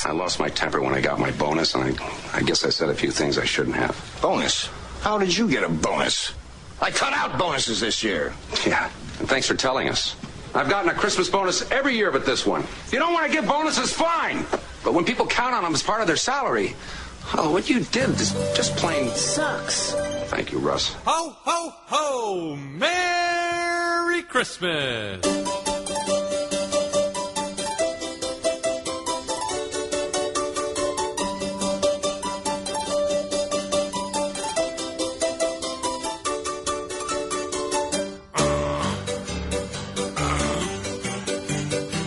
I lost my temper when I got my bonus, and I guess I said a few things I shouldn't have. Bonus? How did you get a bonus? I cut out bonuses this year. Yeah, and thanks for telling us. I've gotten a Christmas bonus every year but this one. If you don't want to give bonuses, fine. But when people count on them as part of their salary, oh, what you did is just plain sucks. Thank you, Russ. Ho, ho, ho! Merry Christmas!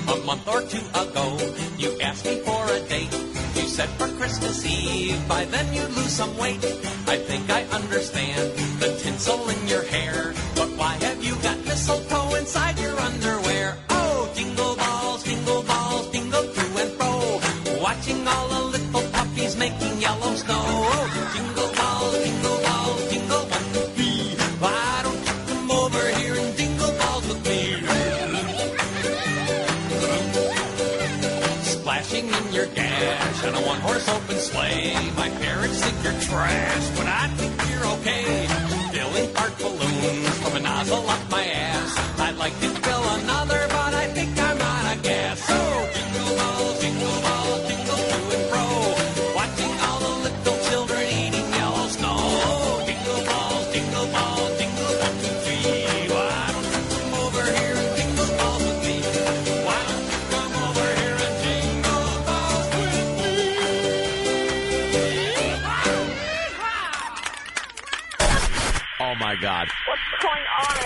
A month or two ago, you asked me for a date. You said for Christmas Eve, by then you'd lose some weight. I think I understand the tinsel in your hair, but why have you got mistletoe inside your underwear? Oh, jingle balls, jingle to and fro, watching all the little puppies making yellow snow. Oh, jingle balls, jingle 1, 2, 3. Why don't you come over here and jingle balls with me? Splashing in your gash on a one-horse open sleigh. My parents think you're trash, but I think you're okay. Filling part balloons from a nozzle up my ass. I'd like to fill another, but I think I'm out of gas. So jingle balls, jingle to and fro, watching all the little children eating yellow snow. Oh, jingle balls, jingle 1, 2, 3. Why don't you come over here and jingle balls with me? Why don't you come over here and jingle balls with me? Oh, my God. What's going on?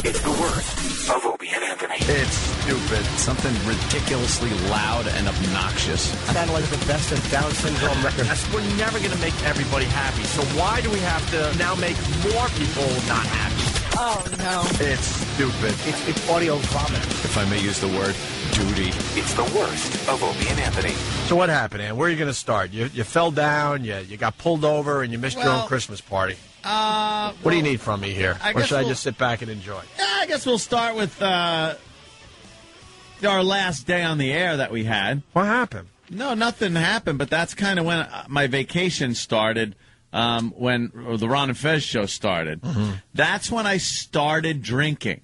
It's the worst of Opie and Anthony. It's stupid. Something ridiculously loud and obnoxious. Sounded like the best of Down syndrome record. We're never going to make everybody happy. So why do we have to now make more people not happy? Oh, no. It's stupid. It's audio vomit. If I may use the word, duty. It's the worst of Opie and Anthony. So what happened, Ann? Where are you going to start? You fell down, you got pulled over, and you missed your own Christmas party. What do you need from me here? Or should I just sit back and enjoy? I guess we'll start with our last day on the air that we had. What happened? No, nothing happened, but that's kind of when my vacation started, when the Ron and Fez show started. Mm-hmm. That's when I started drinking.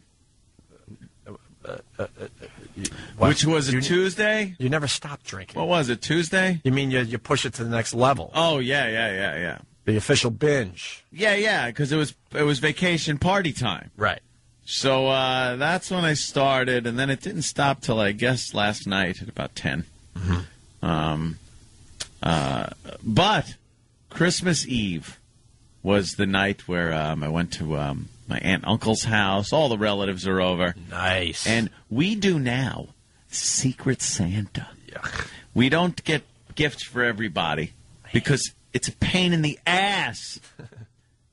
Which was a Tuesday? You never stopped drinking. What was it, Tuesday? You mean you push it to the next level? Oh, yeah. The official binge. Yeah, because it was vacation party time. Right. So that's when I started, and then it didn't stop till, I guess, last night at about 10. Mm-hmm. But Christmas Eve was the night where I went to my aunt and uncle's house. All the relatives are over. Nice. And we do now Secret Santa. Yuck. We don't get gifts for everybody because it's a pain in the ass.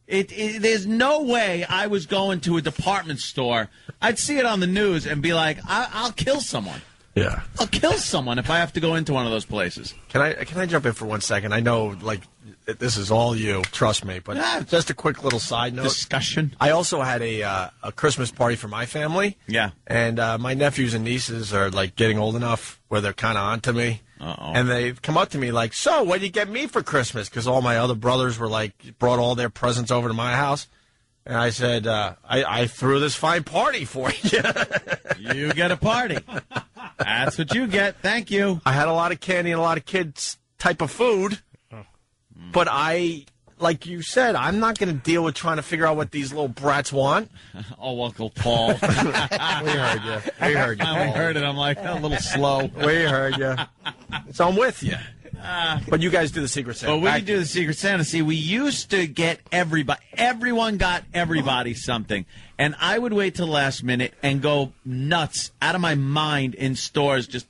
There's no way I was going to a department store. I'd see it on the news and be like, I'll kill someone. Yeah. I'll kill someone if I have to go into one of those places. Can I jump in for 1 second? I know, this is all you. Trust me. But just a quick little side note. Discussion. I also had a Christmas party for my family. Yeah. And my nephews and nieces are, getting old enough where they're kind of onto me. Uh-oh. And they've come up to me like, so, what did you get me for Christmas? Because all my other brothers were, brought all their presents over to my house. And I said, I threw this fine party for you. You get a party. That's what you get. Thank you. I had a lot of candy and a lot of kids' type of food. But like you said, I'm not going to deal with trying to figure out what these little brats want. Oh, Uncle Paul. We heard you. We heard you. I heard it. I'm like, a little slow. We heard you. So I'm with you. But you guys do the Secret Santa. But we do the Secret Santa. See, we used to get everyone got everybody something. And I would wait till the last minute and go nuts, out of my mind in stores, just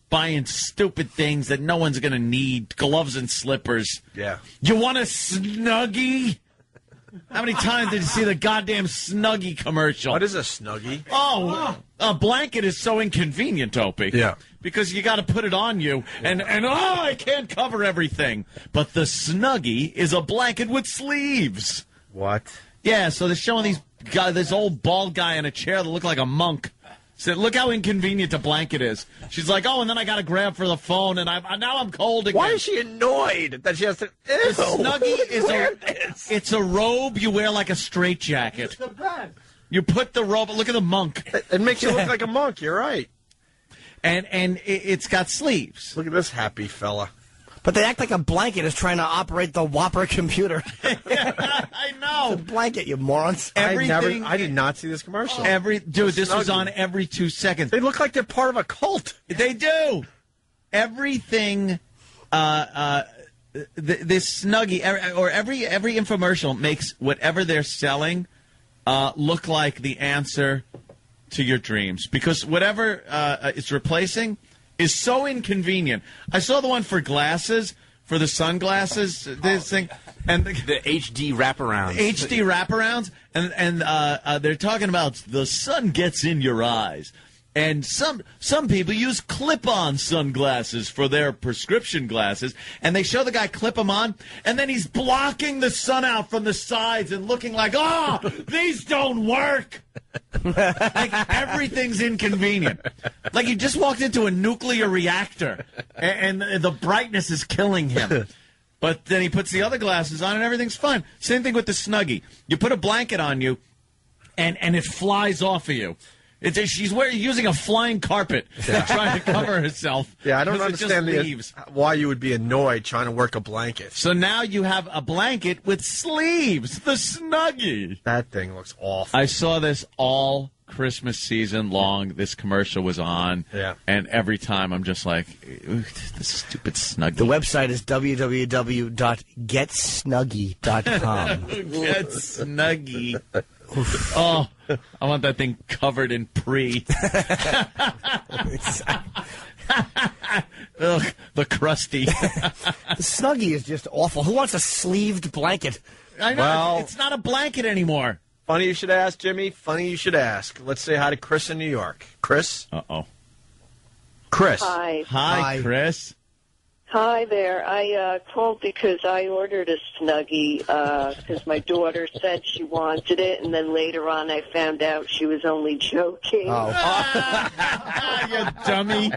buying stupid things that no one's going to need, gloves and slippers. Yeah. You want a Snuggie? How many times did you see the goddamn Snuggie commercial? What is a Snuggie? Oh, a blanket is so inconvenient, Opie. Yeah. Because you got to put it on you, and I can't cover everything. But the Snuggie is a blanket with sleeves. What? Yeah, so they're showing this old bald guy in a chair that looked like a monk Said, look how inconvenient a blanket is. She's like, oh, and then I got to grab for the phone, and now I'm cold again. Why is she annoyed that she has to? The Snuggie it's a robe you wear like a straitjacket. You put the robe. Look at the monk. It makes you look like a monk. You're right. And it's got sleeves. Look at this happy fella. But they act like a blanket is trying to operate the Whopper computer. I know. It's a blanket, you morons. I did not see this commercial. This was on every 2 seconds. They look like they're part of a cult. They do. Everything, this Snuggie, or every infomercial makes whatever they're selling look like the answer to your dreams. Because whatever it's replacing is so inconvenient. I saw the one for glasses, for the sunglasses, this thing, and the HD wraparounds. HD wraparounds, and they're talking about the sun gets in your eyes. And some people use clip-on sunglasses for their prescription glasses, and they show the guy clip them on, and then he's blocking the sun out from the sides and looking like, oh, these don't work. Like everything's inconvenient. Like he just walked into a nuclear reactor, and the brightness is killing him. But then he puts the other glasses on, and everything's fine. Same thing with the Snuggie. You put a blanket on you, and it flies off of you. She's using a flying carpet trying to cover herself. Yeah, I don't understand why you would be annoyed trying to work a blanket. So now you have a blanket with sleeves, the Snuggie. That thing looks awful. I saw this all Christmas season long. This commercial was on. Yeah. And every time I'm just like, this stupid Snuggie. The website is www.getsnuggie.com. Get Snuggie. Oh, I want that thing covered in pre. Ugh, the crusty. The Snuggie is just awful. Who wants a sleeved blanket? I know. Well, it's not a blanket anymore. Funny you should ask, Jimmy. Funny you should ask. Let's say hi to Chris in New York. Chris? Uh-oh. Chris. Hi, Chris. Hi there. I called because I ordered a Snuggie because my daughter said she wanted it, and then later on I found out she was only joking. You dummy.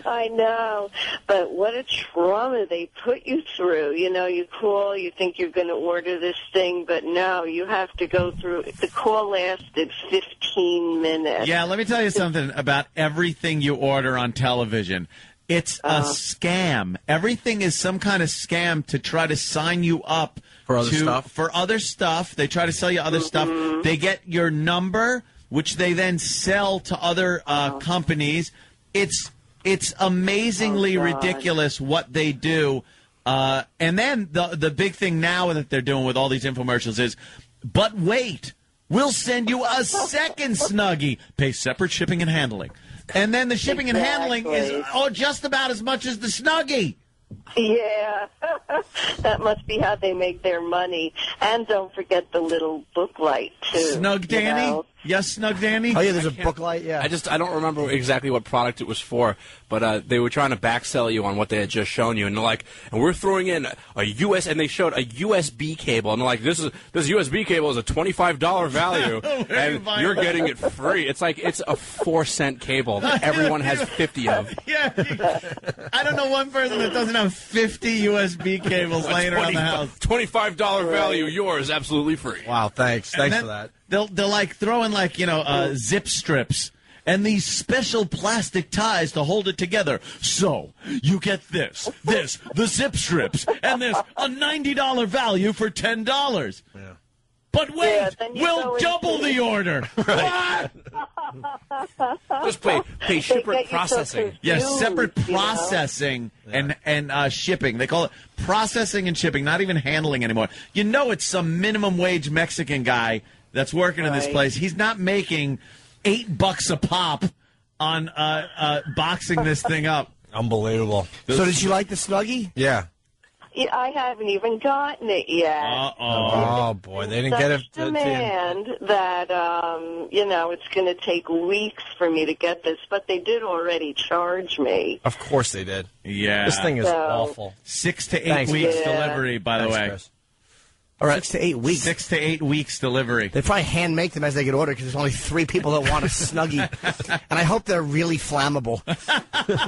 I know, but what a trauma they put you through. You know, you call, you think you're going to order this thing, but no, you have to go through. The call lasted 15 minutes. Yeah, let me tell you something about everything you order on television. It's a scam. Everything is some kind of scam to try to sign you up for other stuff. They try to sell you other stuff. They get your number, which they then sell to other companies. It's amazingly ridiculous what they do. And then the big thing now that they're doing with all these infomercials is, but wait, we'll send you a second Snuggie. Pay separate shipping and handling. And then the shipping and handling is just about as much as the Snuggie. Yeah, that must be how they make their money. And don't forget the little book light, too. Snug Danny? You know? Yes, Snug Danny? Oh, yeah, there's a book light, yeah. I don't remember exactly what product it was for, but they were trying to backsell you on what they had just shown you, and they're like, and we're throwing in and they showed a USB cable, and they're like, this USB cable is a $25 value, and you're getting it free. It's like, it's a 4-cent cable that everyone has 50 of. Yeah, I don't know one person that doesn't have 50 USB cables laying around the house. $25 value, yours, absolutely free. Wow, thanks for that. They'll like throw in zip strips and these special plastic ties to hold it together. So you get the zip strips, and there's a $90 value for $10. Yeah. But wait, we'll double the order. Right. What? Just pay separate processing. Yes, separate processing and shipping. They call it processing and shipping, not even handling anymore. You know, it's some minimum wage Mexican guy that's working in this place. He's not making $8 a pop on boxing this thing up. Unbelievable. So did you like the Snuggie? Yeah. Yeah, I haven't even gotten it yet. Oh, boy. They didn't get it. Demand that, it's going to take weeks for me to get this, but they did already charge me. Of course they did. Yeah. This thing is awful. 6 to 8 weeks delivery, by the way. Chris. All right. 6 to 8 weeks. 6 to 8 weeks delivery. They probably hand make them as they get ordered because there's only 3 people that want a Snuggie. And I hope they're really flammable.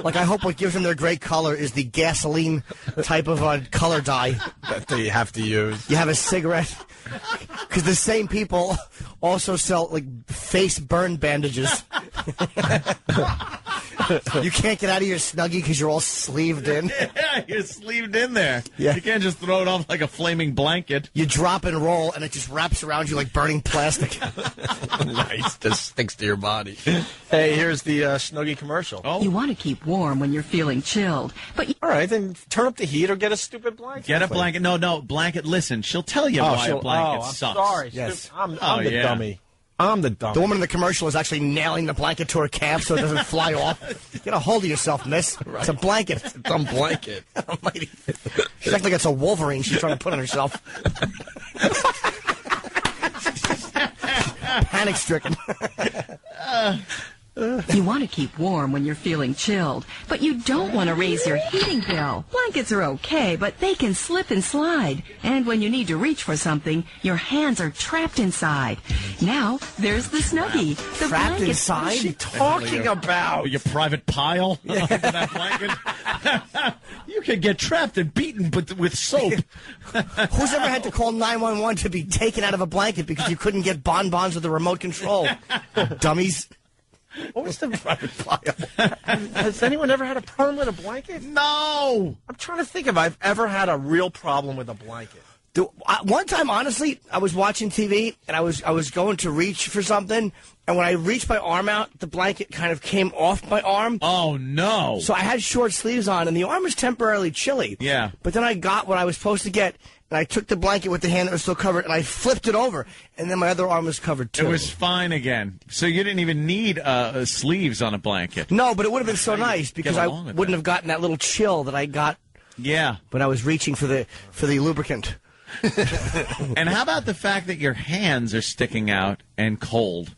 Like, I hope what gives them their great color is the gasoline type of color dye that they have to use. You have a cigarette. Because the same people also sell, like, face burn bandages. You can't get out of your Snuggie because you're all sleeved in. Yeah, you're sleeved in there. Yeah. You can't just throw it off like a flaming blanket. You drop and roll, and it just wraps around you like burning plastic. Nice. Just sticks to your body. Hey, here's the Snuggie commercial. Oh. You want to keep warm when you're feeling chilled, but All right, then turn up the heat or get a stupid blanket. Get a blanket. No, blanket. Listen, she'll tell you why a blanket I'm sucks. sorry. Yes. I'm the dummy. I'm the dummy. The woman in the commercial is actually nailing the blanket to her calf so it doesn't fly off. Get a hold of yourself, miss. Right. It's a blanket. It's a dumb blanket. Almighty. She's acting like it's a Wolverine she's trying to put on herself. Panic-stricken. you want to keep warm when you're feeling chilled, but you don't want to raise your heating bill. Blankets are okay, but they can slip and slide. And when you need to reach for something, your hands are trapped inside. Now, there's the Snuggie. The Trapped blanket- inside? What's she talking about? Your private pile under that blanket. You could get trapped and beaten with soap. Who's ever had to call 911 to be taken out of a blanket because you couldn't get bonbons with the remote control? Dummies. What was the private file? Has anyone ever had a problem with a blanket? No. I'm trying to think if I've ever had a real problem with a blanket. One time, honestly, I was watching TV, and I was going to reach for something, and when I reached my arm out, the blanket kind of came off my arm. Oh, no. So I had short sleeves on, and the arm was temporarily chilly. Yeah. But then I got what I was supposed to get, and I took the blanket with the hand that was still covered, and I flipped it over, and then my other arm was covered, too. It was fine again. So you didn't even need sleeves on a blanket. No, but it would have been so nice, because I wouldn't have gotten that little chill that I got when I was reaching for the lubricant. And how about the fact that your hands are sticking out and cold?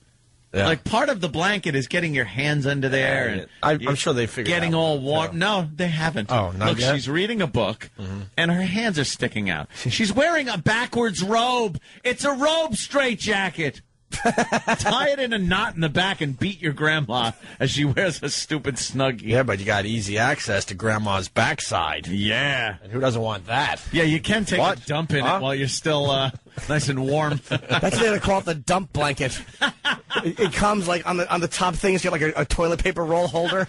Yeah. Like, part of the blanket is getting your hands under there. And I'm sure they figured getting out. all warm. No, they haven't. Oh, not Look, yet? she's reading a book, and her hands are sticking out. She's wearing a backwards robe. It's a robe straitjacket. Tie it in a knot in the back and beat your grandma as she wears a stupid Snuggie. Yeah, but you got easy access to grandma's backside. Yeah. And who doesn't want that? Yeah, you can take a dump in it while you're still nice and warm. That's why they call it the dump blanket. It comes like on the top thing. It's got like a toilet paper roll holder.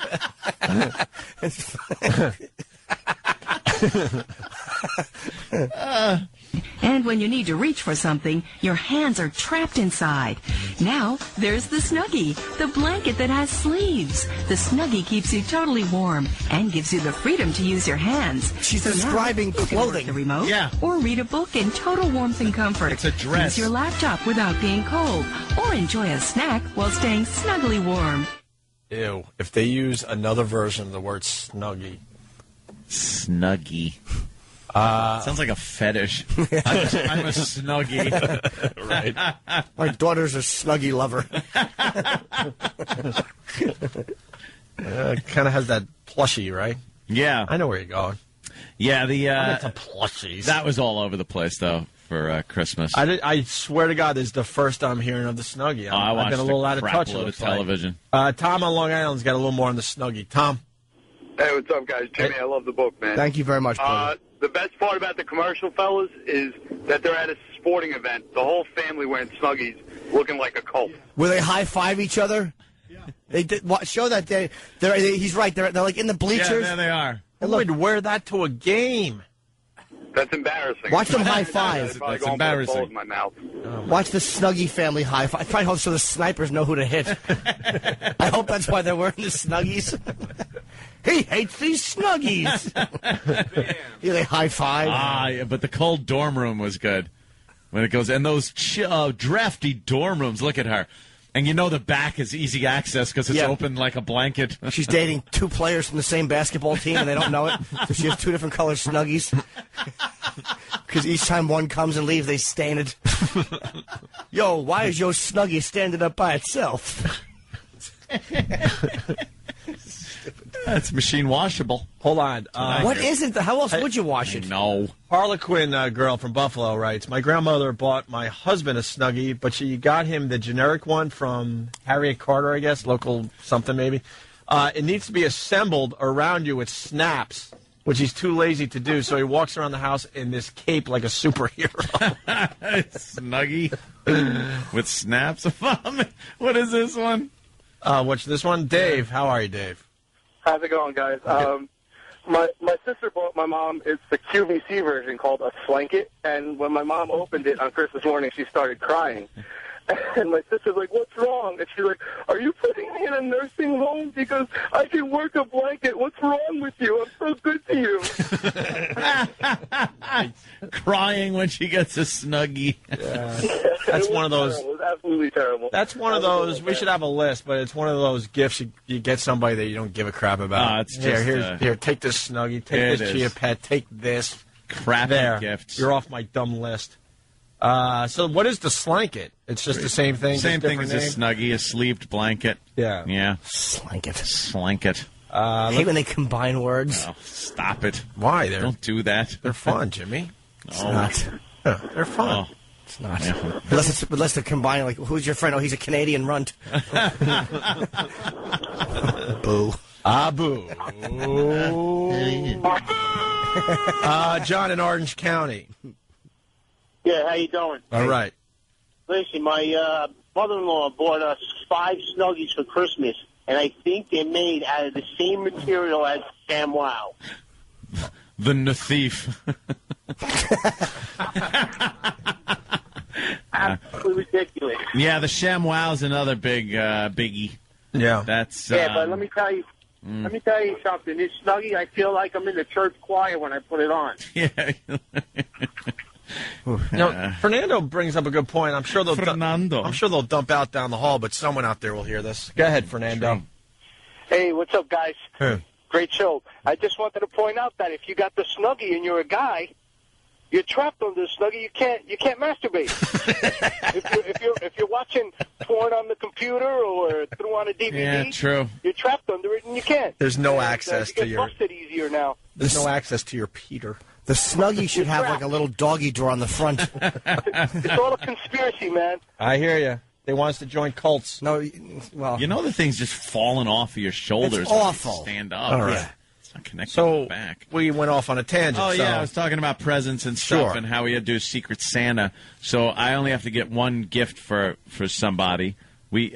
And when you need to reach for something, your hands are trapped inside. Now, there's the Snuggie, the blanket that has sleeves. The Snuggie keeps you totally warm and gives you the freedom to use your hands. She's describing now, you can clothing. work the remote, or read a book in total warmth and comfort. It's a dress. Use your laptop without being cold, or enjoy a snack while staying snugly warm. Ew. If they use another version of the word Snuggie. Snuggie. Sounds like a fetish. I'm a Snuggie. Right. My daughter's a Snuggie lover. Kind of has that plushie, right? Yeah. I know where you're going. Yeah, I'm into plushies. That was all over the place, though, for Christmas. I swear to God, this is the first I'm hearing of the Snuggie. I've been a little out of touch. Load of television. Tom on Long Island's got a little more on the Snuggie. Tom. Hey, what's up, guys? Jimmy, I love the book, man. Thank you very much, brother. The best part about the commercial, fellas, is that they're at a sporting event. The whole family wearing Snuggies, looking like a cult. Where they high-five each other? Yeah. They did show that he's right. They're like in the bleachers. Yeah, there they are. Who would wear that to a game? That's embarrassing. Watch them high-five. That's embarrassing. In my mouth. Watch the Snuggie family high-five. I probably hope so the snipers know who to hit. I hope that's why they're wearing the Snuggies. He hates these Snuggies. Yeah, they high-five. Yeah, but the cold dorm room was good. When it goes, and those drafty dorm rooms, look at her. And you know the back is easy access because it's open like a blanket. She's dating two players from the same basketball team, and they don't know it. So she has two different color Snuggies. Because each time one comes and leaves, they stain it. Yo, why is your Snuggie standing up by itself? It's machine washable. Hold on. What is it? How else would you wash it? No. Harlequin girl from Buffalo writes, my grandmother bought my husband a Snuggie, but she got him the generic one from Harriet Carter, I guess, local something maybe. It needs to be assembled around you with snaps, which he's too lazy to do, so he walks around the house in this cape like a superhero. Snuggie with snaps. What is this one? What's this one? Dave. How are you, Dave? How's it going, guys? My sister bought my mom, it's the QVC version called a Slanket, and when my mom opened it on Christmas morning, she started crying. And my sister's like, what's wrong? And she's like, are you putting me in a nursing home because I can work a blanket? What's wrong with you? I'm so good to you. Crying when she gets a Snuggie. Yeah. That's one of those. Terrible. It was absolutely terrible. That's one of those. We should have a list, but it's one of those gifts you get somebody that you don't give a crap about. It's just, here, take this Snuggie, take this Chia Pet, take this. Crappy gifts. You're off my dumb list. So what is the Slanket? It's just the same thing? Same thing as name? a Snuggie, a sleeved blanket. Yeah. Yeah. Slanket. I hate when they combine words. Oh, stop it. Why? Don't do that. They're fun, Jimmy. It's not. Yeah, they're fun. Oh. It's not. Yeah. Unless they're combining, like, who's your friend? Oh, he's a Canadian runt. Boo. Boo. John in Orange County. Yeah, how you doing? All right. Listen, my mother-in-law bought us 5 Snuggies for Christmas, and I think they're made out of the same material as ShamWow. The thief. Absolutely ridiculous. Yeah, the ShamWow's another big biggie. Yeah. That's yeah, but let me tell you. Let me tell you something. This Snuggie, I feel like I'm in the church choir when I put it on. Yeah. Fernando brings up a good point. I'm sure they'll dump out down the hall, but someone out there will hear this. Go ahead, Fernando. Hey, what's up, guys? Hey. Great show. I just wanted to point out that if you got the Snuggie and you're a guy, you're trapped under the Snuggie. You can't masturbate. if you're watching porn on the computer or through on a DVD, yeah, true. You're trapped under it and you can't. There's no access you to get your. busted easier now. There's no access to your Peter. The Snuggie should have like a little doggy door on the front. It's all a conspiracy, man. I hear you. They want us to join cults. No, well, you know the thing's just falling off of your shoulders. It's awful. When you stand up. All right. Yeah. It's not connected to the back. We went off on a tangent. Oh, so. yeah, I was talking about presents and stuff and how we had to do Secret Santa. So I only have to get one gift for somebody.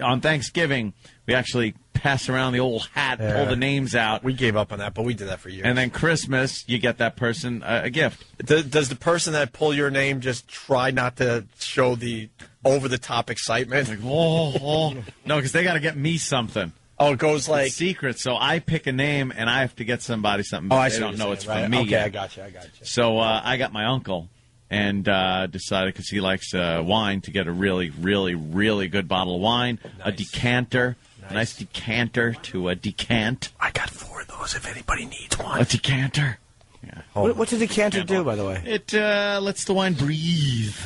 On Thanksgiving, we actually pass around the old hat, pull the names out. We gave up on that, but we did that for years. And then Christmas, you get that person a gift. Does the person that pull your name just try not to show the over-the-top excitement? Like, no, because they got to get me something. Oh, it goes like... It's secret, so I pick a name, and I have to get somebody something. Oh, I they see don't know it's right? from me Okay, yet. I got you. So I got my uncle and decided, because he likes wine, to get a really, really, really good bottle of wine, a decanter, a nice decanter to a decant. I got 4 of those if anybody needs one. A decanter. Yeah. What's a decanter do, by the way? It lets the wine breathe.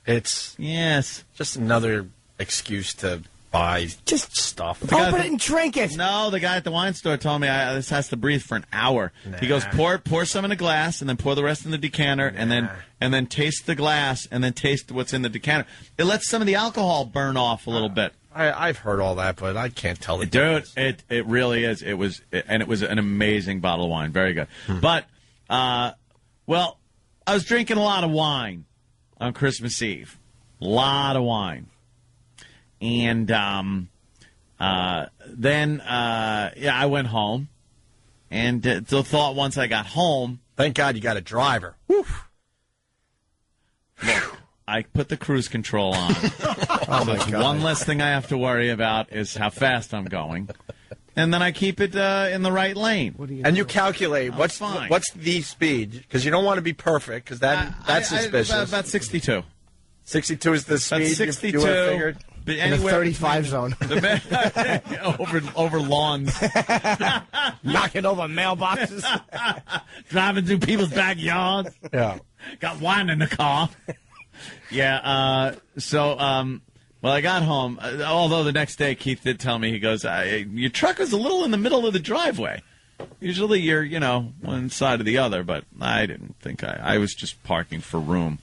It's just another excuse to buy just stuff. Open it and drink it. No, the guy at the wine store told me this has to breathe for an hour. He goes, pour some in a glass, and then pour the rest in the decanter, and then taste the glass, and then taste what's in the decanter. It lets some of the alcohol burn off a little bit. I've heard all that, but I can't tell the difference. Dude, it really is. It was an amazing bottle of wine. Very good. But, I was drinking a lot of wine on Christmas Eve. A lot of wine. And then I went home. And the thought once I got home. Thank God you got a driver. Woof. Look, I put the cruise control on. Oh my God. One less thing I have to worry about is how fast I'm going. And then I keep it in the right lane. And you calculate what's the speed, because you don't want to be perfect, because that's suspicious. About 62. 62 is the speed. About 62. You would have figured. In the 35 zone. over lawns. Knocking over mailboxes. Driving through people's backyards. Yeah. Got wine in the car. Yeah. Well, I got home, although the next day Keith did tell me, he goes, your truck was a little in the middle of the driveway. Usually you're, one side or the other, but I didn't think I was just parking for room.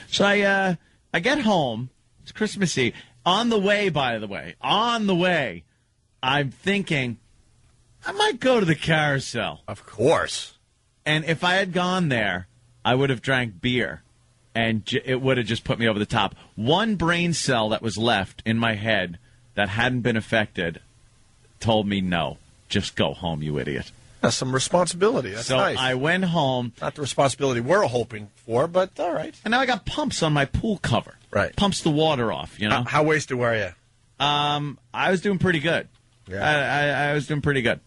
So I get home. It's Christmas Eve. On the way, by the way, I'm thinking I might go to the carousel. Of course. And if I had gone there, I would have drank beer, and it would have just put me over the top. One brain cell that was left in my head that hadn't been affected told me, no, just go home, you idiot. That's some responsibility. That's nice. So I went home. Not the responsibility we're hoping for, but all right. And now I got pumps on my pool cover. Right. Pumps the water off, How wasted were you? I was doing pretty good. Yeah. I was doing pretty good.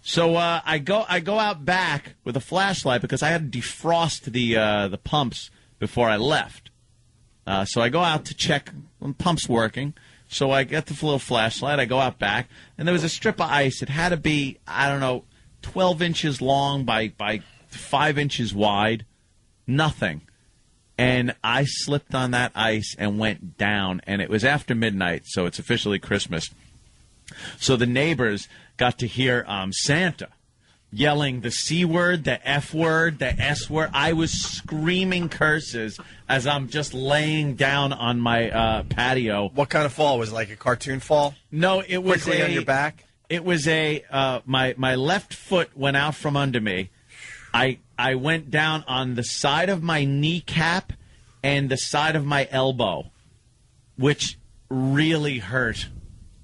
So I go out back with a flashlight because I had to defrost the pumps before I left. So I go out to check when pumps working. So I get the little flashlight. I go out back, and there was a strip of ice. It had to be, 12 inches long by 5 inches wide. Nothing. And I slipped on that ice and went down. And it was after midnight, so it's officially Christmas. So the neighbors got to hear Santa yelling the C word, the F word, the S word. I was screaming curses as I'm just laying down on my patio. What kind of fall? Was it like a cartoon fall? No, it was quickly on your back? It was my left foot went out from under me. I went down on the side of my kneecap and the side of my elbow, which really hurt.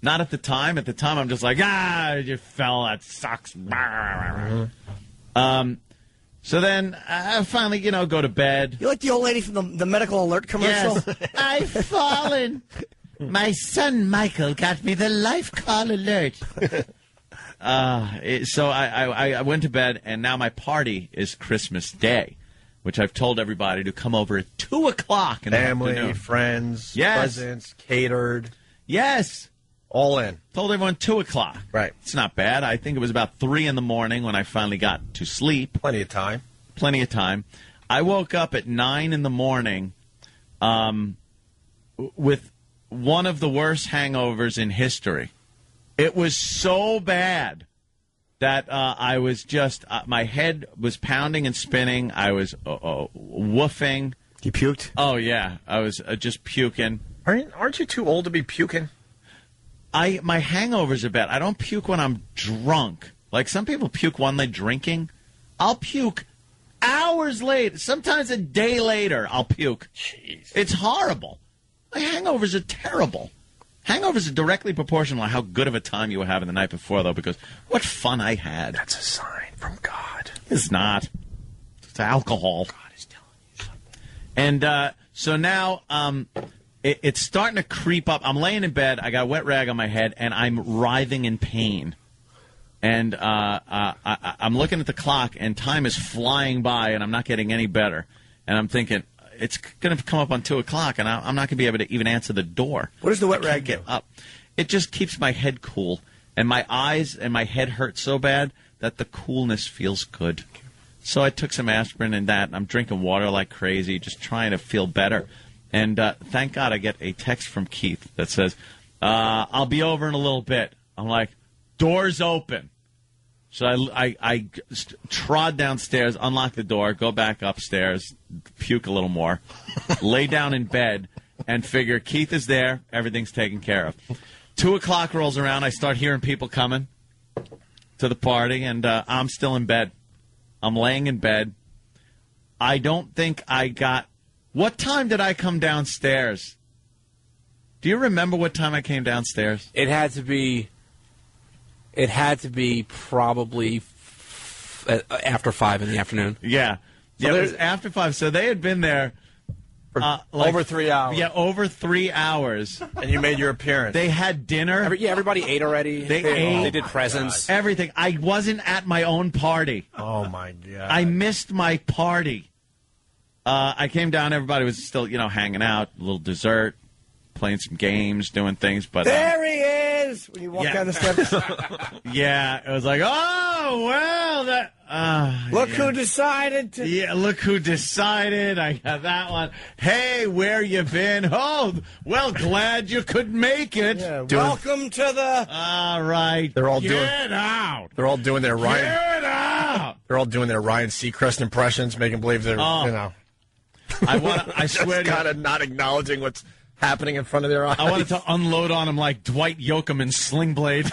Not at the time. At the time, I'm just like, you fell. That sucks. Mm-hmm. So then I finally, go to bed. You're like the old lady from the medical alert commercial. Yes. I've fallen. My son Michael got me the life call alert. So I went to bed, and now my party is Christmas Day, which I've told everybody to come over at 2 o'clock in the afternoon. Family, friends, yes. presents, catered. Yes. All in. Told everyone 2 o'clock. Right. It's not bad. I think it was about 3 in the morning when I finally got to sleep. Plenty of time. Plenty of time. I woke up at 9 in the morning with one of the worst hangovers in history. It was so bad that I was just, my head was pounding and spinning. I was woofing. You puked? Oh, yeah. I was just puking. Aren't you too old to be puking? My hangovers are bad. I don't puke when I'm drunk. Like some people puke when they're drinking. I'll puke hours later. Sometimes a day later, I'll puke. Jeez. It's horrible. My hangovers are terrible. Hangovers are directly proportional to how good of a time you were having the night before, though, because what fun I had. That's a sign from God. It's not. It's alcohol. God is telling you something. And so now it's starting to creep up. I'm laying in bed. I got a wet rag on my head, and I'm writhing in pain. And I'm looking at the clock, and time is flying by, and I'm not getting any better. And I'm thinking, it's going to come up on 2 o'clock, and I'm not going to be able to even answer the door. What does the wet rag get up? It just keeps my head cool, and my eyes and my head hurt so bad that the coolness feels good. So I took some aspirin and that, and I'm drinking water like crazy, just trying to feel better. And thank God I get a text from Keith that says, I'll be over in a little bit. I'm like, door's open. So I trod downstairs, unlock the door, go back upstairs, puke a little more, lay down in bed, and figure Keith is there, everything's taken care of. 2 o'clock rolls around, I start hearing people coming to the party, and I'm still in bed. I'm laying in bed. I don't think I got... What time did I come downstairs? Do you remember what time I came downstairs? It had to be probably after 5 in the afternoon. Yeah. So it was after 5. So they had been there for over 3 hours. Yeah, over 3 hours. And you made your appearance. They had dinner. Everybody ate already. They ate. They did presents. Everything. I wasn't at my own party. Oh, my God. I missed my party. I came down. Everybody was still, hanging out. A little dessert, playing some games, doing things. But there he is when you walk down the steps. Yeah, it was like, oh, well, that. Look who decided to. Yeah, look who decided. I got that one. Hey, where you been? Oh, well, glad you could make it. Yeah, welcome to the. All right. They're all Get out. They're all doing their Ryan. Get out. They're all doing their Ryan Seacrest impressions, making believe they're, I swear to kind of not acknowledging what's happening in front of their eyes. I wanted to unload on him like Dwight Yoakam in Sling Blade.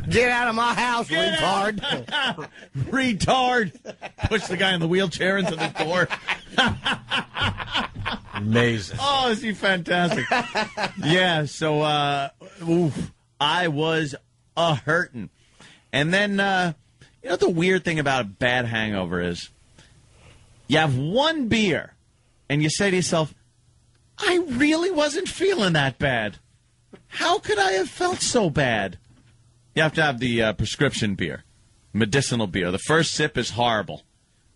Get out of my house, retard. Retard. Push the guy in the wheelchair into the door. Amazing. Oh, is he fantastic? Yeah, so I was hurting. And then, you know what the weird thing about a bad hangover is? You have one beer, and you say to yourself, I really wasn't feeling that bad. How could I have felt so bad? You have to have the prescription beer, medicinal beer. The first sip is horrible.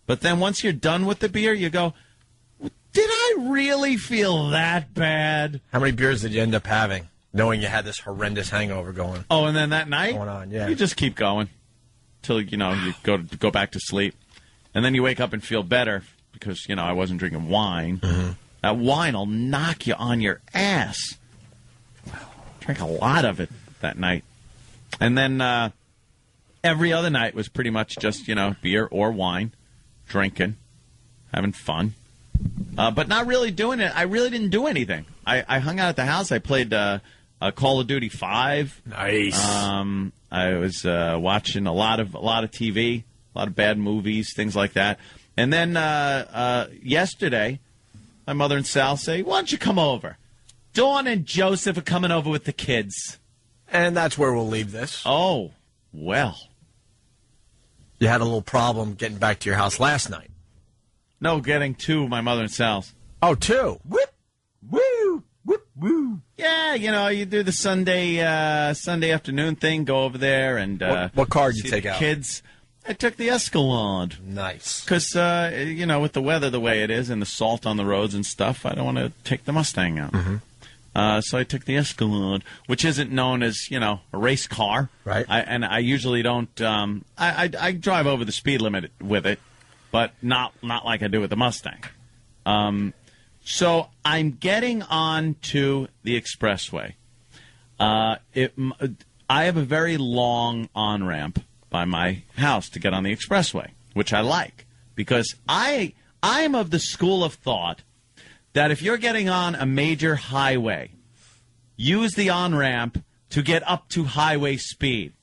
But then once you're done with the beer, you go, did I really feel that bad? How many beers did you end up having, knowing you had this horrendous hangover going? Oh, and then that night, going on, yeah. You just keep going till, you go back to sleep. And then you wake up and feel better because, I wasn't drinking wine. Mm-hmm. That wine will knock you on your ass. Drank a lot of it that night. And then every other night was pretty much just, beer or wine, drinking, having fun. But not really doing it. I really didn't do anything. I hung out at the house. I played Call of Duty 5. Nice. I was watching a lot of TV, a lot of bad movies, things like that. And then yesterday, my mother and Sal say, why don't you come over? Dawn and Joseph are coming over with the kids. And that's where we'll leave this. Oh, well. You had a little problem getting back to your house last night. No, getting to my mother and Sal's. Oh, two. Whip, woo, whip, woo. Yeah, you do the Sunday afternoon thing, go over there and... what car did you take out? Kids. I took the Escalade. Nice. Because, with the weather the way it is and the salt on the roads and stuff, I don't want to take the Mustang out. Mm-hmm. So I took the Escalade, which isn't known as, a race car. Right. I usually don't... I drive over the speed limit with it, but not like I do with the Mustang. So I'm getting on to the expressway. I have a very long on-ramp by my house to get on the expressway, which I like, because I am of the school of thought that if you're getting on a major highway, use the on-ramp to get up to highway speed.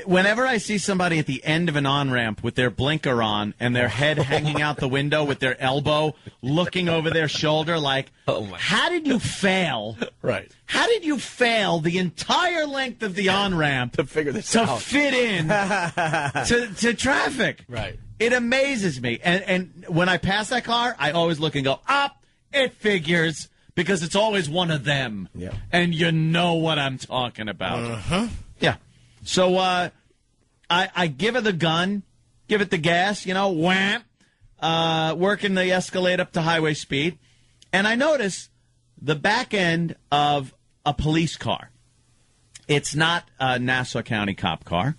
Whenever I see somebody at the end of an on-ramp with their blinker on and their head hanging out the window with their elbow looking over their shoulder like, how did you fail? Right. How did you fail the entire length of the on-ramp to figure this out? To fit in to traffic. Right. It amazes me. And when I pass that car, I always look and go, up, it figures, because it's always one of them. Yeah. And you know what I'm talking about. Uh-huh. Yeah. So I give her the gun, give it the gas, wham, working the Escalade up to highway speed, and I notice the back end of a police car. It's not a Nassau County cop car.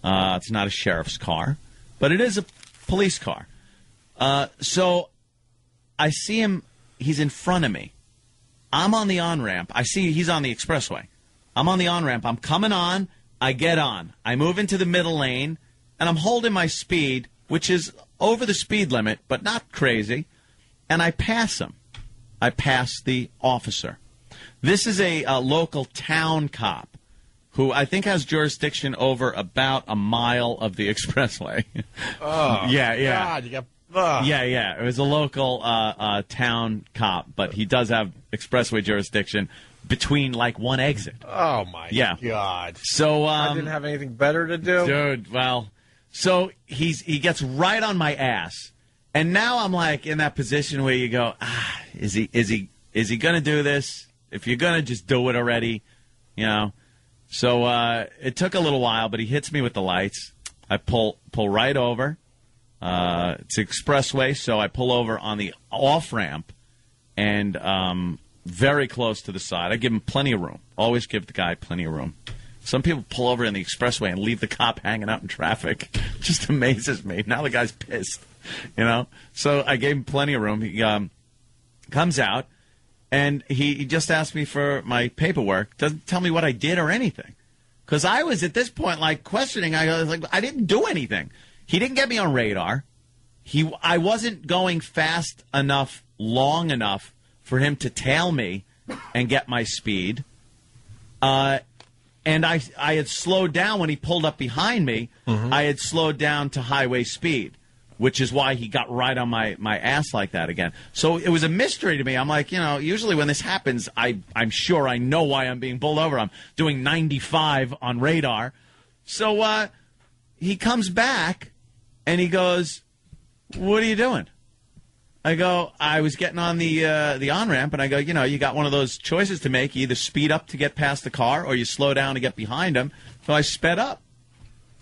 It's not a sheriff's car, but it is a police car. So I see him. He's in front of me. I'm on the on-ramp. I see he's on the expressway. I'm on the on-ramp. I'm coming on. I get on. I move into the middle lane, and I'm holding my speed, which is over the speed limit, but not crazy, and I pass him. I pass the officer. This is a local town cop who I think has jurisdiction over about a mile of the expressway. Oh, yeah. God, you got... Yeah. It was a local town cop, but he does have expressway jurisdiction between, like, one exit. Oh, my God. So, I didn't have anything better to do? Dude, well, so he gets right on my ass. And now I'm, like, in that position where you go, is he going to do this? If you're going to just do it already, So it took a little while, but he hits me with the lights. I pull right over. It's expressway, so I pull over on the off-ramp. And very close to the side. I give him plenty of room. Always give the guy plenty of room. Some people pull over in the expressway and leave the cop hanging out in traffic. Just amazes me. Now the guy's pissed, you know. So I gave him plenty of room. He comes out, and he just asked me for my paperwork. Doesn't tell me what I did or anything. Because I was at this point like questioning. I was like, I didn't do anything. He didn't get me on radar. I wasn't going fast enough, long enough for him to tail me and get my speed. And I had slowed down when he pulled up behind me. Mm-hmm. I had slowed down to highway speed, which is why he got right on my ass like that again. So it was a mystery to me. I'm like, usually when this happens, I'm sure I know why I'm being pulled over. I'm doing 95 on radar. So he comes back, and he goes, "What are you doing?" I go, "I was getting on the on-ramp," and I go, you got one of those choices to make. You either speed up to get past the car or you slow down to get behind him. So I sped up,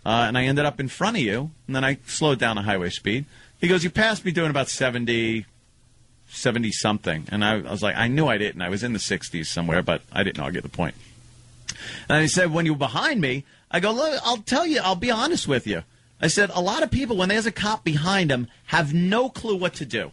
and I ended up in front of you, and then I slowed down to highway speed. He goes, "You passed me doing about 70-something. And I was like, I knew I didn't. I was in the 60s somewhere, but I didn't know. I'll get the point. And he said, when you were behind me, I go, look, I'll tell you, I'll be honest with you. I said, a lot of people, when there's a cop behind them, have no clue what to do.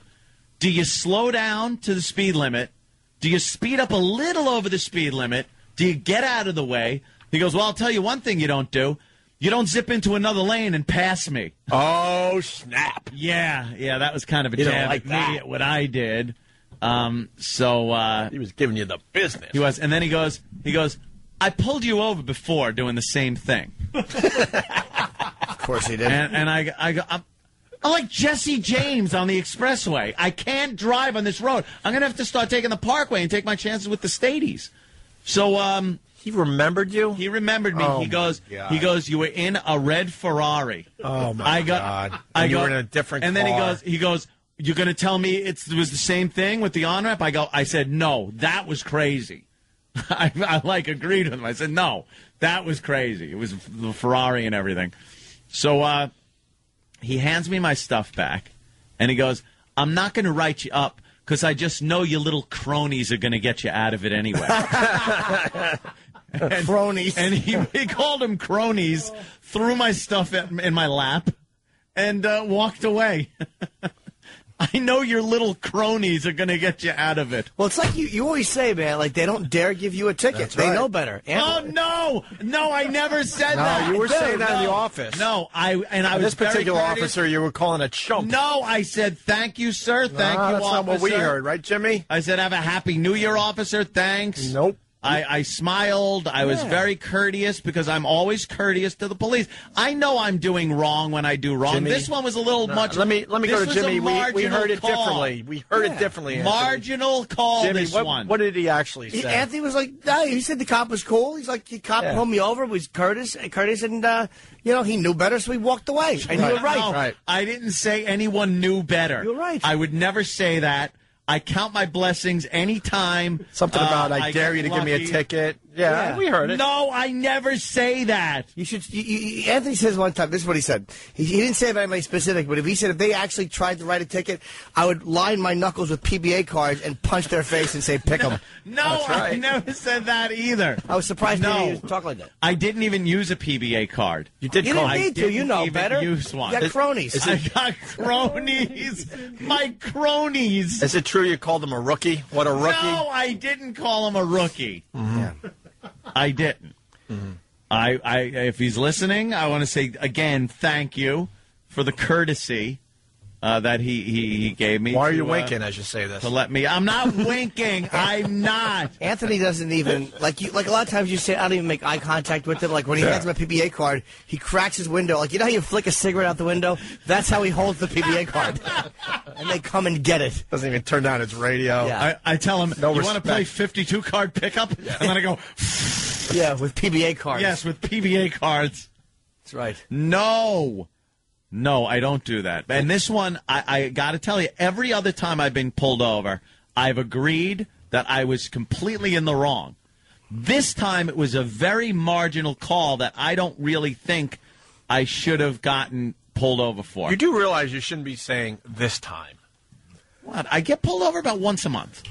Do you slow down to the speed limit? Do you speed up a little over the speed limit? Do you get out of the way?" He goes, "Well, I'll tell you one thing you don't do. You don't zip into another lane and pass me." Oh, snap. Yeah, that was kind of a jab at me at what I did. He was giving you the business. He was, and then he goes, "I pulled you over before doing the same thing." Of course he did. And I go, I'm like Jesse James on the expressway. I can't drive on this road. I'm going to have to start taking the Parkway and take my chances with the Stadies. So he remembered you? He remembered me. Oh, he goes, "You were in a red Ferrari." Oh, my God. You were in a different car. And then he goes, "You're going to tell me it was the same thing with the on-ramp?" I said, "No, that was crazy." I agreed with him. I said, "No, that was crazy. It was the Ferrari and everything." So he hands me my stuff back, and he goes, "I'm not going to write you up because I just know you little cronies are going to get you out of it anyway." Cronies. And he called them cronies, threw my stuff in my lap, and walked away. I know your little cronies are going to get you out of it. Well, it's like you always say, man, like they don't dare give you a ticket. That's they right. know better. Oh, no, I never said that. No, you were saying that in the office. No, I was this particular very courteous. officer you were calling a chump. No, I said, "Thank you, sir. Thank you, that's officer." not what we heard, right, Jimmy? I said, "Have a happy New Year, officer. Thanks." Nope. I smiled. I was very courteous because I'm always courteous to the police. I know I'm doing wrong when I do wrong. Jimmy, this one was a little much. Let me go to Jimmy. We heard it call. differently. We heard it differently. Marginal call. Jimmy, this one. What did he actually say? Anthony was like, no, he said the cop was cool. He's like, the cop pulled me over, was courteous, and he knew better, so he walked away. And you were right. No, right. I didn't say anyone knew better. You're right. I would never say that. I count my blessings anytime. Something about I dare you to give me a ticket. Yeah, we heard it. No, I never say that. You should. Anthony says one time. This is what he said. He didn't say about anybody specific, but if he said if they actually tried to write a ticket, I would line my knuckles with PBA cards and punch their face and say, "Pick them." No, right. I never said that either. I was surprised No. he didn't talk like that. I didn't even use a PBA card. You did You call. didn't need to. You know even better. Use one. You got cronies. I got cronies. My cronies. Is it true you called him a rookie? What a rookie! No, I didn't call him a rookie. Mm-hmm. I didn't. Mm-hmm. If he's listening, I want to say again, thank you for the courtesy that he gave me. Why are you winking as you say this? To let me. I'm not winking. I'm not. Anthony doesn't even like a lot of times you say I don't even make eye contact with him. Like when he hands him a PBA card, he cracks his window. Like you know how you flick a cigarette out the window? That's how he holds the PBA card. And they come and get it. Doesn't even turn down his radio. Yeah. I tell him, No you want to play respect. 52 card pickup? And then I go, Yeah, with PBA cards. yes, with PBA cards. That's right. No, I don't do that. And this one, I got to tell you, every other time I've been pulled over, I've agreed that I was completely in the wrong. This time, it was a very marginal call that I don't really think I should have gotten pulled over for. You do realize you shouldn't be saying this time. What? I get pulled over about once a month.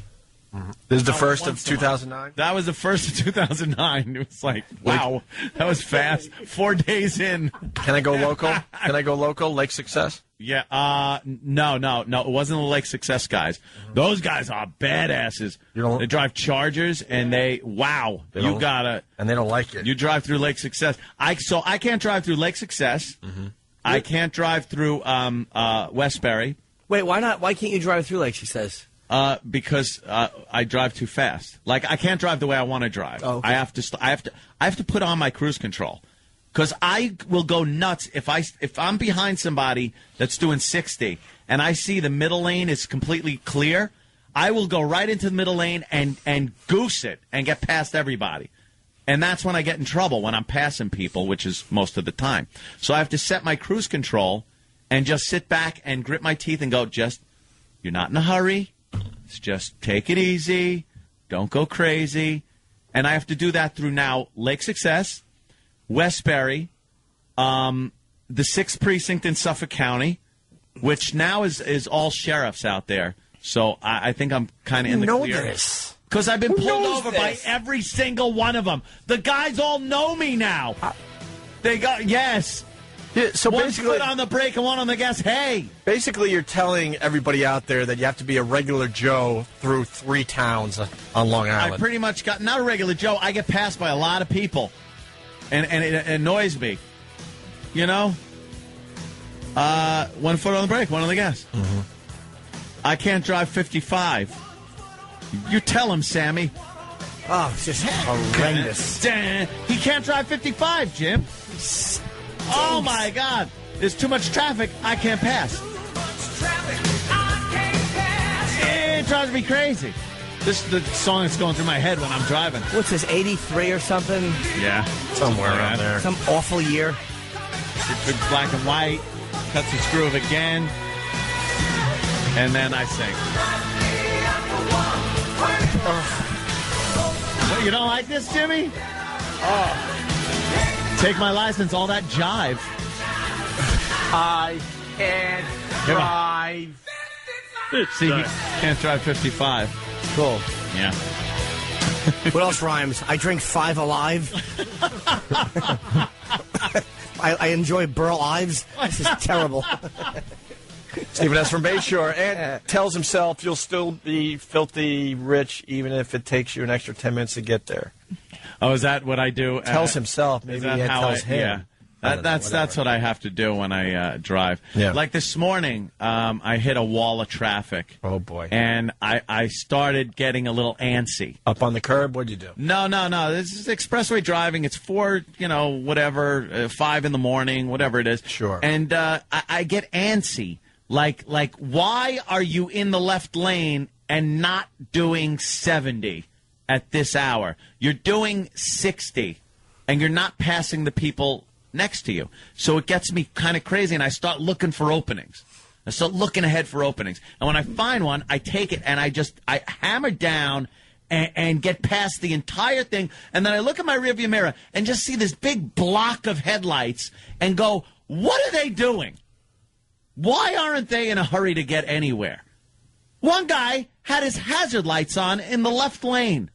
This is the first of 2009? That was the first of 2009. It was like, wow, that was fast. 4 days in. Can I go local? Lake Success? Yeah, no. It wasn't the Lake Success guys. Those guys are badasses. They drive Chargers, and and they don't like it. You drive through Lake Success. I can't drive through Lake Success. I can't drive through Westbury. Wait, why not? Why can't you drive through, like she says? Because I drive too fast. Like, I can't drive the way I want to drive. Oh, okay. I have to put on my cruise control. Because I will go nuts if I'm behind somebody that's doing 60 and I see the middle lane is completely clear, I will go right into the middle lane and goose it and get past everybody. And that's when I get in trouble, when I'm passing people, which is most of the time. So I have to set my cruise control and just sit back and grit my teeth and go, you're not in a hurry. Just take it easy. Don't go crazy. And I have to do that through now Lake Success, Westbury, the 6th Precinct in Suffolk County, which now is all sheriffs out there. So I think I'm kind of in the clear. This? Because I've been pulled over by every single one of them. The guys all know me now. They got, yes. Yeah, so one basically, foot on the brake and one on the gas. Hey. Basically, you're telling everybody out there that you have to be a regular Joe through 3 towns on Long Island. I pretty much got, not a regular Joe, I get passed by a lot of people. And it annoys me. You know? 1 foot on the brake, one on the gas. I can't drive 55. You tell him, Sammy. Oh, it's just horrendous. He can't drive 55, Jim. Oh, my God. There's too much traffic. I can't pass. It drives me crazy. This is the song that's going through my head when I'm driving. What's this, 83 or something? Yeah. Somewhere around there. Some awful year. It's black and white. Cuts its groove again. And then I sing. What, you don't like this, Jimmy? Oh. Take my license, all that jive. I can't drive. See, he can't drive 55. Cool. Yeah. What else rhymes? I drink 5 Alive. I enjoy Burl Ives. This is terrible. Stephen S. from Bayshore, and tells himself you'll still be filthy rich even if it takes you an extra 10 minutes to get there. Oh, is that what I do? Tells himself. Maybe he tells him. Yeah. That's what I have to do when I drive. Yeah. Like this morning, I hit a wall of traffic. Oh, boy. And I started getting a little antsy. Up on the curb? What'd you do? No. This is expressway driving. It's 5 in the morning, whatever it is. Sure. And I get antsy. Like, why are you in the left lane and not doing 70 at this hour? You're doing 60, and you're not passing the people next to you. So it gets me kind of crazy, and I start looking for openings. I start looking ahead for openings. And when I find one, I take it, and I hammer down and get past the entire thing. And then I look at my rearview mirror and just see this big block of headlights and go, what are they doing? Why aren't they in a hurry to get anywhere? One guy had his hazard lights on in the left lane.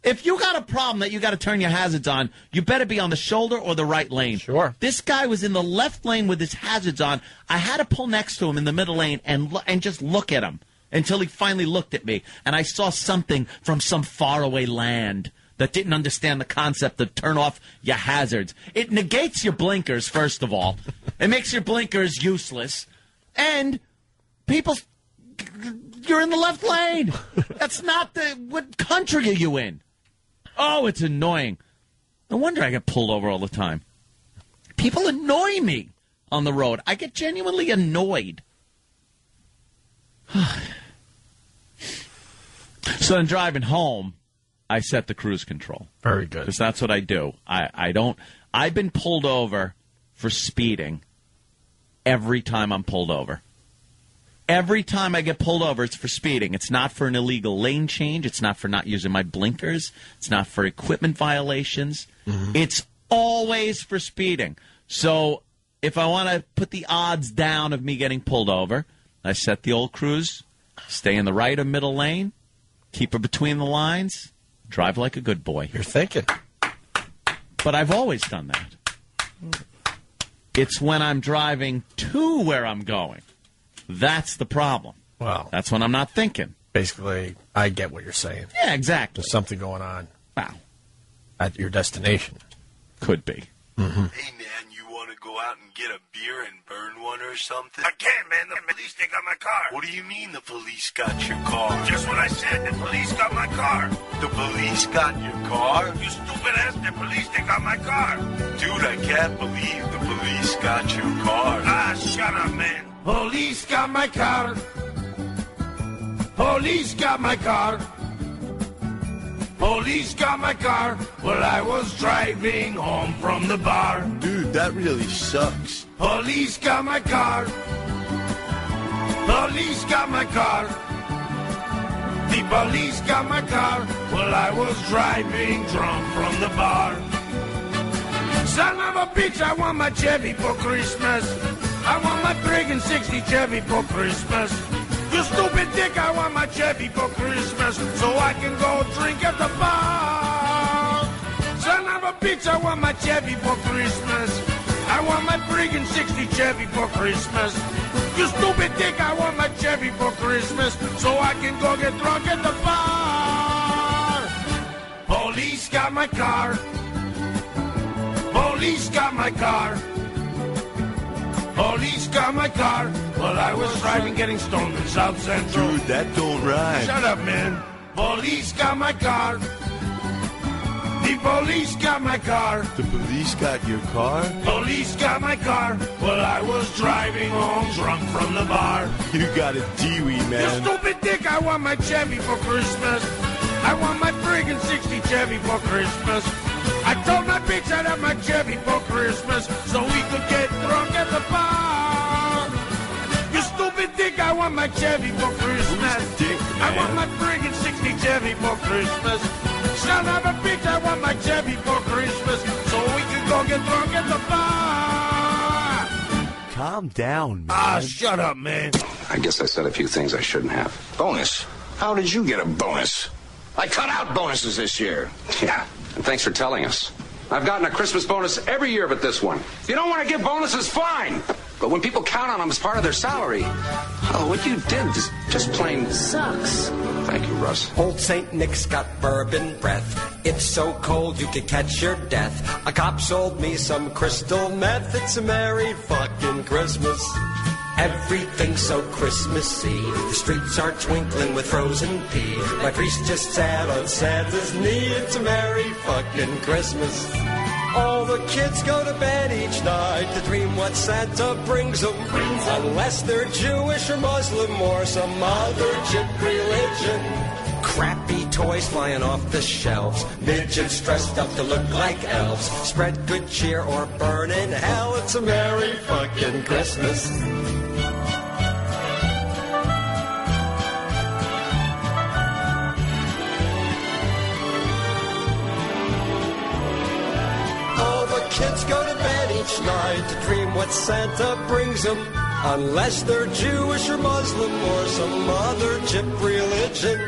If you got a problem that you got to turn your hazards on, you better be on the shoulder or the right lane. Sure. This guy was in the left lane with his hazards on. I had to pull next to him in the middle lane and just look at him until he finally looked at me. And I saw something from some faraway land that didn't understand the concept of turn off your hazards. It negates your blinkers, first of all. It makes your blinkers useless. And you're in the left lane. That's not what country are you in? Oh, it's annoying. No wonder I get pulled over all the time. People annoy me on the road. I get genuinely annoyed. So then driving home, I set the cruise control. Very good. Because that's what I do. I've been pulled over for speeding every time I'm pulled over. Every time I get pulled over, it's for speeding. It's not for an illegal lane change. It's not for not using my blinkers. It's not for equipment violations. Mm-hmm. It's always for speeding. So if I want to put the odds down of me getting pulled over, I set the old cruise, stay in the right or middle lane, Keep her between the lines. Drive like a good boy. You're thinking. But I've always done that. It's when I'm driving to where I'm going. That's the problem. Well, that's when I'm not thinking. Basically, I get what you're saying. Yeah, exactly. There's something going on. Wow. At your destination. Could be. Mm-hmm. Hey, man, you want to go out and get a beer and burn one or something? I can't, man. The police, they got my car. What do you mean the police got your car? Just what I said. The police got my car. The police got your car? You stupid ass. The police, they got my car. Dude, I can't believe the police got your car. Ah, shut up, man. Police got my car. Police got my car. Police got my car while I was driving home from the bar. Dude, that really sucks. Police got my car. Police got my car. The police got my car while I was driving drunk from the bar. Son of a bitch, I want my Chevy for Christmas. I want my friggin' 60 Chevy for Christmas. You stupid dick, I want my Chevy for Christmas so I can go drink at the bar. Son of a bitch, I want my Chevy for Christmas. I want my friggin' 60 Chevy for Christmas. You stupid dick, I want my Chevy for Christmas so I can go get drunk at the bar. Police got my car. Police got my car. Police got my car while I was driving getting stoned in South Central. Dude, that don't rhyme. Shut up, man. Police got my car. The police got my car. The police got your car? Police got my car while I was driving home drunk from the bar. You got a Dewey, man. You stupid dick, I want my Chevy for Christmas. I want my friggin' 60 Chevy for Christmas. I told my bitch I'd have my Chevy for Christmas so we could get drunk at the bar. You stupid dick, I want my Chevy for Christmas. Dick, I want my friggin' 60 Chevy for Christmas. Son of a bitch, I want my Chevy for Christmas so we could go get drunk at the bar. Calm down, man. Ah, shut up, man. I guess I said a few things I shouldn't have. Bonus? How did you get a bonus? I cut out bonuses this year. Yeah, and thanks for telling us. I've gotten a Christmas bonus every year but this one. If you don't want to give bonuses, fine. But when people count on them as part of their salary, oh, what you did is just plain sucks. Thank you, Russ. Old St. Nick's got bourbon breath. It's so cold you could catch your death. A cop sold me some crystal meth. It's a merry fucking Christmas. Everything's so Christmassy. The streets are twinkling with frozen pea. My priest just sat on Santa's knee. It's a merry fucking Christmas. All the kids go to bed each night to dream what Santa brings them. Unless they're Jewish or Muslim or some other chip religion. Crappy toys flying off the shelves. Midgets dressed up to look like elves. Spread good cheer or burn in hell. It's a merry fucking Christmas. Kids go to bed each night to dream what Santa brings them. Unless they're Jewish or Muslim or some other chip religion.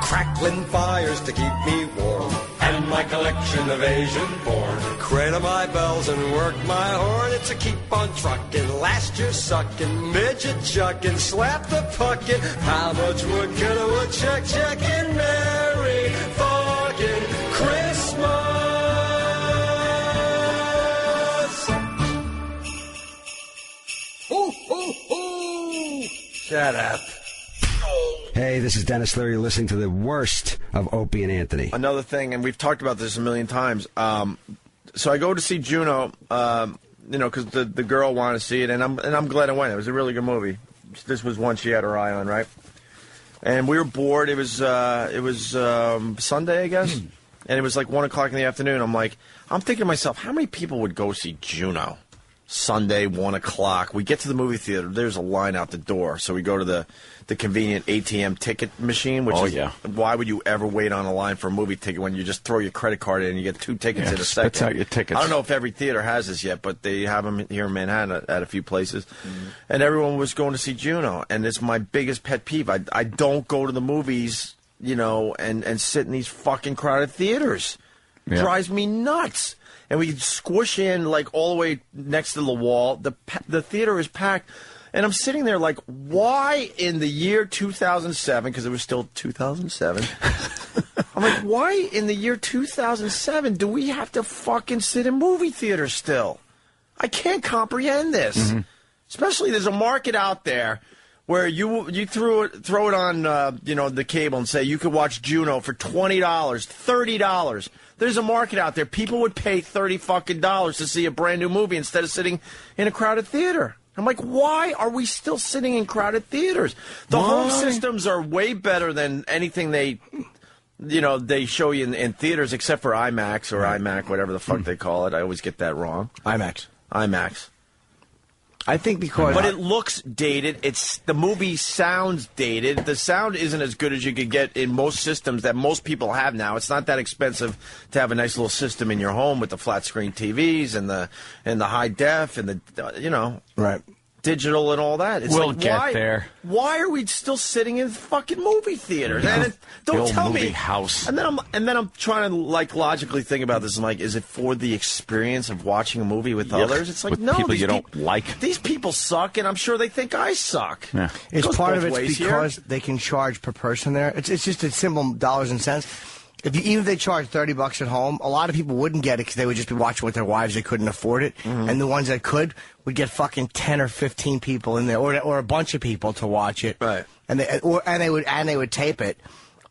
Crackling fires to keep me warm. And my collection of Asian porn. Cradle my bells and work my horn. It's a keep on trucking, last year sucking, midget chucking, slap the puckin'. How much would get a woodchuck checking? Merry fucking Christmas. Shut up. Hey, this is Dennis Leary. You're listening to the worst of Opie and Anthony. Another thing, and we've talked about this a million times. So I go to see Juno, because the girl wanted to see it, and I'm glad I went. It was a really good movie. This was one she had her eye on, right? And we were bored. It was Sunday, I guess, and it was like 1 o'clock in the afternoon. I'm thinking to myself, how many people would go see Juno? Sunday, 1 o'clock. We get to the movie theater. There's a line out the door. So we go to the convenient ATM ticket machine, which why would you ever wait on a line for a movie ticket when you just throw your credit card in and you get 2 tickets in a second? Spits out your tickets. I don't know if every theater has this yet, but they have them here in Manhattan at a few places. And everyone was going to see Juno. And it's my biggest pet peeve. I don't go to the movies and sit in these fucking crowded theaters. Yeah. Drives me nuts. And we squish in like all the way next to the wall. The theater is packed. And I'm sitting there like, why in the year 2007, because it was still 2007, I'm like, why in the year 2007 do we have to fucking sit in movie theaters still? I can't comprehend this. Mm-hmm. Especially there's a market out there where you throw it on the cable and say you could watch Juno for $20, $30. There's a market out there. People would pay $30 fucking to see a brand new movie instead of sitting in a crowded theater. I'm like, why are we still sitting in crowded theaters? The home systems are way better than anything they show you in theaters, except for IMAX or iMac, whatever the fuck they call it. I always get that wrong. IMAX. I think because... But it looks dated. The movie sounds dated. The sound isn't as good as you could get in most systems that most people have now. It's not that expensive to have a nice little system in your home with the flat screen TVs and the high def and the, Right. digital and all that. It's We'll like, get there. Why are we still sitting in fucking movie theaters? And don't old tell movie me. house. And then I'm trying to like logically think about this. I'm like, is it for the experience of watching a movie with others? It's like, With no, people these you don't like. These people suck, and I'm sure they think I suck. Yeah. It's Goes part of both it's ways because here. they can charge per person there. It's just a simple dollars and cents. Even if they charge $30 at home, a lot of people wouldn't get it because they would just be watching with their wives. They couldn't afford it, and the ones that could would get fucking 10 or 15 people in there, or a bunch of people to watch it. Right. And they would tape it,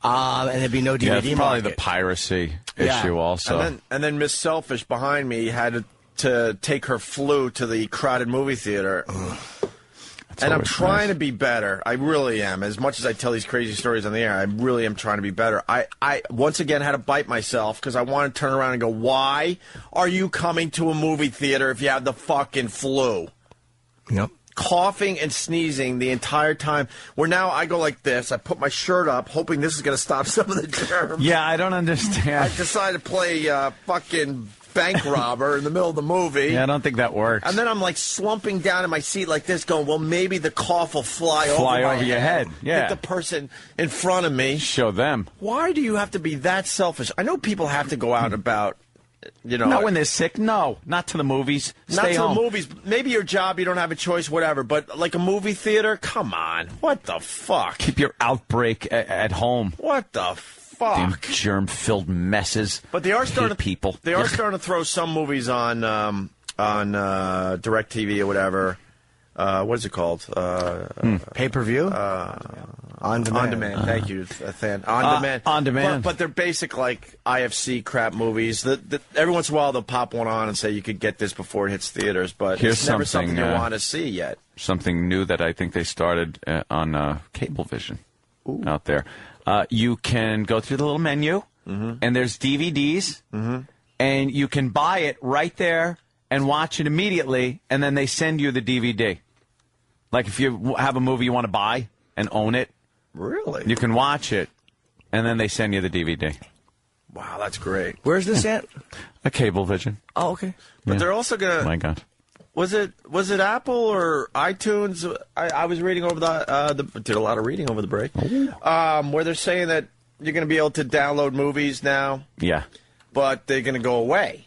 and there'd be no DVD. Yeah, it's probably market. the piracy Yeah. issue also. And then Miss Selfish behind me had to take her flu to the crowded movie theater. And I'm always trying nice. to be better. I really am. As much as I tell these crazy stories on the air, I really am trying to be better. I once again had to bite myself because I want to turn around and go, why are you coming to a movie theater if you have the fucking flu? Yep. Coughing and sneezing the entire time. Where now I go like this. I put my shirt up, hoping this is going to stop some of the germs. Yeah, I don't understand. I decided to play fucking bank robber in the middle of the movie. Yeah, I don't think that works. And then I'm like slumping down in my seat like this, going, well, maybe the cough will fly over my your head. Yeah. Hit the person in front of me. Show them. Why do you have to be that selfish? I know people have to go out about, Not when they're sick. No, not to the movies. not Stay to home. the movies. Maybe your job, you don't have a choice, whatever. But like a movie theater, come on. What the fuck? Keep your outbreak at home. What the fuck? Damn germ-filled messes. But they are starting to people. They are starting to throw some movies on DirecTV or whatever. What is it called? Pay-per-view? On demand. On demand. Thank you, Than. On demand. On demand. But they're basic like IFC crap movies. Every once in a while they'll pop one on and say you could get this before it hits theaters, but Here's it's never something, something you want to see yet. Something new that I think they started on Cablevision out there. You can go through the little menu, and there's DVDs, and you can buy it right there and watch it immediately, and then they send you the DVD. Like if you have a movie you want to buy and own it, Really? you can watch it, and then they send you the DVD. Wow, that's great. Where's this at? A Cablevision. Oh, okay. But Yeah. they're also gonna. Oh my God. Was it Apple or iTunes? I was reading over did a lot of reading over the break, where they're saying that you're going to be able to download movies now, Yeah. but they're going to go away.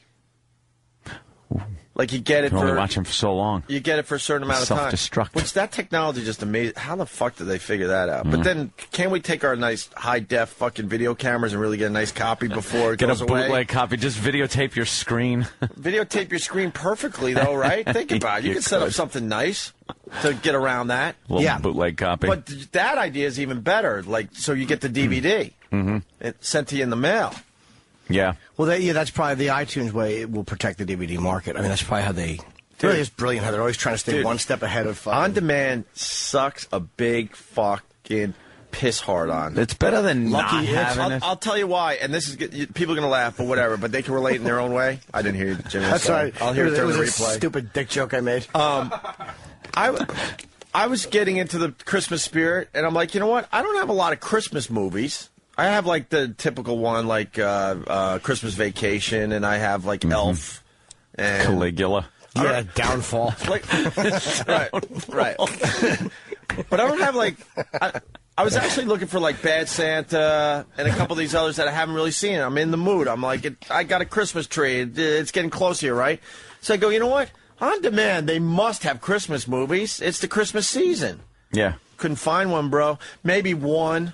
Like you get it You can for only watch them for so long. you get it for a certain amount of time. Self-destruct. Which that technology just amazing. How the fuck did they figure that out? But then, can we take our nice high def fucking video cameras and really get a nice copy before it Get goes a away? bootleg copy. Just videotape your screen. Videotape your screen perfectly, though, right? Think about it. You You can set up could. something nice to get around that. Little bootleg copy. But that idea is even better. Like, so you get the DVD sent to you in the mail. Yeah. Well, that's probably the iTunes way. It will protect the DVD market. I mean, that's probably how they. It really is brilliant how they're always trying to stay Dude, one step ahead of. On demand sucks a big fucking piss hard on. It's better than not Lucky having it. I'll tell you why, and this is good. People are gonna laugh, but whatever. But they can relate in their own way. I didn't hear you, Jimmy. That's sorry. right. I'll hear it It during was the a replay. stupid dick joke I made. I was getting into the Christmas spirit, and I'm like, you know what? I don't have a lot of Christmas movies. I have like the typical one, like Christmas Vacation, and I have like Elf and Caligula. Yeah, Downfall. Like, right. But I don't have like. I I was actually looking for like Bad Santa and a couple of these others that I haven't really seen. I'm in the mood. I'm like, I got a Christmas tree. It's getting close here, right? So I go, you know what? On demand, they must have Christmas movies. It's the Christmas season. Yeah. Couldn't find one, bro. Maybe one.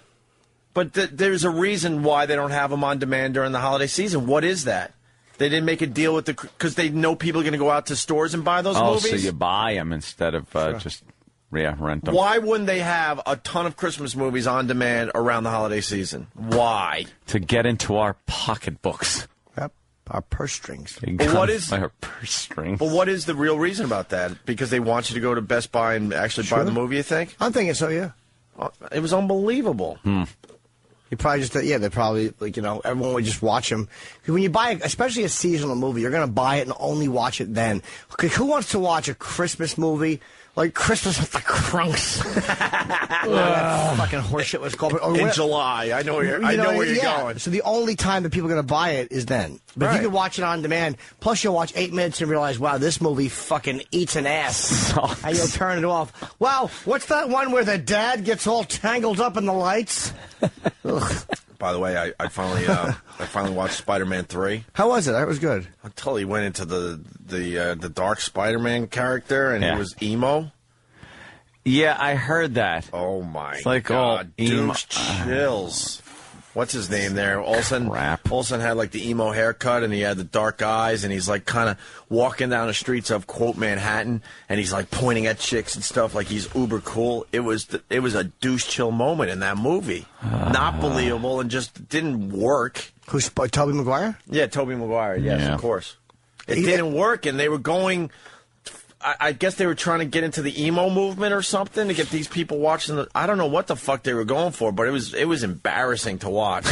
But there's a reason why they don't have them on demand during the holiday season. What is that? They didn't make a deal with because they know people are going to go out to stores and buy those movies? Oh, so you buy them instead of just rent them. Why wouldn't they have a ton of Christmas movies on demand around the holiday season? Why? To get into our pocketbooks. Yep, our purse strings. But what is our purse strings? But what is the real reason about that? Because they want you to go to Best Buy and actually buy the movie, you think? I'm thinking so, yeah. It was unbelievable. You probably just, they probably, everyone would just watch them. When you buy, especially a seasonal movie, you're going to buy it and only watch it then. Okay, who wants to watch a Christmas movie? Like Christmas with the Crunks. That fucking horseshit was called. In July. I know where you're going. So the only time that people are going to buy it is then. But if you can watch it on demand, plus you'll watch 8 minutes and realize, wow, this movie fucking eats an ass. And you'll turn it off. Wow, what's that one where the dad gets all tangled up in the lights? By the way, I finally watched Spider-Man 3. How was it? That was good. Until he went into the dark Spider-Man character and he was emo. Yeah, I heard that. Oh my it's like God, emo. douche chills. What's his name there? Olsen had like the emo haircut and he had the dark eyes and he's like kind of walking down the streets of quote Manhattan and he's like pointing at chicks and stuff like he's uber cool. It was a douche chill moment in that movie. Not believable and just didn't work. Who's Tobey Maguire? Yeah, Tobey Maguire. Yes, of course. It didn't work and they were going. I guess they were trying to get into the emo movement or something to get these people watching. I don't know what the fuck they were going for, but it was embarrassing to watch.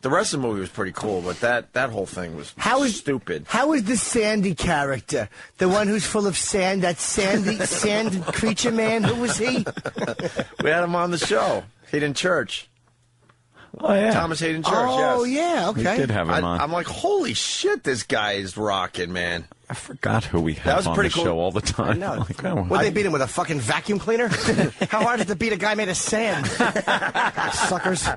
The rest of the movie was pretty cool, but that whole thing was stupid. How is the Sandy character? The one who's full of sand, that sand creature man? Who was he? We had him on the show. Hayden Church. Oh, yeah. Thomas Hayden Church, Oh, yes. yeah, okay. We did have him on. I'm like, holy shit, this guy is rocking, man. I forgot who we That have was on pretty the cool. show all the time. I know. Like, oh, Would they beat him with a fucking vacuum cleaner? How hard is it to beat a guy made of sand? Suckers.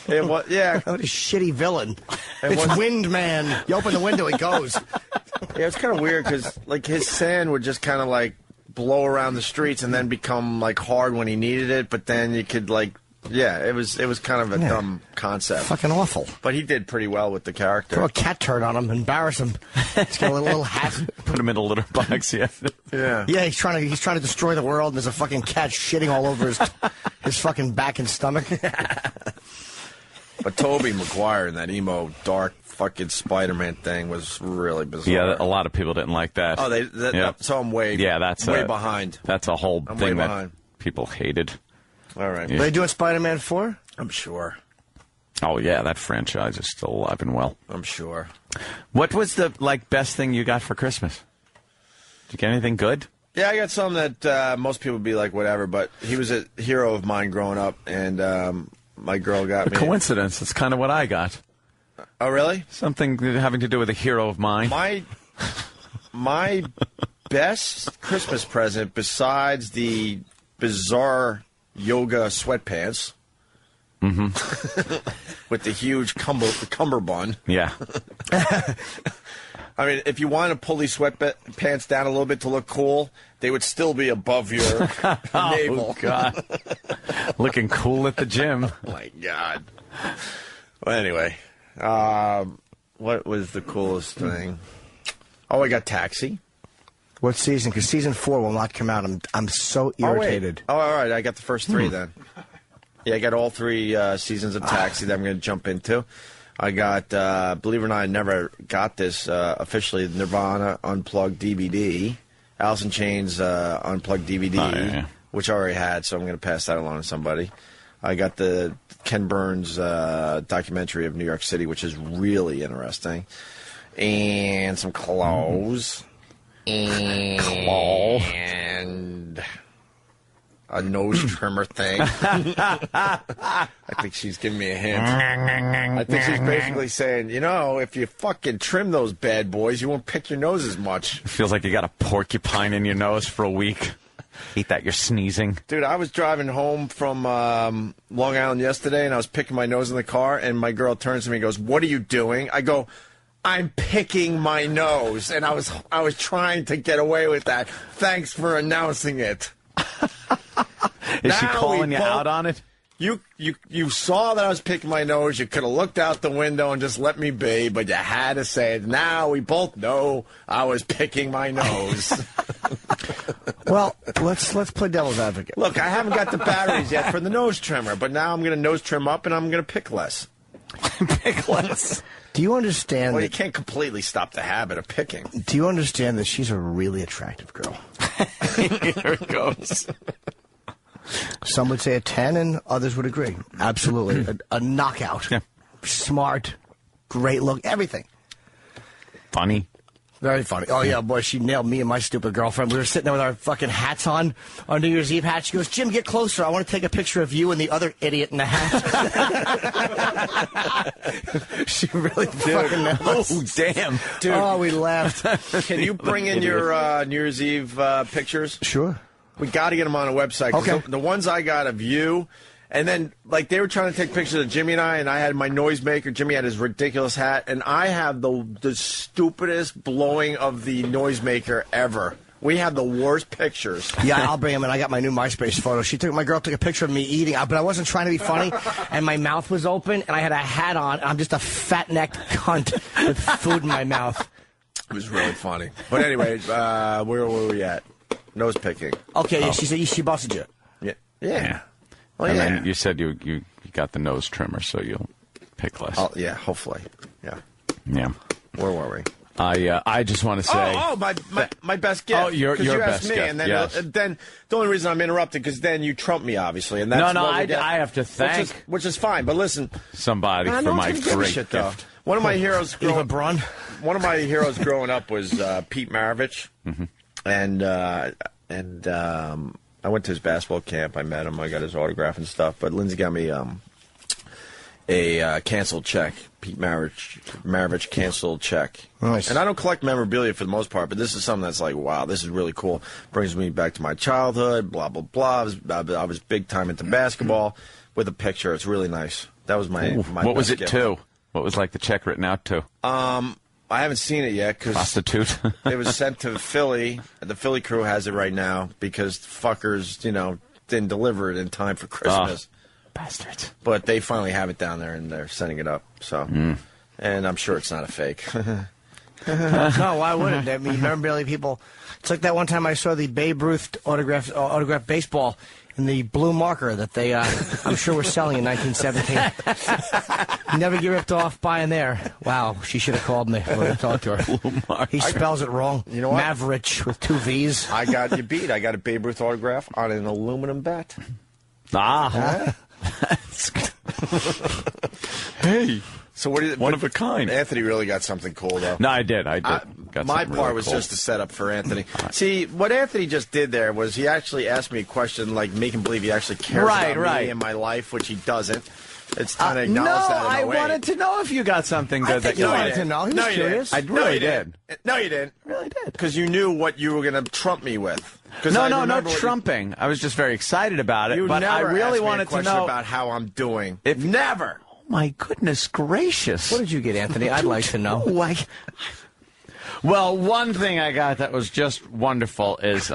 Yeah. What a shitty villain. It's Wind Man. You open the window, he goes. Yeah, it's kind of weird because like his sand would just kind of like blow around the streets and then become like hard when he needed it, but then you could like. Yeah, it was kind of a dumb concept. Fucking awful. But he did pretty well with the character. Throw a cat turd on him, embarrass him. He's got a little hat. Put him in a litter box, yeah. Yeah. Yeah, he's trying to destroy the world, and there's a fucking cat shitting all over his fucking back and stomach. But Tobey Maguire in that emo, dark fucking Spider-Man thing was really bizarre. Yeah, a lot of people didn't like that. Oh, so I'm way behind. That's a whole I'm thing way that behind. people hated. All right. Yeah. Are they doing Spider-Man 4? I'm sure. Oh, yeah, that franchise is still alive and well. I'm sure. What was the best thing you got for Christmas? Did you get anything good? Yeah, I got some that most people would be like, whatever, but he was a hero of mine growing up, and my girl got A me. coincidence. That's kind of what I got. Oh, really? Something having to do with a hero of mine. My best Christmas present, besides the bizarre yoga sweatpants with the huge cummerbund. Yeah. I mean, if you wanted to pull these sweatpants down a little bit to look cool, they would still be above your navel. Oh, God. Looking cool at the gym. Oh, my God. Well, anyway, what was the coolest thing? Oh, I got Taxi. What season? Because season 4 will not come out. I'm so irritated. Oh, all right. I got the first 3 then. Yeah, I got all 3 seasons of Taxi that I'm going to jump into. I got, believe it or not, I never got this officially, Nirvana Unplugged DVD, Alice in Chains Unplugged DVD, which I already had, so I'm going to pass that along to somebody. I got the Ken Burns documentary of New York City, which is really interesting, and some clothes. And a nose trimmer thing. I think she's giving me a hint. I think she's basically saying, if you fucking trim those bad boys, you won't pick your nose as much. It feels like you got a porcupine in your nose for a week. Hate that you're sneezing. Dude, I was driving home from Long Island yesterday, and I was picking my nose in the car, and my girl turns to me and goes, "What are you doing?" I go, "I'm picking my nose," and I was trying to get away with that. Thanks for announcing it. Is she calling you out on it? You saw that I was picking my nose. You could have looked out the window and just let me be, but you had to say it. Now we both know I was picking my nose. Well, let's play devil's advocate. Look, I haven't got the batteries yet for the nose trimmer, but now I'm going to nose trim up and I'm going to pick less. Pick less. Do you understand? Well, you can't completely stop the habit of picking. Do you understand that she's a really attractive girl? Here it goes. Some would say a 10, and others would agree. Absolutely. a knockout. Yeah. Smart. Great look. Everything. Funny. Very funny. Oh, yeah, boy, she nailed me and my stupid girlfriend. We were sitting there with our fucking hats on New Year's Eve hat. She goes, "Jim, get closer. I want to take a picture of you and the other idiot in the hat." She really fucking nailed us. Oh, damn. Dude. Oh, we laughed. Can you bring in your New Year's Eve pictures? Sure. We got to get them on a website. 'Cause Okay. The ones I got of you, and then like they were trying to take pictures of Jimmy and I had my noisemaker. Jimmy had his ridiculous hat, and I have the stupidest blowing of the noisemaker ever. We have the worst pictures. Yeah, I'll bring him in. I got my new MySpace photo. My girl took a picture of me eating, but I wasn't trying to be funny, and my mouth was open, and I had a hat on, and I'm just a fat-necked cunt with food in my mouth. It was really funny. But anyway, where were we at? Nose picking. Okay, yeah, she said she busted you. Yeah. Well, And yeah. then you said you got the nose trimmer, so you'll pick less. Oh, yeah, hopefully. Yeah. Yeah. Where were we? I just want to say. My best gift. Oh, your 'Cause you best asked me, gift, and then yes. then the only reason I'm interrupted because then you trump me, obviously, and that's No, what we get. I have to thank which is fine. But listen, somebody no for one's my gonna give a great shit, gift. though. One of my heroes, Eva Braun. One of my heroes growing up was Pete Maravich, and I went to his basketball camp. I met him. I got his autograph and stuff. But Lindsay got me a canceled check. Pete Maravich canceled check. Nice. And I don't collect memorabilia for the most part, but this is something that's like, wow, this is really cool. Brings me back to my childhood, blah, blah, blah. I was big time into basketball with a picture. It's really nice. That was my What was best it gift. to? What was like the check written out to? I haven't seen it yet because Prostitute. it was sent to Philly. The Philly crew has it right now because fuckers, didn't deliver it in time for Christmas. Bastards. But they finally have it down there and they're setting it up. So, and I'm sure it's not a fake. No, why wouldn't? I mean, memorabilia people. It's like that one time I saw the Babe Ruth autographed baseball in the blue marker that they, I'm sure, were selling in 1917. Never get ripped off buying there. Wow, she should have called me. I would have talked to her. He spells it wrong. You know what? Maverich with 2 V's. I got you beat. I got a Babe Ruth autograph on an aluminum bat. Hey. So what? One of a kind. Anthony really got something cool though. No, I did. Got my something part really was cool. just a setup for Anthony. See, what Anthony just did there was he actually asked me a question, like making believe he actually cares about me and my life, which he doesn't. It's time to acknowledge that. I in a way. wanted to know if you got something good. think you wanted to know. He was curious. I really did. No, you didn't. Really did. Because you knew what you were going to trump me with. No trumping. I was just very excited about it. You but I never really asked me wanted a to question know about how I'm doing. Never. Oh my goodness gracious! What did you get, Anthony? I'd like to know. Well, one thing I got that was just wonderful is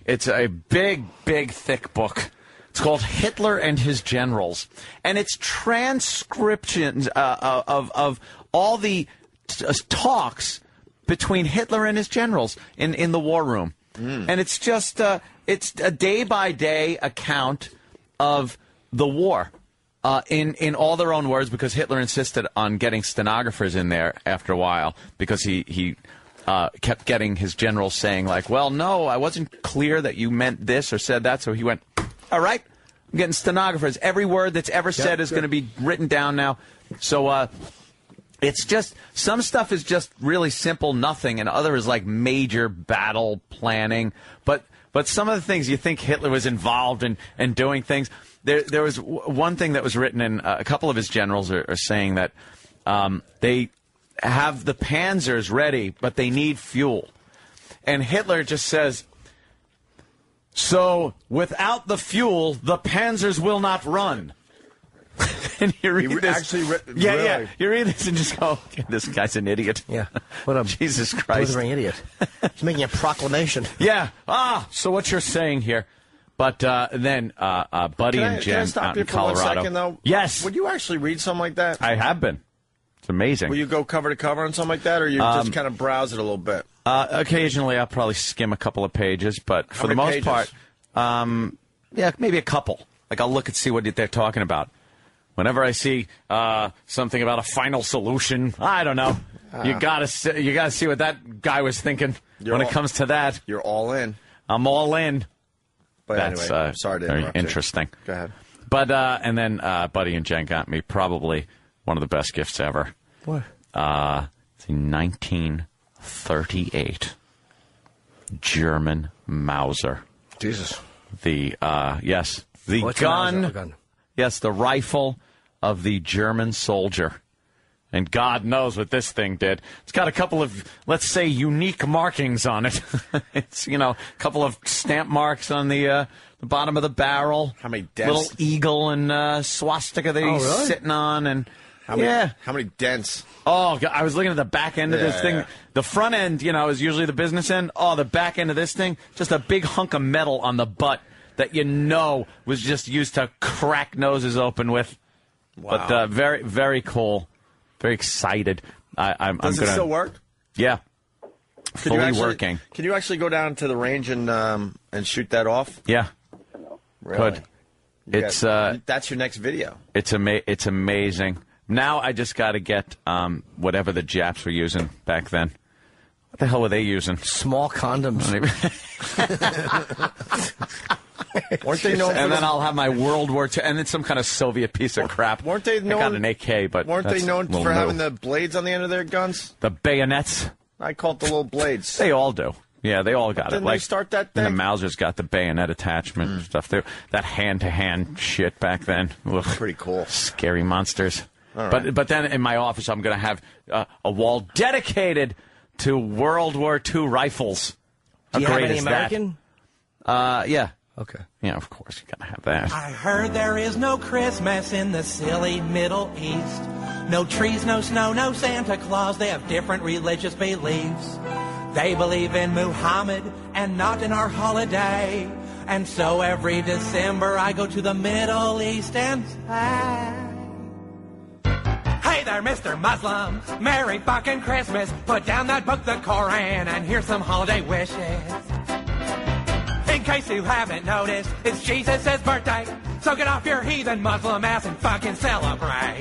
it's a big, thick book. It's called Hitler and His Generals, and it's transcriptions of all the talks between Hitler and his generals in the war room. And it's just it's a day-by-day account of the war. In all their own words, because Hitler insisted on getting stenographers in there after a while, because he kept getting his generals saying, like, well, no, I wasn't clear that you meant this or said that. So he went, all right, I'm getting stenographers. Every word that's ever said is going to be written down now. So it's just, some stuff is just really simple, nothing, and other is like major battle planning. But some of the things you think Hitler was involved in doing things. There was one thing that was written in a couple of his generals are saying that they have the panzers ready, but they need fuel. And Hitler just says, So, without the fuel, the Panzers will not run. And you read this. Yeah. You read this and just go, this guy's an idiot. Yeah. What a Jesus Christ. blithering idiot. He's making a proclamation. Yeah. So what you're saying here. But then Buddy and Jen can I stop out you in for Colorado. 1 second, though? Yes. Would you actually read something like that? I have been. It's amazing. Will you go cover to cover on something like that, or you just kind of browse it a little bit? Occasionally, I'll probably skim a couple of pages, but for the most part, maybe a couple. Like, I'll look and see what they're talking about. Whenever I see something about a final solution, I don't know. You gotta see what that guy was thinking when it comes to that. You're all in. I'm all in. But That's anyway, sorry to very interrupt interesting. You. Go ahead. But and then Buddy and Jen got me probably one of the best gifts ever. What? It's a 1938 German Mauser. Jesus. The What's gun. A gun? Yes, the rifle of the German soldier. And God knows what this thing did. It's got a couple of, let's say, unique markings on it. It's, a couple of stamp marks on the bottom of the barrel. How many dents? Little eagle and swastika that he's really? sitting on. And How many dents? Oh, God, I was looking at the back end of this thing. Yeah. The front end, is usually the business end. Oh, the back end of this thing, just a big hunk of metal on the butt that was just used to crack noses open with. Wow. But very, very cool. Very excited. I'm Does it still work? Yeah. Fully working. Can you actually go down to the range and shoot that off? Yeah. Really? Could. That's your next video. It's amazing. Now I just got to get whatever the Japs were using back then. What the hell were they using? Small condoms. Weren't they known? And then I'll have my World War II, and then some kind of Soviet piece of crap. Weren't they known? I got an AK, but weren't they known that's for having the blades on the end of their guns? The bayonets. I call it the little blades. They all do. Yeah, they all got Didn't it. they start that thing? And the Mauser's got the bayonet attachment and stuff. That hand-to-hand shit back then. Ugh, pretty cool. Scary monsters. All right. But then in my office, I'm going to have a wall dedicated to World War II rifles. Do you How have great any is American? that? Yeah. Okay. Yeah, of course, you got to have that. I heard there is no Christmas in the silly Middle East. No trees, no snow, no Santa Claus. They have different religious beliefs. They believe in Muhammad and not in our holiday. And so every December I go to the Middle East and say, hey there, Mr. Muslim, Merry fucking Christmas. Put down that book, the Koran, and here's some holiday wishes. In case you haven't noticed, it's Jesus' birthday. So get off your heathen Muslim ass and fucking celebrate.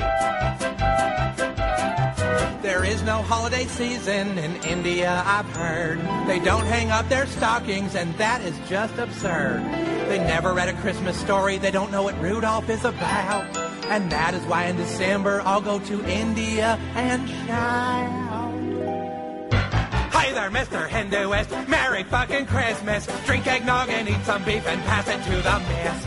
There is no holiday season in India, I've heard. They don't hang up their stockings, and that is just absurd. They never read a Christmas story, they don't know what Rudolph is about. And that is why in December I'll go to India and shout. Hey there, Mr. Hinduist, Merry fucking Christmas. Drink eggnog and eat some beef and pass it to the missus.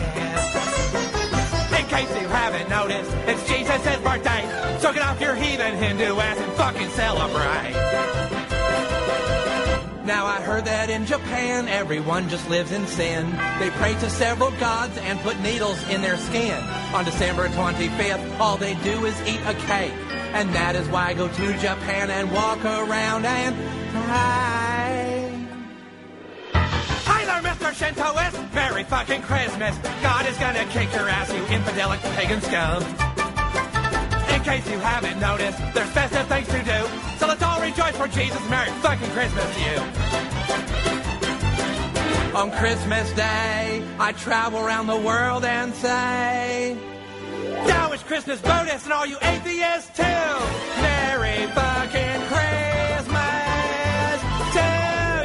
In case you haven't noticed, it's Jesus' birthday. So get off your heathen Hindu ass and fucking celebrate. Now I heard that in Japan, everyone just lives in sin. They pray to several gods and put needles in their skin. On December 25th, all they do is eat a cake. And that is why I go to Japan and walk around and pray. Hi there, Mr. Shintoist. Merry fucking Christmas. God is gonna kick your ass, you infidelic pagan scum. In case you haven't noticed, there's festive things to do. So let's all rejoice for Jesus. Merry fucking Christmas to you. On Christmas Day, I travel around the world and say, now it's Christmas bonus and all you atheists too. Merry fucking Christmas to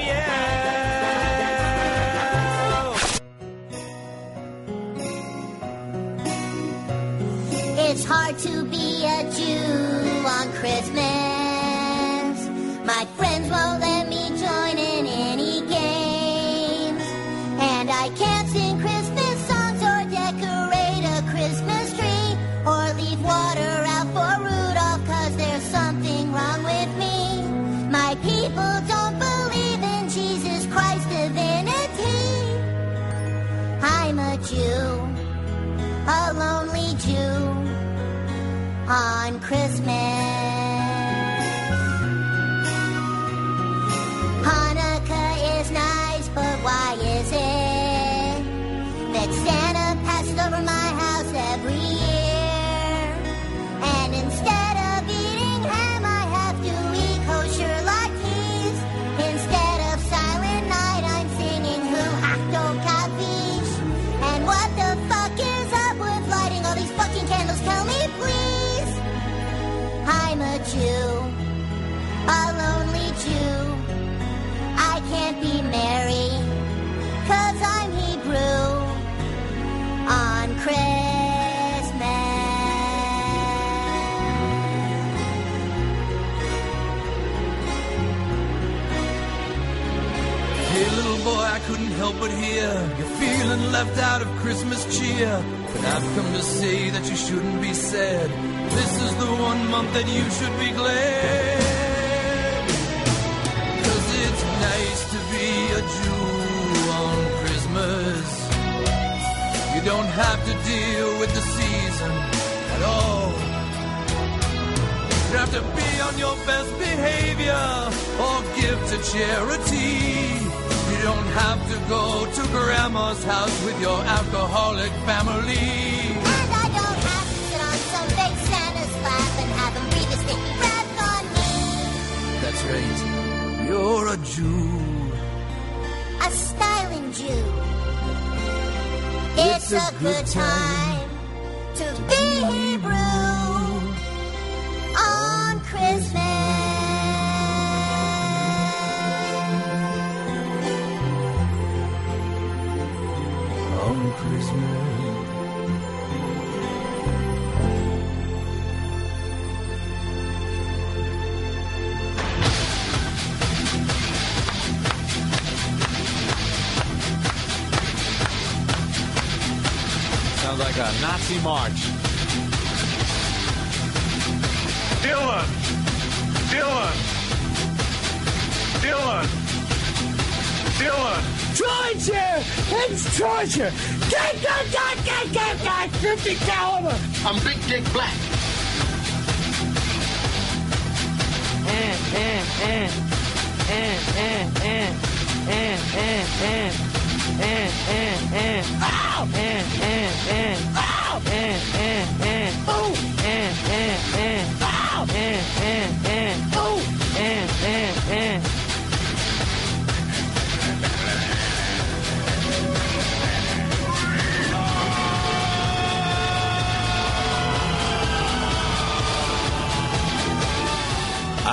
you. It's hard to be a Jew on Christmas. My friends won't let me join in any games. And I can't sing Christmas songs or decorate a Christmas tree or leave water out for Rudolph, 'cause there's something wrong with me. My people don't believe in Jesus Christ's divinity. Jew, a lonely Jew on Christmas. Hanukkah is nice, but why is it that Santa passes over my house every year? And instead of eating ham, I have to eat kosher latkes. Instead of Silent Night, I'm singing Hu Hakdo Kavish. And what the fuck is up with lighting all these fucking candles? Tell me, please. I'm a Jew, a lonely Jew. I can't be Mary, 'cause I'm Hebrew on Christmas. Hey, little boy, I couldn't help but hear you're feeling left out of Christmas cheer. But I've come to say that you shouldn't be sad. This is the one month that you should be glad. 'Cause it's nice to be a Jew on Christmas. You don't have to deal with the season at all. You have to be on your best behavior or give to charity. You don't have to go to grandma's house with your alcoholic family. And I don't have to sit on some fake Santa's lap and have him breathe a sticky breath on me. That's right. You're a Jew. A styling Jew. It's a good time to be Hebrew on Christmas. On Christmas. Sounds like a Nazi march. Dylan! Dylan! Dylan! Dylan! Torture! It's torture! Get, 50 caliber! I'm Big Dick Black.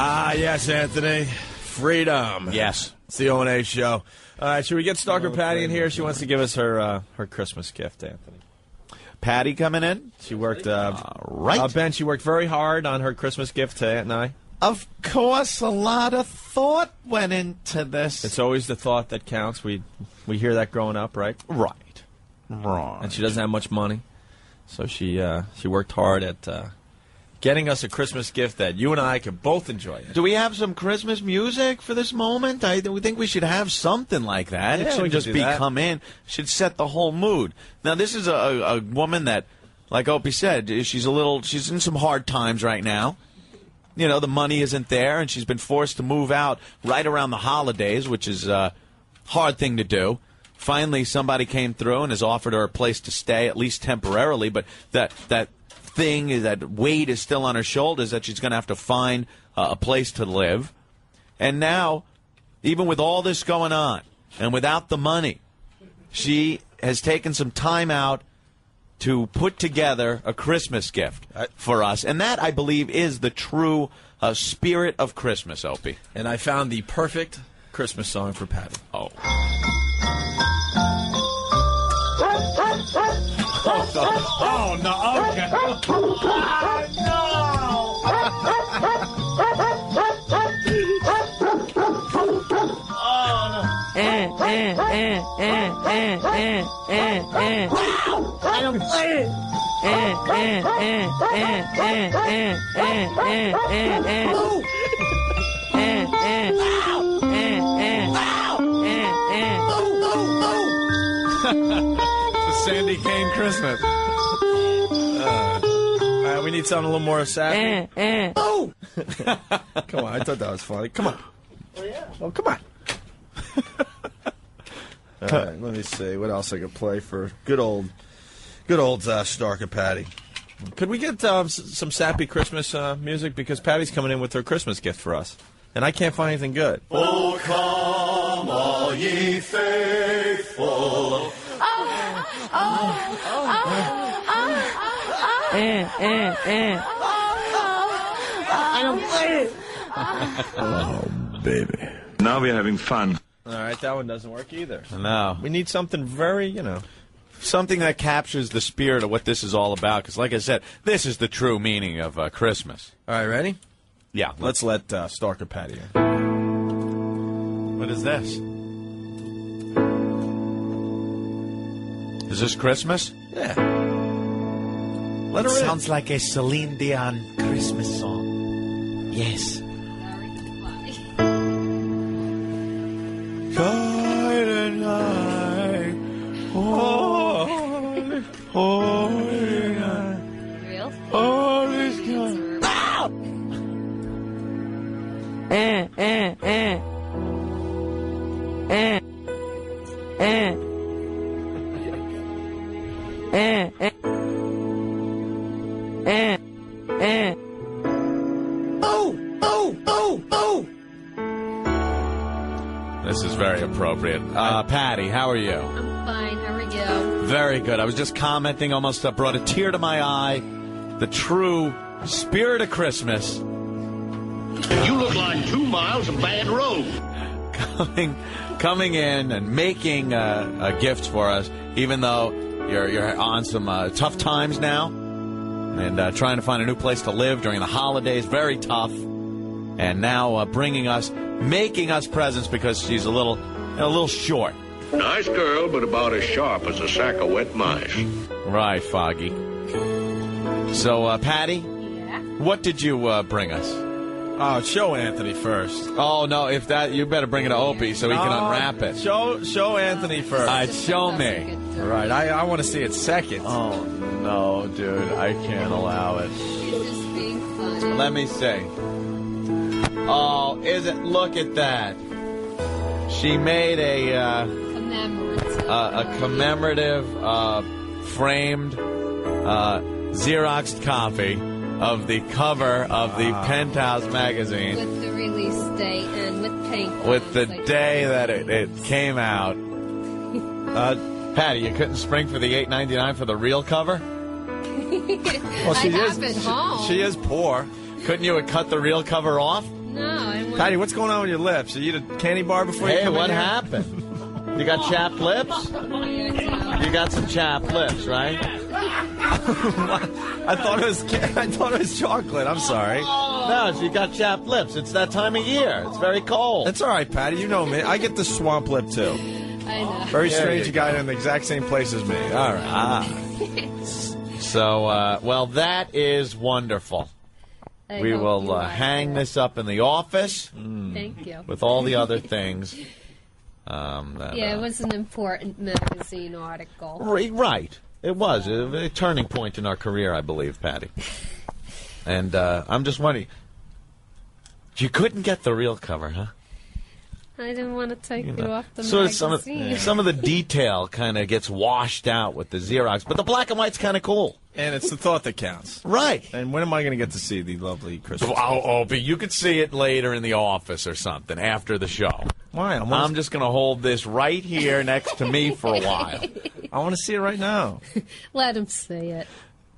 Ah, yes, Anthony. Freedom. Yes. It's the O&A show. All right, should we get Stalker Patty in here? She wants to give us her Christmas gift, Anthony. Patty coming in? She worked, right. Ben, she worked very hard on her Christmas gift to Aunt and I. Of course, a lot of thought went into this. It's always the thought that counts. We hear that growing up, right? Right. Wrong. And she doesn't have much money, so she worked hard at getting us a Christmas gift that you and I can both enjoy. Do we have some Christmas music for this moment? I think we should have something like that. Yeah, It we shouldn't could just do be that. come in. Should set the whole mood. Now, this is a woman that, like Opie said, she's in some hard times right now. You know, the money isn't there, and she's been forced to move out right around the holidays, which is a hard thing to do. Finally, somebody came through and has offered her a place to stay, at least temporarily, but that thing is that weight is still on her shoulders that she's going to have to find a place to live. And now, even with all this going on and without the money, she has taken some time out to put together a Christmas gift for us. And that, I believe, is the true spirit of Christmas, Opie. And I found the perfect Christmas song for Patty. Oh. Oh, no. Okay. I don't play it. the Sandy Kane Christmas. We need something a little more sappy. Oh! Come on, I thought that was funny. Come on. Oh, come on. All right, let me see what else I could play for good old Stark and Patty. Could we get some sappy Christmas music, because Patty's coming in with her Christmas gift for us, and I can't find anything good. Oh, come all ye faithful. Oh, baby. Now we're having fun. All right, that one doesn't work either. No. We need something very, something that captures the spirit of what this is all about. Because, like I said, this is the true meaning of Christmas. All right, ready? Yeah. Let's let Stark and Patty in. What is this? Is this Christmas? Yeah. Let her in. Sounds like a Celine Dion Christmas song. Yes. Silent night, holy night. Real? All is gone. This is very appropriate. Patty, how are you? I'm fine. How are you? Very good. I was just commenting, almost brought a tear to my eye. The true spirit of Christmas. You look like 2 miles of bad road. Coming in and making a gift for us, even though you're on some tough times now, and trying to find a new place to live during the holidays, very tough. And now making us presents because she's a little short. Nice girl, but about as sharp as a sack of wet mice. Right, Foggy. So, Patty? Yeah? What did you bring us? Oh, show Anthony first. Oh, no, you better bring it to Opie so he can unwrap it. Show Anthony first. All right, show me. All right, I want to see it second. Oh, no, dude, I can't allow it. You're just being funny. Let me see. Oh, look at that. She made a commemorative framed Xeroxed copy of the cover of the Penthouse magazine. With the release date and with paint. With the day that it came out. Patty, you couldn't spring for the $8.99 for the real cover? Well, I have it home. She is poor. Couldn't you have cut the real cover off? No, I want. Patty, what's going on with your lips? Did you eat a candy bar before you come in what here? happened? You got chapped lips? You got some chapped lips, right? I thought it was chocolate. I'm sorry. No, she got chapped lips. It's that time of year. It's very cold. That's all right, Patty. You know me. I get the swamp lip too. I know. Very strange. You got it in the exact same place as me. All right. So, well, that is wonderful. We will hang this up in the office. Thank you. With all the other things. It was an important magazine article. Right. It was a turning point in our career, I believe, Patty. And I'm just wondering, you couldn't get the real cover, huh? I didn't want to take it off the So magazine. some of the detail kind of gets washed out with the Xerox, but the black and white's kind of cool. And it's the thought that counts. Right. And when am I going to get to see the lovely Christmas? But you could see it later in the office or something after the show. Why? I'm just going to hold this right here next to me for a while. I want to see it right now. Let him see it.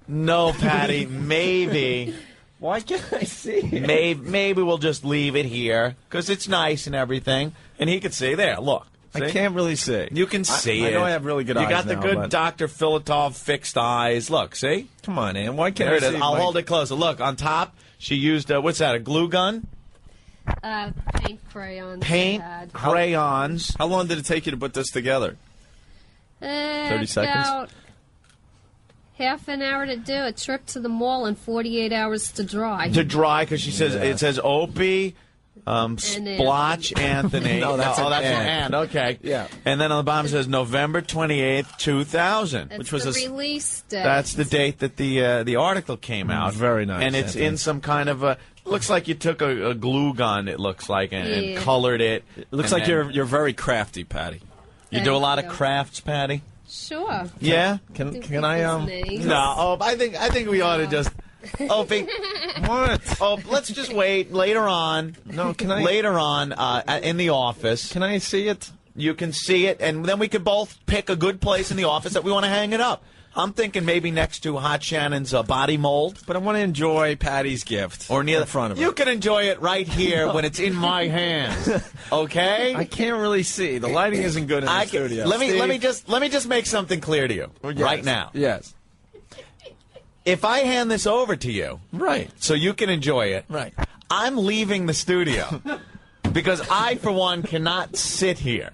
No, Patty, maybe. Why can't I see it? Maybe we'll just leave it here because it's nice and everything, and he could see. There, look. See? I can't really see. You can see it. I know I have really good eyes. You got the now, good but... Dr. Filatov fixed eyes. Look, see? Come on, Ann. Why can't there I it is. see? I'll hold it closer. Look, on top, she used, what's that, a glue gun? Paint crayons. Paint crayons. How long did it take you to put this together? 30 seconds? About half an hour to do, a trip to the mall, and 48 hours to dry. To dry, because she says, it says Opie Splotch Anthony. No, that's that's an an and. Okay. Yeah. And then on the bottom it says November 28th, 2000. That's the release date. That's the date that the article came out. Very nice. And it's in some kind of a. Looks like you took a glue gun. It looks like and colored it. It looks like you're very crafty, Patty. You do a lot of crafts, Patty. Sure. Yeah. Can I No. I think we ought to just. Opie. What? Oh, let's just wait. Later on. No, can I? Later on, in the office. Can I see it? You can see it, and then we could both pick a good place in the office that we want to hang it up. I'm thinking maybe next to Hot Shannon's body mold. But I want to enjoy Patty's gift. Or near the front of it. You can enjoy it right here when it's in my hands. Okay? I can't really see. The lighting isn't good in the studio. Let me just make something clear to you right now. Yes. If I hand this over to you, right, so you can enjoy it, right, I'm leaving the studio because I, for one, cannot sit here.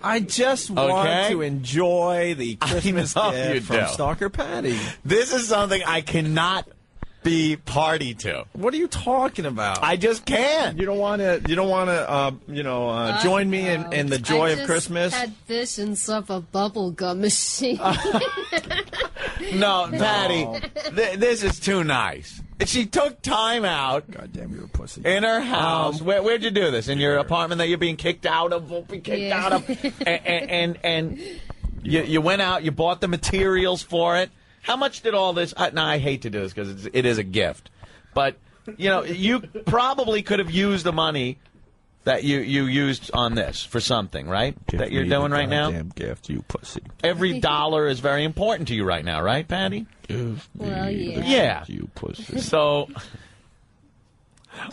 I just want to enjoy the Christmas gift from Stalker Patty. This is something I cannot be party to. What are you talking about? I just can't. You don't want to. You don't want to. Join me in the joy of Christmas. I just had visions of a bubblegum machine. No, Patty, this is too nice. She took time out. God damn, you're a pussy. In her house. Where'd you do this? In your apartment that you're being kicked out of? Won't be kicked out of. And you went out. You bought the materials for it. How much did all this? Now I hate to do this because it is a gift, but you probably could have used the money that you used on this for something, right? That you're doing right now. Damn gift, you pussy. Every dollar is very important to you right now, right, Patty? Well, yeah. Yeah. You pussy. So,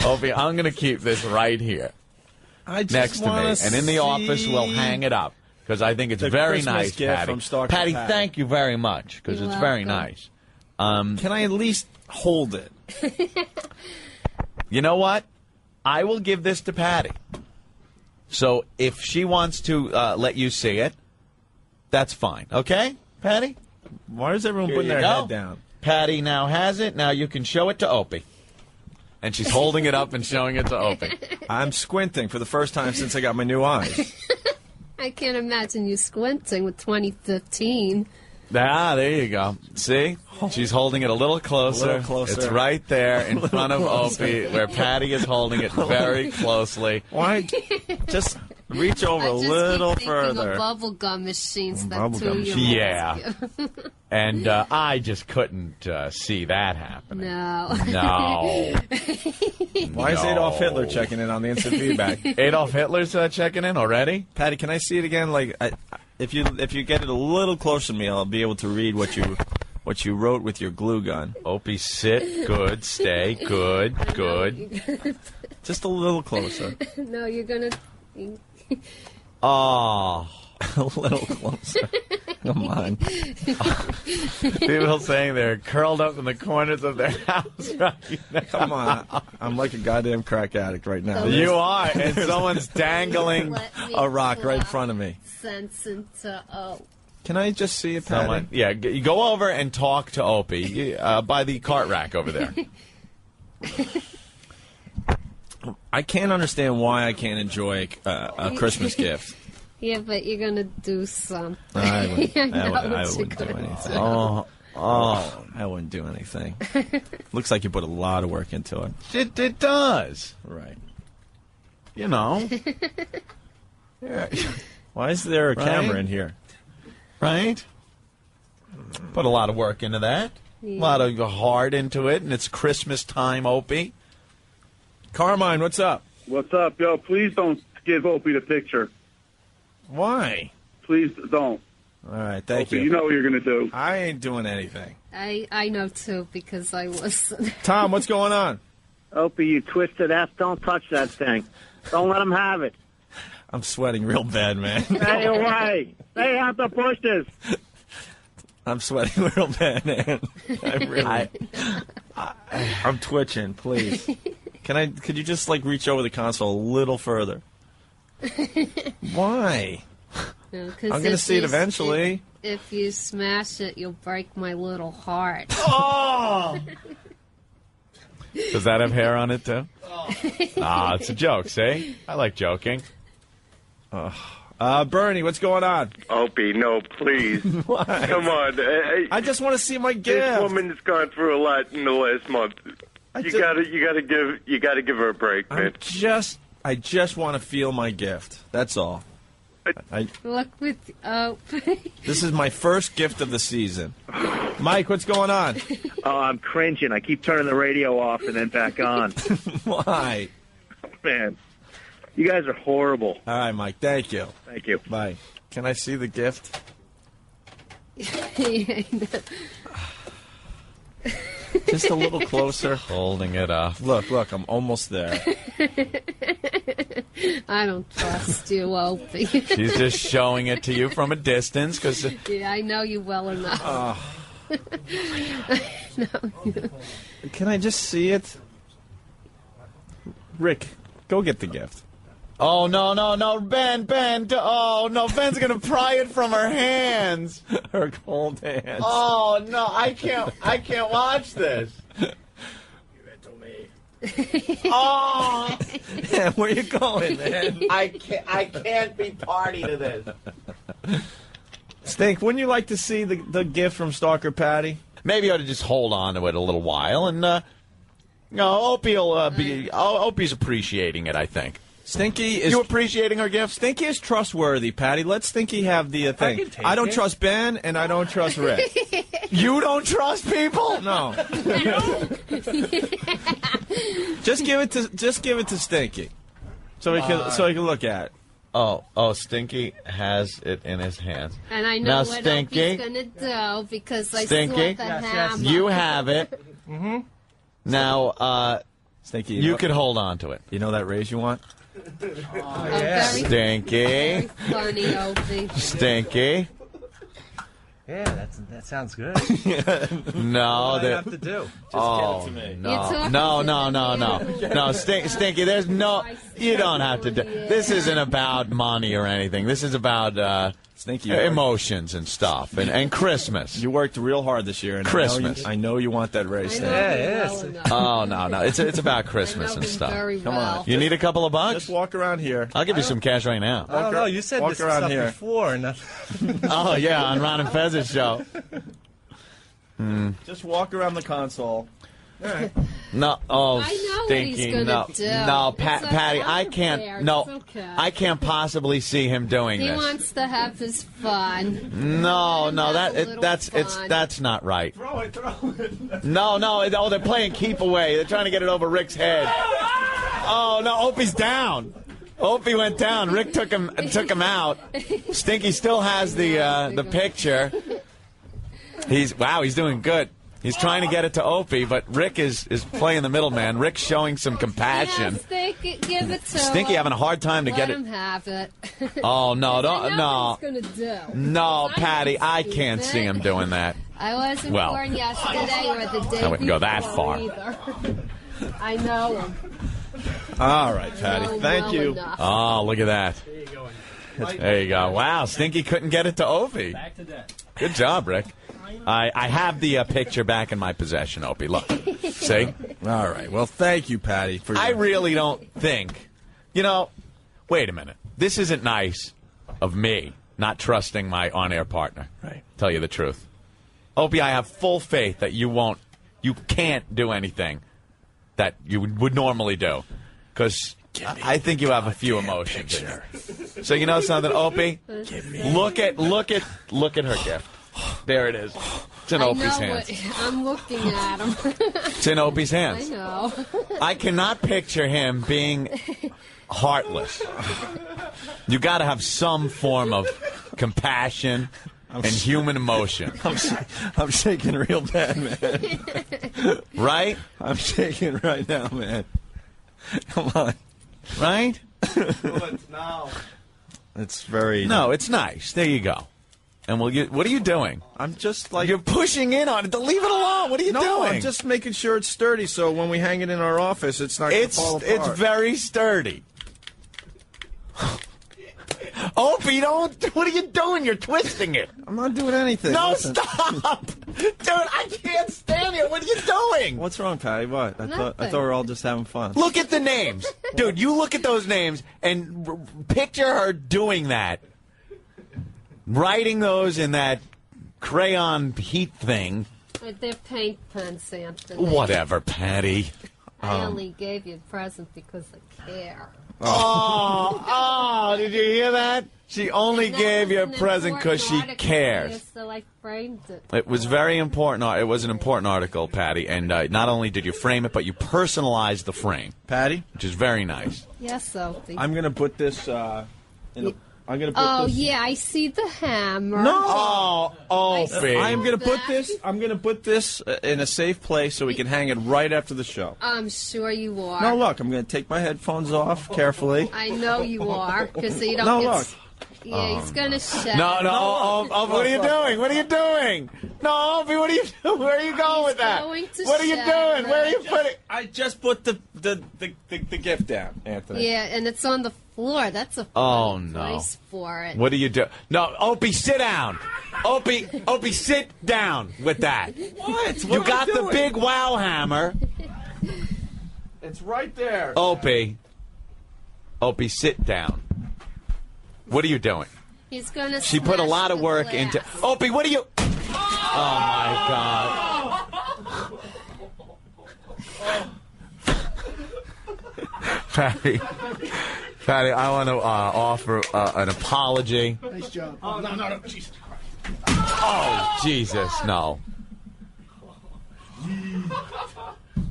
Opie, I'm going to keep this right here next to me, and in the office we'll hang it up because I think it's very Christmas nice, gift Patty. from Stalker Patty, Patty. thank you very much because it's very nice. Can I at least hold it? You know what? I will give this to Patty. So if she wants to let you see it, that's fine. Okay, Patty? Why is everyone Here putting you their go. head down? Patty now has it. Now you can show it to Opie. And she's holding it up and showing it to Opie. I'm squinting for the first time since I got my new eyes. I can't imagine you squinting with 2015. Ah, there you go. See? She's holding it a little closer. A little closer. It's right there in front of Opie, where Patty is holding it very closely. Why? Just reach over a little further. Bubblegum machines. That Bubblegum too. Yeah. And I just couldn't see that happening. No. No. Why is Adolf Hitler checking in on the instant feedback? Adolf Hitler's checking in already? Patty, can I see it again? Like, if you get it a little closer to me, I'll be able to read what you wrote with your glue gun. Opie, sit, good, stay, good. Just a little closer. No, you're gonna. Oh. A little closer. Come on. People saying they're curled up in the corners of their house right now. Come on. I'm like a goddamn crack addict right now. You are, and someone's dangling a rock right in front of me. Sense into Can I just see it, Patty? Yeah, you go over and talk to Opie by the cart rack over there. I can't understand why I can't enjoy a Christmas gift. Yeah, but you're gonna do something. I wouldn't do gonna anything. do. I wouldn't do anything. Looks like you put a lot of work into it. It does. Right. You know. Yeah. Why is there a camera in here? Right? Put a lot of work into that. Yeah. A lot of heart into it, and it's Christmas time, Opie. Carmine, what's up? What's up, yo? Please don't give Opie the picture. Why? Please don't. All right, thank Opie, you. You know what you're going to do. I ain't doing anything. I know too because I was. Tom, what's going on? Opie, you twisted F. Don't touch that thing. Don't let him have it. I'm sweating real bad, man. Stay away. Stay out the bushes. I'm sweating real bad, man. I'm twitching. Please, could you just like reach over the console a little further? Why? No, I'm gonna see it eventually. If you smash it, you'll break my little heart. Oh! Does that have hair on it, too? Ah, it's a joke, see? I like joking. Bernie, what's going on? Opie, no, please. What? Come on. I just want to see my gift. This woman's gone through a lot in the last month. You gotta give her a break, man. I just want to feel my gift. That's all. Look with This is my first gift of the season. Mike, what's going on? Oh, I'm cringing. I keep turning the radio off and then back on. Why? Man, you guys are horrible. All right, Mike, thank you. Thank you. Bye. Can I see the gift? Just a little closer. Holding it up. Look, I'm almost there. I don't trust you, Opie. She's just showing it to you from a distance because. Yeah, I know you well enough. Can I just see it? Rick, go get the gift. Oh, no, Ben. Oh, no, Ben's going to pry it from her hands. Her cold hands. Oh, no, I can't watch this. Oh, yeah, where you going, man? I can't be party to this. Stink, wouldn't you like to see the gift from Stalker Patty? Maybe I ought to just hold on to it a little while, and Opie's appreciating it, I think. Stinky is... You appreciating her gift? Stinky is trustworthy, Patty. Let Stinky have the thing. I don't trust Ben, and I don't trust Rick. You don't trust people? No. Just give it to Stinky, so he can look at it. Oh, Stinky has it in his hands. And I know now, what Stinky, Opie's gonna do because I Stinky, saw the hammer. you have it. Mm-hmm. Now, Stinky, you could hold on to it. You know that raise you want? Oh, yeah. Stinky. Very funny, Opie. Stinky. Yeah, that sounds good. No, what do I have to do? Just give it to me. No, Stinky. There's no. You don't have to do. This isn't about money or anything. This is about Stinky emotions and stuff and Christmas. You worked real hard this year, and Christmas. I know you want that raise. Oh no, it's about Christmas and stuff. Come on, you need a couple of bucks. Just walk around here. I'll give you some cash right now. I don't know. You said this around stuff here. before. Oh yeah, on Ron and Fez's show. Just walk around the console. All right. No, I know Stinky, what he's gonna do. no, It's Patty, a I fair. can't. No, It's okay. I can't possibly see him doing He this. wants to have his fun. No, Have a little fun. that's not right. Throw it. No, oh, they're playing keep away. They're trying to get it over Rick's head. Oh no, Opie's down. Opie went down. Rick took him out. Stinky still has the picture. He's doing good. He's trying to get it to Opie, but Rick is playing the middleman. Rick's showing some compassion. Yeah, give it to Stinky him. having a hard time to Let get it. him have it. Oh no, I know no, what he's gonna do. no, I Patty, can I see can't it. see him doing that. I wasn't Well, born yesterday or the day I wouldn't go that before far. either. I know him. All right, Patty. Know Thank well you. enough. Oh, look at that. There you go. Wow, Stinky couldn't get it to Opie. Back to that. Good job, Rick. I have the picture back in my possession, Opie. Look. See? All right. Well, thank you, Patty. I really don't think. Wait a minute. This isn't nice of me not trusting my on-air partner. Right. Tell you the truth. Opie, I have full faith that you can't do anything that you would normally do. Because I think you have a few emotions here. So you know something, Opie? Look at her gift. There it is. It's in Opie's hands. I'm looking at him. It's in Opie's hands. I know. I cannot picture him being heartless. You got to have some form of compassion and human emotion. I'm shaking real bad, man. Right? I'm shaking right now, man. Come on. Right? It's very... No, it's nice. There you go. And what are you doing? I'm just like... You're pushing in on it. Leave it alone. What are you doing? No, I'm just making sure it's sturdy so when we hang it in our office, it's not going to fall apart. It's very sturdy. Opie, don't. What are you doing? You're twisting it. I'm not doing anything. No, Listen. stop. Dude, I can't stand it. What are you doing? What's wrong, Patty? What? I thought we were all just having fun. Look at the names. Dude, you look at those names and picture her doing that. Writing those in that crayon heat thing. They're paint pens, Anthony. Whatever, Patty. I only gave you a present because I care. Oh, did you hear that? She only gave you a present because she cares. So I framed it. It was very important. It was an important article, Patty. And not only did you frame it, but you personalized the frame. Patty? Which is very nice. Yes, Sophie. I'm going to put this in a... I'm gonna put Oh this... yeah, I see the hammer. No, Opie. I'm gonna put this. I'm gonna put this in a safe place so we can hang it right after the show. I'm sure you are. No, look. I'm gonna take my headphones off carefully. I know you are, because you don't. No, get look. Yeah, he's gonna shut. No, what are you doing? What are you doing? No, Opie, what are you doing? Where are you going with that? What are you doing? Where are you putting? I just put the gift down, Anthony. Yeah, and it's on the floor. That's a Oh funny no! place for it. What do you do? No, Opie, sit down. Opie, sit down with that. What? You got the big wow hammer. It's right there. Opie, sit down. What are you doing? He's gonna. She put a lot of work glass. into. Opie, what are you? Oh my God. Patty, I want to offer an apology. Nice job. Oh, no, Jesus Christ. Oh, Jesus, no.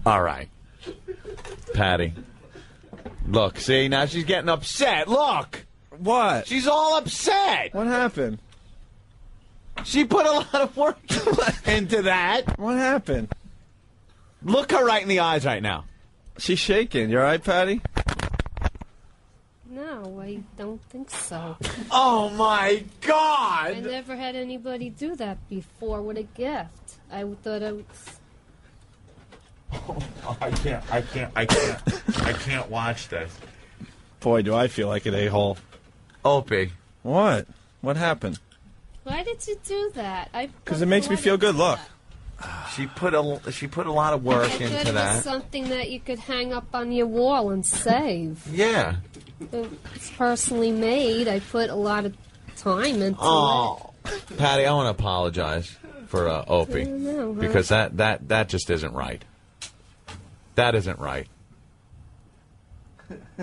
All right. Patty. Look, see, now she's getting upset. Look. What? She's all upset. What happened? She put a lot of work into that. What happened? Look her right in the eyes right now. She's shaking. You all right, Patty? No, I don't think so. Oh, my God. I never had anybody do that before with a gift. I thought it was... Oh, I can't watch this. Boy, do I feel like an a-hole. Opie. What? What happened? Why did you do that? Because it makes me feel good. Look. She put a lot of work I thought into it was that. something that you could hang up on your wall and save. Yeah. It's personally made. I put a lot of time into it. Patty, I want to apologize for Opie. I don't know, huh? Because that just isn't right. That isn't right. Oh,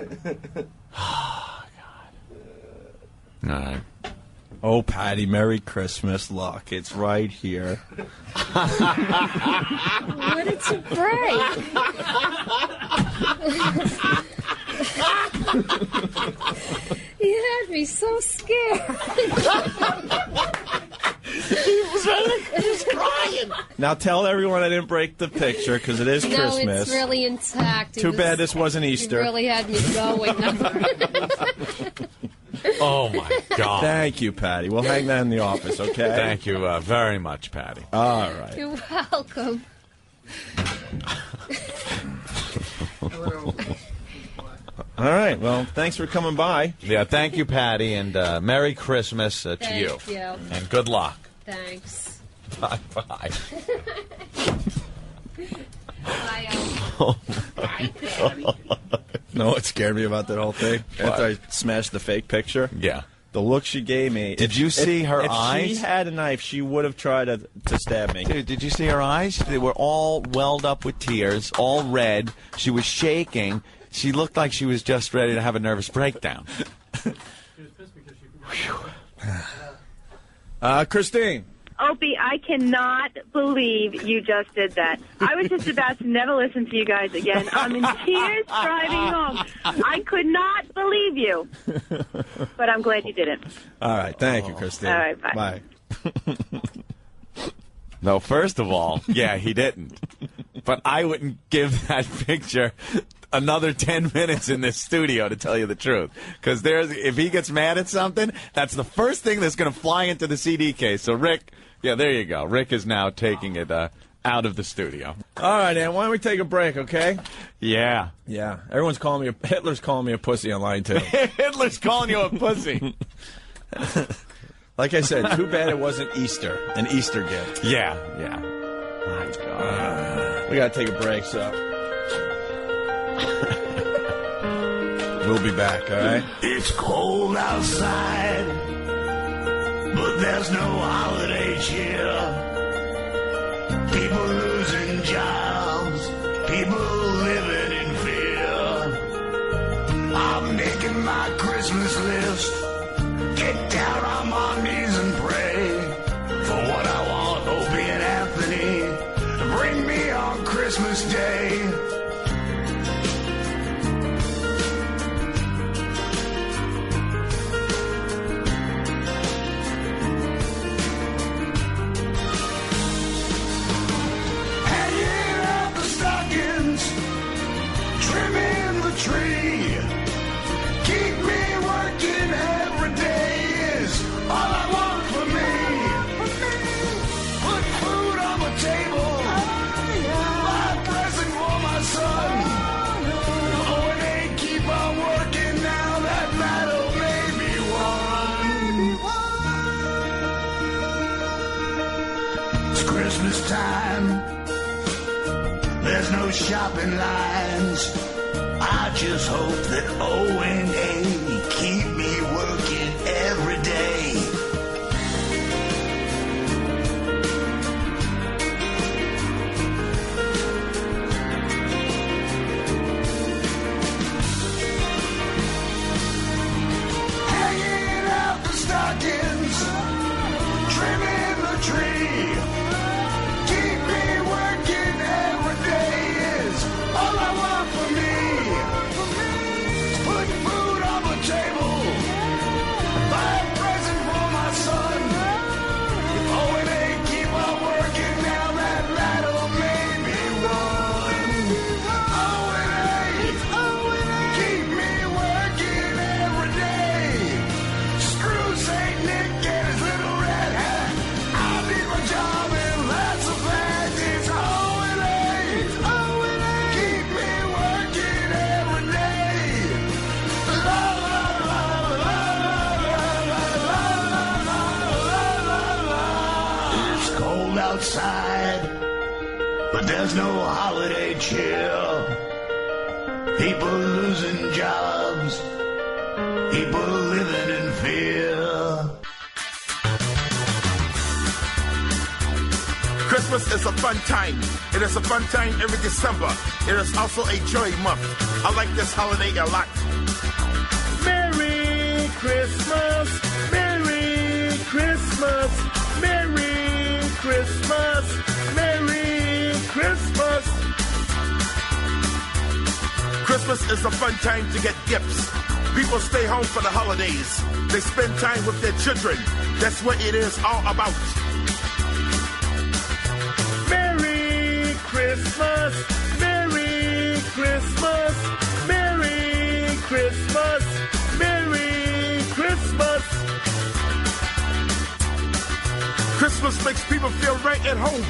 God. All right. Oh, Patty, Merry Christmas. Look, it's right here. What did you break? You had me so scared. He was crying. Now tell everyone I didn't break the picture because it is No, Christmas. it's really intact. Too bad this wasn't Easter. You really had me going. Oh, my God. Thank you, Patty. We'll hang that in the office, okay? Thank you very much, Patty. All right. You're welcome. All right. Well, thanks for coming by. Yeah, thank you, Patty, and Merry Christmas to you. Thank you. And good luck. Thanks. Bye-bye. Know what scared me about that whole thing? After I smashed the fake picture? Yeah. The look she gave me. Did you see her eyes? If she had a knife, she would have tried to stab me. Dude, did you see her eyes? They were all welled up with tears, all red. She was shaking. She looked like she was just ready to have a nervous breakdown. Christine. Opie, I cannot believe you just did that. I was just about to never listen to you guys again. I'm in tears driving home. I could not believe you. But I'm glad you did it. All right. Thank you, Christine. All right, bye. No, first of all, yeah, he didn't. But I wouldn't give that picture another 10 minutes in this studio, to tell you the truth. Because if he gets mad at something, that's the first thing that's going to fly into the CD case. So, Rick, yeah, there you go. Rick is now taking it out of the studio. All right, Ann, why don't we take a break, okay? Yeah. Yeah. Everyone's calling me Hitler's calling me a pussy online, too. Hitler's calling you a pussy. Like I said, too bad it wasn't Easter, an Easter gift. Yeah. My God. We got to take a break, so. We'll be back, all right? It's cold outside, but there's no holiday cheer. People losing jobs, people living in fear. I'm making my Christmas list. Get down on my knees and pray for what I want. Opie and Anthony, bring me on Christmas Day. Hanging out the stockings, trimming the tree. Keep me working every day is all I want for me. Put food on the table, buy a present for my son. Oh, and they keep on working now, that battle may be won. It's Christmas time, there's no shopping lines. I just hope that O&A keep me working every day. Hanging out the stockings, trimming the tree. Keep me working every day is all I want for me. Put food on the table, buy a present for my son. If O&A keep on working, now that battle may be won. O&A, keep me working every day. Screw St. Nick and his little red hat. I need my job and that's a fact. It's O&A, keep me working every day. La la la la la la la la la. It's cold outside, but there's no holiday cheer. People losing jobs, people living in fear. Christmas is a fun time. It is a fun time every December. It is also a joy month. I like this holiday a lot. Merry Christmas, Merry Christmas, Merry Christmas, Merry Christmas. Christmas is a fun time to get gifts. People stay home for the holidays. They spend time with their children. That's what it is all about. Merry Christmas, Merry Christmas, Merry Christmas, Merry Christmas. Christmas makes people feel right at home.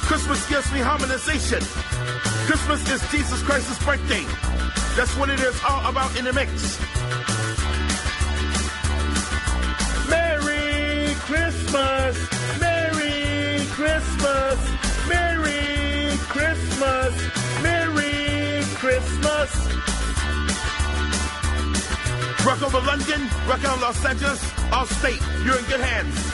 Christmas gives me harmonization. Christmas is Jesus Christ's birthday. That's what it is all about in the mix. Merry Christmas, Merry Christmas, Merry Christmas, Merry Christmas. Rock over London, rock on Los Angeles, all state. You're in good hands.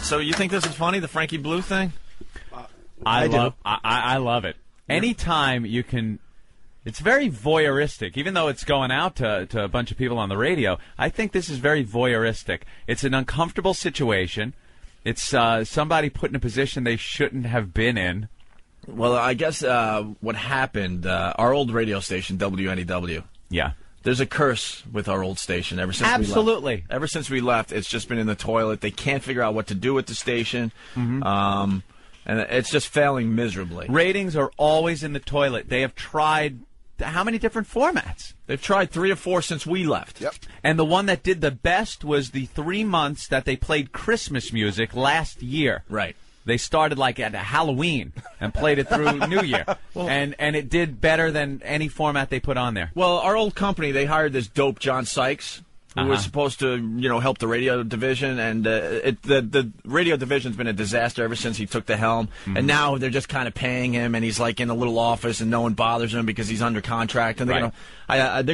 So you think this is funny, the Frankie Blue thing? I love it. Anytime you can, it's very voyeuristic. Even though it's going out to a bunch of people on the radio, I think this is very voyeuristic. It's an uncomfortable situation. It's somebody put in a position they shouldn't have been in. Well, I guess what happened, our old radio station, WNEW. Yeah. There's a curse with our old station ever since Absolutely. we left. Ever since we left, it's just been in the toilet. They can't figure out what to do with the station. Mm-hmm. And it's just failing miserably. Ratings are always in the toilet. They have tried how many different formats? They've tried 3 or 4 since we left. Yep. And the one that did the best was the 3 months that they played Christmas music last year. Right. They started like at Halloween and played it through New Year. And it did better than any format they put on there. Well, our old company, they hired this dope John Sykes, who was supposed to, help the radio division, and the radio division's been a disaster ever since he took the helm. And now they're just kind of paying him, and he's like in a little office, and no one bothers him because he's under contract, and they're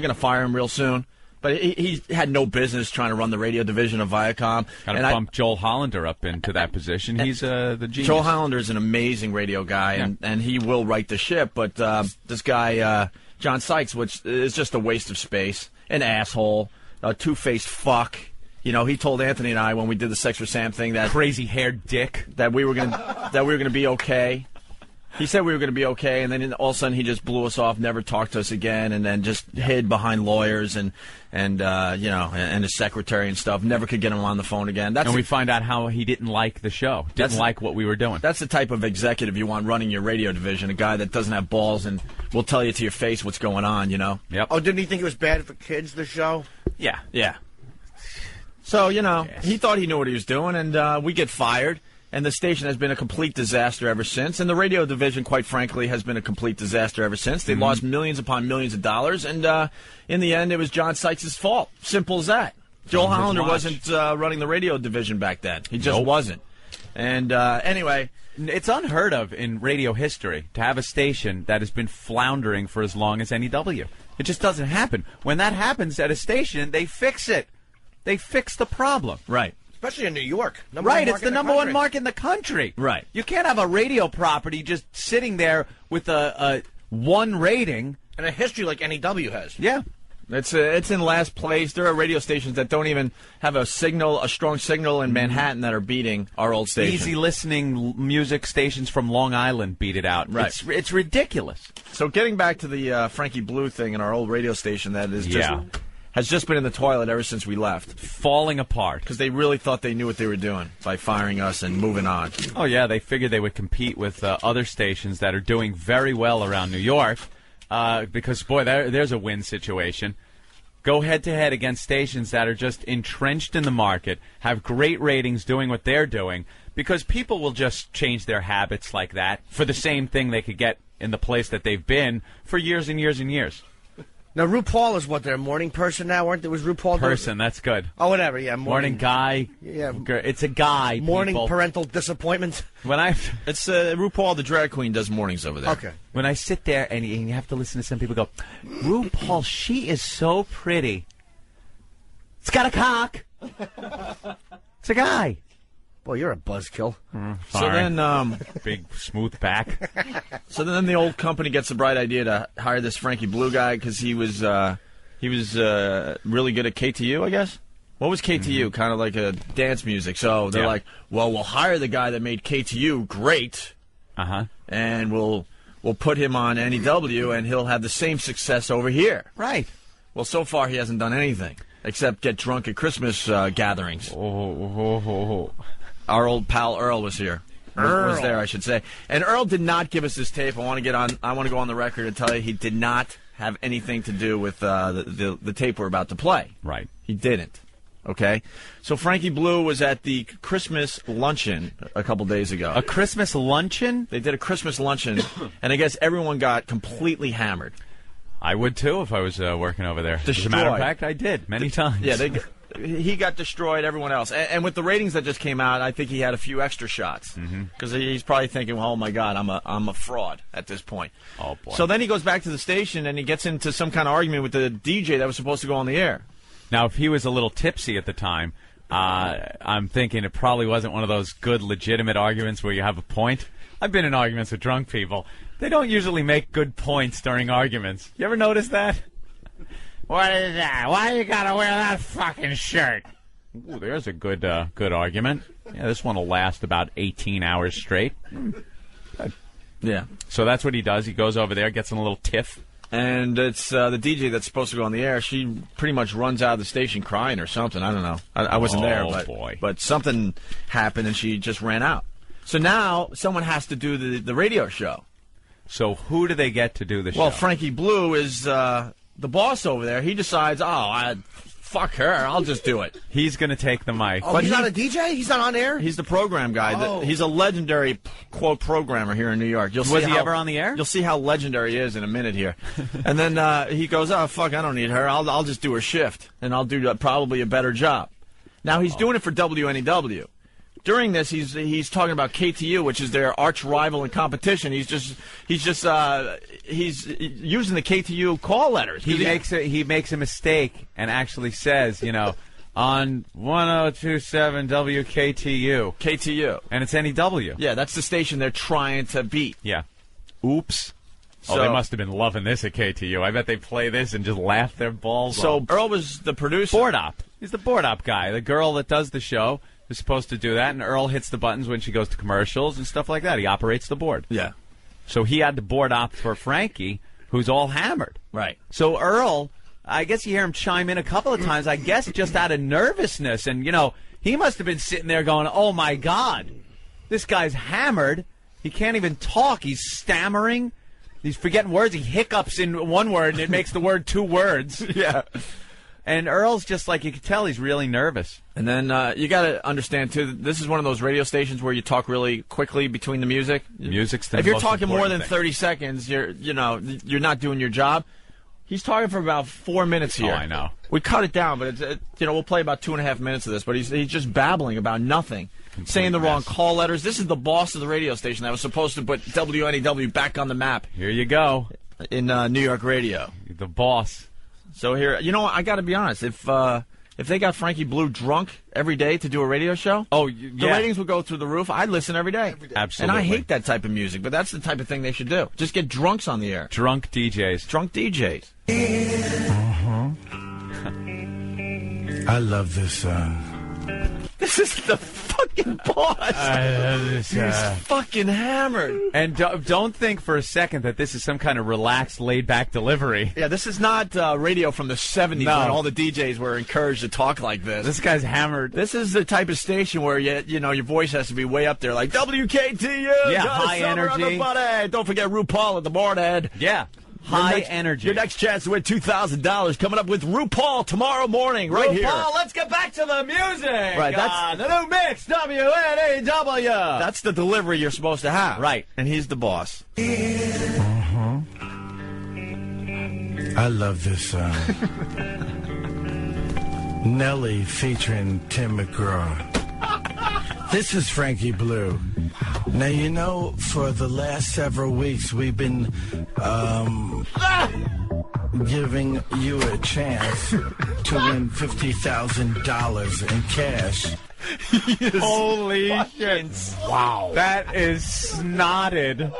gonna fire him real soon. But he had no business trying to run the radio division of Viacom. Got to bump Joel Hollander up into that position. He's the genius. Joel Hollander is an amazing radio guy, and he will right the ship. But this guy, John Sykes, which is just a waste of space, an asshole, a two-faced fuck. He told Anthony and I when we did the Sex for Sam thing that crazy-haired dick that we were gonna be okay. He said we were going to be okay, and then all of a sudden he just blew us off, never talked to us again, and then just hid behind lawyers and his secretary and stuff. Never could get him on the phone again. And we find out how he didn't like the show, didn't like what we were doing. That's the type of executive you want running your radio division, a guy that doesn't have balls and will tell you to your face what's going on, Yep. Oh, didn't he think it was bad for kids, the show? Yeah. So, he thought he knew what he was doing, and we get fired. And the station has been a complete disaster ever since. And the radio division, quite frankly, has been a complete disaster ever since. They lost millions upon millions of dollars. And in the end, it was John Sykes' fault. Simple as that. Joel Hollander wasn't running the radio division back then. He just wasn't. And anyway, it's unheard of in radio history to have a station that has been floundering for as long as NEW. It just doesn't happen. When that happens at a station, they fix it. They fix the problem. Right. Especially in New York. It's the number one market in the country. Right. You can't have a radio property just sitting there with a 1 rating. And a history like NEW has. Yeah. It's in last place. There are radio stations that don't even have a strong signal in Manhattan that are beating our old station. Easy listening music stations from Long Island beat it out. Right. It's ridiculous. So getting back to the Frankie Blue thing in our old radio station that is has just been in the toilet ever since we left. Falling apart. Because they really thought they knew what they were doing by firing us and moving on. Oh, yeah, they figured they would compete with other stations that are doing very well around New York. Because, boy, there's a win situation. Go head-to-head against stations that are just entrenched in the market, have great ratings doing what they're doing, because people will just change their habits like that for the same thing they could get in the place that they've been for years and years and years. Now, RuPaul is what, their morning person now, weren't there? Was RuPaul... That's good. Oh, whatever, yeah. Morning guy. Yeah. It's a guy, morning people. Parental disappointment. It's RuPaul, the drag queen, does mornings over there. Okay. When I sit there and you have to listen to some people go, RuPaul, she is so pretty. It's got a cock. It's a guy. Boy, you're a buzzkill. So then, big smooth back. So then the old company gets the bright idea to hire this Frankie Blue guy because he was really good at KTU, I guess. What was KTU? Kind of like a dance music. So they're like, well, we'll hire the guy that made KTU great, and we'll put him on NEW, and he'll have the same success over here. Right. Well, so far he hasn't done anything except get drunk at Christmas gatherings. Our old pal Earl was here. Was there, I should say. And Earl did not give us this tape. I want to go on the record and tell you he did not have anything to do with the tape we're about to play. Right. He didn't. Okay? So Frankie Blue was at the Christmas luncheon a couple days ago. A Christmas luncheon? They did a Christmas luncheon, and I guess everyone got completely hammered. I would, too, if I was working over there. Destroyed. As a matter of fact, I did, many times. Yeah, he got destroyed, everyone else. And with the ratings that just came out, I think he had a few extra shots. Because he's probably thinking, well, oh, my God, I'm a fraud at this point. Oh, boy. So then he goes back to the station, and he gets into some kind of argument with the DJ that was supposed to go on the air. Now, if he was a little tipsy at the time, I'm thinking it probably wasn't one of those good, legitimate arguments where you have a point. I've been in arguments with drunk people. They don't usually make good points during arguments. You ever notice that? What is that? Why you gotta wear that fucking shirt? Ooh, there's a good argument. Yeah, this one will last about 18 hours straight. Good. Yeah. So that's what he does. He goes over there, gets in a little tiff. And it's the DJ that's supposed to go on the air. She pretty much runs out of the station crying or something. I don't know. I wasn't there, but something happened and she just ran out. So now someone has to do the radio show. So who do they get to do the show? Well, Frankie Blue is the boss over there. He decides, fuck her, I'll just do it. He's going to take the mic. Oh, he's not a DJ? He's not on air? He's the program guy. Oh. He's a legendary, quote, programmer here in New York. Was he ever on the air? You'll see how legendary he is in a minute here. And then he goes, oh, fuck, I don't need her. I'll just do her shift, and I'll do probably a better job. Now, he's doing it for WNEW. During this, he's talking about KTU, which is their arch rival in competition. He's using the KTU call letters. He makes a mistake and actually says, on 1027 WKTU. KTU. And it's NEW. Yeah, that's the station they're trying to beat. Yeah. Oops. So, they must have been loving this at KTU. I bet they play this and just laugh their balls off. So Earl was the producer. Board op. He's the board op guy. The girl that does the show is supposed to do that, and Earl hits the buttons when she goes to commercials and stuff like that. He operates the board. Yeah. So he had to board op for Frankie, who's all hammered. Right. So Earl, I guess you hear him chime in a couple of times, I guess just out of nervousness. And, he must have been sitting there going, oh, my God, this guy's hammered. He can't even talk. He's stammering. He's forgetting words. He hiccups in one word, and it makes the word two words. Yeah. And Earl's just like, you can tell he's really nervous. And then you got to understand, too, this is one of those radio stations where you talk really quickly between the music. Music's the If you're most talking more important than thing. 30 seconds, you're not doing your job. He's talking for about 4 minutes here. Oh, I know. We cut it down, but we'll play about 2.5 minutes of this. But he's just babbling about nothing, saying the wrong call letters. This is the boss of the radio station that was supposed to put WNEW back on the map. Here you go. In New York radio. The boss. So here, I got to be honest. If they got Frankie Blue drunk every day to do a radio show, the ratings would go through the roof. I'd listen every day. Absolutely. And I hate that type of music, but that's the type of thing they should do. Just get drunks on the air. Drunk DJs. Drunk DJs. I love this song. This is the fucking boss. I love this He's fucking hammered. And don't think for a second that this is some kind of relaxed, laid-back delivery. Yeah, this is not radio from the 70s No. when all the DJs were encouraged to talk like this. This guy's hammered. This is the type of station where your voice has to be way up there, like WKTU. Yeah, Good high summer, energy. everybody. Don't forget RuPaul at the board head. Yeah. High energy. Your next chance to win $2,000 coming up with RuPaul tomorrow morning, right here. RuPaul, let's get back to the music. Right, that's the new mix, WNEW. That's the delivery you're supposed to have. Right. And he's the boss. I love this song. Nelly featuring Tim McGraw. This is Frankie Blue. Now, for the last several weeks, we've been giving you a chance to win $50,000 in cash. Holy shit. Wow. That is snotted.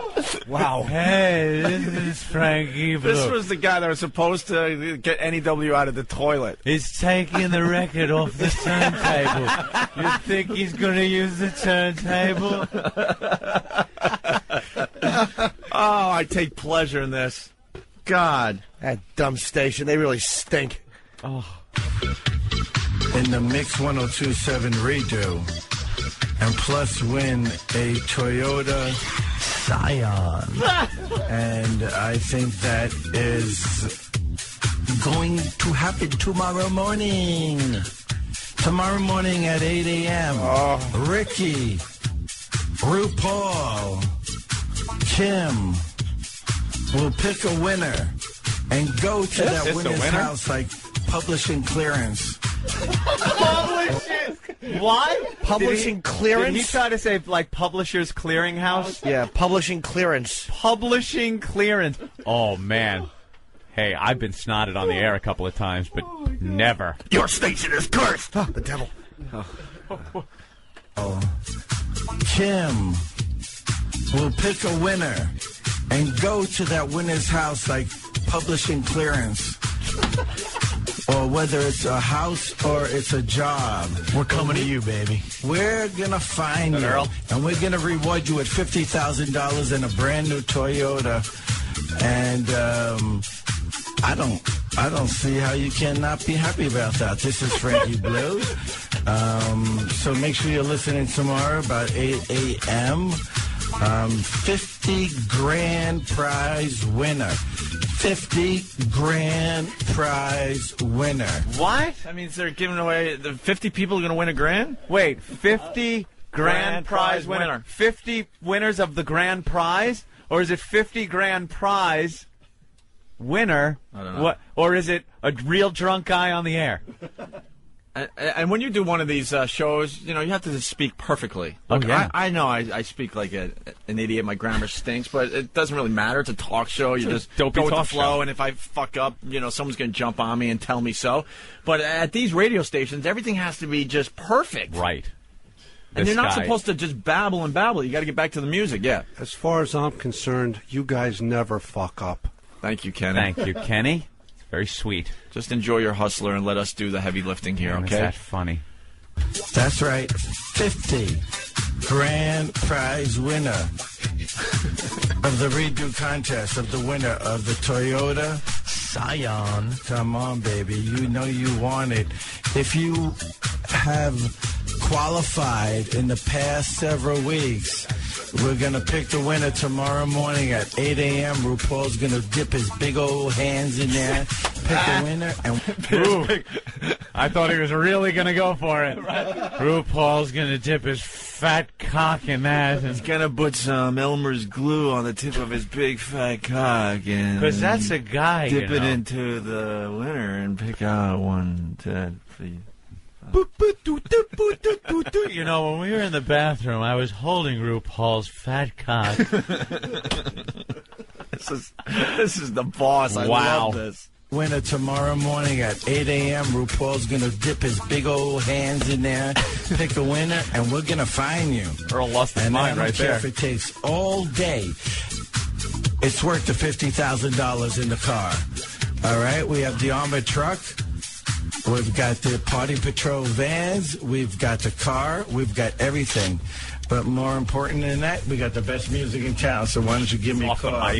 Wow. Hey, this is Frankie Blue. This was the guy that was supposed to get NEW out of the toilet. He's taking the record off the turntable. You think he's going to use the turntable? Oh, I take pleasure in this. God. That dumb station, they really stink. Oh. In the Mix 1027 redo. And plus win a Toyota Scion. And I think that is going to happen tomorrow morning. Tomorrow morning at 8 a.m. Ricky, RuPaul, Kim will pick a winner and go to that winner's house like publishing clearance. What? Publishing clearance? Did he try to say, like, Publishers Clearinghouse? Yeah, publishing clearance. Publishing clearance. Oh, man. Hey, I've been snotted on the air a couple of times, but never. Your station is cursed. Oh, the devil. Kim will pick a winner and go to that winner's house like publishing clearance. Or whether it's a house or it's a job. We're coming to you, baby. We're going to find you. Earl. And we're going to reward you with $50,000 in a brand new Toyota. And I don't see how you cannot be happy about that. This is Frankie Blue. So make sure you're listening tomorrow about 8 a.m. $50,000 50 grand prize winner. 50 grand prize winner. What? I mean, they're giving away the 50 people are going to win a grand? Wait, 50 grand prize winner. 50 winners of the grand prize? Or is it 50 grand prize winner? I don't know. What? Or is it a real drunk guy on the air? And when you do one of these shows, you know, you have to speak perfectly. Look, I know I speak like an idiot. My grammar stinks, but it doesn't really matter. It's a talk show. You just go with the flow, and if I fuck up, you know, someone's going to jump on me and tell me so. But at these radio stations, everything has to be just perfect. Right. And you're not supposed to just babble and babble. You got to get back to the music, yeah. As far as I'm concerned, you guys never fuck up. Thank you, Kenny. Thank you, Kenny. Very sweet. Just enjoy your hustler and let us do the heavy lifting here, okay? Is that funny? That's right. 50 grand prize winner of the redo contest of the winner of the Toyota Scion. Come on, baby. You know you want it. If you have qualified in the past several weeks, we're going to pick the winner tomorrow morning at 8 a.m. RuPaul's going to dip his big old hands in there, pick the winner, and... I thought he was really going to go for it. RuPaul's going to dip his fat cock in that. He's going to put some Elmer's glue on the tip of his big fat cock. Because that's a guy, Dip you it know. into the winner and pick out one to... You know, when we were in the bathroom, I was holding RuPaul's fat cock. This is the boss. I love this. Winner tomorrow morning at 8 a.m. RuPaul's going to dip his big old hands in there, pick a winner, and we're going to find you. Earl lost his And mind I don't right care there. if it takes all day. It's worth the $50,000 in the car. All right? We have the armored truck. We've got the Party Patrol vans. We've got the car. We've got everything. But more important than that, we got the best music in town. So why don't you give me a call?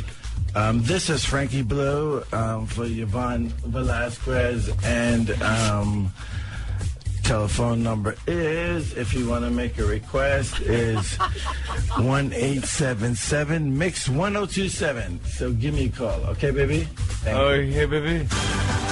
This is Frankie Blue for Yvonne Velasquez. And telephone number is, if you want to make a request, is 1-877-MIX-1027. So give me a call. Okay, baby? Hey, baby.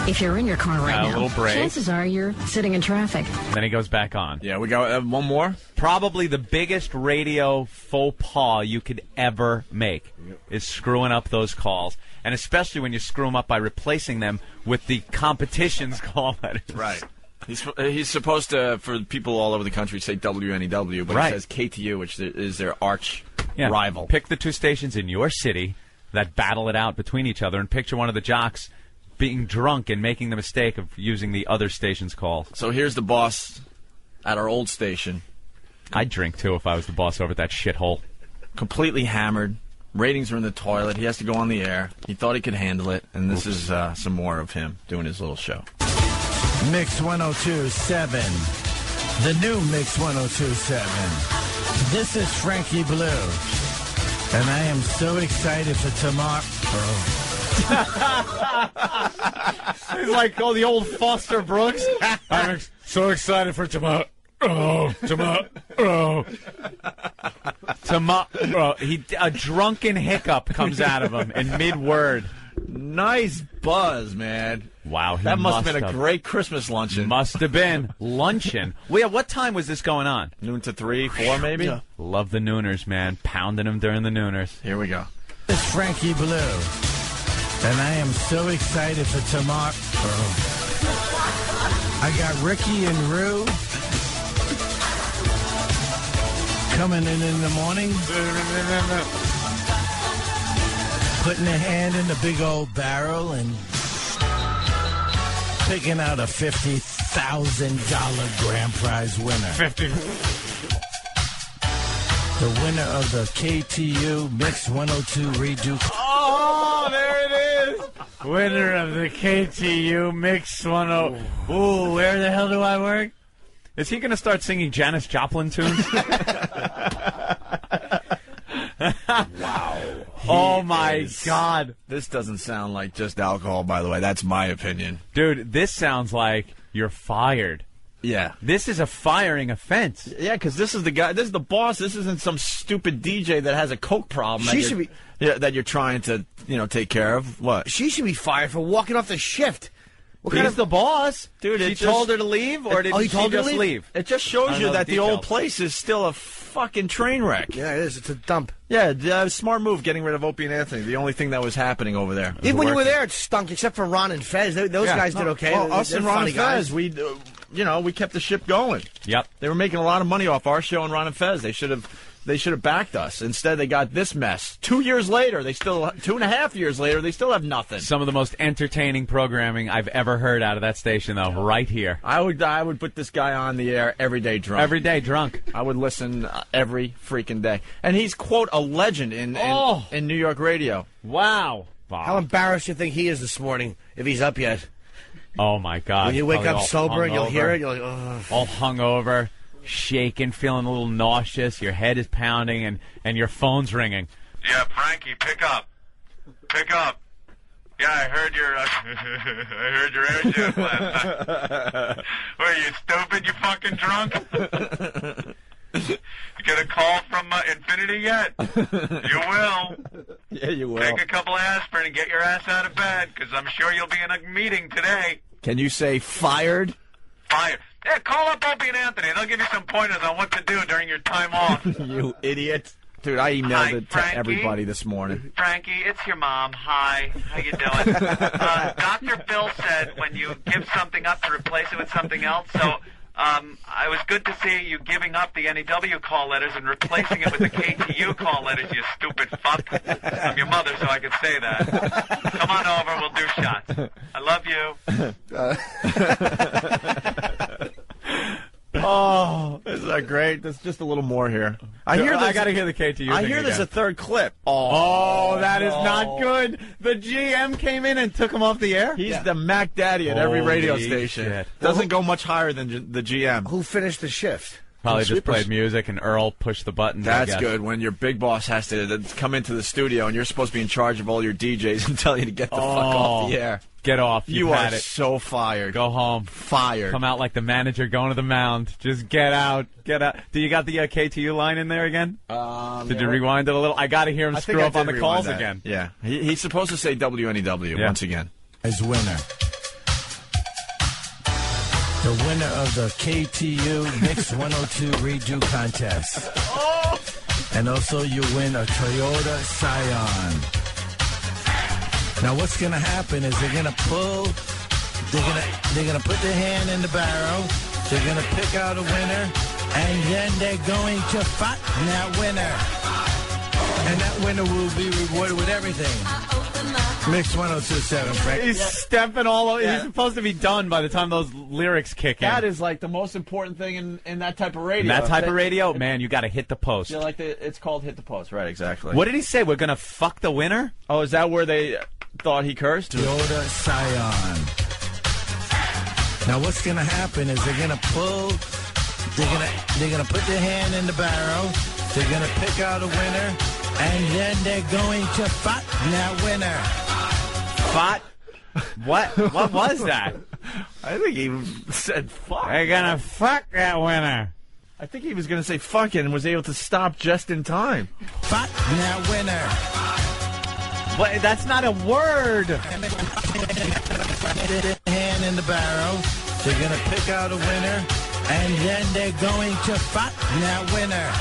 If you're in your car right A now, little break. chances are you're sitting in traffic. Then he goes back on. Yeah, we got one more. Probably the biggest radio faux pas you could ever make is screwing up those calls. And especially when you screw them up by replacing them with the competition's call letters. Right. He's supposed to, for people all over the country, say WNEW, but Right. he says KTU, which is their arch Yeah. rival. Pick the two stations in your city that battle it out between each other, and picture one of the jocks being drunk and making the mistake of using the other station's call. So here's the boss at our old station. I'd drink, too, if I was the boss over at that shithole. Completely hammered. Ratings are in the toilet. He has to go on the air. He thought he could handle it, and this is some more of him doing his little show. Mix 1027. The new Mix 1027. This is Frankie Blue. And I am so excited for tomorrow. He's like, the old Foster Brooks. I'm so excited for tomorrow. Tomorrow. A drunken hiccup comes out of him in mid-word. Nice buzz, man. Wow, that must have been a great Christmas luncheon. Must have been. Luncheon. Well, what time was this going on? Noon to 3, 4 maybe? Yeah. Love the nooners, man. Pounding them during the nooners. Here we go. It's Frankie Blue. And I am so excited for tomorrow. I got Ricky and Rue coming in the morning. Putting a hand in the big old barrel and picking out a $50,000 grand prize winner. 50. The winner of the KTU Mix 102 redo. Oh, there it is. Winner of the KTU Mix 10. Ooh, where the hell do I work? Is he going to start singing Janis Joplin tunes? Wow. Oh, my God. This doesn't sound like just alcohol, by the way. That's my opinion. Dude, this sounds like you're fired. Yeah. This is a firing offense. Yeah, because this is the guy. This is the boss. This isn't some stupid DJ that has a coke problem. She should be. Yeah, that you're trying to, take care of. What? She should be fired for walking off the shift. He's the boss. Dude, she told her to leave, or did he she told her to just leave? It just shows you that the old place is still a fucking train wreck. Yeah, it is. It's a dump. Yeah, smart move getting rid of Opie and Anthony. The only thing that was happening over there. Even when you were there, it stunk, except for Ron and Fez. Those guys did okay. Well, us They're and Ron funny and Fez, guys. we kept the ship going. Yep. They were making a lot of money off our show and Ron and Fez. They should have backed us. Instead, they got this mess. 2 years later, 2.5 years later, they still have nothing. Some of the most entertaining programming I've ever heard out of that station, though, right here. I would put this guy on the air every day drunk. Every day drunk. I would listen every freaking day. And he's, quote, a legend in New York radio. Wow. How embarrassed do you think he is this morning, if he's up yet? Oh, my God. When you wake Probably up sober and you'll hungover. hear it, you're like, ugh. All hungover, shaking, feeling a little nauseous, your head is pounding, and your phone's ringing. Yeah, Frankie, pick up. Pick up. Yeah, I heard your air shift last night. What, are you stupid, you fucking drunk? You get a call from Infinity yet? You will. Yeah, you will. Take a couple aspirin and get your ass out of bed, because I'm sure you'll be in a meeting today. Can you say fired? Fired. Yeah, call up Opie and Anthony. They'll give you some pointers on what to do during your time off. You idiot. Dude, I emailed it to everybody this morning. Frankie, it's your mom. Hi. How you doing? Dr. Phil said when you give something up to replace it with something else, so it was good to see you giving up the NEW call letters and replacing it with the KTU call letters, you stupid fuck. I'm your mother, so I could say that. Come on over. We'll do shots. I love you. Oh, isn't that great? There's just a little more here. I got to hear the KTU. I hear there's a third clip. Oh, that is not good. The GM came in and took him off the air? He's the Mac Daddy at every radio Holy station. shit. Doesn't go much higher than the GM. Who finished the shift? Probably just played music and Earl pushed the buttons. That's good when your big boss has to come into the studio and you're supposed to be in charge of all your DJs and tell you to get the fuck off the air. Get off. You had are it. so fired. Go home. Fired. Come out like the manager going to the mound. Just get out. Get out. Do you got the KTU line in there again? Did you rewind it a little? I got to hear him screw up on the calls again. Yeah. He's supposed to say WNEW once again. As winner. The winner of the KTU Mix 102 Redo Contest. And also you win a Toyota Scion. Now what's going to happen is they're going to pull, they're going to put their hand in the barrel, they're going to pick out a winner, and then they're going to fight that winner. And that winner will be rewarded with everything. Mix 102.7, Frank. He's stepping all over. He's supposed to be done by the time those lyrics kick in. That is like the most important thing in that type of radio. In that type of radio, man, you got to hit the post. Yeah, it's called hit the post, right? Exactly. What did he say? We're gonna fuck the winner? Oh, is that where they thought he cursed? Toyota Scion. Now what's going to happen is they're going to pull, they're going to put their hand in the barrel, they're going to pick out a winner, and then they're going to fight that winner. Fight? What was that? I think he said fuck. They're gonna fuck that winner. I think he was going to say fuck it and was able to stop just in time. Fight that winner. But that's not a word. Hand in the barrel. They're going to pick out a winner. And then they're going to fight that winner.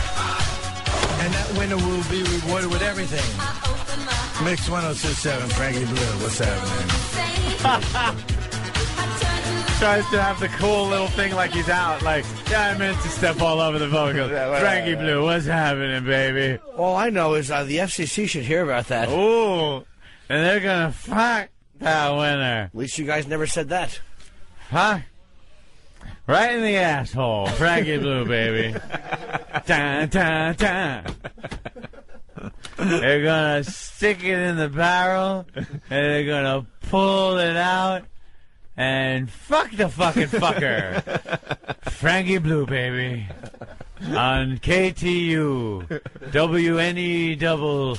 And that winner will be rewarded with everything. Mix 102.7, Frankie Blue. What's happening? Tries to have the cool little thing like he's out. Like, yeah, I meant to step all over the vocals. Frankie Blue, what's happening, baby? All I know is the FCC should hear about that. Ooh, and they're gonna fuck that winner. At least you guys never said that. Huh? Right in the asshole. Frankie Blue, baby. Dun, dun, dun. They're gonna stick it in the barrel, and they're gonna pull it out. And fuck the fucking fucker. Frankie Blue, baby. On KTU. WNEW.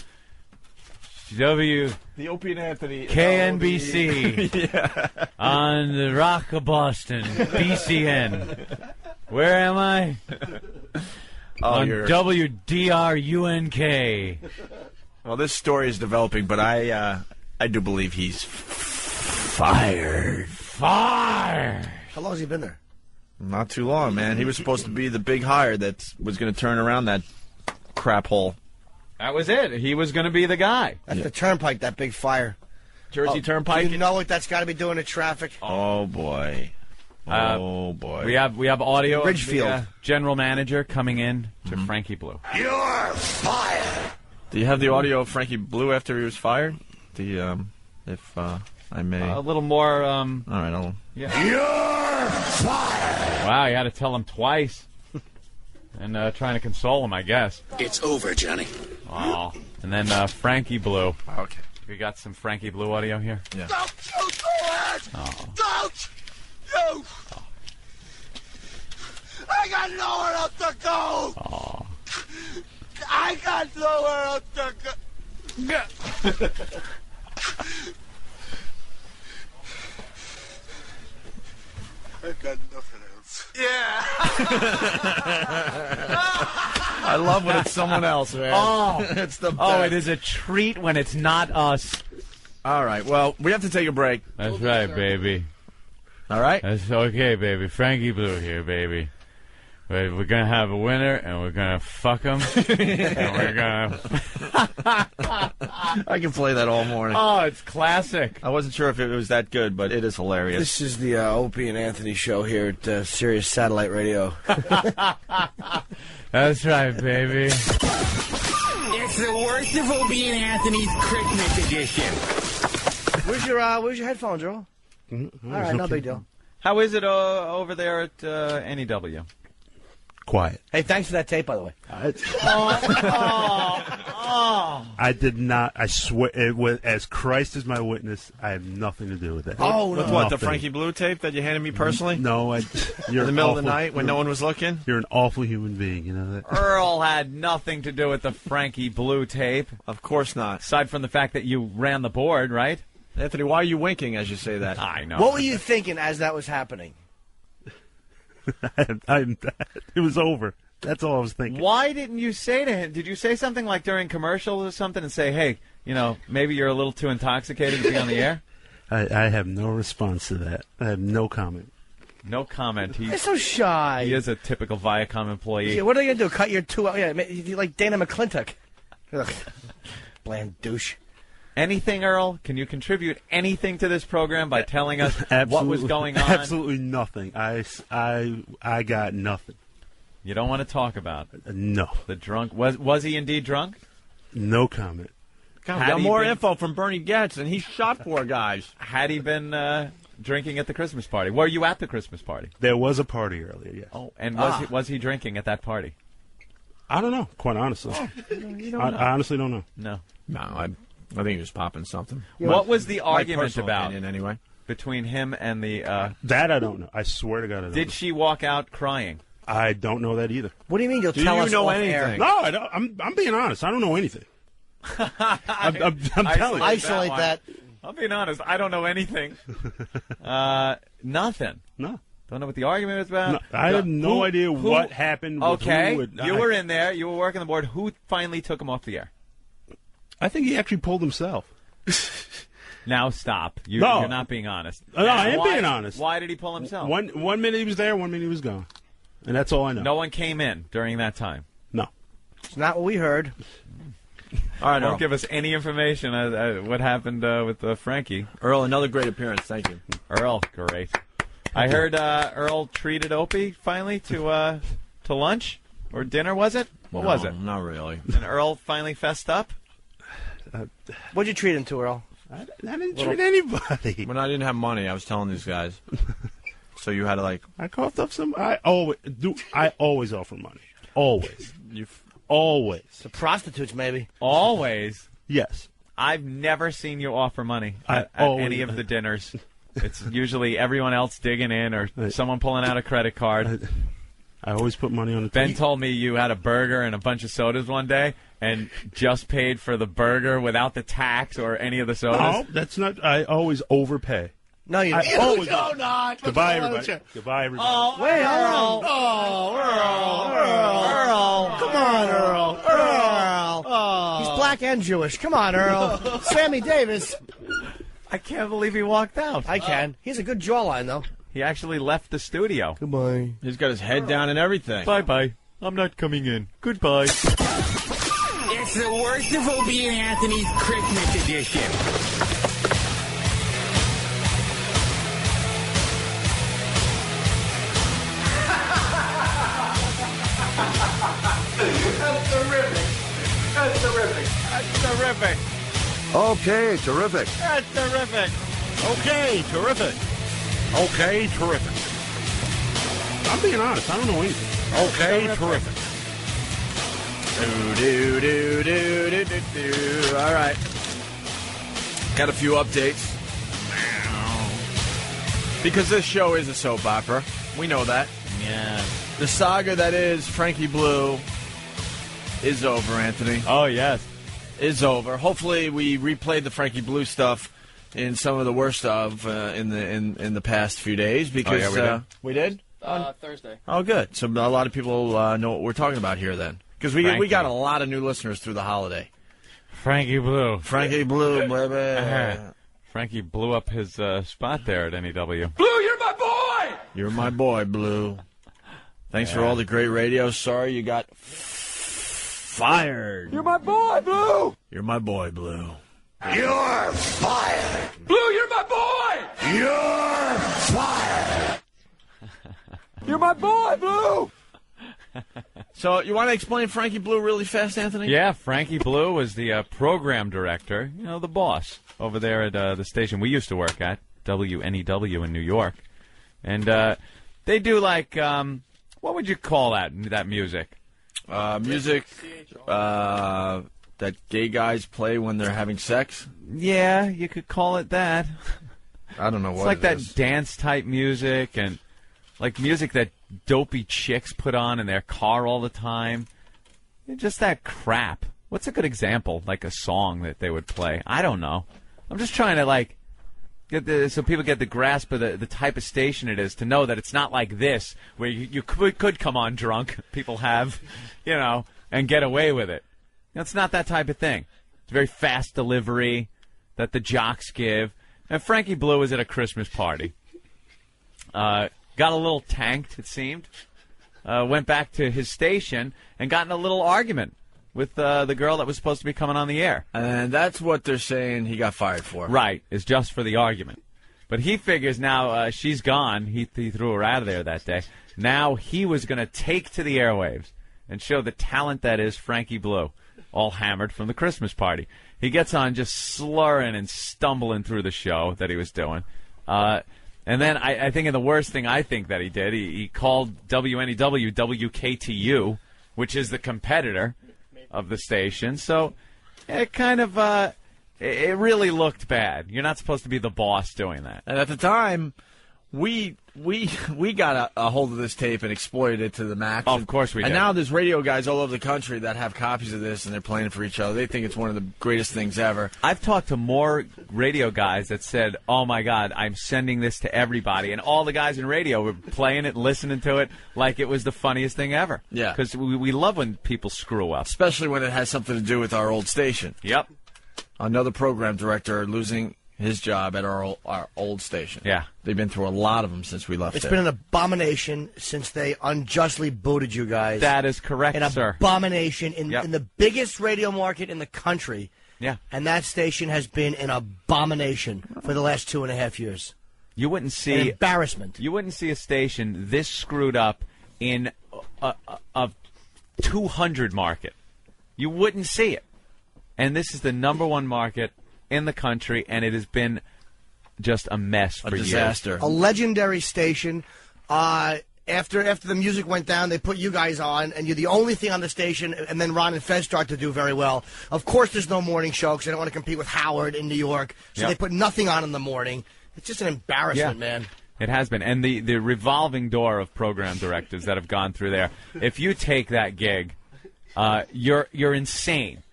The Opie and Anthony. KNBC. Yeah. On the Rock of Boston. BCN. Where am I? On WDRUNK. Well, this story is developing, but I do believe he's fired. How long has he been there? Not too long, man. He was supposed to be the big hire that was going to turn around that crap hole. That was it. He was going to be the guy. That's the Turnpike, that big fire. Jersey Turnpike? Do you know what that's got to be doing to traffic? Oh, boy. Oh, boy. We have audio Ridgefield. of the general manager coming in to Frankie Blue. You're fired. Do you have the audio of Frankie Blue after he was fired? If I may. A little more. All right, I'll. Yeah. You're fired. Wow, you had to tell him twice. And trying to console him, I guess. It's over, Johnny. Oh. And then Frankie Blue. Okay. We got some Frankie Blue audio here. Yeah. Don't you do it! Oh. Don't you! I got nowhere else to go! Oh. I got nowhere else to go! I got nothing else. Yeah! I love when it's someone else, man. Oh. It's the best. Oh, it is a treat when it's not us. All right, well, we have to take a break. That's right, baby. All right? That's okay, baby. Frankie Blue here, baby. We're going to have a winner, and we're going to fuck him. And we're going to... I can play that all morning. Oh, it's classic. I wasn't sure if it was that good, but it is hilarious. This is the Opie and Anthony show here at Sirius Satellite Radio. That's right, baby. It's the worst of Opie and Anthony's Christmas edition. Where's your headphones, Earl? All right, no big deal. How is it over there at NEW? Quiet. Hey, thanks for that tape, by the way. I did not. I swear, as Christ is my witness, I have nothing to do with that. Oh, With no. what, the Nothing. Frankie Blue tape that you handed me personally? No, you're In the middle of awful- the night when no one was looking? You're an awful human being, you know that? Earl had nothing to do with the Frankie Blue tape. Of course not. Aside from the fact that you ran the board, right? Anthony, why are you winking as you say that? I know. What were you thinking as that was happening? It was over. That's all I was thinking. Why didn't you say to him? Did you say something like during commercials or something and say, hey, maybe you're a little too intoxicated to be on the air? I have no response to that. I have no comment. No comment. He's so shy. He is a typical Viacom employee. Yeah, what are they going to do? Cut your two out? Yeah, you're like Dana McClintock. Ugh. Bland douche. Anything, Earl? Can you contribute anything to this program by telling us what was going on? Absolutely nothing. I got nothing. You don't want to talk about it. No. The drunk was he indeed drunk? No comment. God, we got more info from Bernie Getz, and he shot 4 guys. Had he been drinking at the Christmas party? Were you at the Christmas party? There was a party earlier, yes. Oh, and was he drinking at that party? I don't know, quite honestly. You don't know. I honestly don't know. No. No, I think he was popping something. What was the My argument personal about opinion, anyway. between him and the... That I don't know. I swear to God I don't know. Did she walk out crying? I don't know that either. What do you mean you'll Do tell you us know off anything? air? No, I don't. I'm being honest. I don't know anything. I'm telling you. Isolate that. I'm being honest. I don't know anything. Nothing. No. Don't know what the argument was about. No, I have no idea what happened with Okay, who. you were in there. You were working the board. Who finally took him off the air? I think he actually pulled himself. Now stop. No. You're not being honest. No, I am Why- being honest. Why did he pull himself? One minute he was there, 1 minute he was gone. And that's all I know. No one came in during that time. No. It's not what we heard. All right, Don't Earl. give us any information what happened with Frankie. Earl, another great appearance. Thank you. Earl, great. I heard Earl treated Opie finally to lunch or dinner, was it? What was it? Not really. And Earl finally fessed up? What'd you treat him to, Earl? I didn't treat anybody. When I didn't have money, I was telling these guys. So you had to, like... I coughed up some. I always offer money. Always. Always. The prostitutes, maybe. Always? Yes. I've never seen you offer money at always- any of the dinners. It's usually everyone else digging in or someone pulling out a credit card. I always put money on the Ben team. told me you had a burger and a bunch of sodas one day and just paid for the burger without the tax or any of the sodas. No, that's not. I always overpay. No, you I don't. always No, not. Goodbye, everybody. Goodbye, everybody. Oh, wait, Earl. Earl. Come on, Earl. Earl. He's black and Jewish. Come on, Earl. Sammy Davis. I can't believe he walked out. I can. He has a good jawline, though. He actually left the studio. Goodbye. He's got his head down and everything. Bye-bye. I'm not coming in. Goodbye. It's the worst of Opie and Anthony's Christmas edition. That's terrific. That's terrific. That's terrific. Okay, terrific. That's terrific. Okay, terrific. Okay, terrific. I'm being honest. I don't know anything. Okay, terrific. All right. Got a few updates. Because this show is a soap opera. We know that. Yeah. The saga that is Frankie Blue is over, Anthony. Oh, yes. Is over. Hopefully we replayed the Frankie Blue stuff in some of the worst of in the past few days because we did? Thursday. Oh, good. So a lot of people know what we're talking about here then. Because we got a lot of new listeners through the holiday. Frankie Blue. Frankie Blue, baby. Frankie blew up his spot there at NEW. Blue, you're my boy! You're my boy, Blue. Thanks for all the great radio. Sorry you got fired. You're my boy, Blue! You're my boy, Blue. You're fired! Blue, you're my boy! You're fired! You're my boy, Blue! So you want to explain Frankie Blue really fast, Anthony? Yeah, Frankie Blue was the program director, the boss over there at the station we used to work at, WNEW in New York. And they do like, what would you call that music? Music that gay guys play when they're having sex? Yeah, you could call it that. I don't know what it's like it that is. dance-type music and like music that dopey chicks put on in their car all the time. Just that crap. What's a good example? Like a song that they would play? I don't know. I'm just trying to get so people get the grasp of the type of station it is to know that it's not like this where you could come on drunk. People have, and get away with it. It's not that type of thing. It's very fast delivery that the jocks give. And Frankie Blue was at a Christmas party. Got a little tanked, it seemed. Went back to his station and got in a little argument with the girl that was supposed to be coming on the air. And that's what they're saying he got fired for. Right, is just for the argument. But he figures now she's gone. He threw her out of there that day. Now he was going to take to the airwaves and show the talent that is Frankie Blue, all hammered from the Christmas party. He gets on just slurring and stumbling through the show that he was doing. And then I think the worst thing I think that he did, he called WNEW WKTU, which is the competitor of the station. So it kind of it really looked bad. You're not supposed to be the boss doing that. And at the time, we got a hold of this tape and exploited it to the max. Oh, of course we did. And now there's radio guys all over the country that have copies of this and they're playing it for each other. They think it's one of the greatest things ever. I've talked to more radio guys that said, oh, my God, I'm sending this to everybody. And all the guys in radio were playing it and listening to it like it was the funniest thing ever. Yeah. Because we love when people screw up. Especially when it has something to do with our old station. Yep. Another program director losing his job at our old station. Yeah. They've been through a lot of them since we left It's it. been an abomination since they unjustly booted you guys. That is correct, sir. An abomination in the biggest radio market in the country. Yeah. And that station has been an abomination for the last 2.5 years. You wouldn't see an embarrassment. You wouldn't see a station this screwed up in a 200 market. You wouldn't see it. And this is the #1 market in the country, and it has been just a mess for years. Disaster. A legendary station. After the music went down, they put you guys on, and you're the only thing on the station, and then Ron and Fez start to do very well. Of course, there's no morning show because they don't want to compete with Howard in New York, so Yep. they put nothing on in the morning. It's just an embarrassment, man. It has been. And the revolving door of program directors that have gone through there, if you take that gig, you're insane.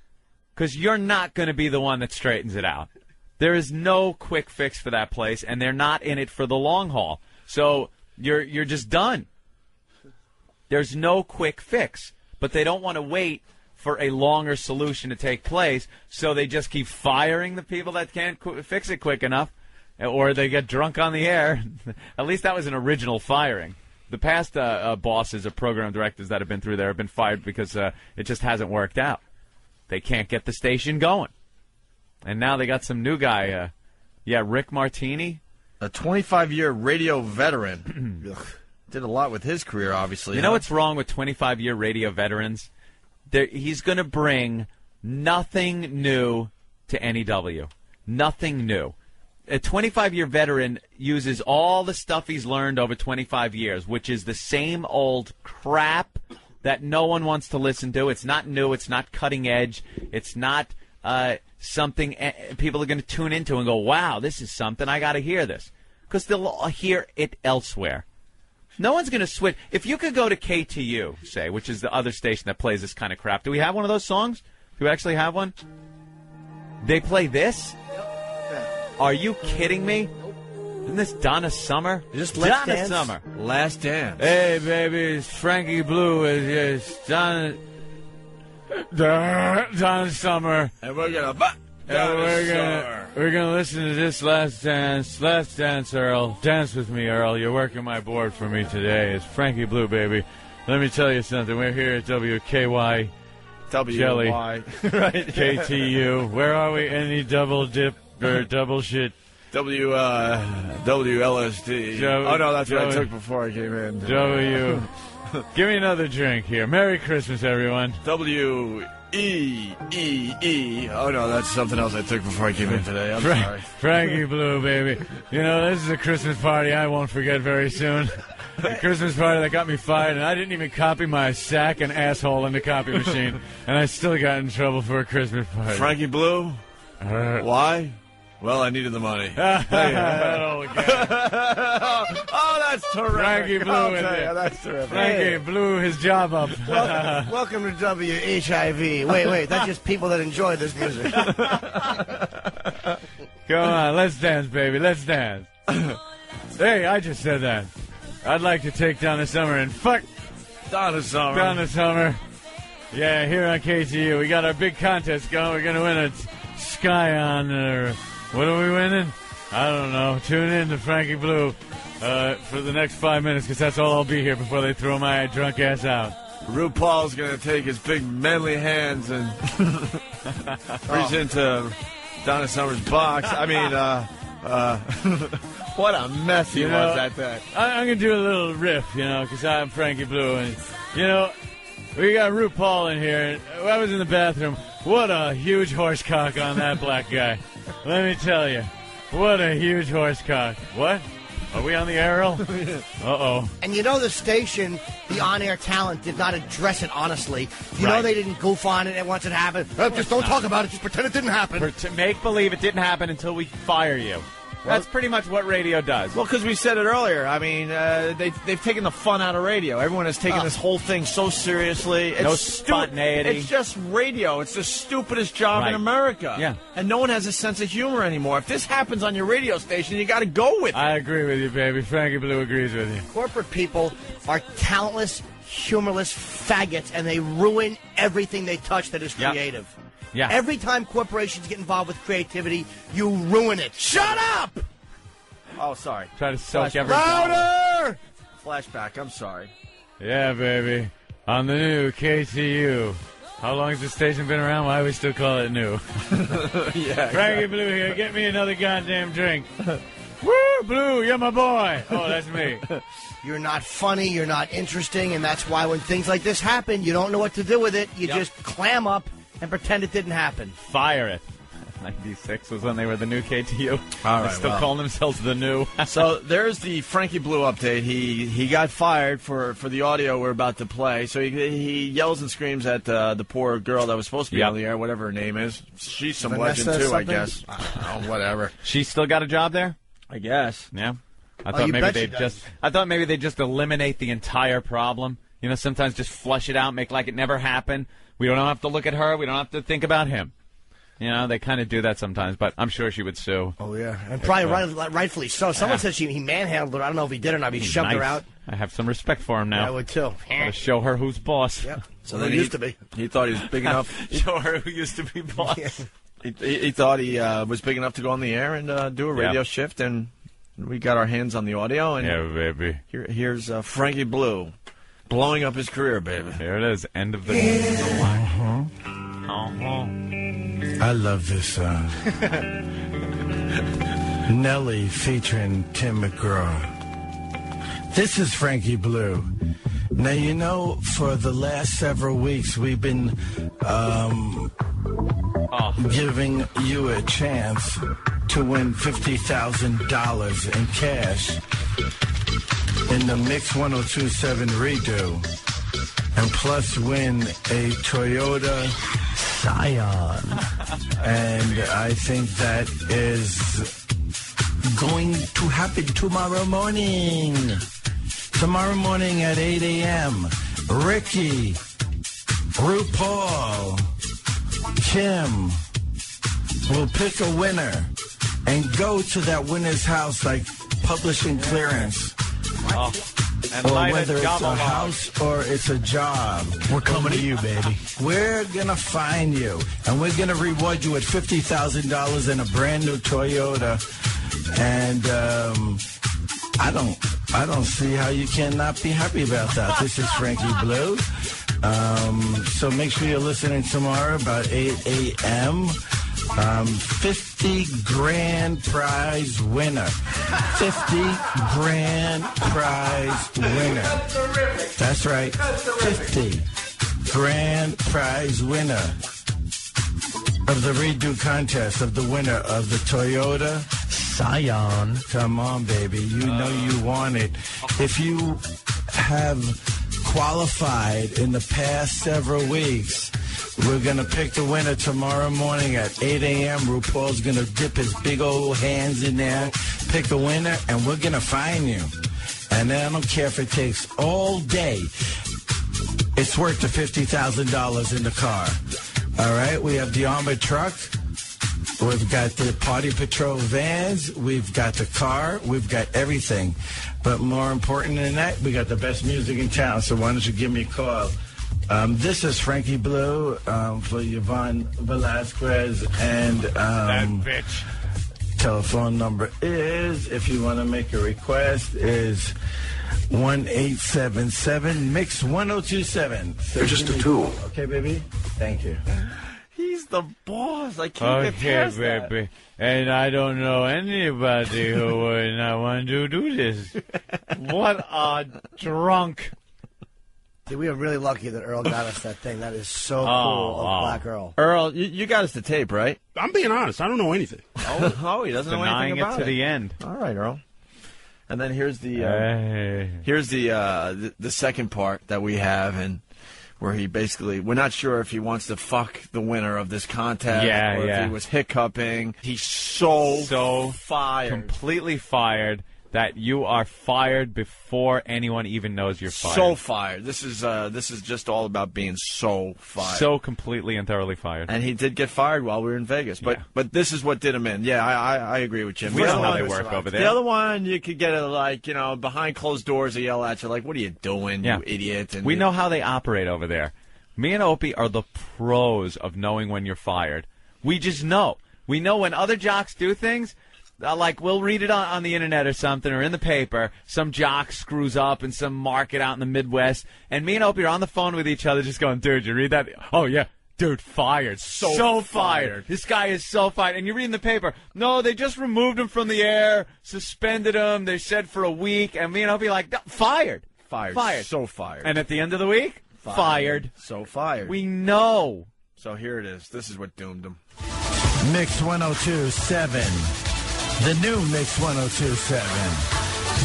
Because you're not going to be the one that straightens it out. There is no quick fix for that place, and they're not in it for the long haul. So you're just done. There's no quick fix. But they don't want to wait for a longer solution to take place, so they just keep firing the people that can't fix it quick enough, or they get drunk on the air. At least that was an original firing. The past bosses or program directors that have been through there have been fired because it just hasn't worked out. They can't get the station going. And now they got some new guy, Rick Martini. A 25-year radio veteran. Did a lot with his career, obviously. You know what's wrong with 25-year radio veterans? He's going to bring nothing new to NEW. Nothing new. A 25-year veteran uses all the stuff he's learned over 25 years, which is the same old crap that no one wants to listen to. It's not new. It's not cutting edge. It's not something people are going to tune into and go, wow, this is something. I got to hear this. Because they'll hear it elsewhere. No one's going to switch. If you could go to KTU, say, which is the other station that plays this kind of crap. Do we have one of those songs? Do we actually have one? They play this? Are you kidding me? Isn't this Donna Summer? Just Donna Summer. Last Dance. Hey, baby, it's Frankie Blue. It's Donna Summer. And we're going We're gonna listen to this Last Dance. Last Dance, Earl. Dance with me, Earl. You're working my board for me today. It's Frankie Blue, baby. Let me tell you something. We're here at WKY. Jelly. Right. KTU. Where are we? Any double dip or double shit? WLSD. Oh, no, that's what I took before I came in. W. Give me another drink here. Merry Christmas, everyone. WEEE. Oh, no, that's something else I took before I came in today. I'm sorry. Frankie Blue, baby. You know, this is a Christmas party I won't forget very soon. A Christmas party that got me fired, and I didn't even copy my sack and asshole in the copy machine, and I still got in trouble for a Christmas party. Frankie Blue? Why? Well, I needed the money. Oh, that's terrific. Frankie blew That's terrific. Frankie blew his job up. Welcome to WHIV. Wait, that's just people that enjoy this music. Come on, let's dance, baby. Let's dance. Hey, I just said that. I'd like to take Donna Summer and fuck Donna Summer. Donna Summer. Yeah, here on KTU. We got our big contest going. We're going to win a Scion, or what are we winning? I don't know. Tune in to Frankie Blue for the next 5 minutes, because that's all I'll be here before they throw my drunk ass out. RuPaul's going to take his big manly hands and reach into Donna Summer's box. I mean, what a mess he was at that. I'm going to do a little riff, because I'm Frankie Blue. And, we got RuPaul in here. I was in the bathroom. What a huge horse cock on that black guy. Let me tell you. What a huge horse cock. What? Are we on the air, Earl? Uh-oh. And the station, the on-air talent, did not address it honestly. You know they didn't goof on it once it happened. Just don't talk about it. Just pretend it didn't happen. Make believe it didn't happen until we fire you. That's pretty much what radio does. Well, because we said it earlier. I mean, they've taken the fun out of radio. Everyone has taken this whole thing so seriously. It's no spontaneity. It's just radio. It's the stupidest job in America. Yeah. And no one has a sense of humor anymore. If this happens on your radio station, you got to go with it. I agree with you, baby. Frankie Blue agrees with you. Corporate people are talentless, humorless faggots, and they ruin everything they touch that is creative. Yeah. Every time corporations get involved with creativity, you ruin it. Shut up! Oh, sorry. Try to soak every louder! Flashback. I'm sorry. Yeah, baby. On the new KTU. How long has the station been around? Why do we still call it new? Yeah. Frankie Blue here. Get me another goddamn drink. Woo, Blue, you're my boy. Oh, that's me. You're not funny. You're not interesting. And that's why when things like this happen, you don't know what to do with it. You just clam up and pretend it didn't happen. Fire it. 96 was when they were the new KTU. All right, They're still calling themselves the new. So there's the Frankie Blue update. He got fired for the audio we're about to play. So he yells and screams at the poor girl that was supposed to be on the air, whatever her name is. She's some Vanessa legend, too, something? I guess. I don't know, whatever. She still got a job there? I guess. Yeah. I thought maybe they'd just eliminate the entire problem. You know, sometimes just flush it out, make like it never happened. We don't have to look at her. We don't have to think about him. You know, they kind of do that sometimes, but I'm sure she would sue. Oh, yeah. And probably rightfully so. Someone said he manhandled her. I don't know if he did or not. He shoved her out. I have some respect for him now. Yeah, I would, too. Gotta show her who's boss. Yep. So then he used to be. He thought he was big enough. Show her who used to be boss. Yeah. He thought he was big enough to go on the air and do a radio shift, and we got our hands on the audio. And yeah, baby. Here's Frankie Blue blowing up his career, baby. There it is. End of the line. I love this song. Nelly featuring Tim McGraw. This is Frankie Blue. Now, you know, for the last several weeks, we've been giving you a chance to win $50,000 in cash in the Mix 1027 redo. And plus win a Toyota Scion. And I think that is going to happen tomorrow morning. Tomorrow morning at 8 a.m., Ricky, RuPaul, Kim will pick a winner and go to that winner's house like publishing clearance. Or whether it's a house or it's a job. We're coming to you, baby. We're going to find you, and we're going to reward you with $50,000 in a brand new Toyota. And I don't see how you cannot be happy about that. This is Frankie Blue. So make sure you're listening tomorrow about 8 a.m. 50 grand prize winner. 50 grand prize winner. That's right. 50 grand prize winner of the redo contest of the winner of the Toyota Scion. Come on, baby. You know you want it. If you have qualified in the past several weeks, we're going to pick the winner tomorrow morning at 8 a.m. RuPaul's going to dip his big old hands in there, pick a winner, and we're going to find you. And then I don't care if it takes all day. It's worth the $50,000 in the car. All right? We have the armored truck. We've got the Party Patrol vans. We've got the car. We've got everything. But more important than that, we got the best music in town. So why don't you give me a call? This is Frankie Blue for Yvonne Velasquez. And that bitch. Telephone number is, if you want to make a request, is 1-877-MIX-1027. So You're just a tool. Okay, baby? Thank you. He's the boss. I can't get past that. Baby. And I don't know anybody who would not want to do this. What a drunk. Dude, we are really lucky that Earl got us that thing. That is so cool of Black Earl. Earl, you got us the tape, right? I'm being honest. I don't know anything. Oh, he doesn't know anything about it to the end. All right, Earl. And then here's the second part that we have, and where he basically, we're not sure if he wants to fuck the winner of this contest or if he was hiccuping. He's so fired. Completely fired. That you are fired before anyone even knows you're fired. So fired. This is just all about being so fired. So completely and thoroughly fired. And he did get fired while we were in Vegas. But this is what did him in. Yeah, I agree with Jim. We know how they work over there. The other one, you could get it behind closed doors, they yell at you like, what are you doing, you idiot? And we know how they operate over there. Me and Opie are the pros of knowing when you're fired. We just know. We know when other jocks do things. Like, we'll read it on the internet or something, or in the paper. Some jock screws up in some market out in the Midwest, and me and Opie are on the phone with each other just going, dude, you read that? Oh, yeah. Dude, fired. So fired. This guy is so fired. And you read in the paper, no, they just removed him from the air, suspended him, they said for a week, and me and Opie like, no, fired. Fired. So fired. And at the end of the week, fired. So fired. We know. So here it is. This is what doomed him. Mix 1027. The new Mix 1027.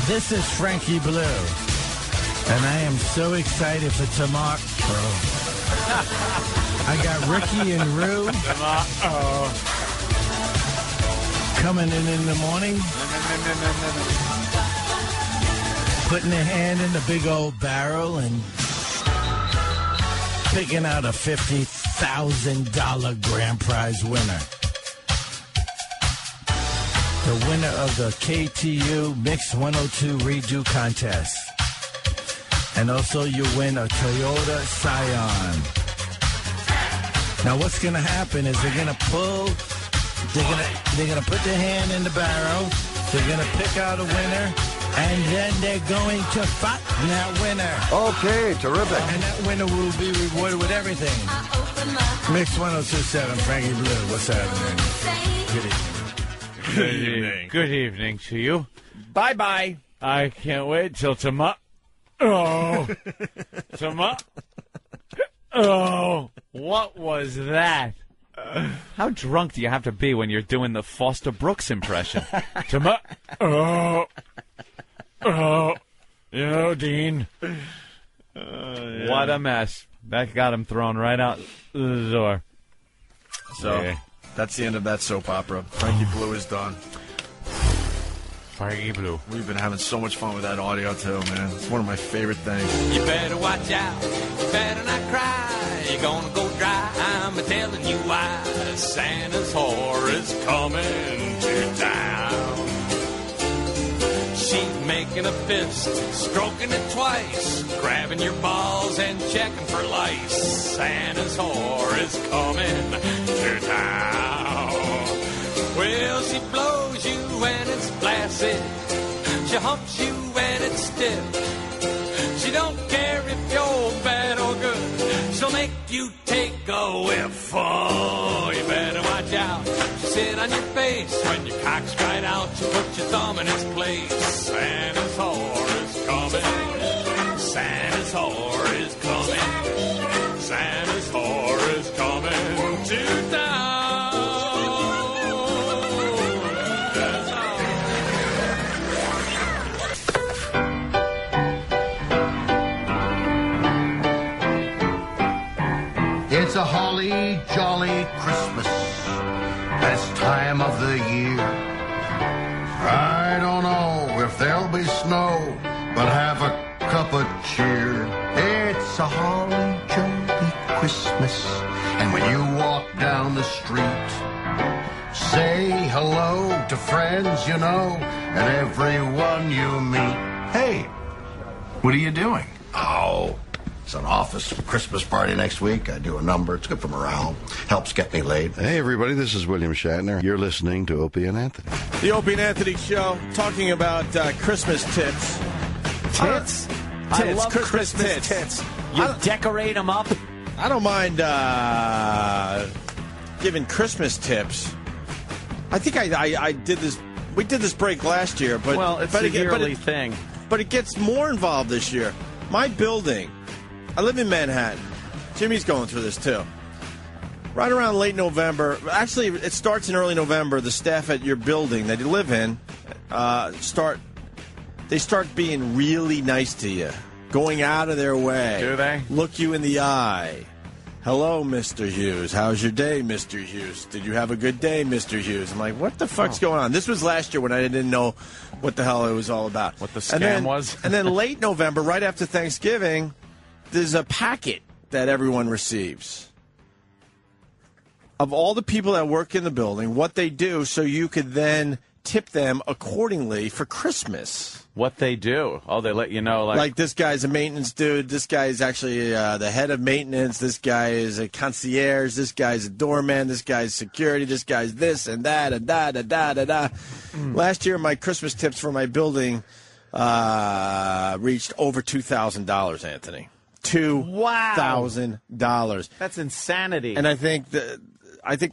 This is Frankie Blue. And I am so excited for tomorrow. I got Ricky and Rue coming in the morning. putting their hand in the big old barrel and picking out a $50,000 grand prize winner. The winner of the KTU Mix 102 Redo Contest. And also you win a Toyota Scion. Now what's going to happen is they're going to put their hand in the barrel, they're going to pick out a winner, and then they're going to fight that winner. Okay, terrific. And that winner will be rewarded with everything. Mix 1027, Frankie Blue. What's happening? Good evening. Good evening. Good evening to you. Bye-bye. I can't wait till tomorrow. Oh. Tomorrow. Oh. What was that? How drunk do you have to be when you're doing the Foster Brooks impression? Tomorrow. Oh. Oh. You know, Dean. Yeah. What a mess. That got him thrown right out the door. So, yeah. That's the end of that soap opera. Frankie Blue is done. Frankie Blue. We've been having so much fun with that audio, too, man. It's one of my favorite things. You better watch out. You better not cry. You're gonna go dry. I'm telling you why. Santa's whore is coming to town. She's making a fist, stroking it twice, grabbing your balls and checking for lice. Santa's whore is coming to town. Well, she blows you when it's flaccid. She humps you when it's stiff. She don't care if you're bad or good. She'll make you take a whiff. Oh, you better watch out. She sit on your face when your cock's right out. You put your thumb in its place. Santa's whore is coming. Santa's whore is coming. Santa's whore is coming to town. It's a holly jolly Christmas, best time of the year. I don't know if there'll be snow, but have a cup of cheer. It's a holly jolly Christmas, and when you walk down the street, say hello to friends you know, and everyone you meet. Hey, what are you doing? Oh, it's an office Christmas party next week. I do a number. It's good for morale. Helps get me laid. Hey, everybody, this is William Shatner. You're listening to Opie and Anthony. The Opie and Anthony Show, talking about Christmas tips. Tits? I love Christmas tits. You decorate them up? I don't mind giving Christmas tips. I think I did this. We did this break last year, but well, it's a yearly thing. But it gets more involved this year. My building. I live in Manhattan. Jimmy's going through this too. Right around late November. Actually, it starts in early November. The staff at your building that you live in start being really nice to you, going out of their way. Do they? Look you in the eye. Hello, Mr. Hughes. How's your day, Mr. Hughes? Did you have a good day, Mr. Hughes? I'm like, what the fuck's going on? This was last year when I didn't know what the hell it was all about. What the scam was? And then late November, right after Thanksgiving, there's a packet that everyone receives of all the people that work in the building, what they do, so you could then tip them accordingly for Christmas. What they do? Oh, they let you know. Like this guy's a maintenance dude. This guy is actually the head of maintenance. This guy is a concierge. This guy's a doorman. This guy's security. This guy's this and that and da-da-da-da-da. Last year, my Christmas tips for my building reached over $2,000, Anthony. $2,000. That's insanity. And I think the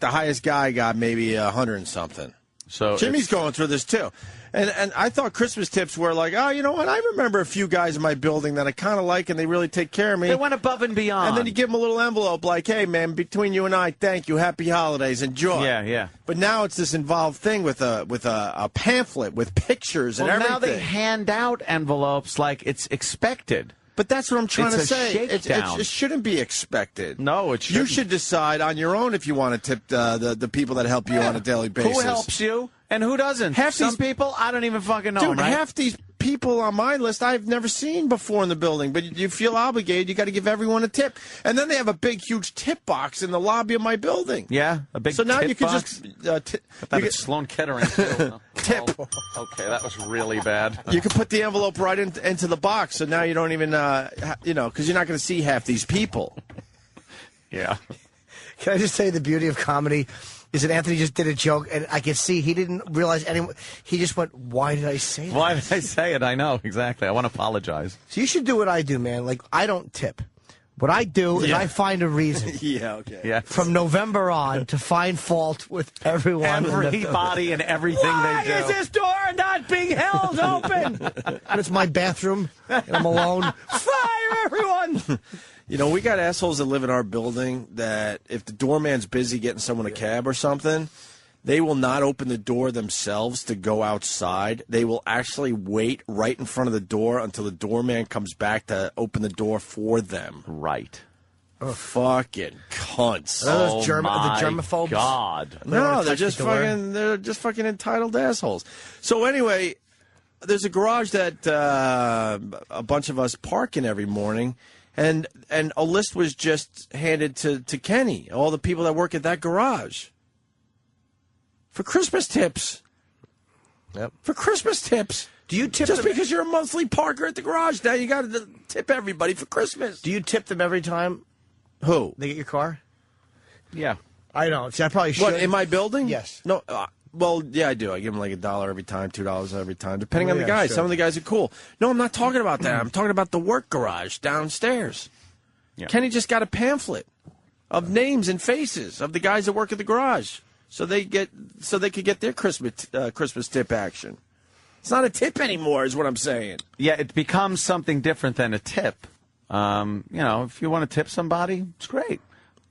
highest guy got maybe 100 and something. So Jimmy's going through this too. And I thought Christmas tips were like, oh, you know what? I remember a few guys in my building that I kind of like, and they really take care of me. They went above and beyond. And then you give them a little envelope like, hey, man, between you and I, thank you, happy holidays, enjoy. Yeah, yeah. But now it's this involved thing with a pamphlet with pictures and everything. Now they hand out envelopes like it's expected. But that's what I'm trying to say. Shakedown. It shouldn't be expected. No, it shouldn't. You should decide on your own if you want to tip the people that help you on a daily basis. Who helps you and who doesn't? Some people, I don't even fucking know. Dude, right? half these people on my list I've never seen before in the building, but you feel obligated. You got to give everyone a tip. And then they have a big, huge tip box in the lobby of my building. Yeah, a big So now tip you can box? just... That was Sloan Kettering, too. Tip. Okay, that was really bad. You can put the envelope right into the box, so now you don't even, because you're not going to see half these people. Yeah. Can I just say the beauty of comedy is that Anthony just did a joke, and I could see he didn't realize anyone. He just went, "Why did I say that? Why did I say it? I know, exactly. I want to apologize. So you should do what I do, man. Like, I don't tip. What I do is I find a reason. Yeah, okay. Yeah. From November on to find fault with everyone. Everybody and everything Why they do. is this door not being held open? And it's my bathroom, and I'm alone. Fire everyone! You know, we got assholes that live in our building that if the doorman's busy getting someone a cab or something, they will not open the door themselves to go outside. They will actually wait right in front of the door until the doorman comes back to open the door for them. Right. Fucking cunts. Are those the germaphobes? God. No, they're just fucking entitled assholes. So anyway, there's a garage that a bunch of us park in every morning. And a list was just handed to Kenny, all the people that work at that garage. For Christmas tips. Yep. For Christmas tips. Do you tip just them? because you're a monthly parker at the garage? Now you got to tip everybody for Christmas. Do you tip them every time Who? they get your car? Yeah. I don't. See, I probably should. What, in my building? Yes. No. Well, yeah, I do. I give them like $1 every time, $2 every time, depending on the Yeah, guys. sure. Some of the guys are cool. No, I'm not talking about that. I'm talking about the work garage downstairs. Yeah. Kenny just got a pamphlet of names and faces of the guys that work at the garage, so they could get their Christmas tip action. It's not a tip anymore, is what I'm saying. Yeah, it becomes something different than a tip. If you want to tip somebody, it's great.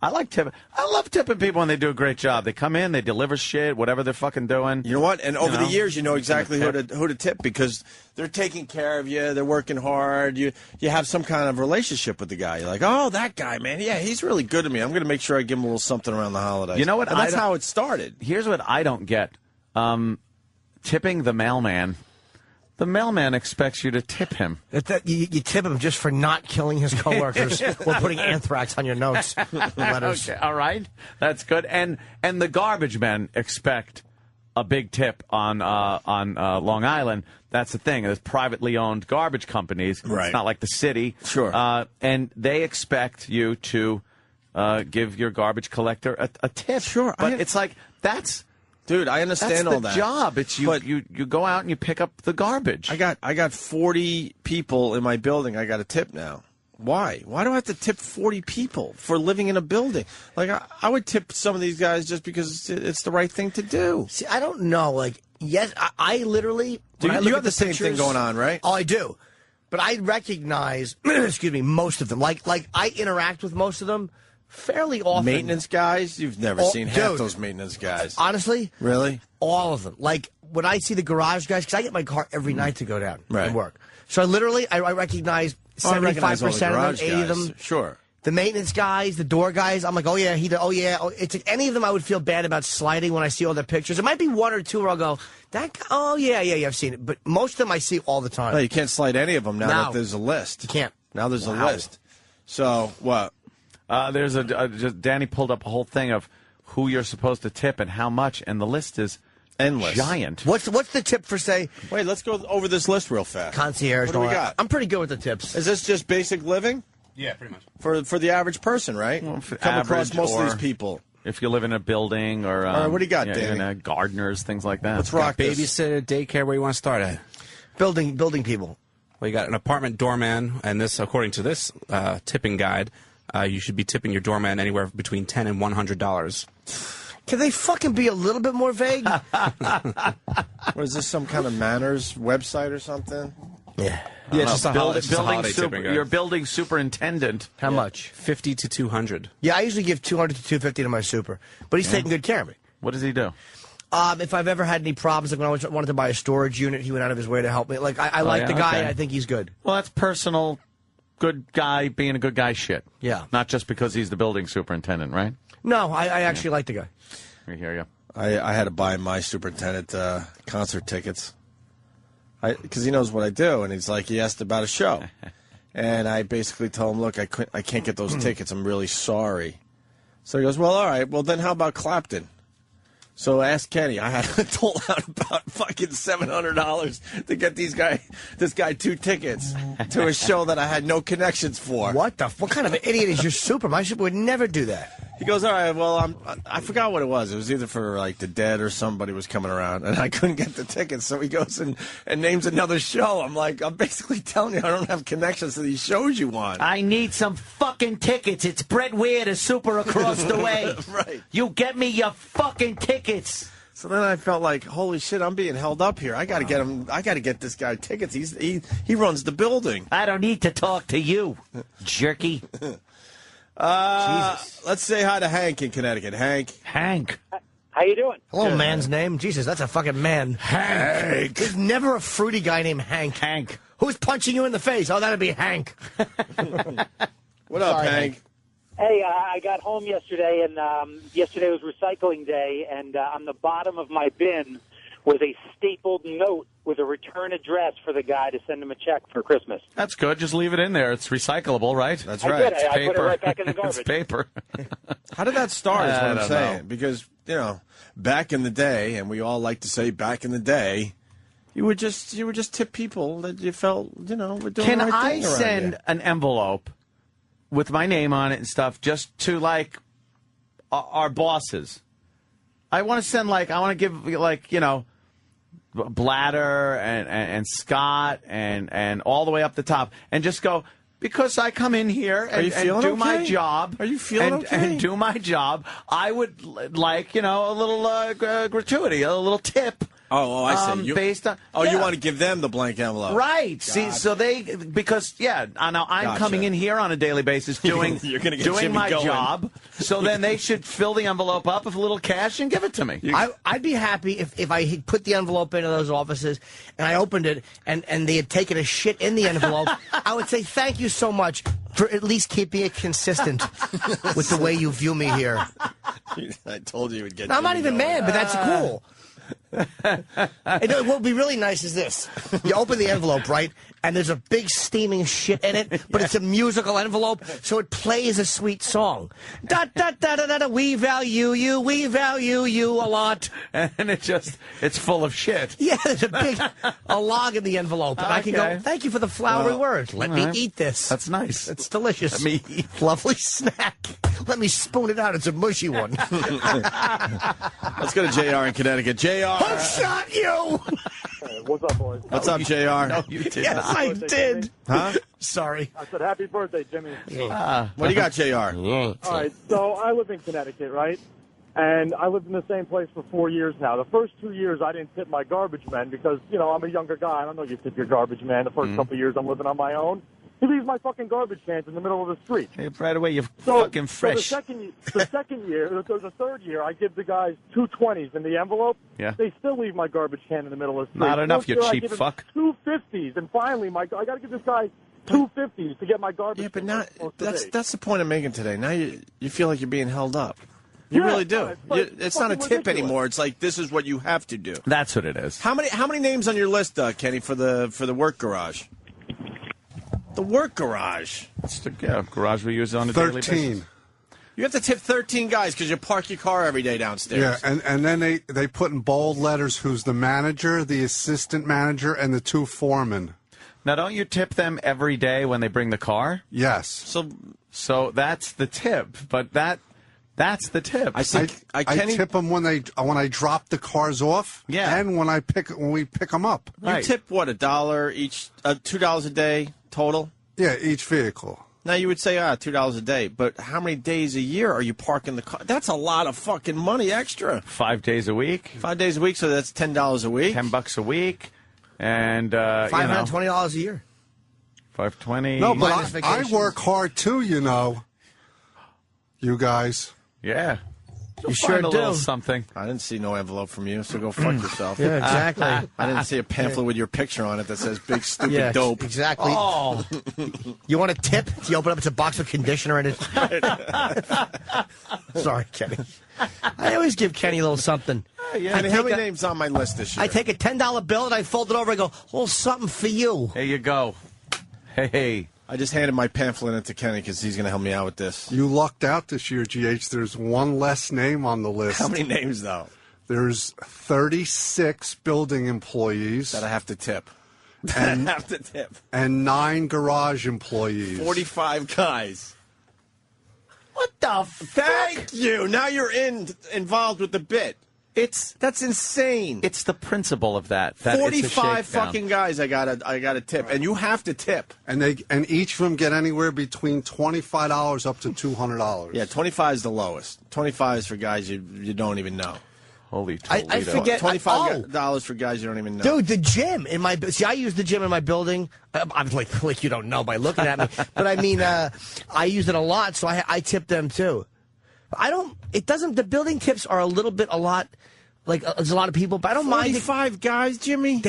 I like tipping. I love tipping people when they do a great job. They come in, they deliver shit, whatever they're fucking doing. You know what? And over the years, you know exactly who to tip because they're taking care of you. They're working hard. You have some kind of relationship with the guy. You're like, oh, that guy, man. Yeah, he's really good to me. I'm going to make sure I give him a little something around the holidays. You know what? And that's how it started. Here's what I don't get. Tipping the mailman. The mailman expects you to tip him. You tip him just for not killing his coworkers or putting anthrax on your notes. Letters. Okay, all right, that's good. And the garbage men expect a big tip on Long Island. That's the thing. There's privately owned garbage companies. Right. It's not like the city. Sure. And they expect you to give your garbage collector a tip. Sure. But it's like that's. Dude, I understand That's all the that. job. It's you go out and you pick up the garbage. I got 40 people in my building I got a tip now. Why? Why do I have to tip 40 people for living in a building? Like, I would tip some of these guys just because it's the right thing to do. See, I don't know. Like, yes, I literally... Do when I you look have at the same thing pictures- going on, right? Oh, I do. But I recognize, excuse me, most of them. Like I interact with most of them fairly often. Maintenance guys? You've never seen half dude, those maintenance guys. Honestly? Really? All of them. Like, when I see the garage guys, because I get my car every night to go down Right. and work. So I recognize I recognize all the 75% of garage them, 80 of guys. them. Sure. The maintenance guys, the door guys, I'm like, oh yeah, it's like any of them I would feel bad about sliding when I see all their pictures. It might be one or two where I'll go, that guy, oh yeah, I've seen it. But most of them I see all the time. No, you can't slide any of them now No. that there's a list. You can't. Now there's Wow. a list. So, what? There's just Danny pulled up a whole thing of who you're supposed to tip and how much, and the list is endless. Giant. What's the tip for, say... Wait, let's go over this list real fast. Concierge. What do we got? I'm pretty good with the tips. Is this just basic living? Yeah, pretty much. For the average person, right? Well, for Come across average most of or- these people. If you live in a building or... All right, what do you got, in Danny? gardeners, things like that. Let's rock this. Babysitter, daycare, where you want to start at? Building people. Well, you got an apartment doorman, and this, according to this tipping guide, you should be tipping your doorman anywhere between $10 and $100. Can they fucking be a little bit more vague? What is this, some kind of manners website or something? Yeah. Yeah, it's just a holiday tipping guide. Your building superintendent. How much? $50 to $200. Yeah, I usually give $200 to $250 to my super. But he's taking good care of me. What does he do? If I've ever had any problems, like when I wanted to buy a storage unit, he went out of his way to help me. Like, I like yeah? the guy, Okay. I think he's good. Well, that's personal, good guy being a good guy shit. Yeah. Not just because he's the building superintendent, right? No, I actually like the guy. We hear you. I had to buy my superintendent concert tickets. because he knows what I do, and he's like, he asked about a show. And I basically told him, look, I can't get those tickets. I'm really sorry. So he goes, well, all right. Well, then how about Clapton? So ask Kenny. I had told out about fucking $700 to get this guy 2 tickets to a show that I had no connections for. What kind of an idiot is your super? My super would never do that. He goes, all right, well, I forgot what it was. It was either for, like, the Dead or somebody was coming around, and I couldn't get the tickets. So he goes and names another show. I'm like, I'm basically telling you I don't have connections to these shows you want. I need some fucking tickets. It's Brett Weir, the super across the way. Right. You get me your fucking tickets. So then I felt like, holy shit, I'm being held up here. I got to get him. I got to get this guy tickets. He runs the building. I don't need to talk to you, jerky. Let's say hi to Hank in Connecticut. Hank. How you doing? Hello, man's name. Jesus, that's a fucking man. Hank. There's never a fruity guy named Hank. Who's punching you in the face? Oh, that'd be Hank. What up, Hank? Hey, I got home yesterday, and yesterday was recycling day, and on the bottom of my bin was a stapled note with a return address for the guy to send him a check for Christmas. That's good. Just leave it in there. It's recyclable, right? That's I right. did. I put it right back in the garbage. It's paper. How did that start is I what I'm don't saying. know. Because, back in the day, and we all like to say back in the day, you would just tip people that you felt, were doing Can the right I thing around send you. an envelope with my name on it and stuff just to, like, our bosses? I want to send, like, I want to give, like, Bladder and Scott and all the way up the top, and just go, because I come in here and do my job. Are you feeling okay? And do my job. I would like, a little gratuity, a little tip. Oh, I see. Based on you want to give them the blank envelope. Right. See, so because now I'm Gotcha. coming in here on a daily basis doing You're gonna get doing Jimmy my going. job. So then they should fill the envelope up with a little cash and give it to me. I'd be happy if I had put the envelope into those offices and I opened it and they had taken a shit in the envelope. I would say thank you so much for at least keeping it consistent with the way you view me here. I told you it would get. I'm not Jimmy even going. mad, but that's cool. What would be really nice is this. You open the envelope, right, and there's a big steaming shit in it, but it's a musical envelope, so it plays a sweet song. Da da da da da da, we value you a lot. And it's full of shit. Yeah, there's a log in the envelope, and I can go, thank you for the flowery words. Let me eat this. That's nice. It's delicious. Let me eat. Lovely snack. Let me spoon it out. It's a mushy one. Let's go to JR in Connecticut. JR. Who shot you? What's up, boys? What's up, JR? No, you did Yes, not. I did. Huh? Sorry. I said happy birthday, Jimmy. What do you got, JR? All right, so I live in Connecticut, right? And I lived in the same place for 4 years now. The first 2 years, I didn't tip my garbage man because, I'm a younger guy. I don't know you tip your garbage man. The first couple of years I'm living on my own. He leaves my fucking garbage cans in the middle of the street. Hey, right away, you're fucking fresh. So the third year, I give the guys 220s in the envelope. Yeah. They still leave my garbage can in the middle of the street. Not enough, you Fourth year, I cheap give him fuck. 250s, and finally, I got to give this guy 250s to get my garbage. Yeah, but can not. where it's supposed to be. That's the point I'm making today. Now you feel like you're being held up. You Yeah, really do. it's It's not a fucking tip ridiculous. anymore. It's like this is what you have to do. That's what it is. How many names on your list, Kenny, for the work garage? The work garage. It's the garage we use on a daily basis. 13. You have to tip 13 guys because you park your car every day downstairs. Yeah, and then they put in bold letters who's the manager, the assistant manager, and the 2 foremen. Now, don't you tip them every day when they bring the car? Yes. So that's the tip, but that's the tip. I tip them when I drop the cars off. Yeah. And when we pick them up. You tip what, $1 each, $2 a day total? Yeah, each vehicle. Now you would say $2 a day, but how many days a year are you parking the car? That's a lot of fucking money extra. 5 days a week. 5 days a week, so that's $10 a week. $10 a week, and $520 a year. $520. No, but I work hard too, you guys. Yeah. You sure do. Little something. I didn't see no envelope from you, so go fuck yourself. Yeah, exactly. I didn't see a pamphlet with your picture on it that says big stupid dope. Exactly. Oh. You want a tip? You open up, it's a box of conditioner in it. Sorry, Kenny. I always give Kenny a little something. yeah. And how many names on my list this year? I take a $10 bill and I fold it over and go, "Oh, something for you." There you go. Hey. I just handed my pamphlet into Kenny because he's going to help me out with this. You lucked out this year, GH. There's one less name on the list. How many names, though? There's 36 building employees. That I have to tip. And, have to tip. And 9 garage employees. 45 guys. What the fuck? Thank you. Now you're involved with the bit. That's insane. It's the principle of that. 45 fucking guys I gotta tip, and you have to tip. And each of them get anywhere between $25 up to $200. Yeah, 25 is the lowest. 25 is for guys you don't even know. Holy Toledo. I forget. $25 for guys you don't even know. Dude, the gym in my I use the gym in my building. I'm like you don't know by looking at me, but I mean I use it a lot, so I tip them too. The building tips are a lot, like there's a lot of people, but I don't mind. 45 guys, Jimmy.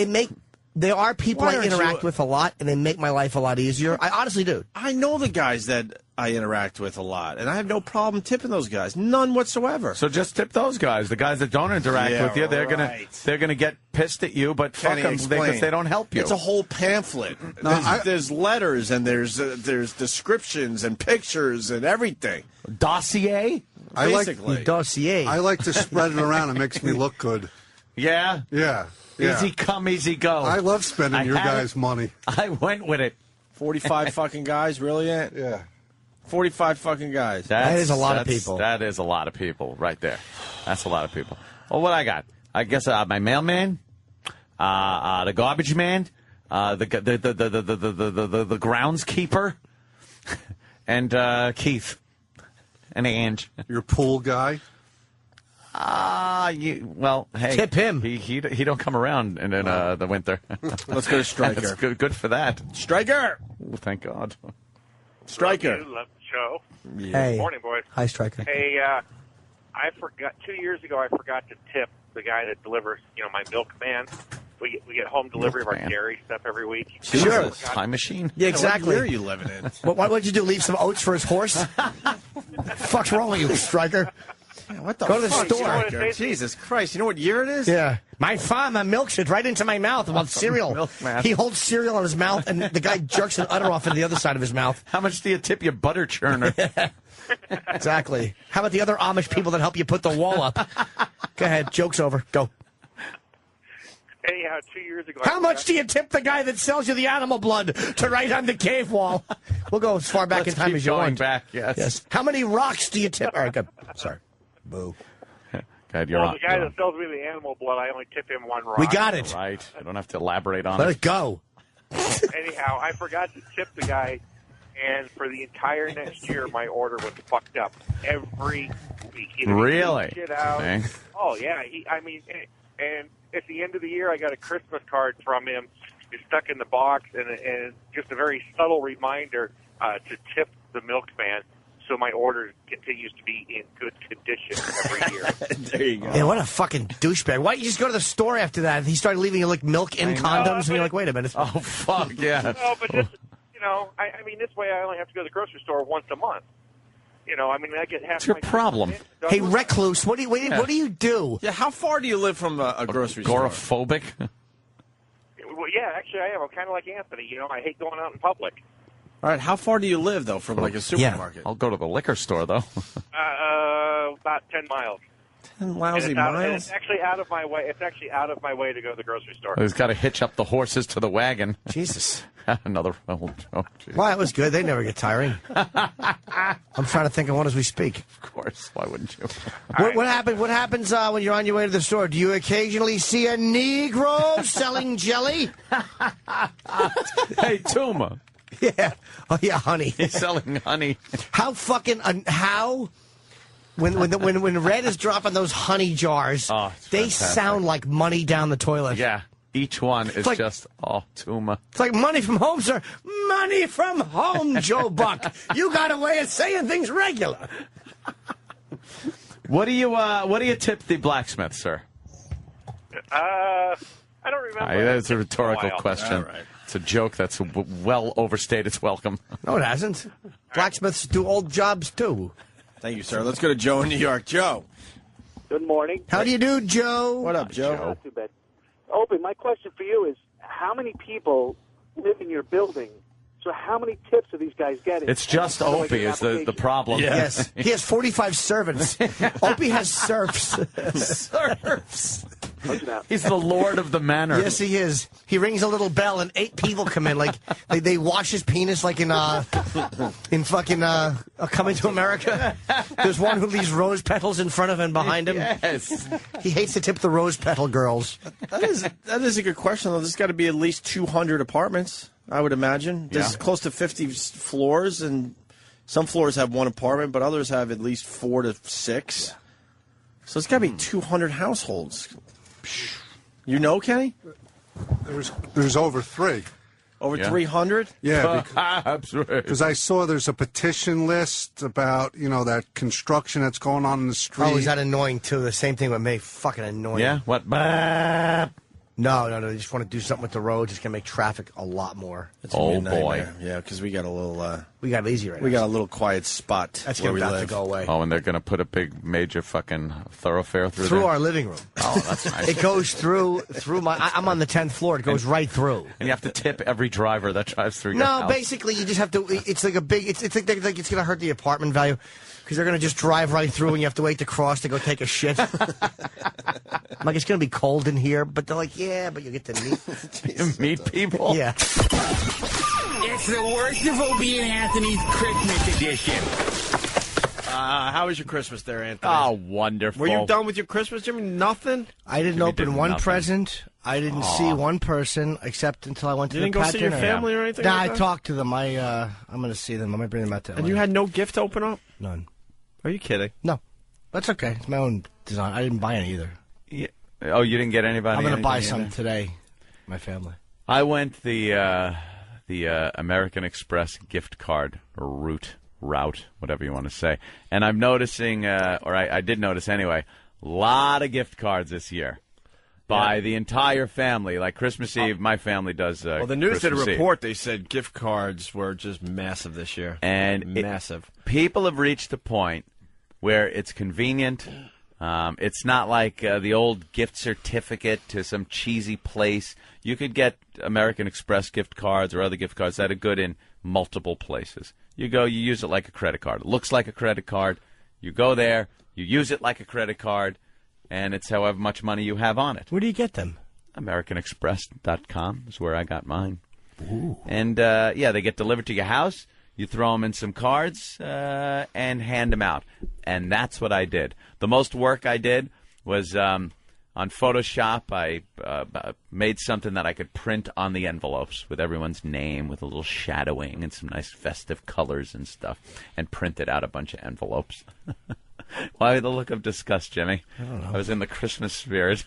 They are people I interact with a lot, and they make my life a lot easier. I honestly do. I know the guys that I interact with a lot, and I have no problem tipping those guys. None whatsoever. So just tip those guys. The guys that don't interact with you, they're gonna get pissed at you, but fuck them because they don't help you. It's a whole pamphlet. There's letters and there's descriptions and pictures and everything. Dossier. Basically, dossier. I like to spread it around. It makes me look good. Yeah. Yeah. Easy come, easy go. I love spending your guys' money. I went with it. 45 fucking guys, really? Yeah. 45 fucking guys. That is a lot of people. That is a lot of people right there. That's a lot of people. Well, what I got? I guess my mailman, the garbage man, the groundskeeper, and Keith, and Ange. Your pool guy. Hey, tip him. He don't come around in the winter. Let's go to Stryker. That's good for that. Stryker. Oh, thank God. Stryker. Love the show. Yeah. Hey. Good morning, boys. Hi, Stryker. Hey, I forgot 2 years ago. I forgot to tip the guy that delivers, my milkman. We get home delivery of our dairy stuff every week. Sure. Time machine. Yeah, exactly. Where are you living in? What'd you do? Leave some oats for his horse? Fuck's wrong with you, Stryker? Yeah, what the Go to the fuck, store. Stryker? Jesus Christ! You know what year it is? Yeah. My farmer milks it right into my mouth about cereal. Milkman. He holds cereal in his mouth, and the guy jerks an udder off into the other side of his mouth. How much do you tip your butter churner? Exactly. How about the other Amish people that help you put the wall up? Go ahead. Joke's over. Go. Anyhow, 2 years ago. How much do you tip the guy that sells you the animal blood to write on the cave wall? We'll go as far back in time as you want. Back, yes. How many rocks do you tip? All right, good. Sorry. Boo. The guy that sells me the animal blood, I only tip him one rock. We got it. Right. You don't have to elaborate on Let it. it go. Anyhow, I forgot to tip the guy, and for the entire next year, my order was fucked up every week. Really? Shit out. Okay. Oh yeah. And at the end of the year, I got a Christmas card from him. It's stuck in the box, and just a very subtle reminder to tip the milkman. So my order continues to be in good condition every year. There you go. Yeah, what a fucking douchebag. Why don't you just go to the store after that? He started leaving you like milk in condoms, and you're like, wait a minute. Oh, fuck, yeah. No, but just, this way I only have to go to the grocery store once a month. I get half. What's your problem? Hey, recluse, what do you do? Yeah, how far do you live from a grocery store? Agoraphobic? Well, yeah, actually I am. I'm kind of like Anthony. I hate going out in public. All right, how far do you live, though, from, like, a supermarket? I'll go to the liquor store, though. About 10 miles. 10 lousy miles? It's actually out of my way. It's actually out of my way to go to the grocery store. He's got to hitch up the horses to the wagon. Jesus. Another old joke. Well, that was good. They never get tiring. I'm trying to think of one as we speak. Of course. Why wouldn't you? What happens when you're on your way to the store? Do you occasionally see a Negro selling jelly? Hey, Tuma. Yeah. Oh, yeah, honey. He's selling honey. How fucking... When Red is dropping those honey jars, they sound like money down the toilet. Yeah. Each one is like, just, Tuma. It's like money from home, sir. Money from home, Joe Buck. You got a way of saying things regular. What do you tip the blacksmith, sir? I don't remember. That's a rhetorical question. Right. It's a joke that's well overstayed its welcome. No, it hasn't. Blacksmiths do old jobs, too. Thank you, sir. Let's go to Joe in New York. Joe. Good morning. How do you do, Joe? What up, Joe? Not too bad. Opie, my question for you is, how many people live in your building? So how many tips are these guys getting? It's just Opie is the problem. Yes. He has 45 servants. Opie has serfs. Serfs. He's the lord of the manor. Yes, he is. He rings a little bell and 8 people come in. Like they wash his penis like in fucking Coming to America. There's one who leaves rose petals in front of and behind him. Yes. He hates to tip the rose petal girls. That is a good question, though. There's got to be at least 200 apartments, I would imagine. There's close to 50 floors, and some floors have one apartment, but others have at least 4 to 6. So it's got to be 200 households. You know, Kenny? There's over 3. Over 300? Yeah, perhaps because I saw there's a petition list about that construction that's going on in the street. Oh, is that annoying too? The same thing with me. Fucking annoying. Yeah. What? No. They just want to do something with the roads. It's gonna make traffic a lot more. Oh boy. Yeah, because we got a little. We got lazy right now. We got a little quiet spot. That's where we about to live. go away. Oh, and they're going to put a big, major fucking thoroughfare through there? our living room. Oh, that's nice. It goes through my. I'm on the 10th floor. It goes right through. And you have to tip every driver that drives through your No, house. basically you just have to. It's like a big. It's like it's going to hurt the apartment value because they're going to just drive right through and you have to wait to cross to go take a shit. Like it's going to be cold in here, but they're like, yeah, but you get to meet people. Yeah. It's the worst of Opie and Anthony's Christmas edition. How was your Christmas there, Anthony? Oh, wonderful. Were you done with your Christmas, Jimmy? Nothing? I didn't open one present. I didn't see one person except until I went to You the didn't go pat see your dinner. family or anything Nah, like I that? talked to them. I'm going to see them. I might bring them out to LA. And you had no gift to open up? None. Are you kidding? No. That's okay. It's my own design. I didn't buy any either. Yeah. Oh, you didn't get anybody? I'm going to buy anything some either? today. My family. I went the American Express gift card route, whatever you want to say. And I'm noticing, I did notice anyway, a lot of gift cards this year by the entire family. Like Christmas Eve, my family does. Well, the news did a Christmas Eve. report. They said gift cards were just massive this year. And massive. People have reached a point where it's convenient. It's not like the old gift certificate to some cheesy place. You could get American Express gift cards or other gift cards that are good in multiple places. You go, you use it like a credit card. It looks like a credit card. You go there, you use it like a credit card, and it's however much money you have on it. Where do you get them? AmericanExpress.com is where I got mine. Ooh. And, they get delivered to your house. You throw them in some cards and hand them out. And that's what I did. The most work I did was on Photoshop. I made something that I could print on the envelopes with everyone's name, with a little shadowing and some nice festive colors and stuff, and printed out a bunch of envelopes. Why the look of disgust, Jimmy? I don't know. I was in the Christmas spirit.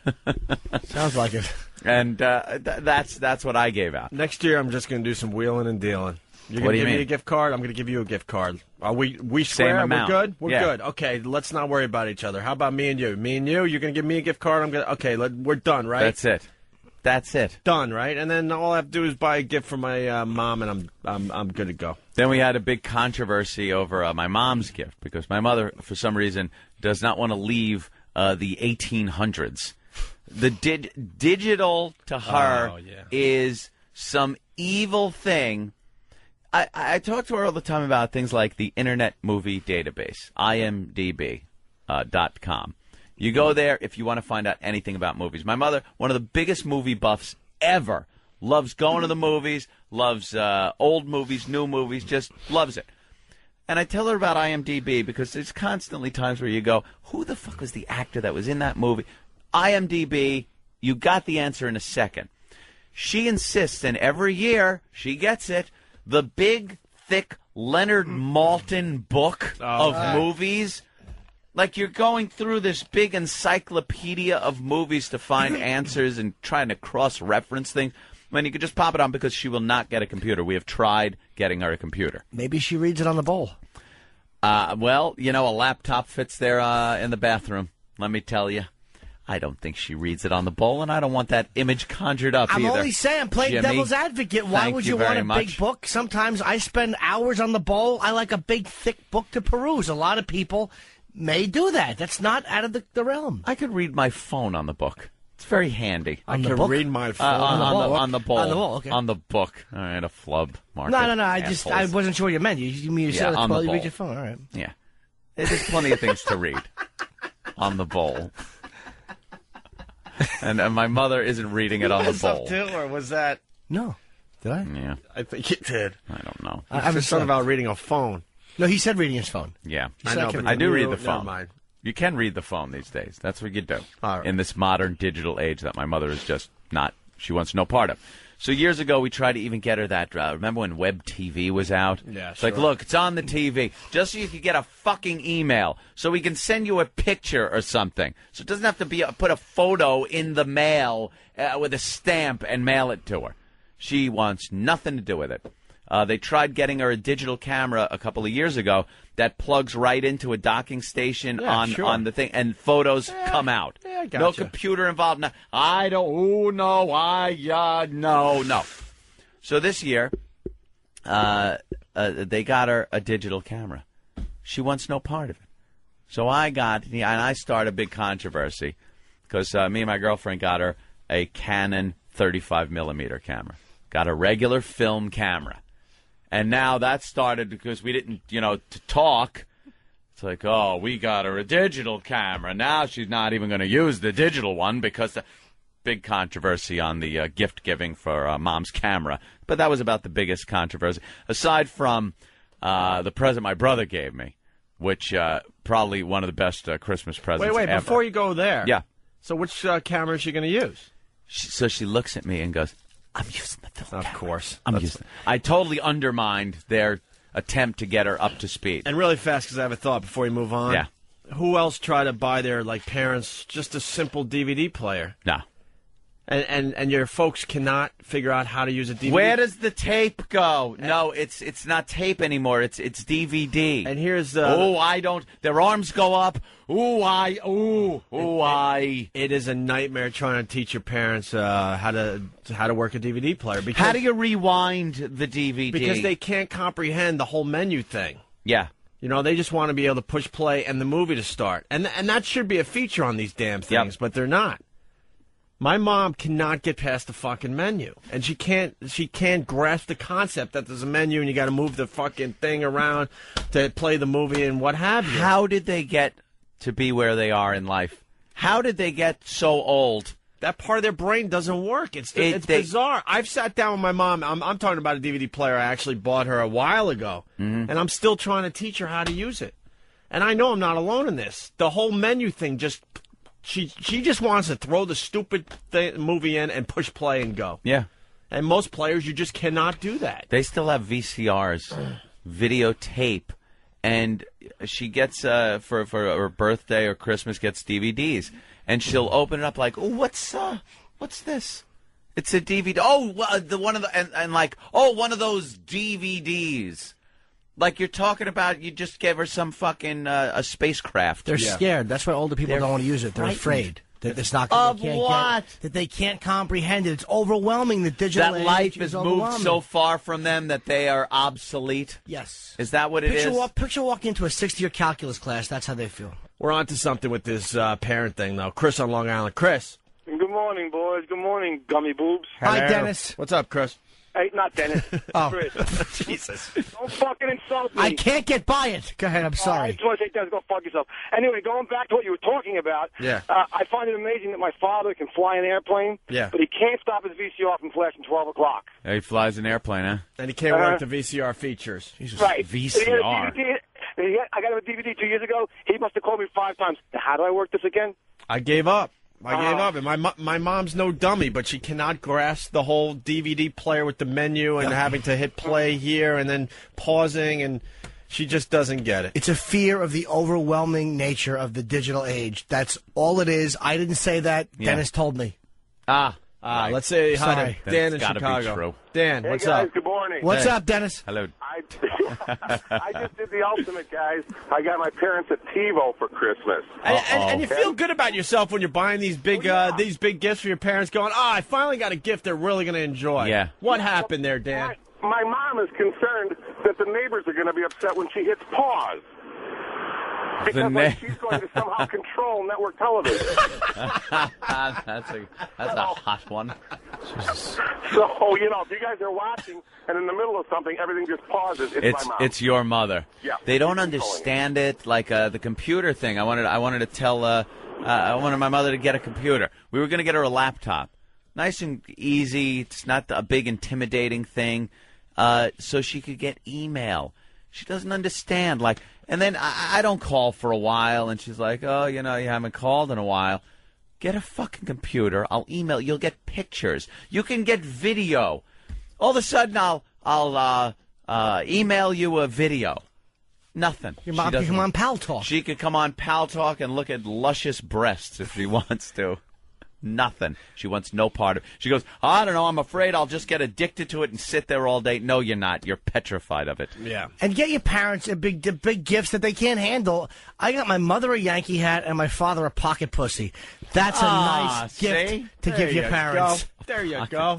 Sounds like it. And that's what I gave out. Next year, I'm just going to do some wheeling and dealing. You're What going do to you give me mean? a gift card. I'm going to give you a gift card. Are we Same square? amount. We're good. We're Yeah. good. Okay, let's not worry about each other. How about me and you? Me and you. You're going to give me a gift card. I'm going to. Okay, we're done, right? That's it. Done, right? And then all I have to do is buy a gift for my mom, and I'm good to go. Then we had a big controversy over my mom's gift because my mother, for some reason, does not want to leave the 1800s. The digital to her is some evil thing. I talk to her all the time about things like the Internet Movie Database, IMDb.com. You go there if you want to find out anything about movies. My mother, one of the biggest movie buffs ever, loves going to the movies, loves old movies, new movies, just loves it. And I tell her about IMDb because there's constantly times where you go, who the fuck was the actor that was in that movie? IMDb, you got the answer in a second. She insists, and every year she gets it, the big, thick Leonard Maltin book of movies. Like you're going through this big encyclopedia of movies to find answers and trying to cross-reference things. When you could just pop it on because she will not get a computer. We have tried getting her a computer. Maybe she reads it on the bowl. Well, a laptop fits there in the bathroom. Let me tell you. I don't think she reads it on the bowl, and I don't want that image conjured up I'm either. only saying, play Jimmy, devil's advocate. Why thank would you you want very a much. big book? Sometimes I spend hours on the bowl. I like a big, thick book to peruse. A lot of people may do that. That's not out of the realm. I could read my phone on the book. It's very handy. I can read my phone on the bowl. On the bowl, okay. On the book. All right, a flub. Mark No. it, I assholes. wasn't sure what you meant. You mean you said on the you bowl. read your phone. All right. Yeah. There's plenty of things to read on the bowl. And my mother isn't reading it on the bowl. Too, or was that? No. Did I? Yeah. I think it did. I don't know. I was something about reading a phone. No, he said reading his phone. Yeah. I know, but I do read the never phone. mind. You can read the phone these days. That's what you do. All right. In this modern digital age that my mother is just not, she wants no part of. So years ago, we tried to even get her that, remember when Web TV was out? Yeah, It's like, sure. look, it's on the TV, just so you could get a fucking email, so we can send you a picture or something. So it doesn't have to be, put a photo in the mail with a stamp and mail it to her. She wants nothing to do with it. They tried getting her a digital camera a couple of years ago that plugs right into a docking station on the thing, and photos come out. Yeah, I gotcha. No computer involved. No, I don't. Oh no, no. So this year, they got her a digital camera. She wants no part of it. So I started a big controversy because me and my girlfriend got her a Canon 35mm camera. Got a regular film camera. And now that started because we didn't, to talk. It's like, oh, we got her a digital camera. Now she's not even going to use the digital one because the big controversy on the gift giving for mom's camera. But that was about the biggest controversy. Aside from the present my brother gave me, which probably one of the best Christmas presents Wait, ever. before you go there. Yeah. So which camera is she going to use? So she looks at me and goes, I'm using the film camera. Of course. I totally undermined their attempt to get her up to speed. And really fast, because I have a thought before you move on. Yeah. Who else tried to buy their parents just a simple DVD player? No. And your folks cannot figure out how to use a DVD. Where does the tape go? No, it's not tape anymore. It's DVD. And here's I don't. Their arms go up. It is a nightmare trying to teach your parents how to work a DVD player. Because, how do you rewind the DVD? Because they can't comprehend the whole menu thing. Yeah. They just want to be able to push play and the movie to start. And that should be a feature on these damn things, but they're not. My mom cannot get past the fucking menu, and she can't grasp the concept that there's a menu and you got to move the fucking thing around to play the movie and what have you. How did they get to be where they are in life? How did they get so old? That part of their brain doesn't work. It's bizarre. I've sat down with my mom. I'm talking about a DVD player I actually bought her a while ago, and I'm still trying to teach her how to use it. And I know I'm not alone in this. The whole menu thing just. She just wants to throw the stupid movie in and push play and go. Yeah. And most players, you just cannot do that. They still have VCRs, videotape, and she gets, for her birthday or Christmas, gets DVDs. And she'll open it up like, oh, what's this? It's a DVD. Oh, one of those DVDs. Like you're talking about, you just gave her some fucking a spacecraft. They're scared. That's why older people don't want to use it. They're afraid that it's not going to that they can't comprehend it. It's overwhelming. The digital that age life is has moved overwhelming. so far from them that they are obsolete. Yes. Is that what it is? Picture walking into a 6th-year calculus class. That's how they feel. We're on to something with this parent thing, though. Chris on Long Island. Chris. Good morning, boys. Good morning, gummy boobs. Hi, Dennis. What's up, Chris? Hey, not Dennis. Oh. Chris. Jesus. Don't fucking insult me. I can't get by it. Go ahead. I'm I sorry. just want to say, Dennis, go fuck yourself. Anyway, going back to what you were talking about, Yeah. I find it amazing that my father can fly an airplane, Yeah. but he can't stop his VCR from flashing 12 o'clock. Yeah, he flies an airplane, huh? And he can't work the VCR features. Right. VCR. I got him a DVD 2 years ago. He must have called me 5 times. Now, how do I work this again? I gave up. And my mom's no dummy, but she cannot grasp the whole DVD player with the menu and having to hit play here and then pausing, and she just doesn't get it. It's a fear of the overwhelming nature of the digital age. That's all it is. I didn't say that. Yeah. Dennis told me. Right. Let's say hi Sorry. to Dan in That's gotta be Chicago. true. Dan, Hey, what's guys, up? good morning. What's up, Dennis? Hello. I just did the ultimate, guys. I got my parents a TiVo for Christmas. And you feel good about yourself when you're buying these big gifts for your parents, going, I finally got a gift they're really going to enjoy. Yeah. What happened there, Dan? My mom is concerned that the neighbors are going to be upset when she hits pause. Because like, she's going to somehow control network television. That's a hot one. So, you know, if you guys are watching and in the middle of something, everything just pauses. It's my mom. It's your mother. Yeah. They don't understand it, like the computer thing. I wanted to tell I wanted my mother to get a computer. We were going to get her a laptop. Nice and easy. It's not a big intimidating thing. So she could get email. She doesn't understand. Like, and then I don't call for a while, and she's like, "Oh, you know, you haven't called in a while. Get a fucking computer. I'll email. You'll get pictures. You can get video. All of a sudden, I'll email you a video. Nothing. Your mom can come on Pal Talk. She could come on Pal Talk and look at luscious breasts if she wants to. Nothing. She wants no part of it. She goes, I don't know, I'm afraid I'll just get addicted to it and sit there all day. No, you're not. You're petrified of it. Yeah. And get your parents the big gifts that they can't handle. I got my mother a Yankee hat and my father a pocket pussy. That's a nice gift to give your parents. There you go.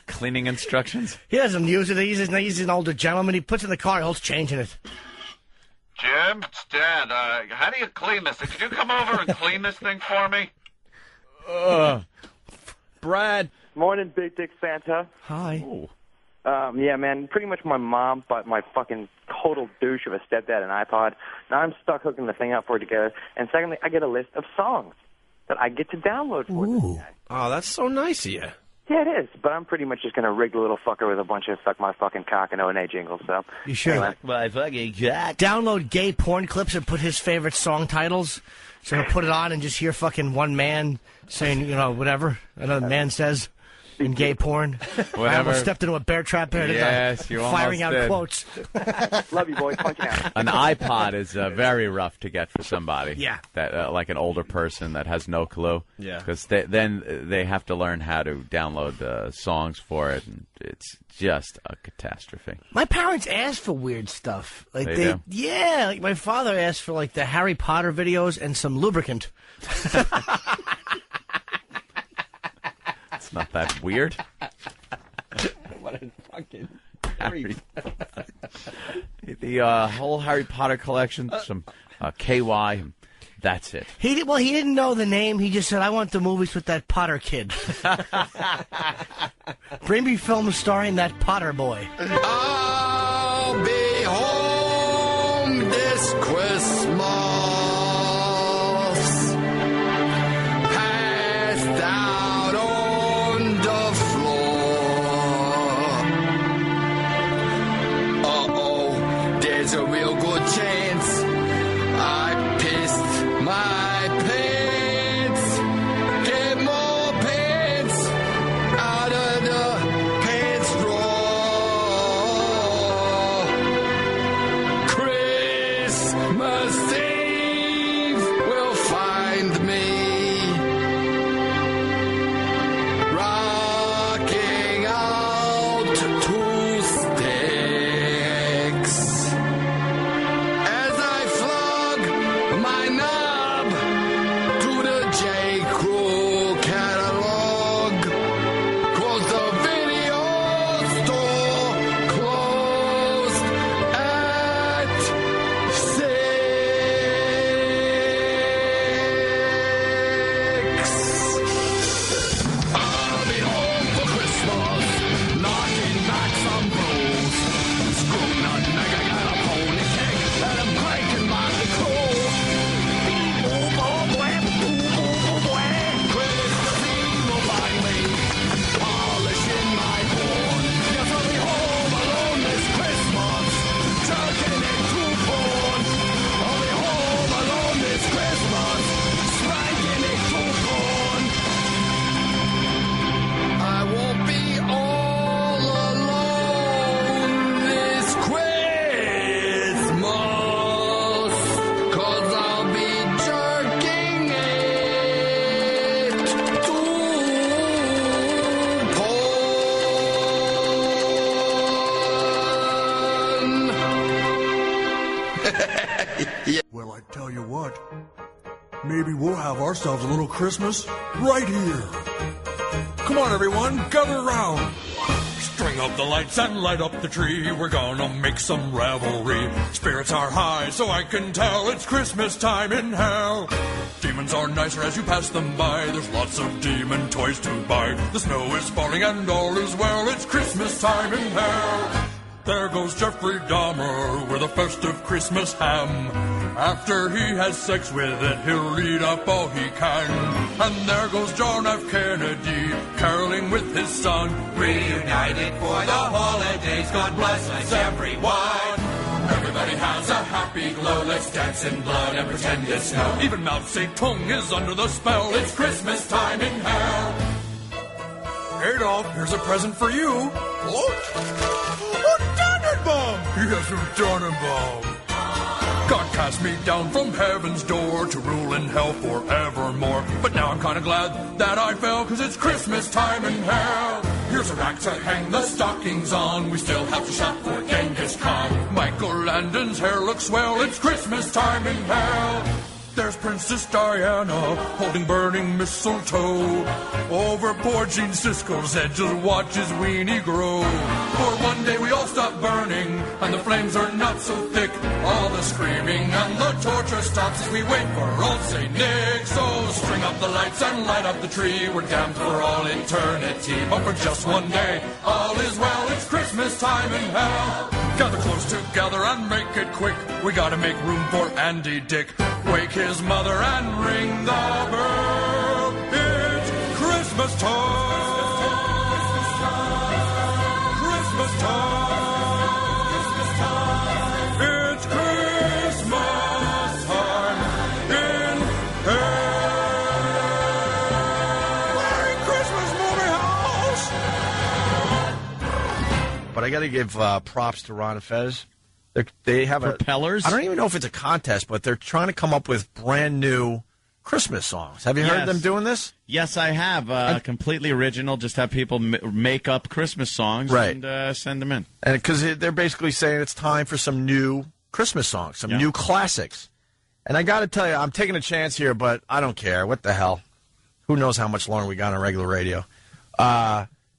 Cleaning instructions. He doesn't use it. He's an older gentleman. He puts it in the car. He holds change in it. Jim, it's Dad. How do you clean this? Could you come over and clean this thing for me? Brad. Morning, Big Dick Santa. Hi. Yeah, man, pretty much my mom bought my fucking total douche of a stepdad an iPod. Now I'm stuck hooking the thing up for it together. And secondly, I get a list of songs that I get to download for this guy. Oh, that's so nice of you. Yeah, it is. But I'm pretty much just going to rig the little fucker with a bunch of suck my fucking cock and O&A jingles. So you should. Anyway. My fucking jack. Download gay porn clips and put his favorite song titles. So he'll put it on and just hear fucking one man saying, you know, whatever another man says in gay porn. Whatever. I almost stepped into a bear trap there. Yes, you firing out almost did. quotes. Love you, boys. Punch out. An iPod is very rough to get for somebody. Yeah. That like an older person that has no clue. Yeah. Because then they have to learn how to download songs for it, and it's just a catastrophe. My parents asked for weird stuff. Like They do? Yeah, like my father asked for like the Harry Potter videos and some lubricant. It's not that weird. What a fucking Harry. The whole Harry Potter collection, some KY, that's it. He didn't know the name. He just said, "I want the movies with that Potter kid." Bring me films starring that Potter boy. I'll be home this Christmas. Passed out on the floor. Uh-oh, there's a real good chance I pissed my pants. Get more pants out of the pants drawer. Christmas Eve will find me rocking out two sticks as I flog my knob to the J. Crew catalog. 'Cause the video store closed at 6. I'll be home for Christmas, knocking back some booze. Screwing on nigga, got a pony kick, and I'm cranking my cool. Christmas Eve will find me polishing my horn. Yes, I'll be home alone this Christmas, jerking it to porn. I'll be home alone this Christmas, spanking it to porn. I won't be all alone this Christmas, 'cause I'll be jerking it to porn. Well, I tell you what, maybe we'll have ourselves a little Christmas right here. Come on, everyone, gather around. String Bring up the lights and light up the tree. We're gonna make some revelry. Spirits are high, so I can tell it's Christmas time in hell. Demons are nicer as you pass them by. There's lots of demon toys to buy. The snow is falling and all is well. It's Christmas time in hell. There goes Jeffrey Dahmer with a festive Christmas ham. After he has sex with it, he'll eat up all he can. And there goes John F. Kennedy, caroling with his son. Reunited for the holidays, God bless us everyone. Everybody has a happy glow, let's dance in blood and pretend it's snow. Even Mao Zedong is under the spell, it's Christmas time in hell. Adolf, here's a present for you. What? Tannenbaum! Yes, a Tannenbaum. God cast me down from heaven's door to rule in hell forevermore. But now I'm kinda glad that I fell, cause it's Christmas time in hell. Here's a rack to hang the stockings on. We still have to shop for Genghis Khan. Michael Landon's hair looks swell, it's Christmas time in hell. There's Princess Diana holding burning mistletoe over poor Gene Siskel's head, just watch his weenie grow. For one day we all stop burning and the flames are not so thick. All the screaming and the torture stops as we wait for old St. Nick. So string up the lights and light up the tree. We're damned for all eternity, but for just one day all is well. It's Christmas time in hell. Gather close together and make it quick. We gotta make room for Andy Dick. Wake his mother and ring the bell. It's Christmas time. Christmas time. Christmas time. It's Christmas time in hell. Merry Christmas, movie house. But I got to give props to Ron and Fez. They have propellers. I don't even know if it's a contest, but they're trying to come up with brand new Christmas songs. Have you heard them doing this? Yes, I have. Completely original. Just have people make up Christmas songs and send them in. And because they're basically saying it's time for some new Christmas songs, some new classics. And I got to tell you, I'm taking a chance here, but I don't care. What the hell? Who knows how much longer we got on regular radio?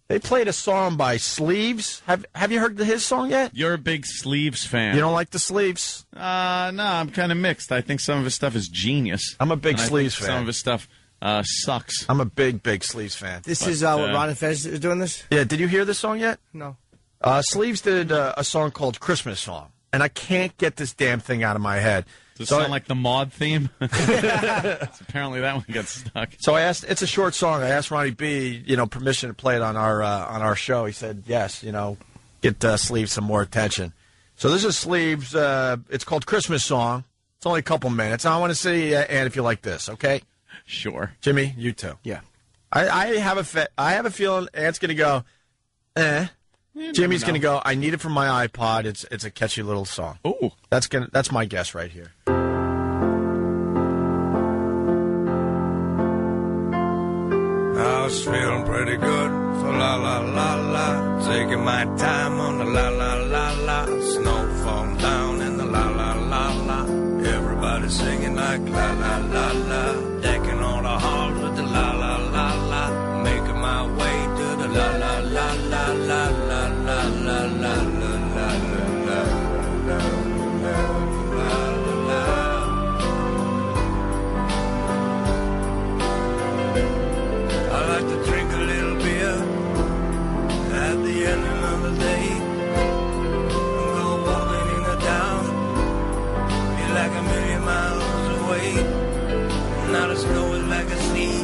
They played a song by Sleeves. Have you heard his song yet? You're a big Sleeves fan. You don't like the Sleeves? No, I'm kind of mixed. I think some of his stuff is genius. I'm a big Sleeves fan. Some of his stuff sucks. I'm a big Sleeves fan. This is what Ron and Fez is doing this? Yeah, did you hear this song yet? No. Sleeves did a song called Christmas Song, and I can't get this damn thing out of my head. Does it sound like the Maude theme? Apparently that one got stuck. So I asked. It's a short song. I asked Ronnie B, permission to play it on our show. He said yes. Get Sleeves some more attention. So this is Sleeves. It's called Christmas Song. It's only a couple minutes. I want to see Ann if you like this. Okay. Sure. Jimmy, you too. Yeah. I have a feeling Ann's going to go. Jimmy's going to go, I need it for my iPod. It's a catchy little song. Ooh. That's my guess right here. I was feeling pretty good for la la la la. Taking my time on the la la la la. Snow falling down in the la la la la. Everybody singing like la la la la. Decking all the halls with the la la la la. Making my way to the la la la la la la la la la la la la la. I like to drink a little beer at the end of the day and go walking in the town. Feel like a million miles away. Now the snow is like a sea,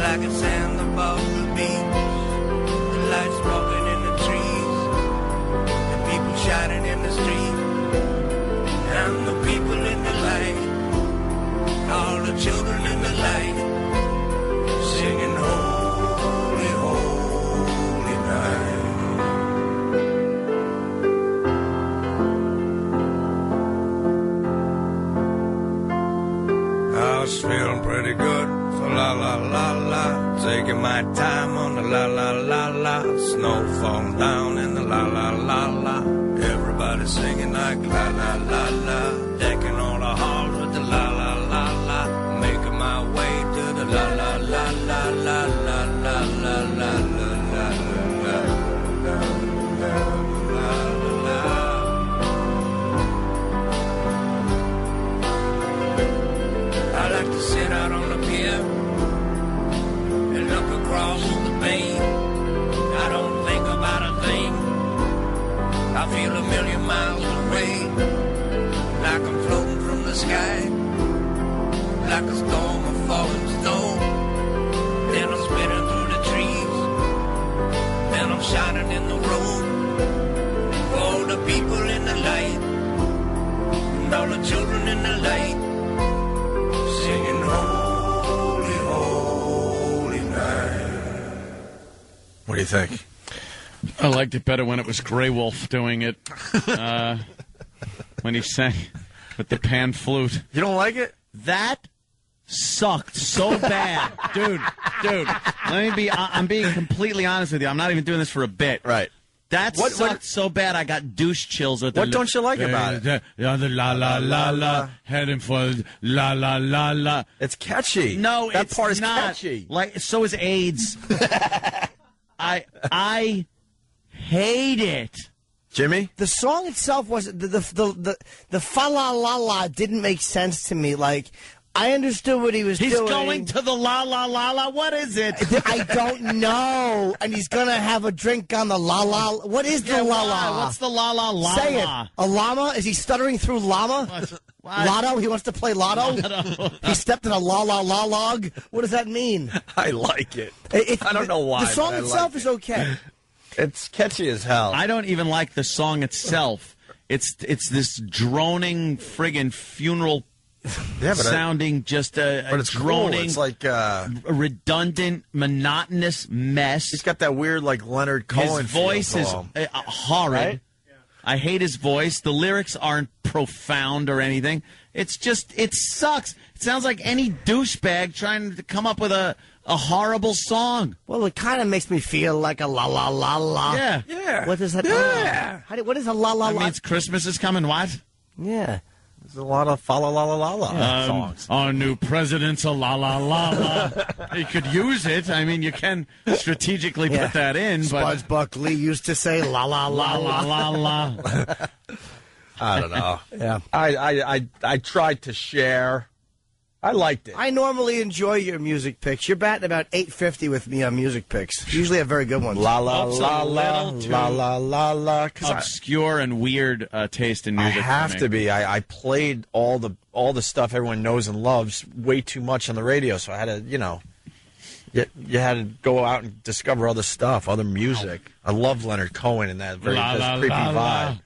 like a sand above the beach. The lights smoking in the trees, the people shining in the street, and the people in the light, all the children in the light. Singing holy, holy night. I was feeling pretty good for la la la la. Taking my time on the la la la la. Snow falling down in the la la la la. Everybody singing like la la la la. Decking all the halls with the la la la la. Making my way to the la la la la la la la la la la la la. I feel a million miles away, like I'm floating from the sky, like a storm of falling snow. Then I'm spinning through the trees, then I'm shining in the road for all the people in the light, and all the children in the light, singing holy, holy night. What do you think? I liked it better when it was Grey Wolf doing it. When he sang with the pan flute. You don't like it? That sucked so bad. Dude, I'm being completely honest with you. I'm not even doing this for a bit. Right. That sucked so bad I got douche chills with What don't you like about it? The la la la la, heading for la la la la. It's catchy. No, that it's part is not. catchy. Like, so is AIDS. I hate it. Jimmy? The song itself wasn't the fa la la la didn't make sense to me. Like, I understood what he was doing. He's going to the la la la la. What is it? I don't know. And he's gonna have a drink on the la la. What is the la la? What's the la la la? Say it. A llama? Is he stuttering through llama? What? Lotto? He wants to play lotto? He stepped in a la la la log? What does that mean? I like it. I don't know why. The song itself is okay. It's catchy as hell. I don't even like the song itself. It's this droning friggin' funeral sounding, just a but it's droning. Cool. It's like a redundant, monotonous mess. He's got that weird, like Leonard Cohen. His voice is horrid. Right? I hate his voice. The lyrics aren't profound or anything. It's just, it sucks. It sounds like any douchebag trying to come up with a horrible song. Well, it kind of makes me feel like a la la la la. Yeah. What does that mean? What is a la la la? That means Christmas is coming, what? Yeah. There's a lot of fa la la la la songs. Our new president's a la la la la. You could use it. I mean, you can strategically put that in. Spuds Buckley used to say la la la la la la. I don't know. Yeah. I tried to share. I liked it. I normally enjoy your music picks. You're batting about 850 with me on music picks. You usually have very good ones. La la la la la la la. Obscure and weird taste in music. I have to be. I played all the stuff everyone knows and loves way too much on the radio, so I had to, you had to go out and discover other stuff, other music. I love Leonard Cohen and that very creepy vibe.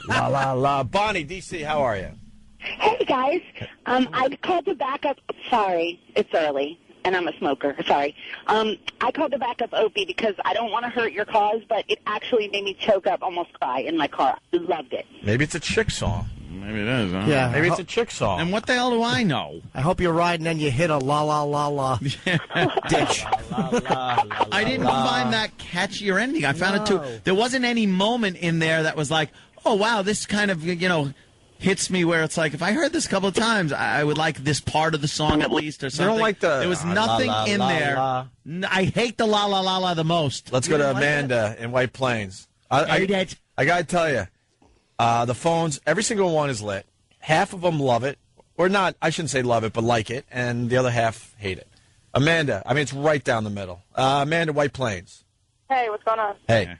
La la la. Bonnie, DC, how are you? Hey, guys. I called to back up. Sorry, it's early, and I'm a smoker. Sorry. I called to back up Opie because I don't want to hurt your cause, but it actually made me choke up, almost cry in my car. I loved it. Maybe it's a chick song. Maybe it is, huh? Yeah. Maybe it's a chick song. And what the hell do I know? I hope you're riding and you hit a la la la la ditch. I didn't find that catchy or anything. I found it too. There wasn't any moment in there that was like, oh, wow, this kind of, hits me where it's like, if I heard this a couple of times, I would like this part of the song at least or something. You don't like the... There was nothing in there. I hate the la la la la the most. Let's go to Amanda in White Plains. I got to tell you, the phones, every single one is lit. Half of them love it. Or not, I shouldn't say love it, but like it. And the other half hate it. Amanda, I mean, it's right down the middle. Amanda, White Plains. Hey, what's going on? Hey.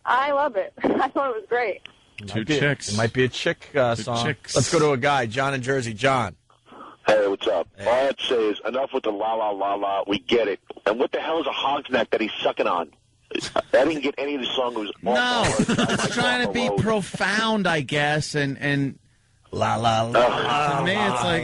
I love it. I thought it was great. Two chicks. It might be a chick song. Chicks. Let's go to a guy, John in Jersey. John. Hey, what's up? All I'd say is enough with the la la la la. We get it. And what the hell is a hog's neck that he's sucking on? I didn't get any of the song. It was it's trying to be profound, I guess, and la la la. To me, it's like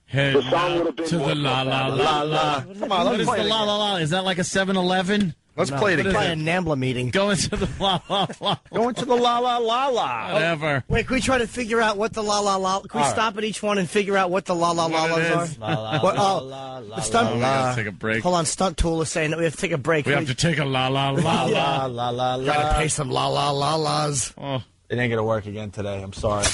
Head the song would have been to the la la la la. Come on, what is the la la la? Is that like a 7-Eleven? Let's play it again. Probably a NAMBLA meeting. Going to the la la la. Going to the la la la la. Whatever. Wait, can we try to figure out what the la la la? Can we stop at each one and figure out what the la la la la's are? La la la la. Stunt. We gotta take a break. Hold on, Stunt Tool is saying that we have to take a break. We have to take a la la la la la la la. Gotta pay some la la la la's. Oh. It ain't gonna work again today. I'm sorry.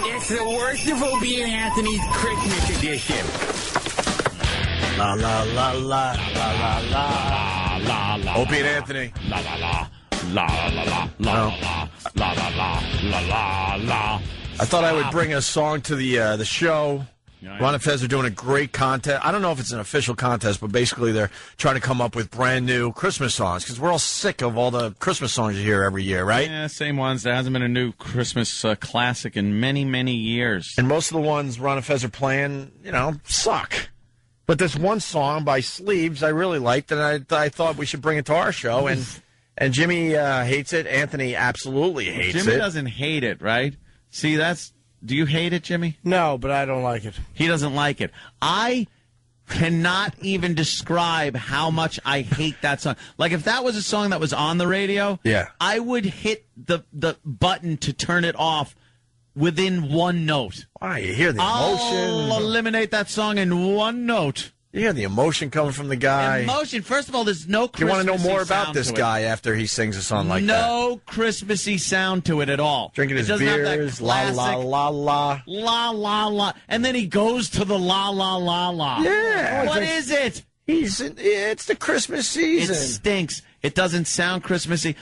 It's the worst of Opie and Anthony's Christmas edition. La la la la la la la la la. Opie and Anthony. La la la. La la la la la la la la la la la. I thought I would bring a song to the show Ron and Fez are doing a great contest. I don't know if it's an official contest, but basically they're trying to come up with brand new Christmas songs because we're all sick of all the Christmas songs you hear every year, right? Yeah, same ones. There hasn't been a new Christmas classic in many, many years. And most of the ones Ron and Fez are playing, suck. But this one song by Sleeves I really liked, and I thought we should bring it to our show. And Jimmy hates it. Anthony absolutely hates it. Jimmy doesn't hate it, right? See, do you hate it, Jimmy? No, but I don't like it. He doesn't like it. I cannot even describe how much I hate that song. Like, if that was a song that was on the radio, I would hit the button to turn it off within one note. Why? You hear the emotion. I'll eliminate that song in one note. You hear the emotion coming from the guy. Emotion. First of all, there's no Christmassy You want to know more about sound this to it. guy after he sings a song like that? No Christmassy sound to it at all. Drinking his It doesn't have that beers, la, la, classic la, la. La, la, la. And then he goes to the la, la, la, la. Yeah. What is it? It's the Christmas season. It stinks. It doesn't sound Christmassy.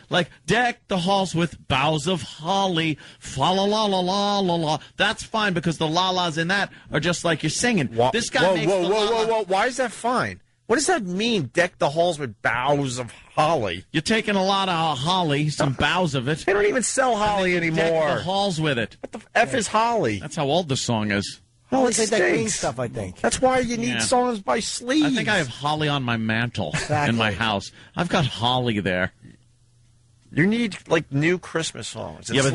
Like deck the halls with boughs of holly. Fa la la la la la la. That's fine because the la-las in that are just like you're singing. This guy makes the la-la. Whoa. Why is that fine? What does that mean, deck the halls with boughs of holly? You're taking a lot of holly, some boughs of it. They don't even sell holly anymore. Deck the halls with it. What the F is holly? That's how old the song is. Oh, It's like that green stuff, I think. That's why you need songs by Sleeves. I think I have holly on my mantle in my house. I've got holly there. You need, new Christmas songs. Yeah, but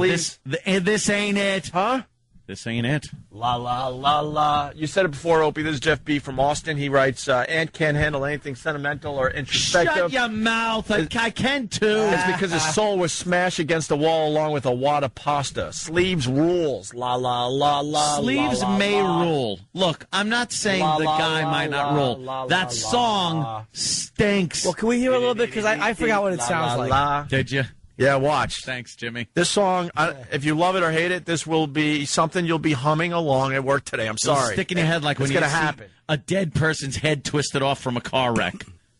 this ain't it. Huh? This ain't it. La, la, la, la. You said it before, Opie. This is Jeff B. from Austin. He writes, Ant can't handle anything sentimental or introspective. Shut your mouth. I can, too. It's because his soul was smashed against the wall along with a wad of pasta. Sleeves rules. La, la, la, la. Sleeves la, la, may la. rule. Look, I'm not saying La, the la, guy la, might not la, rule. la, That la, song la. stinks. Well, can we hear a little bit? Because I forgot what it sounds like. La. Did you? Yeah, watch. Thanks, Jimmy. This song, if you love it or hate it, this will be something you'll be humming along at work today. I'm sorry. Stick in your head like when it's you gonna see happen. a dead person's head twisted off from a car wreck.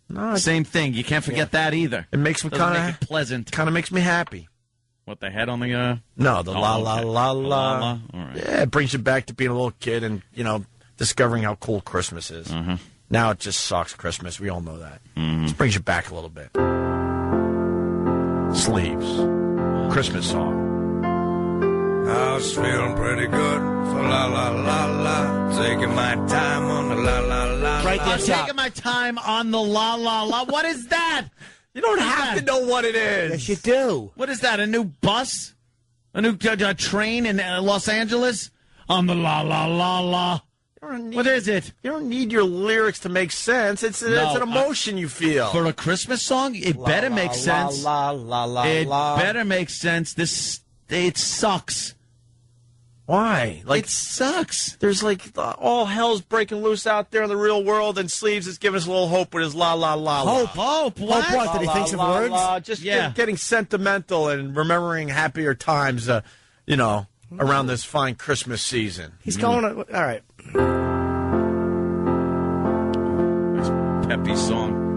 No, Same thing. You can't forget that either. It makes me Doesn't kind make it pleasant. of makes me happy. What, the head on the No, the la la okay. la The la. All right. Yeah, it brings you back to being a little kid and discovering how cool Christmas is. Mm-hmm. Now it just sucks Christmas. We all know that. Just brings you back a little bit. Sleeves, Christmas song. I was feeling pretty good for la la la la, taking my time on the la la la. Right there, I'm taking my time on the la la la. What is that? You don't have to know what it is. Yes, you do. What is that? A new bus? A new train in Los Angeles? On the la la la la. What is it? You don't need your lyrics to make sense. It's an emotion you feel. For a Christmas song, it better make sense. La la la It la. better make sense. It sucks. Why? It sucks. There's all hell's breaking loose out there in the real world, and Sleeves is giving us a little hope with his la la la la. Hope. What? Hope what? Did he think some words? Just Yeah. getting sentimental and remembering happier times, around this fine Christmas season. He's going. All right. Peppy song.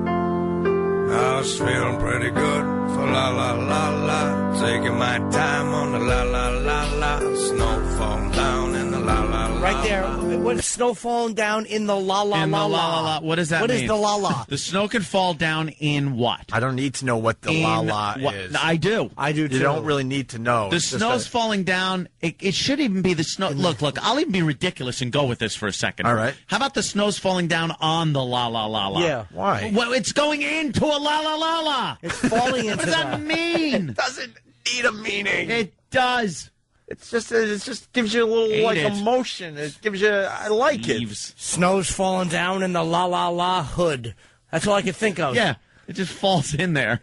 I was feeling pretty good for la la la la, taking my time on the la la la la, snow falling down in the la la la. Right there. What is snow falling down in the la la In la the la la la. What does that What mean? is the la la? The snow can fall down in what? I don't need to know what the la la what- is. I do. I do too. You don't really need to know. The It's just snow's a- falling down. It should even be the snow. Look, I'll even be ridiculous and go with this for a second. All right. How about the snow's falling down on the la la la la? Yeah. Why? Well, it's going into a la la la la. It's falling into What does that mean? It doesn't need a meaning. It does. It just gives you a little Hate it. emotion. It gives you. I like Leaves. Snow's falling down in the la la la hood. That's all I could think of. Yeah, it just falls in there.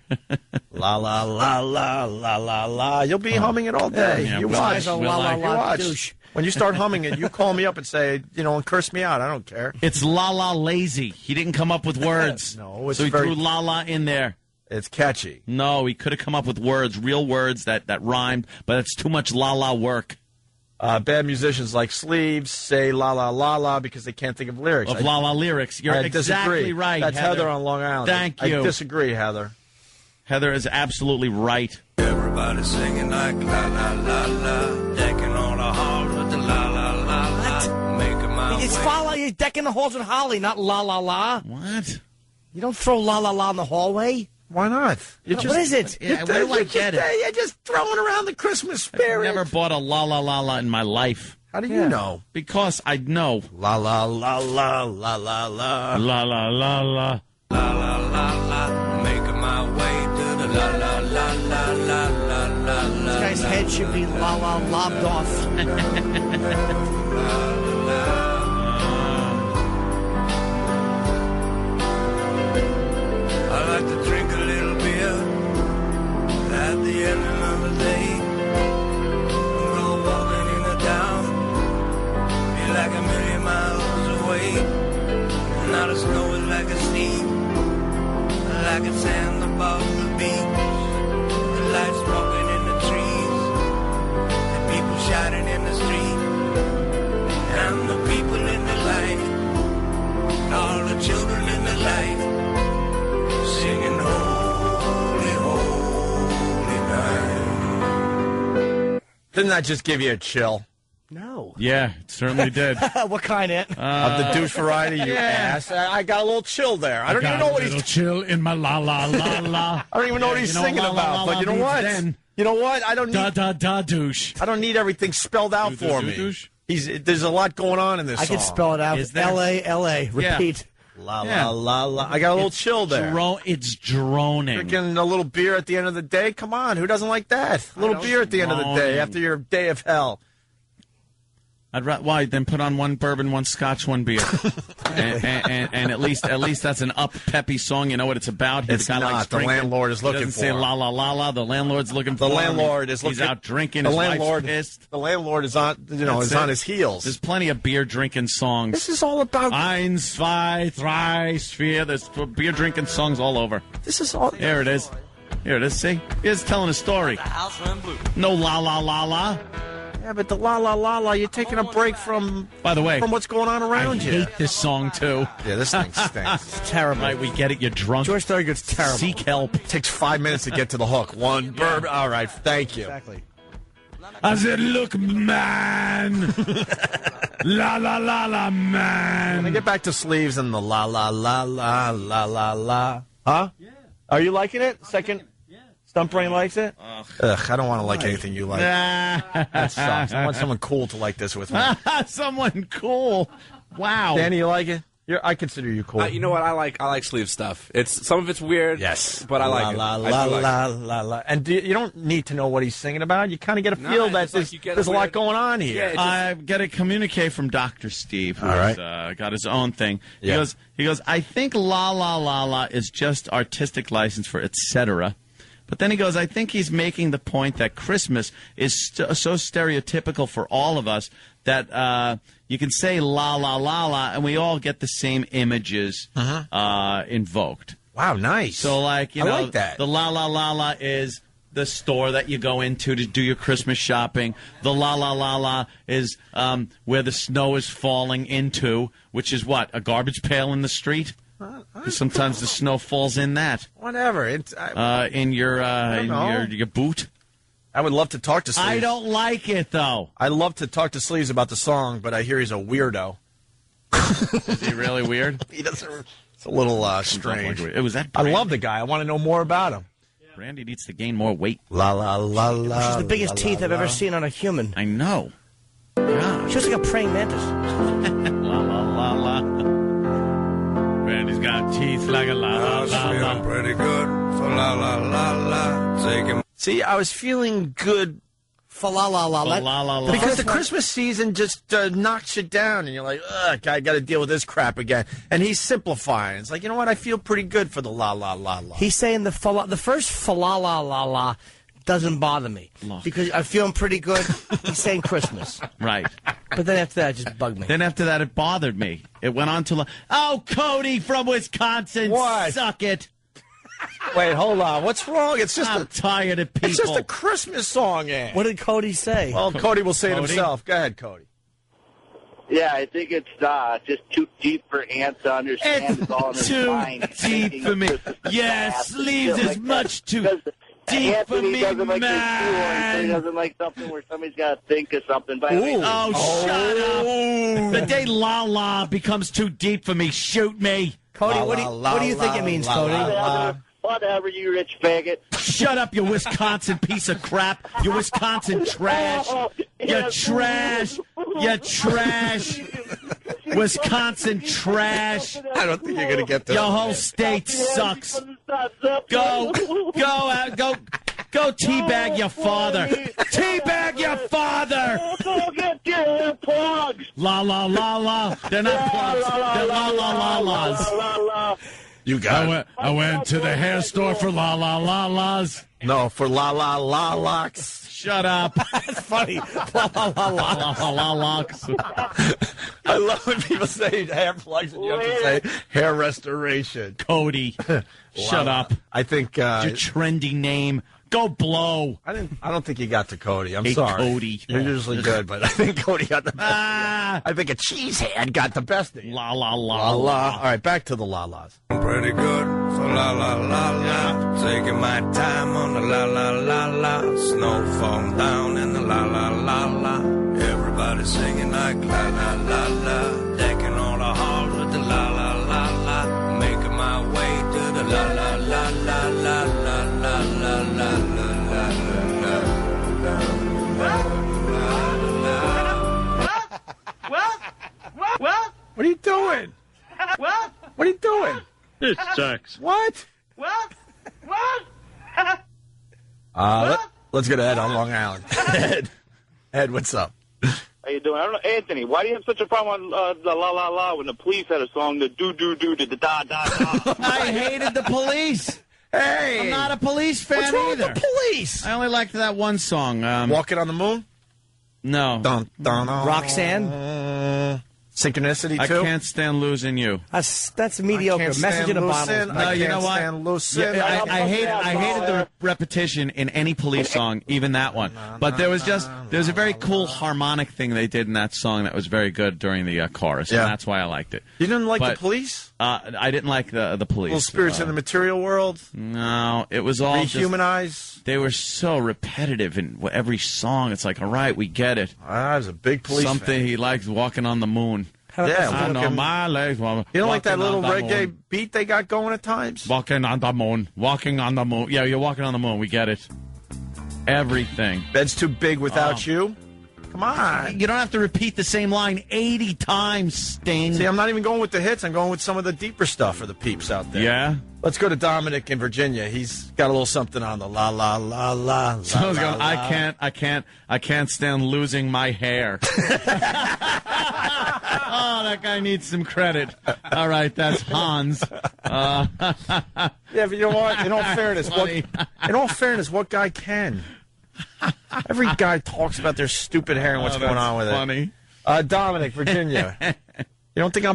La la la la la la la. You'll be humming it all day. Yeah, you will watch. I? La la You la watch. douche. When you start humming it, you call me up and say, and curse me out. I don't care. It's la la lazy. He didn't come up with words. No, it's so he very- threw la la in there. It's catchy. No, he could have come up with words, real words that rhymed, but it's too much la la work. Bad musicians like Sleeves say la la la la because they can't think of lyrics. Of la la lyrics. You're I exactly disagree. right. That's Heather on Long Island. Thank you. I disagree, Heather. Heather is absolutely right. Everybody singing like la la la la, decking all the halls with the la la la la, making It's follow. You're decking the halls with holly, not la la la. What? You don't throw la la la in the hallway. Why not? What is it? Yeah, where do I get it? You're just throwing around the Christmas spirit. I've never bought a la la la la in my life. How do you know? Because I know. La la la la la la la. La la la la. La la la la, making my way to the la la la la la la la. This guy's head should be la la lobbed off. I like to drink a little beer at the end of the day. Go walking in the town, feel like a million miles away. Now the snow is like a steam, like a sand above the beach. The lights smoking in the trees, the people shouting in the street, and the people in the light, all the children in the light, singing holy, holy night. Didn't that just give you a chill? No. Yeah, it certainly did. What kind, Ant? Of the douche variety, you ass. I got a little chill there. I don't even know what he's chill in my la la la la. I don't even know what he's singing about. But you know what? You know what? I don't need douche. I don't need everything spelled out for me. There's a lot going on in this song. I can spell it out. L-A-L-A. Repeat. La la la la. I got a little chill there. It's droning. Drinking a little beer at the end of the day. Come on, who doesn't like that? A little beer at the end of the day after your day of hell. Why? Then put on one bourbon, one scotch, one beer, and at least that's an up peppy song. You know what it's about. It's not. The landlord is looking for. He doesn't say la la la la. The landlord's looking for. The landlord is looking. He's out drinking. The his landlord wife's pissed. The landlord is on. Is on his heels. There's plenty of beer drinking songs. This is all about. Eins, zwei, drei, vier. There's beer drinking songs all over. This is all. Here it is. Here it is. See, he's telling a story. No la la la la. Yeah, but the la la la la, you're taking a break from. By the way, from what's going on around you. I hate this song too. Yeah, this thing stinks. It's terrible. Right, we get it. You're drunk. George Thorogood's terrible. Seek help. It takes 5 minutes to get to the hook. One bourbon. All right, thank you. Exactly. I said, look, man. La la la la, man. Can I get back to sleeves and the la la la la la la la? Huh? Yeah. Are you liking it? Second. Stump Brain likes it? Ugh, I don't want to like anything you like. That sucks. I want someone cool to like this with me. Someone cool. Wow. Danny, you like it? I consider you cool. You know what? I like sleeve stuff. Some of it's weird. Yes, but I like it. La la la la la. And you don't need to know what he's singing about. You kind of get a feel that there's a lot going on here. Yeah, I get a communique from Dr. Steve, who's got his own thing. He goes, I think la la la la is just artistic license for etc. But then he goes, I think he's making the point that Christmas is so stereotypical for all of us that you can say la, la, la, la, and we all get the same images invoked. Wow, nice. So, like, you I know, like that. The la, la, la, la is the store that you go into to do your Christmas shopping. The la, la, la, la is where the snow is falling into, which is what? A garbage pail in the street? Sometimes the snow falls in that. Whatever. In your boot. I would love to talk to Sleeves. I don't like it, though. I love to talk to Sleeves about the song, but I hear he's a weirdo. Is he really weird? He doesn't. It's a little strange. It was that. I love the guy. I want to know more about him. Brandy needs to gain more weight. La la la la. She's the biggest teeth I've ever seen on a human. I know. God. She looks like a praying mantis. La la la la. Brandy's got teeth like a la la la la. Pretty good. So la la la la. Take him. See, I was feeling good. Fa-la-la-la. Because the Christmas season just knocks you down, and you're like, ugh, I got to deal with this crap again. And he's simplifying. It's like, you know what? I feel pretty good for the la-la-la-la. He's saying the first fa-la-la-la-la doesn't bother me. Because I'm feeling pretty good. He's saying Christmas. Right. But then after that, it just bugged me. Then after that, it bothered me. It went on to, oh, Cody from Wisconsin, what? Suck it. Wait, hold on. What's wrong? It's just I'm tired of people. It's just a Christmas song, Ann. What did Cody say? Well, Cody will say it himself. Go ahead, Cody. Yeah, I think it's just too deep for Ant to understand. It's all in his too mind. deep for me. Yes, Sleeves is much too deep for Anthony me, doesn't like man. so he doesn't like something where somebody's got to think of something. But Shut up. The day La La becomes too deep for me, shoot me. Cody, what do you think it means, Cody? Whatever, you rich faggot. Shut up, you Wisconsin piece of crap. You Wisconsin trash. You trash. You trash. Wisconsin trash. I don't think you're going to get this. Your whole state sucks. Go teabag your father. Teabag your father. Go get your plugs. La la la la. They're not plugs. They're la la la las. You got it. I went to the hair store for la la la las. No, for la la la locks. Shut up. That's funny. La la la la la la locks. I love when people say hair plugs and you have to say hair restoration. Cody, shut up. I think your trendy name. Go blow. I don't think you got to Cody. I'm Hey, sorry. Cody. You're usually good, but I think Cody got the best. I think a cheesehead got the best of you. La la La la. All right, back to the la las. I'm pretty good, so la la la la. Taking my time on the la la la la. Snow falling down in the la la la la. Everybody singing like la la la la. Decking all the halls with the la la la la. Making my way to the la la la la la la la la la la What are you doing? What are you doing? It sucks. What? Let's go to Ed on Long Island. Ed, what's up? How you doing? I don't know, Anthony. Why do you have such a problem on the la la la when the police had a song, the do do do, the da da da? I hated the police. Hey, I'm not a police fan what's wrong either. with the police? I only liked that one song. Walking on the Moon? No. Dun, dun, dun. Roxanne? Synchronicity, I too? can't stand losing you. That's mediocre. can't Message in a stand bottle. Lucin. No, you know what? Stand Lucin. Yeah, I hated the repetition in any police song, even that one. But there was a very cool harmonic thing they did in that song that was very good during the chorus, Yeah. and that's why I liked it. You didn't like But, the police? I didn't like the police. Little spirits in the material world? No, it was all Rehumanize? They were so repetitive in every song. It's like, all right, we get it. I was a big police Something fan. he likes walking on the moon. Yeah, I know my legs. You don't like that little reggae beat they got going at times? Walking on the moon. Walking on the moon. Yeah, you're walking on the moon. We get it. Everything. Bed's too big without you? Come on. You don't have to repeat the same line 80 times, Sting. See, I'm not even going with the hits. I'm going with some of the deeper stuff for the peeps out there. Yeah? Let's go to Dominic in Virginia. He's got a little something on the la la la la. Someone's la, going, la. I can't stand losing my hair. Oh, that guy needs some credit. All right, that's Hans. Yeah, but you know what? In all fairness, what guy can? Every guy talks about their stupid hair and what's going on with funny. it. Dominic, Virginia. You don't think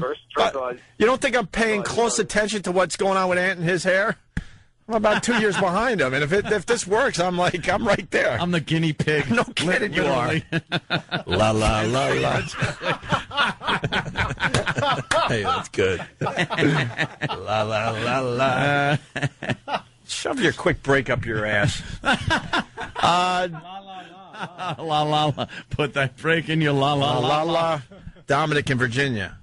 I'm paying close attention to what's going on with Ant and his hair? I'm about 2 years behind him, and if this works, I'm right there. I'm the guinea pig. No kidding, you are. La la la la. Hey, that's good. La la la la. Shove your quick break up your ass. La la la. Put that break in your la la la la. Dominic in Virginia.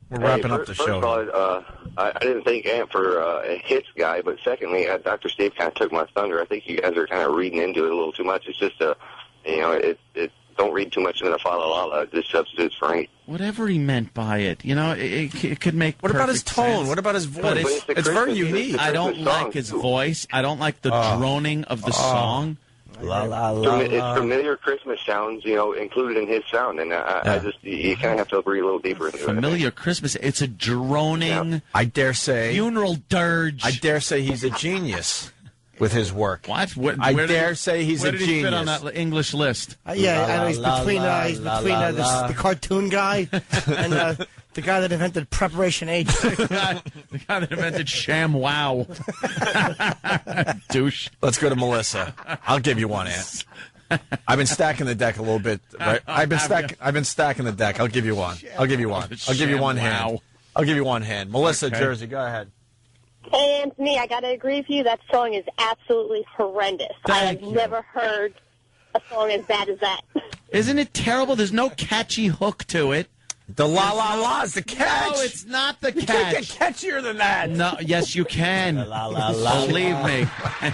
We're wrapping up the show. First of all, I didn't think Ant for a hits guy, but secondly, Dr. Steve kind of took my thunder. I think you guys are kind of reading into it a little too much. It's just don't read too much into the fa la la la. This substitutes for Ant. Whatever he meant by it, it could make. What about his perfect tone? sense. What about his But voice? It's very unique. I don't like his voice. I don't like the droning of the song. La la la. It's familiar Christmas sounds, included in his sound, and you kind of have to read a little deeper into it. Familiar Christmas. It's a droning. Yeah. I dare say funeral dirge. I dare say he's a genius with his work. What? I dare say he's a genius. Where did he fit on that English list? I know he's between the cartoon guy and the guy that invented Preparation H. the guy that invented Sham Wow. Douche. Let's go to Melissa. I'll give you one, Ant. I've been stacking the deck a little bit. Right? I've been stacking the deck. I'll give you one. I'll give you one. I'll give you one hand. I'll give you one hand. Melissa, Okay. Jersey, go ahead. Hey, Anthony, I got to agree with you. That song is absolutely horrendous. I have never heard a song as bad as that. Isn't it terrible? There's no catchy hook to it. The la la la is the catch. No, it's not the You catch. can't get catchier than that. No, yes, you can. La la la. Believe me. Wow.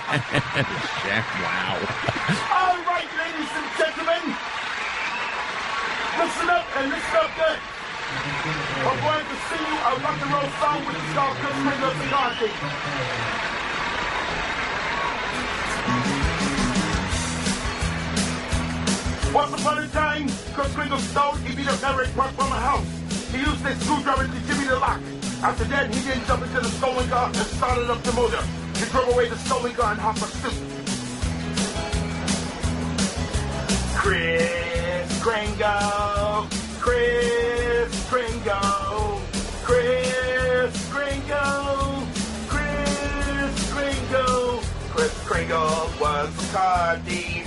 All right, ladies and gentlemen. Listen up and listen up good. I'm going to sing you a rock and roll song which is called Chris Kringle's Cigar King. Once upon a time, Kris Kringle stole he beat up Eric Park from a house. He used a screwdriver to jimmy the lock. After that, he then jumped into the stolen car and started up the motor. He drove away the stolen car and hopped pursuit. Kris Kringle, Kris Kringle, Kris Kringle, Kris Kringle. Kris Kringle was a car thief.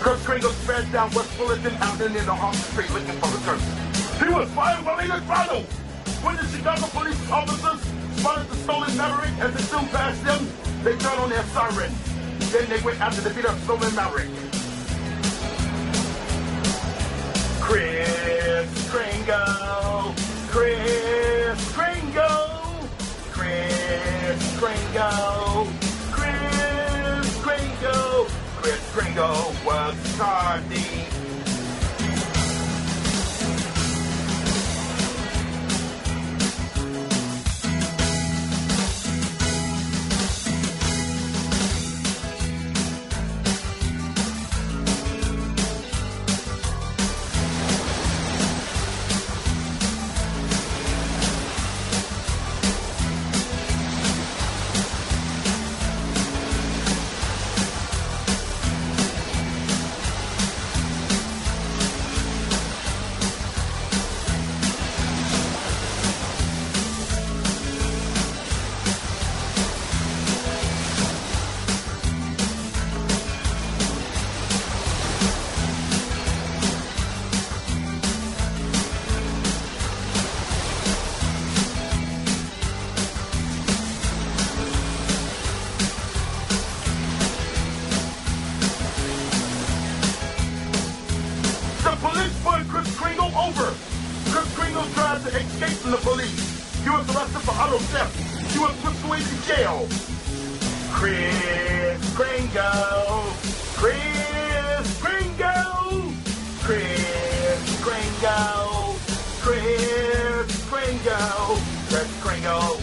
Kris Kringle sped down West Fullerton Avenue near the Harlem Street looking for the church. He was fired by a throttle. When the Chicago police officers spotted the stolen Maverick as it flew past them, they turned on their siren. Then they went after the beat-up stolen Maverick. Kris Kringle, Kris Kringle, Kris Kringle, Kris Kringle. Kris Kringle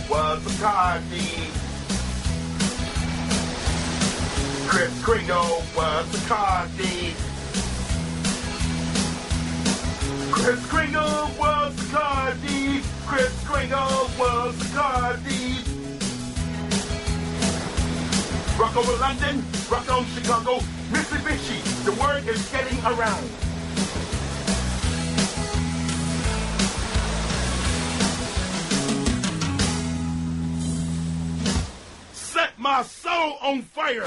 was a car thief. Kris Kringle was a car thief. Kris Kringle was a car thief. Kris Kringle was a car thief. Rock over London, rock on Chicago, Mitsubishi. The word is getting around. Set my soul on fire.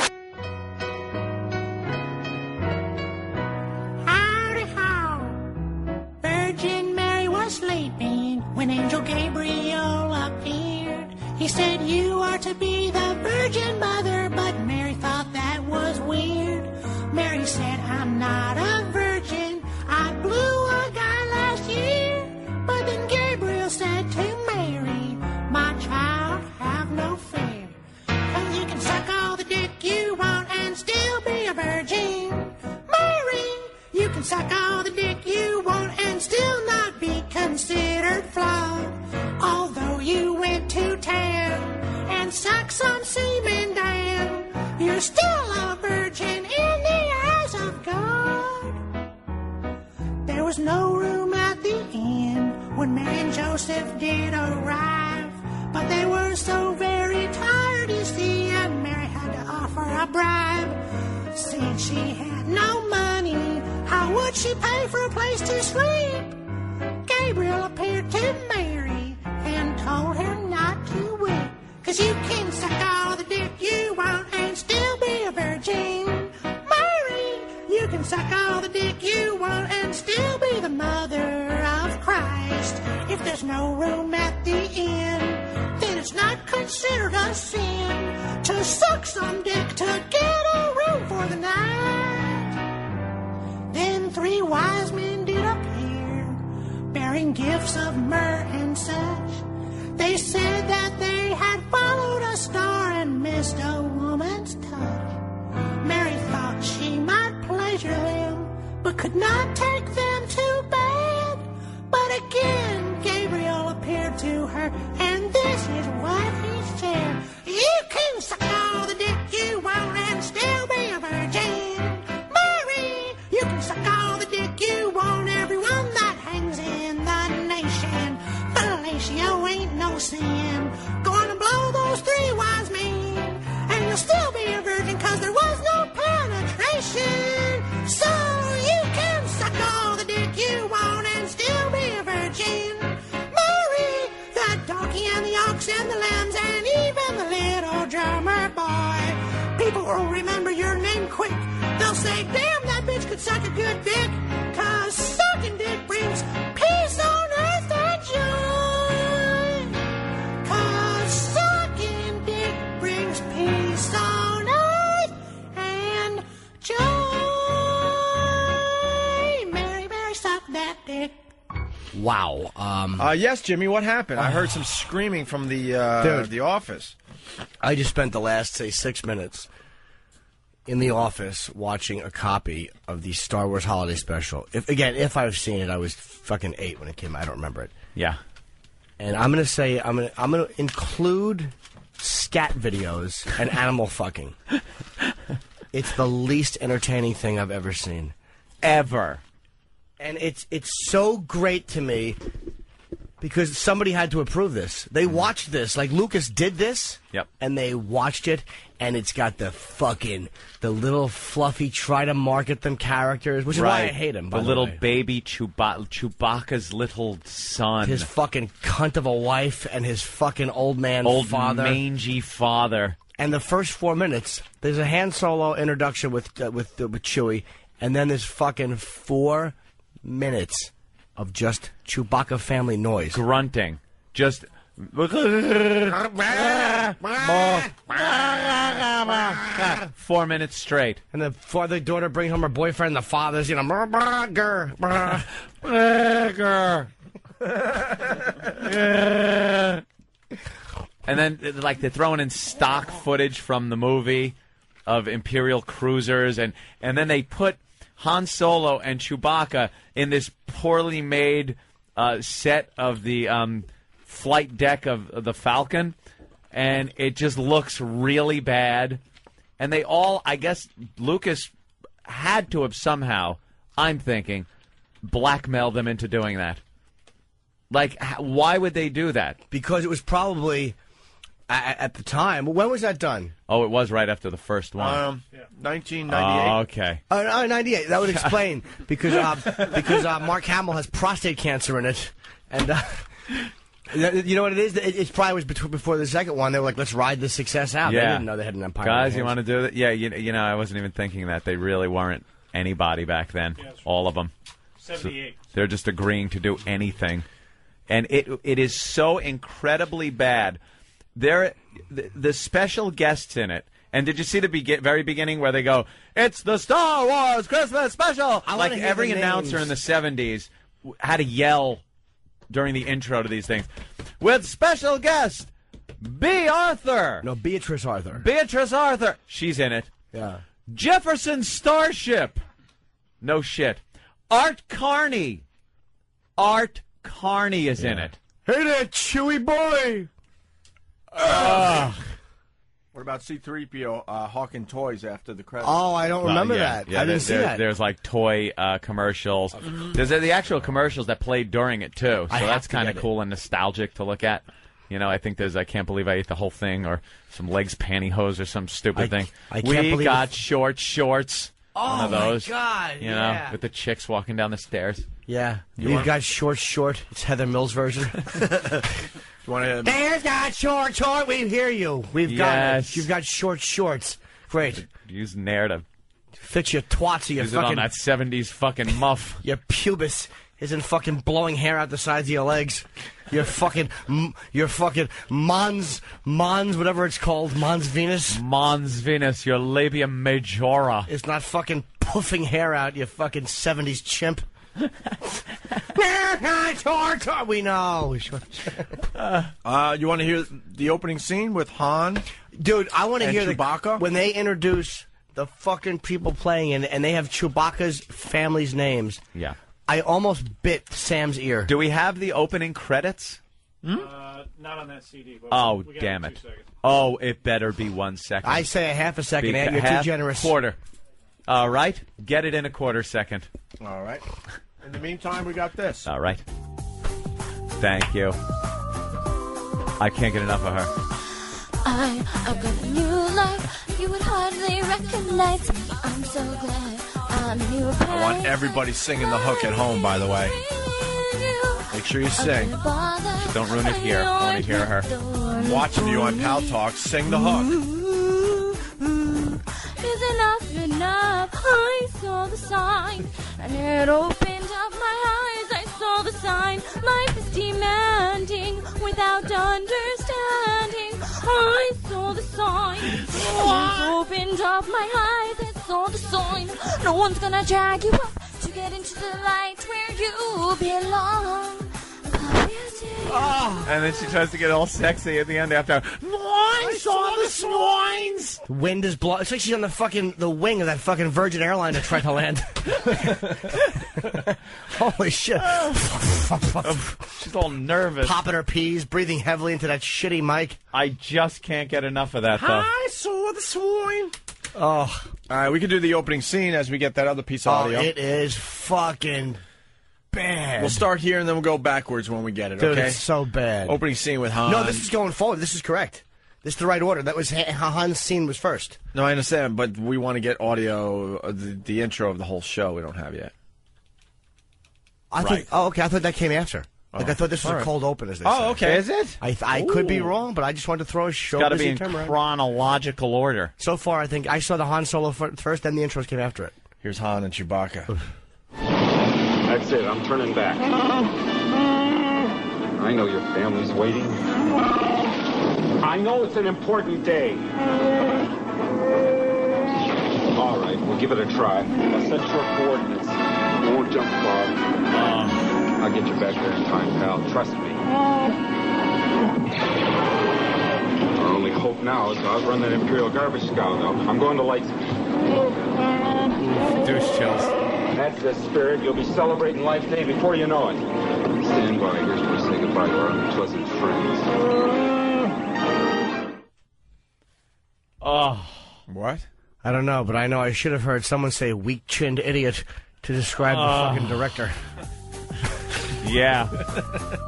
Sleeping when Angel Gabriel appeared. He said, "You are to be the Virgin Mother," but Mary thought that was weird. Mary said, "I'm not a virgin. I blew a guy last year." But then Gabriel said to Mary, "My child, have no fear. 'Cause you can suck all the dick you want and still be a virgin. Mary, you can suck all the dick you want and still not be considered flawed. Although you went to town and sucked some semen down, you're still a virgin in the eyes of God." There was no room at the inn when Mary and Joseph did arrive, but they were so very tired, you see, and Mary had to offer a bribe. Since she had no money, how would she pay for a place to sleep? Gabriel appeared to Mary and told her not to weep. 'Cause you can suck all the dick you want and still be a virgin. Mary, you can suck all the dick you want and still be the mother of Christ. If there's no room at the inn, considered a sin to suck some dick to get a room for the night. Then 3 wise men did appear, bearing gifts of myrrh and such. They said that they had followed a star and missed a woman's touch. Mary thought she might pleasure them, but could not take them to bed. But again Gabriel appeared to her, and this is what he said. You can suck all the dick you want and still be a virgin. Mary, you can suck all the dick you want, everyone that hangs in the nation. Fellatio ain't no sin. Gonna blow those 3 wise men, and you'll still be a virgin, cause there was no penetration. So you can suck all the dick you want and still be a virgin. Mary, the donkey and the ox and the lambs and even the little drummer boy. People will remember your name quick. They'll say, damn, that bitch could suck a good dick, cause sucking dick brings peace on earth and joy. Cause sucking dick brings peace on earth and joy. Mary, Mary, suck that dick. Wow. Yes, Jimmy, what happened? I heard some screaming from the office. I just spent the last, say, 6 minutes in the office watching a copy of the Star Wars Holiday Special. If I've seen it, I was fucking 8 when it came out. I don't remember it. Yeah. And I'm gonna say I'm gonna include scat videos and animal fucking. It's the least entertaining thing I've ever seen. Ever. And it's so great to me because somebody had to approve this. They watched this. Like, Lucas did this. Yep. And they watched it, and it's got the little fluffy, try to market them characters, which is why I hate him, by The the little way. baby Chewbacca's little son. His fucking cunt of a wife and his fucking old man father. Mangy father. And the first 4 minutes, there's a Han Solo introduction with Chewie, and then there's fucking 4 minutes of just Chewbacca family noise. Grunting. Just... 4 minutes straight. And the father daughter brings home her boyfriend, the father's, And then, like, they're throwing in stock footage from the movie of Imperial cruisers, and then they put Han Solo and Chewbacca in this poorly made set of the flight deck of the Falcon, and it just looks really bad. And they all, I guess, Lucas had to have somehow, I'm thinking, blackmailed them into doing that. Like, why would they do that? Because it was probably... At the time, when was that done? Oh, it was right after the first one. 1998. Oh, okay. 98. That would explain because Mark Hamill has prostate cancer in it, and you know what it is? It probably was before the second one. They were like, "Let's ride the success out." Yeah. They didn't know they had an empire. Guys, you want to do that? Yeah, you know, I wasn't even thinking that. They really weren't anybody back then. Yeah, all of them. 78. So they're just agreeing to do anything, and it is so incredibly bad. The special guests in it. And did you see the very beginning where they go, "It's the Star Wars Christmas special"? Like every announcer in the 70s had to yell during the intro to these things. With special guest, B. Arthur. No, Beatrice Arthur. Beatrice Arthur. She's in it. Yeah. Jefferson Starship. No shit. Art Carney. Art Carney is in it. Hey there, Chewy boy. What about C-3PO hawking toys after the credits? Oh, I don't remember that. Yeah, I didn't see that. There's like toy commercials. There's the actual commercials that played during it too. So that's kind of cool and nostalgic to look at. You know, I think there's I Can't Believe I Ate the Whole Thing or some Legs Pantyhose or some stupid thing. We got short shorts. Oh, one of those, my God. You know, with the chicks walking down the stairs. Yeah. We've got short. It's Heather Mills' version. There's got short. We hear you. We've got it. You've got short shorts. Great. Use Nair to fix your twats. Your use fucking it on that 70s fucking muff. Your pubis. isn't fucking blowing hair out the sides of your legs. You're fucking Mons, whatever it's called, Mons Venus. Mons Venus, your labia majora. It's not fucking puffing hair out, you fucking 70s chimp. We know. You want to hear the opening scene with Han? Dude, I want to hear Chewbacca? when they introduce the fucking people playing and they have Chewbacca's family's names. Yeah. I almost bit Sam's ear. Do we have the opening credits? Not on that CD. But Oh, we got damn it. it. 2 seconds. Oh, it better be 1 second. I say a half a second, Ed. You're half, too generous. Quarter. All right. Get it in a quarter second. All right. In the meantime, we got this. All right. Thank you. I can't get enough of her. I've got a new life you would hardly recognize. I'm so glad I'm in your I want everybody singing the hook at home, by the way. Make sure you sing. Don't ruin it here. I want to hear her. I'm watching you on Pal Talk. Sing the hook. Is enough? I saw the sign, and it opened up my eyes. I saw the sign. Life is demanding without understanding. I saw the sign. It opened up my eyes. I saw the sign. No one's gonna drag you up to get into the light where you belong. And then she tries to get all sexy at the end after. I saw the swines. The wind is blowing. It's like she's on the wing of that fucking Virgin airline to try to land. Holy shit. She's all nervous. Popping her peas, breathing heavily into that shitty mic. I just can't get enough of that, though. I saw the swine. Oh. All right, we can do the opening scene as we get that other piece of audio. It is fucking bad. We'll start here and then we'll go backwards when we get it, Dude, okay? it's so bad. Opening scene with Han. No, this is going forward. This is correct. This is the right order. That was Han's scene was first. No, I understand, but we want to get audio, the intro of the whole show we don't have yet. Okay. I thought that came after. Like I thought this was a cold open, as they say. Oh, okay. Is it? I could be wrong, but I just wanted to throw a show. It's got to be in chronological order. So far, I think I saw the Han Solo first, then the intros came after it. Here's Han and Chewbacca. That's it. I'm turning back. I know your family's waiting. I know it's an important day. All right, we'll give it a try. I'll set your coordinates. Won't jump far. I'll get you back there in time, pal. Trust me. Our only hope now is to outrun that Imperial garbage scow, though. I'm going to Lightspeed. Douche chills. That's the spirit. You'll be celebrating Life Day before you know it. Stand by. Here's where we say goodbye to our unpleasant friends. Oh. What? I don't know, but I know I should have heard someone say weak-chinned idiot to describe the fucking director. Yeah.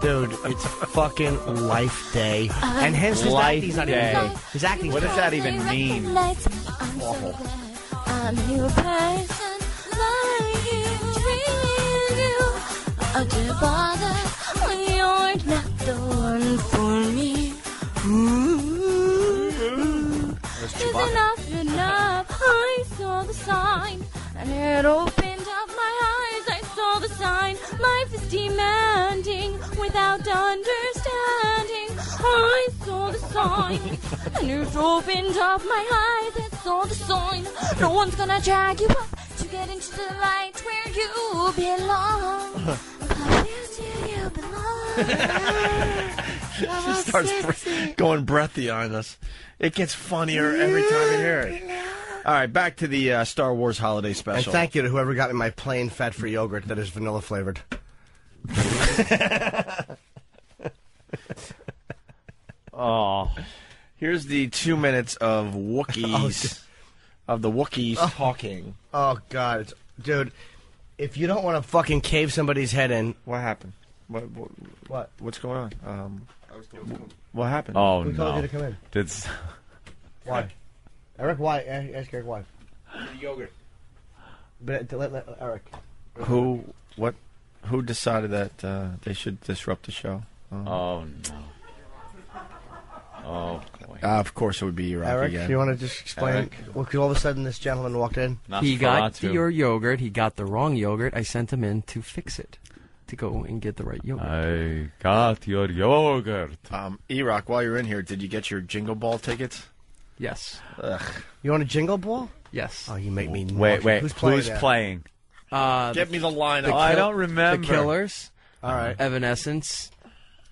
Dude, it's fucking Life Day. And hence his acting's not even good. His acting's What does that even mean? Awful. I'm a new person like you. Don't bother when you're not the one for me. Is enough? I saw the sign, and it opened up my eyes. I saw the sign. Life is demanding without understanding. I saw the sign, and it opened up my eyes. I saw the sign. No one's gonna drag you up to get into the light where you belong. She starts going breathy on us. It gets funnier every time you hear it. All right, back to the Star Wars Holiday And Special. thank you to whoever got me my plain fat-free yogurt that is vanilla flavored. Oh. Here's the 2 minutes of Wookiees, of the Wookiees talking. Oh, God. Dude, if you don't want to fucking cave somebody's head in... What happened? What? What's going on? What happened? Oh, Who told no. you to come in? Why? Eric, why? Ask Eric why. Yogurt. But let Eric. Who decided that they should disrupt the show? Oh, no. Oh, boy. Of course it would be Rocky Eric, again. you want to just explain? Well, 'cause all of a sudden this gentleman walked in. He got your yogurt. He got the wrong yogurt. I sent him in to fix it. to go and get the right yogurt. I got your yogurt. E-Rock, while you're in here, did you get your Jingle Ball tickets? Yes. Ugh. You want a Jingle Ball? Yes. Oh, you make me. Wait. Who's playing? Get me the lineup. I don't remember. The Killers. All right. Evanescence.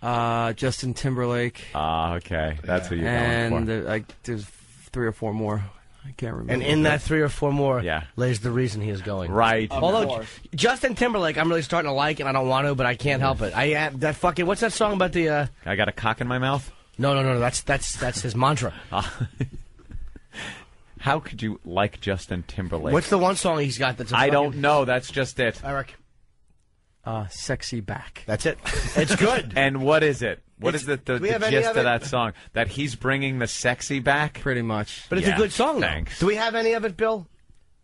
Justin Timberlake. Okay. That's who you're and going for. There's 3 or 4 more. I can't remember. And in that 3 or 4 more lays the reason he is going. Right. Although Justin Timberlake, I'm really starting to like, and I don't want to, but I can't help it. That fucking what's that song about the? I got a cock in my mouth. No. That's his mantra. How could you like Justin Timberlake? What's the one song he's got that's? I don't know. That's just it. Eric. Sexy Back. That's it. It's good. And what is it? What is the gist of it? that song? That he's bringing the sexy back? Pretty much. But it's a good song, though. Thanks. Do we have any of it, Bill?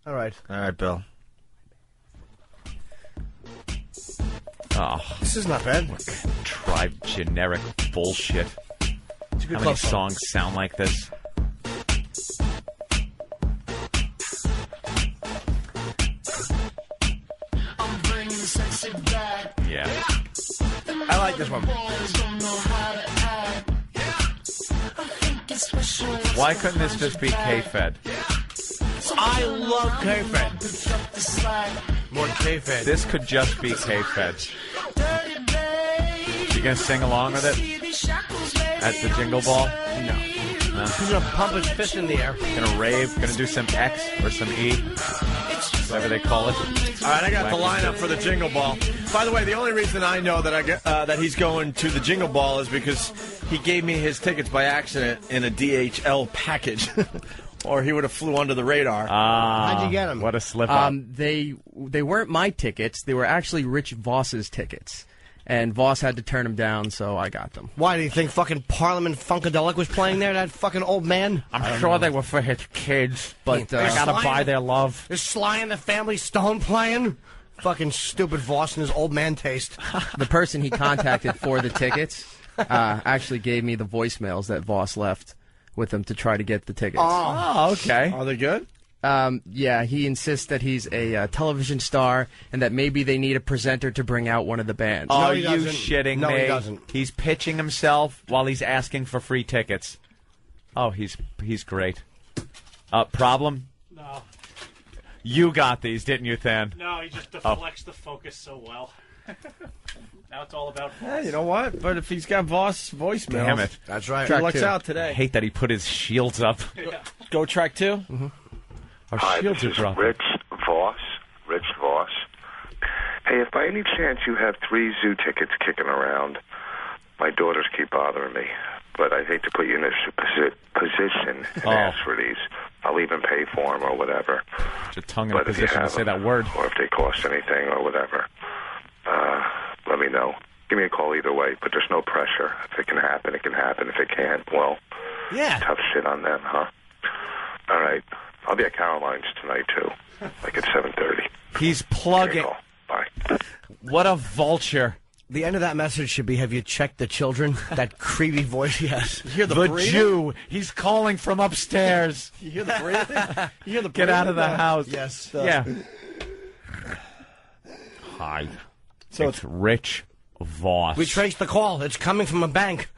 All right, Bill. Oh, this is not bad. Try generic bullshit. It's a good How many songs sound like this? Yeah. I like this one. Why couldn't this just be K-Fed? I love K-Fed. More K-Fed. This could just be K-Fed. You gonna sing along with it at the Jingle Ball? No. He's gonna pump his fist in the air. Gonna rave? Gonna do some X or some E? Whatever they call it. All right, I got the lineup for the Jingle Ball. By the way, the only reason I know that that he's going to the Jingle Ball is because he gave me his tickets by accident in a DHL package, or he would have flew under the radar. How'd you get him? What a slip up. They weren't my tickets. They were actually Rich Voss's tickets. And Voss had to turn them down, so I got them. Why, do you think fucking Parliament Funkadelic was playing there, that fucking old man? I'm sure they were for his kids, but I gotta buy their love. Is Sly and the Family Stone playing? Fucking stupid Voss and his old man taste. The person he contacted for the tickets actually gave me the voicemails that Voss left with them to try to get the tickets. Oh, okay. Are they good? Yeah, he insists that he's a television star and that maybe they need a presenter to bring out one of the bands. Oh, No, he you doesn't. shitting No, me? he doesn't. He's pitching himself while he's asking for free tickets. Oh, he's great. Problem? No. You got these, didn't you, Than? No, he just deflects the focus so well. Now it's all about Voss. Yeah, you know what? But if he's got Voss voicemails, Damn it. That's right. he lucks out I today. hate that he put his shields up. Go track 2. Mm-hmm. Our Hi, shields this are is dropping. Rich Voss. Hey, if by any chance you have 3 zoo tickets kicking around, my daughters keep bothering me, but I hate to put you in this position and ask for these. I'll even pay for them or whatever. Put your tongue in a But if you position to have say them, that word. or if they cost anything or whatever, let me know. Give me a call either way, but there's no pressure. If it can happen, it can happen. If it can't, well, tough shit on them, huh? All right. I'll be at Caroline's tonight, too, like at 7:30. He's plugging. Bye. What a vulture. The end of that message should be, have you checked the children? That creepy voice he has. You hear The breathing? Jew. He's calling from upstairs. You hear the breathing? You hear the Get out of the breathing? house. Yes. Yeah. Hi. So it's Rich Voss. We traced the call. It's coming from a bank.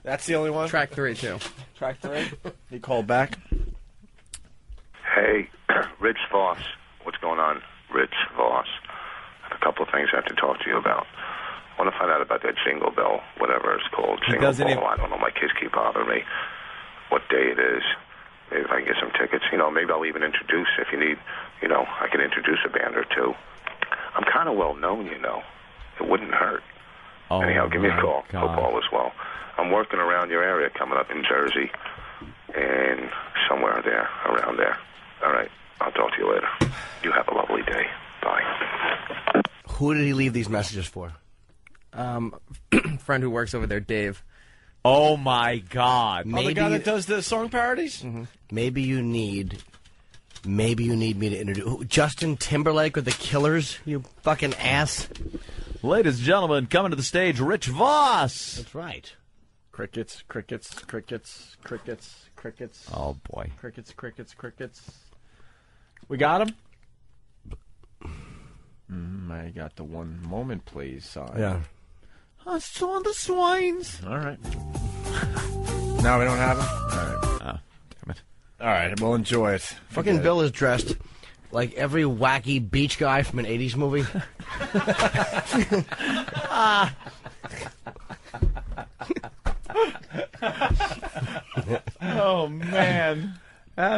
That's the only one? Track 3, too. Track 3? He called back. Hey, Rich Voss. What's going on? Rich Voss. I have a couple of things I have to talk to you about. I want to find out about that Jingle Bell, whatever it's called. Jingle doesn't Ball. even- I don't know. My kids keep bothering me. What day it is. Maybe if I can get some tickets. Maybe I'll even introduce, if you need, I can introduce a band or two. I'm kind of well known, It wouldn't hurt. Oh, Anyhow, give me a call. God. Hope all is well. I'm working around your area coming up in Jersey and somewhere there, around there. All right. I'll talk to you later. You have a lovely day. Bye. Who did he leave these messages for? Friend who works over there, Dave. Oh, my God. Oh, the guy that does the song parodies? Mm-hmm. Maybe you need me to introduce Justin Timberlake with the Killers, you fucking ass. Ladies and gentlemen, coming to the stage, Rich Voss. That's right. Crickets, crickets, crickets, crickets, crickets. Oh, boy. Crickets, crickets, crickets. We got him? I got the one moment, please sign. Yeah. I saw the swines. All right. Now we don't have them? All right. Damn it. All right, we'll enjoy it. Fucking Bill is dressed like every wacky beach guy from an 80s movie. Oh, man.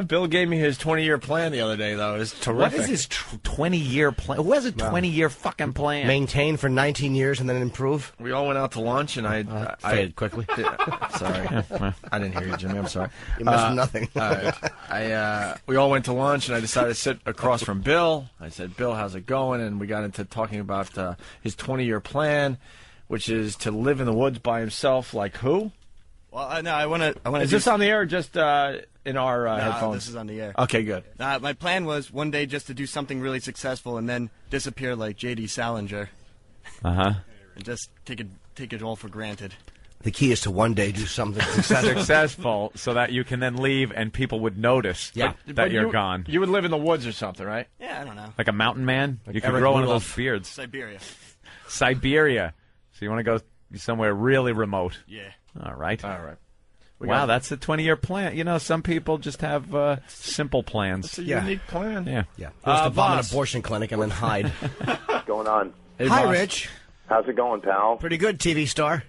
Bill gave me his 20-year plan the other day, though. It's terrific. What is his 20-year plan? Who has a 20-year fucking plan? Maintain for 19 years and then improve. We all went out to lunch, and I faded quickly. Sorry. I didn't hear you, Jimmy. I'm sorry. You missed nothing. We all went to lunch, and I decided to sit across from Bill. I said, Bill, how's it going? And we got into talking about his 20-year plan, which is to live in the woods by himself like who? Well, no, I want to. Is this on the air or just in our headphones? This is on the air. Okay, good. My plan was one day just to do something really successful and then disappear like J.D. Salinger. Uh-huh. And just take it all for granted. The key is to one day do something successful. So that you can then leave and people would notice that you're gone. You would live in the woods or something, right? Yeah, I don't know. Like a mountain man? Like you could Eric grow one of Rudolph. those beards. Siberia. Siberia. So you want to go somewhere really remote. Yeah. All right. All right. Wow, that's a 20-year plan. You know, some people just have simple plans. It's a unique plan. Yeah. Yeah. Goes to bomb an abortion clinic and then hide. What's going on? Hey, Hi, Rich. How's it going, pal? Pretty good, TV star.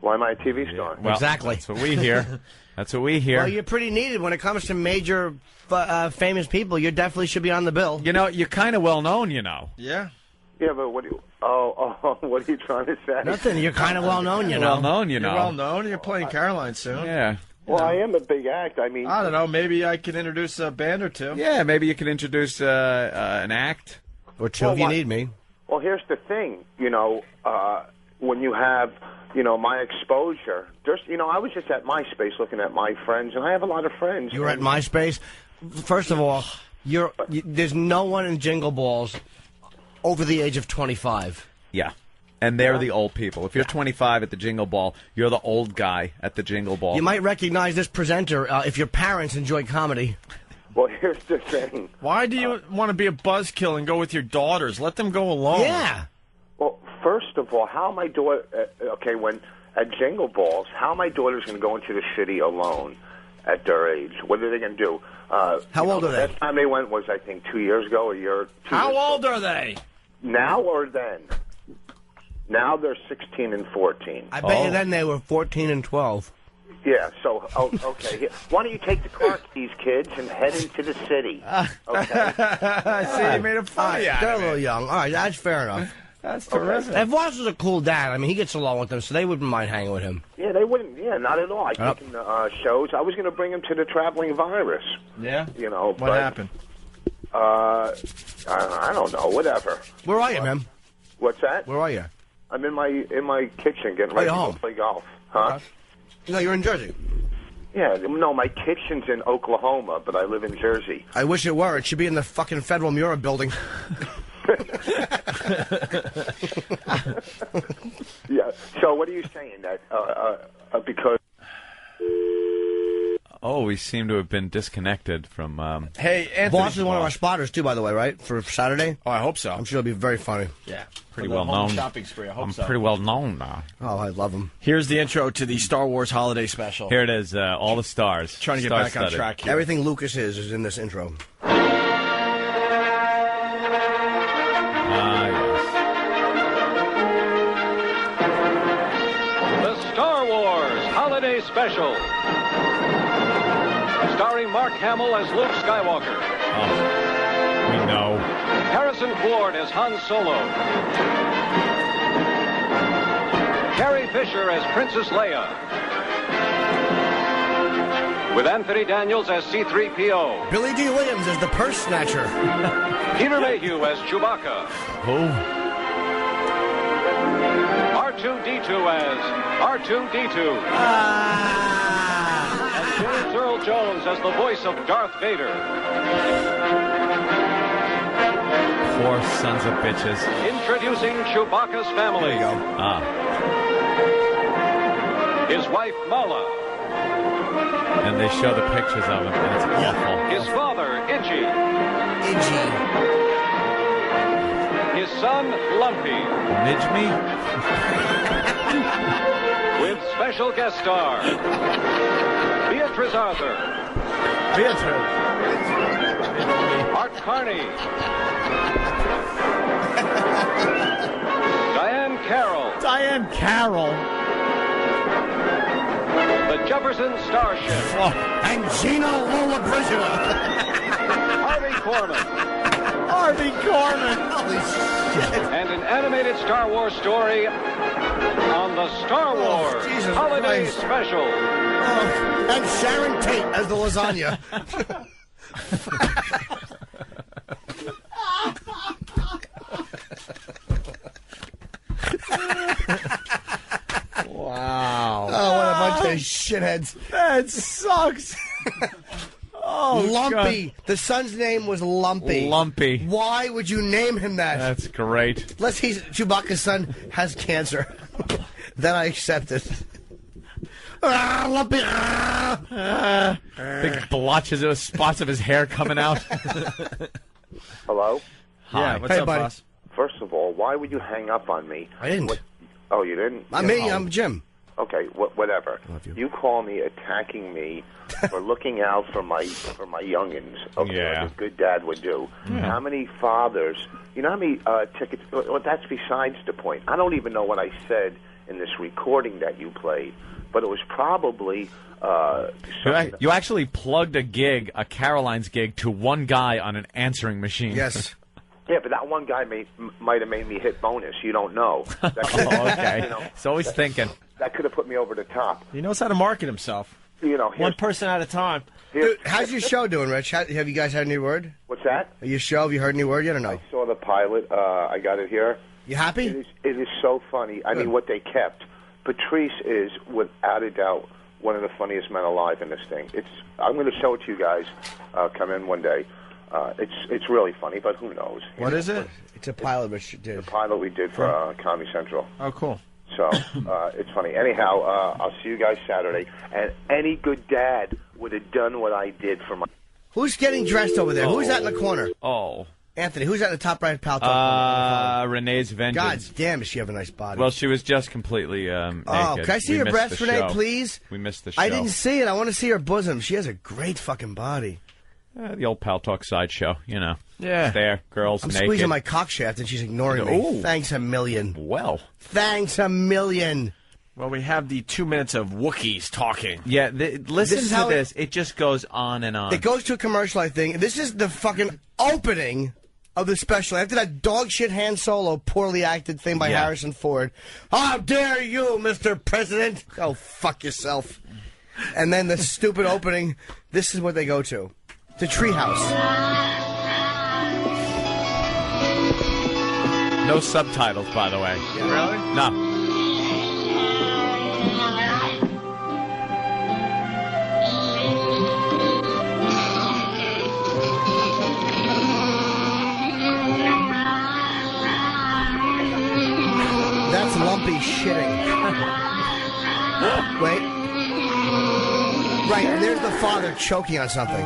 Why am I a TV star? Well, exactly. That's what we hear. That's what we hear. Well, you're pretty needed when it comes to major famous people. You definitely should be on the bill. You know, you're kind of well known, you know. Yeah. Yeah, but what do you... Oh, what are you trying to say? Nothing. You're kind of well known, you know. Well known, you know. You're well known. You're playing Caroline soon. Yeah. Well, I am a big act. I mean... I don't know. Maybe I can introduce a band or two. Yeah, maybe you can introduce an act. Or two if you need me. Well, here's the thing. You know, when you have... You know, my exposure. There's, you know, I was just at MySpace looking at my friends, and I have a lot of friends. You were at MySpace? First of all, there's no one in Jingle Balls over the age of 25. Yeah. And they're the old people. If you're 25 at the Jingle Ball, you're the old guy at the Jingle Ball. You might recognize this presenter if your parents enjoy comedy. Well, here's the thing. Why do you want to be a buzzkill and go with your daughters? Let them go alone. Yeah. Well, first of all, how am I doing? Okay, when at Jingle Balls, how are my daughters going to go into the city alone at their age? What are they going to do? How old are they? The last time they went was, I think, 2 years ago, a year. How old are they? Now or then? Now they're 16 and 14. I bet you then they were 14 and 12. Yeah, so, okay. Why don't you take the car keys, kids, and head into the city? Okay? See, you made it funny. They're a little young. All right, that's fair enough. That's terrific. And Voss is a cool dad. I mean, he gets along with them, so they wouldn't mind hanging with him. Yeah, they wouldn't. Yeah, not at all. I take him to shows. I was going to bring him to the Traveling Virus. Yeah? You know, What happened? I don't know. Whatever. Where are you, man? What's that? Where are you? I'm in my kitchen getting ready to go play golf. Huh? No, you're in Jersey. Yeah, no, my kitchen's in Oklahoma, but I live in Jersey. I wish it were. It should be in the fucking Federal Mural building. Yeah. So what are you saying? That because... Oh, we seem to have been disconnected from... Hey, Anthony. Voss is one of our spotters, too, by the way, right? For Saturday? Oh, I hope so. I'm sure it'll be very funny. Yeah. Pretty For the well home known. shopping spree. I hope I'm so. pretty well known now. Oh, I love him. Here's the intro to the Star Wars Holiday Special. Here it is, all the stars. Trying to get back on Star-studded. track here. Everything Lucas is in this intro. The Star Wars Holiday Special. Starring Mark Hamill as Luke Skywalker. We know. Harrison Ford as Han Solo. Carrie Fisher as Princess Leia. With Anthony Daniels as C-3PO. Billy D. Williams as the purse snatcher. Peter Mayhew as Chewbacca. Who? R2-D2 as R2-D2. And James Earl Jones as the voice of Darth Vader. Poor sons of bitches. Introducing Chewbacca's family. There you go. His wife, Mala. And they show the pictures of him, and it's awful. His father, Iggy. Iggy. His son, Lumpy. Midge me? With special guest star, Beatrice Arthur. Beatrice. Art Carney. Diane Carroll. Diane Carroll. The Jefferson Starship. And Gina Lollobrigida. Harvey Korman. Harvey Korman. Holy shit. And an animated Star Wars story on the Star Wars Jesus Holiday Christ. Special. Oh, and Sharon Tate as the lasagna. Wow. Oh, what a bunch of shitheads. That sucks. Oh, Lumpy. God. The son's name was Lumpy. Lumpy. Why would you name him that? That's great. Unless Chewbacca's son has cancer. Then I accept it. Lumpy. Big blotches of spots of his hair coming out. Hello? Hi. Yeah, what's Hey, up, buddy. boss? First of all, why would you hang up on me? I didn't. Oh, you didn't? Not me. I'm Jim. Okay, whatever. Love you. You call me attacking me for looking out for my youngins. Okay, Yeah. like a good dad would do. How many fathers? You know how many tickets? Well, that's besides the point. I don't even know what I said in this recording that you played, but it was probably. You actually plugged a gig, a Caroline's gig, to one guy on an answering machine. Yes. Yeah, but that one guy might have made me hit bonus. You don't know. That could, Okay. You know, He's always thinking. that could have put me over the top. He knows how to market himself. You know, One person at a time. Dude, how's your show doing, Rich? Have you guys had any word? What's that? Your show, have you heard any word yet or no? I saw the pilot. I got it here. You happy? It is so funny. I mean, what they kept. Patrice is, without a doubt, one of the funniest men alive in this thing. I'm going to show it to you guys. Come in one day. It's really funny, but who knows? What is it? It's a pilot, Rich did. The pilot we did for Comedy Central. Oh, cool. So it's funny. Anyhow, I'll see you guys Saturday. And any good dad would have done what I did for my. Who's getting dressed over there? Who's that in the corner? Oh. Anthony, who's that in the top right pal? Renee's God Vengeance. damn, does she have a nice body? Well, she was just completely naked. Oh, can I see We your missed breasts, the Renee, show. please? We missed the show. I didn't see it. I want to see her bosom. She has a great fucking body. The old Pal Talk sideshow, you know. Yeah. It's there, girls I'm naked. squeezing my cock shaft and she's ignoring me. Ooh. Thanks a million. Well. Thanks a million. Well, we have the 2 minutes of Wookiees talking. Yeah, listen is to how this. It just goes on and on. It goes to a commercial, I think. This is the fucking opening of the special. After that dog shit Han Solo poorly acted thing by Yeah. Harrison Ford. How dare you, Mr. President? Oh, fuck yourself. And then the stupid opening. This is what they go to. The Treehouse. No subtitles, by the way. Really? No. That's Lumpy shitting. Wait. Right, and there's the father choking on something.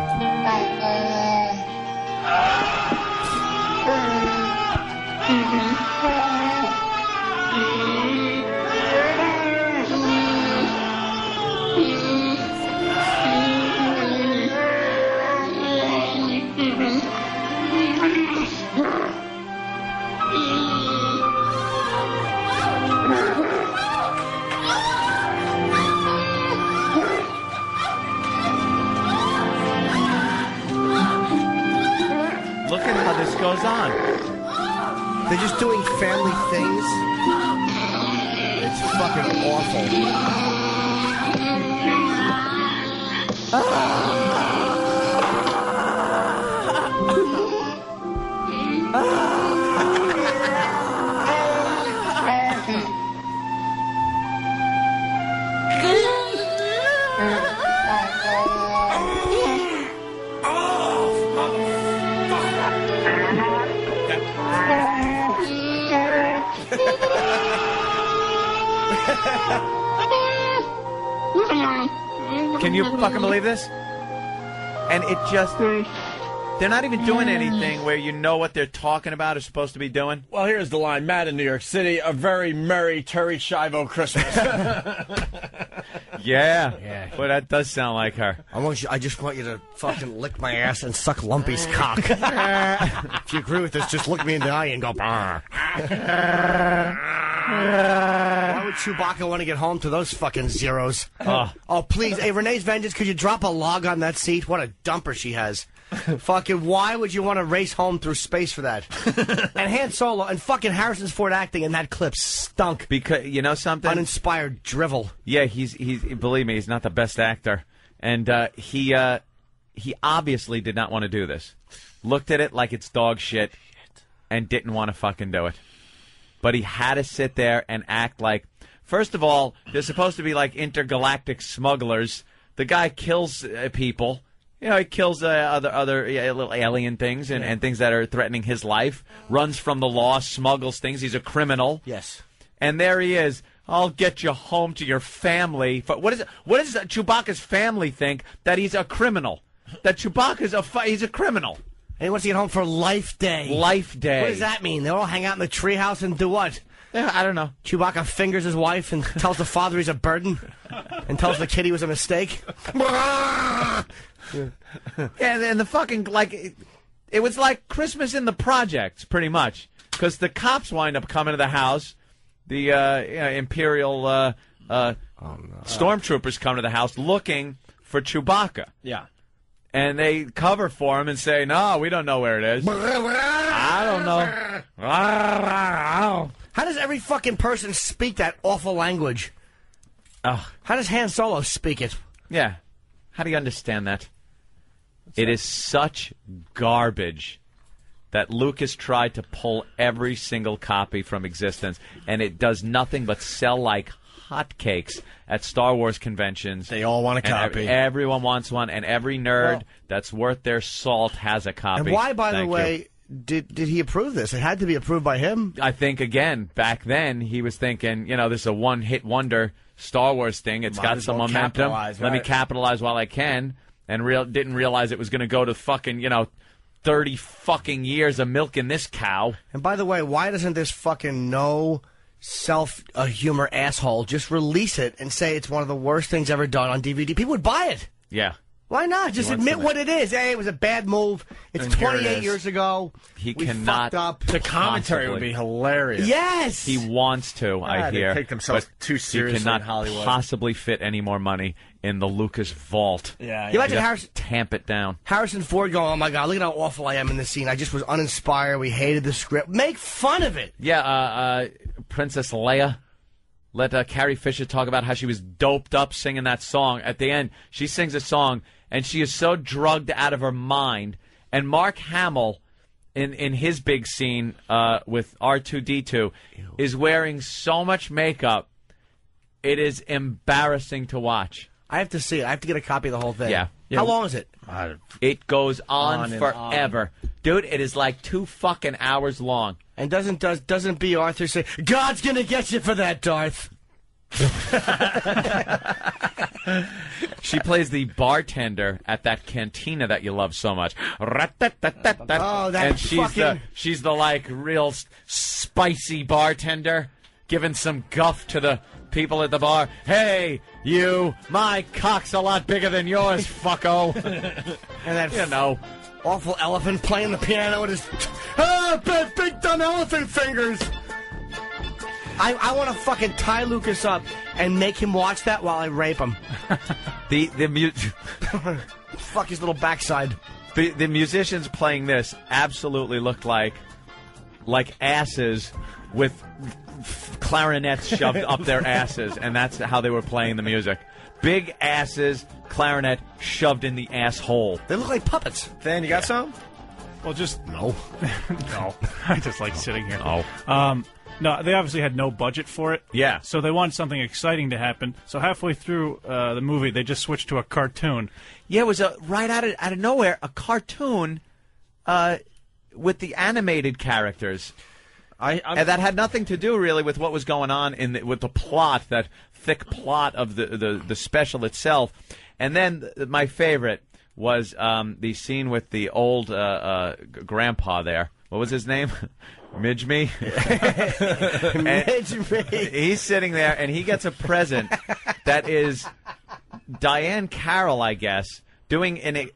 Look at how this goes on. They're just doing family things. It's fucking awful. Can you fucking believe this? And it just They're not even doing anything where you know what they're talking about or supposed to be doing. Well, here's the line. Matt in New York City, a very merry Terry Schiavo Christmas. Yeah. Boy, that does sound like her. I just want you to fucking lick my ass and suck Lumpy's cock. If you agree with this, just look me in the eye and go, "Brr." Why would Chewbacca want to get home to those fucking zeros? Oh, please. Hey, Renee's Vengeance, could you drop a log on that seat? What a dumper she has. Fucking, why would you want to race home through space for that? And Han Solo and fucking Harrison Ford acting in that clip stunk. Because, you know something? Uninspired drivel. Yeah, he's believe me, he's not the best actor. And he obviously did not want to do this. Looked at it like it's dog shit and didn't want to fucking do it. But he had to sit there and act like, first of all, they're supposed to be like intergalactic smugglers. The guy kills people. You know, he kills other little alien things and things that are threatening his life. Runs from the law, smuggles things. He's a criminal. Yes. And there he is. I'll get you home to your family. What does Chewbacca's family think? That he's a criminal. That Chewbacca's he's a criminal. And he wants to get home for Life Day. Life Day. What does that mean? They all hang out in the treehouse and do what? Yeah, I don't know. Chewbacca fingers his wife and tells the father he's a burden and tells the kid he was a mistake. And the fucking, like, it was like Christmas in the projects, pretty much. Because the cops wind up coming to the house. The Imperial stormtroopers come to the house looking for Chewbacca. Yeah. And they cover for him and say, no, we don't know where it is. I don't know. How does every fucking person speak that awful language? How does Han Solo speak it? Yeah. How do you understand that? It is such garbage that Lucas tried to pull every single copy from existence, and it does nothing but sell like hotcakes at Star Wars conventions. They all want a copy. Everyone wants one, and every nerd that's worth their salt has a copy. And why, by the way, did he approve this? It had to be approved by him. I think, again, back then, he was thinking, this is a one-hit wonder Star Wars thing. It's got some momentum. Let me capitalize while I can. And didn't realize it was going to go to fucking, 30 fucking years of milking this cow. And by the way, why doesn't this fucking self-humor asshole just release it and say it's one of the worst things ever done on DVD? People would buy it. Yeah. Why not? Just admit what it is. Hey, it was a bad move. It's 28 years ago. He we cannot. Fucked up. The commentary would be hilarious. Yes. He wants to, I hear. They take themselves too seriously he cannot in Hollywood. Possibly fit any more money in the Lucas vault. Yeah. You imagine Harrison tamp it down. Harrison Ford going, oh my God, look at how awful I am in this scene. I just was uninspired. We hated the script. Make fun of it. Yeah. Princess Leia. Let Carrie Fisher talk about how she was doped up singing that song. At the end, she sings a song, and she is so drugged out of her mind. And Mark Hamill, in his big scene with R2-D2, is wearing so much makeup, it is embarrassing to watch. I have to see it. I have to get a copy of the whole thing. Yeah. How long is it? It goes on forever. Dude, it is like 2 fucking hours long. And doesn't B. Arthur say, God's gonna get you for that, Darth? She plays the bartender at that cantina that you love so much. Oh, that and she's the like real spicy bartender, giving some guff to the people at the bar. Hey, you, my cock's a lot bigger than yours, fucko. And that awful elephant playing the piano with his big dumb elephant fingers. I want to fucking tie Lucas up and make him watch that while I rape him. Fuck his little backside. The musicians playing this absolutely looked like asses with clarinets shoved up their asses, and that's how they were playing the music. Big asses, clarinet shoved in the asshole. They look like puppets. Dan, you got some? Well, just no. No, I just like sitting here. Oh. No, they obviously had no budget for it. Yeah. So they wanted something exciting to happen. So halfway through the movie, they just switched to a cartoon. Yeah, it was right out of nowhere, a cartoon with the animated characters. And that had nothing to do really with what was going on with the plot, that thick plot of the special itself. And then my favorite, was the scene with the old grandpa there. What was his name? Midge Me? Midge Me. He's sitting there, and he gets a present that is Diane Carroll, I guess, doing an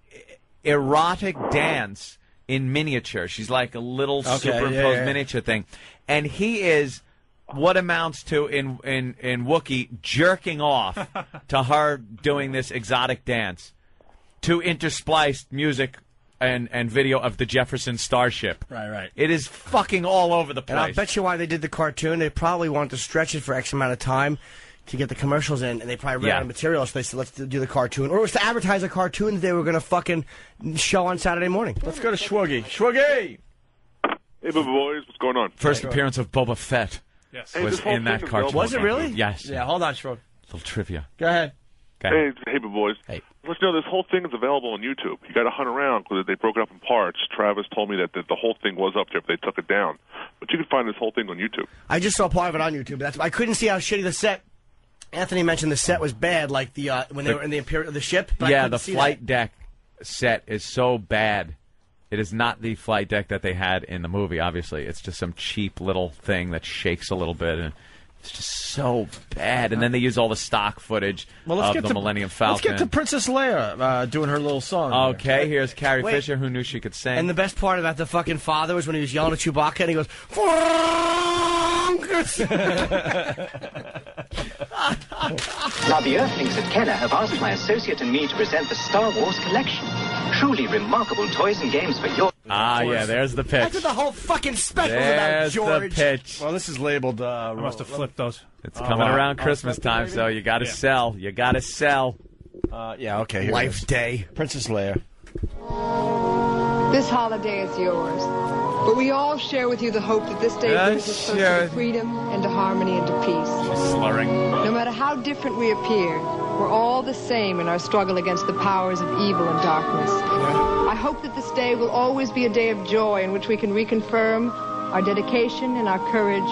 erotic dance in miniature. She's like a little superimposed miniature thing. And he is what amounts to, in Wookiee, jerking off to her doing this exotic dance to interspliced music and video of the Jefferson Starship. Right. It is fucking all over the place. And I'll bet you why they did the cartoon. They probably wanted to stretch it for X amount of time to get the commercials in, and they probably ran out of material, so they said, let's do the cartoon. Or it was to advertise a cartoon that they were going to fucking show on Saturday morning. Let's go to Schwoogie. Schwoogie! Hey, boys, what's going on? First appearance of Boba Fett was in that cartoon. Was it really? Yes. Yeah, hold on, Schwoogie. Little trivia. Go ahead. Hey, boys. Hey. Let's know this whole thing is available on YouTube. You got to hunt around because they broke it up in parts. Travis told me that the whole thing was up there, but they took it down. But you can find this whole thing on YouTube. I just saw part of it on YouTube. I couldn't see how shitty the set. Anthony mentioned the set was bad, like when they were in the ship. But yeah, the flight deck set is so bad. It is not the flight deck that they had in the movie. Obviously, it's just some cheap little thing that shakes a little bit, and it's just so bad. And then they use all the stock footage of the Millennium Falcon. Let's get to Princess Leia doing her little song. Okay, here's Carrie Fisher, who knew she could sing. And the best part about the fucking father was when he was yelling at Chewbacca, and he goes, Now, the Earthlings at Kenner have asked my associate and me to present the Star Wars collection. Truly remarkable toys and games for your... yeah, there's the pitch. That's what the whole fucking special is about, George. There's the pitch. Well, this is labeled... I must have flipped those. It's coming around Christmas time, so you got to sell. You got to sell. Yeah, okay. Life Day. Princess Leia. This holiday is yours. But we all share with you the hope that this day brings us closer to freedom and to harmony and to peace. She's slurring. No matter how different we appear, we're all the same in our struggle against the powers of evil and darkness. I hope that this day will always be a day of joy in which we can reconfirm our dedication and our courage,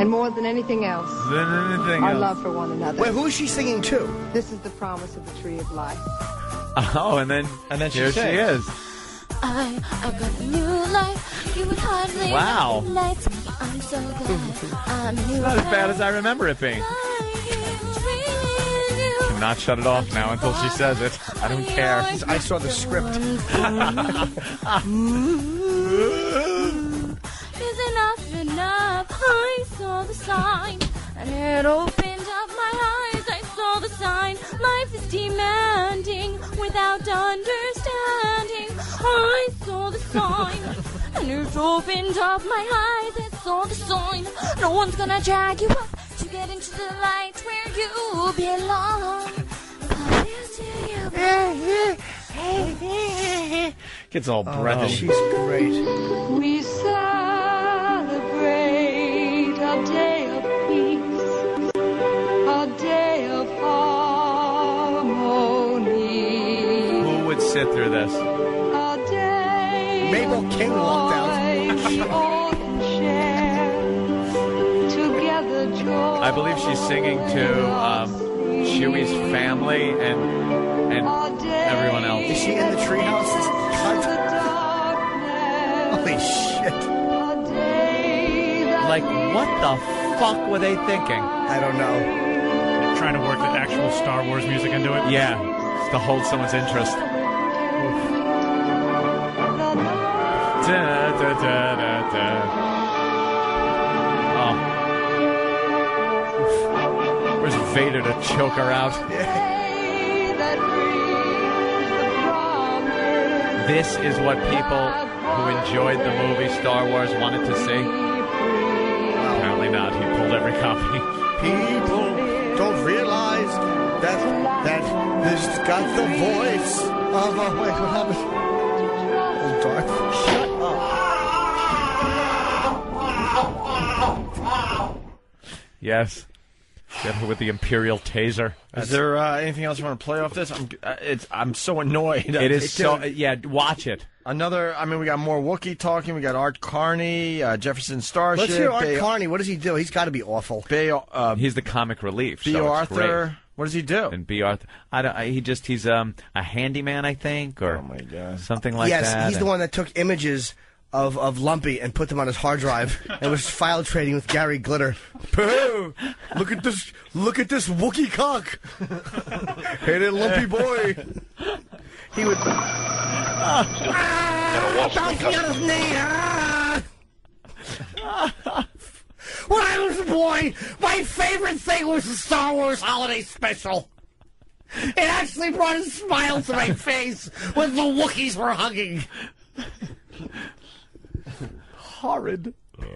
and more than anything else, our love for one another. Wait, who is she singing to? This is the promise of the Tree of Life. Oh, and then here she is. I got a new life. You would hardly Wow. recognize me. I'm so glad I'm It's new. not as bad as I remember it being. Not shut it off now until she says it. I don't care. I saw the script. Is enough? I saw the sign, and it opened up my eyes. I saw the sign. Life is demanding without understanding. I saw the sign, and it opened up my eyes. I saw the sign. No one's gonna drag you up to get into the light where you belong. Gets all breathy. She's great. We celebrate a day of peace, a day of harmony, Who would sit through this? a day Mabel King walked out. we all can share together joy. I believe she's singing to Chewie's family and everyone else. Is she in the treehouse? Holy shit. Like, what the fuck were they thinking? I don't know. They're trying to work the actual Star Wars music into it. Yeah, it's to hold someone's interest. Da, da, da, da, da. Oh. Where's Vader to choke her out? This is what people who enjoyed the movie Star Wars wanted to see? Apparently not. He pulled every copy. People don't realize that this got the voice of a... Wait, what happened? Oh, Darth. Shut up. Yes. Get her with the Imperial taser. Is there anything else you want to play off this? I'm so annoyed. It is so... Yeah, watch it. We got more Wookiee talking. We got Art Carney, Jefferson Starship. Let's hear Art Carney. What does he do? He's got to be awful. He's the comic relief. B. so Arthur. What does he do? And B. Arthur. He's a handyman, I think, or something like that. Yes, he's the one that took images of Lumpy and put them on his hard drive and was file trading with Gary Glitter. Look at this Wookiee cock. Hey there, Lumpy boy. He would. When I was a boy, my favorite thing was the Star Wars Holiday Special. It actually brought a smile to my face when the Wookiees were hugging. Horrid. Excuse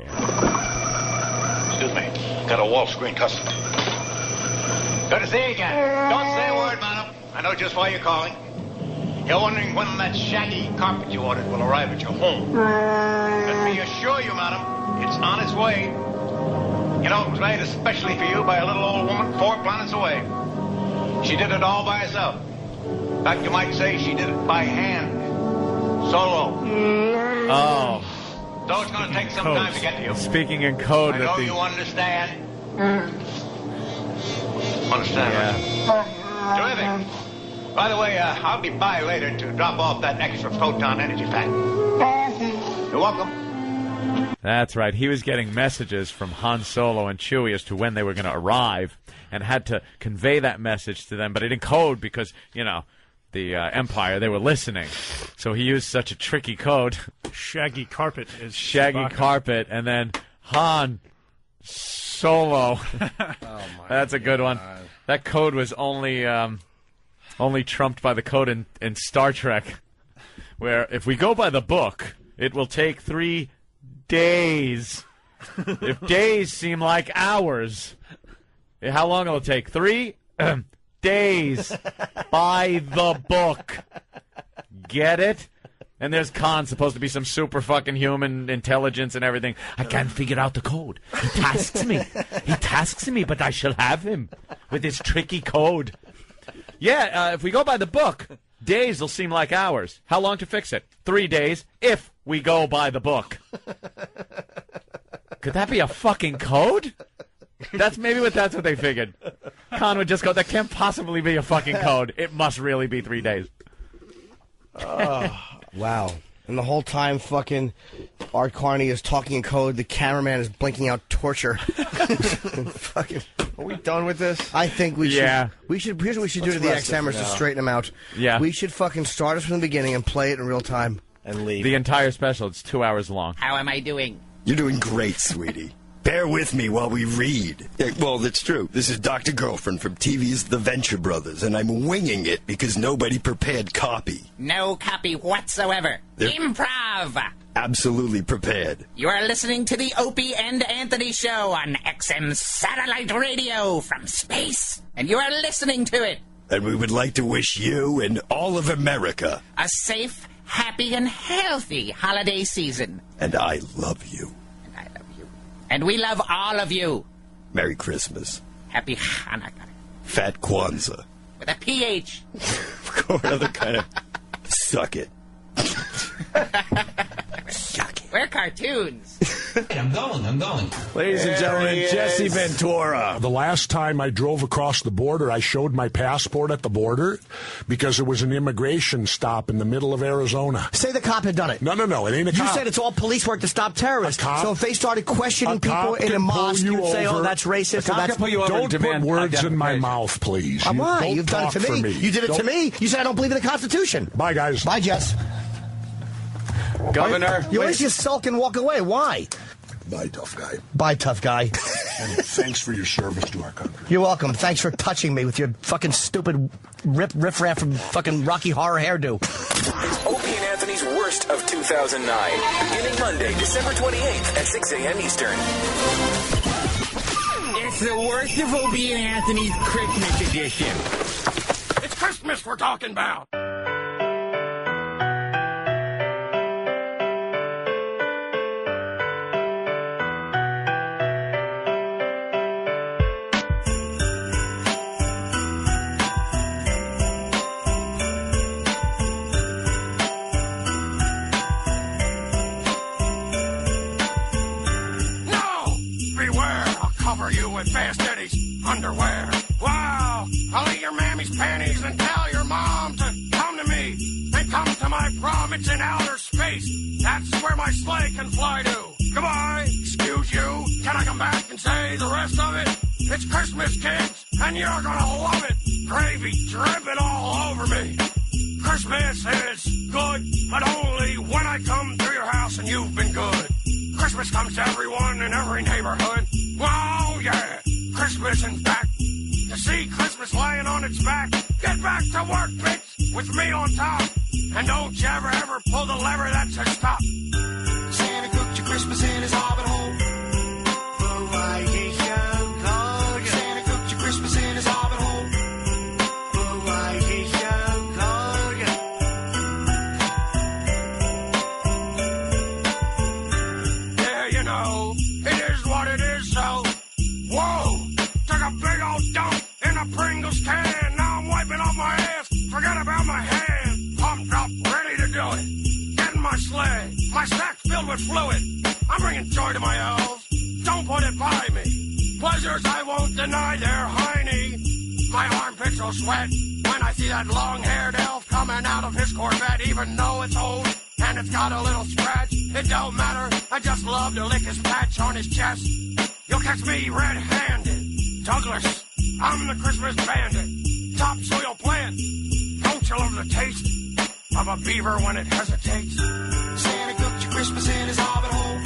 me. Got a wall screen customer. Good to see you again. Don't say a word, madam. I know just why you're calling. You're wondering when that shaggy carpet you ordered will arrive at your home. Let me assure you, madam, it's on its way. You know, it was made especially for you by a little old woman 4 planets away. She did it all by herself. In fact, you might say she did it by hand. Solo. Oh. So it's going to take some time to get to you. Speaking in code. I know you understand. Understand, right? Terrific. By the way, I'll be by later to drop off that extra photon energy pack. You're welcome. That's right. He was getting messages from Han Solo and Chewie as to when they were going to arrive and had to convey that message to them, but it in code because, you know, the Empire, they were listening. So he used such a tricky code. Shaggy carpet is Shaggy Chewbacca. carpet, and then Han Solo. That's a good one. That code was only trumped by the code in Star Trek, where if we go by the book, it will take 3 days. If days seem like hours, how long will it take? 3 days by the book. Get it? And there's Khan, supposed to be some super fucking human intelligence and everything. I can't figure out the code. He tasks me. But I shall have him with his tricky code. Yeah, if we go by the book, days will seem like hours. How long to fix it? 3 days, if we go by the book. Could that be a fucking code? That's what they figured. Khan would just go, that can't possibly be a fucking code. It must really be 3 days. Oh, wow. And the whole time fucking Art Carney is talking in code, the cameraman is blinking out torture. Fucking, are we done with this? I think we should. Yeah. Here's what we should do to the XMers to straighten them out. Yeah. We should fucking start us from the beginning and play it in real time. And leave. The entire special, it's 2 hours long. How am I doing? You're doing great, sweetie. Bear with me while we read. Yeah, well, that's true. This is Dr. Girlfriend from TV's The Venture Brothers, and I'm winging it because nobody prepared copy. No copy whatsoever. Improv! Absolutely prepared. You are listening to the Opie and Anthony Show on XM Satellite Radio from space, and you are listening to it. And we would like to wish you and all of America a safe, happy, and healthy holiday season. And I love you. And we love all of you. Merry Christmas. Happy Hanukkah. Fat Kwanzaa. With a PH. Or another kind of suck it. We're cartoons. I'm going. Ladies and gentlemen, Jesse Ventura. The last time I drove across the border, I showed my passport at the border because there was an immigration stop in the middle of Arizona. Say the cop had done it. No, it ain't a cop. You said it's all police work to stop terrorists. So if they started questioning people in a mosque, you'd say, oh, that's racist. Or that's... Don't put words in my mouth, please. Why? You've done it to me. You did it to me. You said I don't believe in the Constitution. Bye, guys. Bye, Jess. Governor. You always just sulk and walk away. Why? Bye, tough guy. Bye, tough guy. And thanks for your service to our country. You're welcome. Thanks for touching me with your fucking stupid riff-raff from fucking Rocky Horror hairdo. It's Opie and Anthony's Worst of 2009. Beginning Monday, December 28th at 6 a.m. Eastern. It's the worst of Opie and Anthony's Christmas edition. It's Christmas we're talking about. Fast Eddie's underwear. Wow, now. I'll eat your mammy's panties and tell your mom to come to me and come to my prom. It's in outer space. That's where my sleigh can fly to. Goodbye. Excuse you. Can I come back and say the rest of it? It's Christmas, kids, and you're gonna love it. Gravy dripping all over me. Christmas is good, but only when I come to your house and you've been good. Christmas comes to everyone in every neighborhood. Oh, yeah. Christmas is back. You see Christmas laying on its back. Get back to work, bitch, with me on top. And don't you ever pull the lever that says stop. Santa cooked your Christmas in his hobbit hole. Santa cooked your Christmas in his hobbit hole. Yeah, you know, it is what it is, so. Whoa! Took a big old dump in a Pringles can. Now I'm wiping off my ass. Forget about my hand. Pumped up, ready to do it. Get in my sleigh. My sack filled with fluid. I'm bringing joy to my elves. Don't put it by me. Pleasures I won't deny, they're hiney. My armpits will sweat when I see that long-haired elf coming out of his Corvette, even though it's old and it's got a little scratch. It don't matter. I just love to lick his patch on his chest. You'll catch me red-handed. Douglas, I'm the Christmas bandit. Topsoil plant. Don't you love the taste of a beaver when it hesitates? Santa cooked your Christmas in his hobbit hole.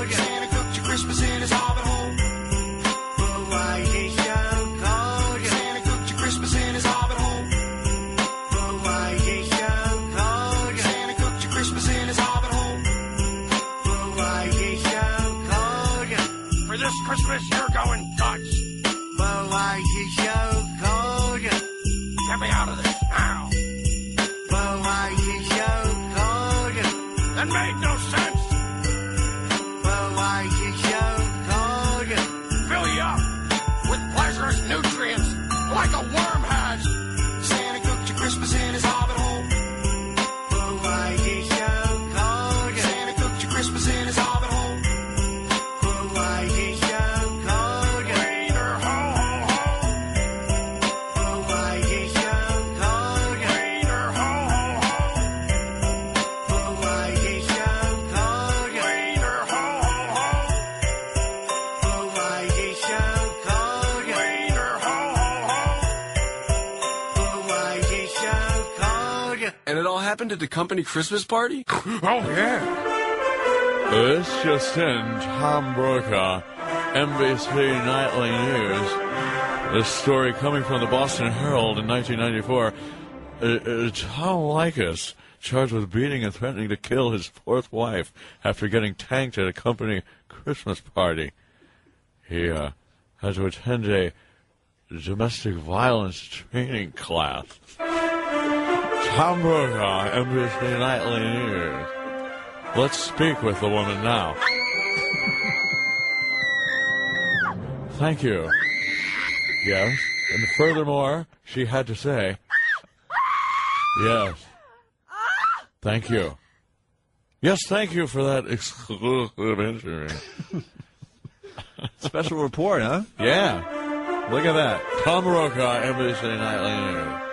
Santa cooked your Christmas in his hobbit hole. Santa cooked your Christmas in his hobbit hole. Santa cooked your Christmas in his hobbit hole. For this Christmas, you're going Dutch. Get me out of this now. That made no sense. Fill you up with pleasurous nutrients like a worm has. Santa cooked your Christmas in his hobbit hole. Santa cooked your Christmas in his hobbit hole. And it all happened at the company Christmas party? Oh, yeah. This just in, Tom Brokaw, NBC Nightly News. This story coming from the Boston Herald in 1994. Tom Likas, charged with beating and threatening to kill his fourth wife after getting tanked at a company Christmas party. He had to attend a domestic violence training class. Tom Brokaw, NBC Nightly News. Let's speak with the woman now. Thank you. Yes, and furthermore, she had to say, yes. Thank you. Yes, thank you for that exclusive interview. Special report, huh? Yeah. Look at that. Tom Brokaw, NBC Nightly News.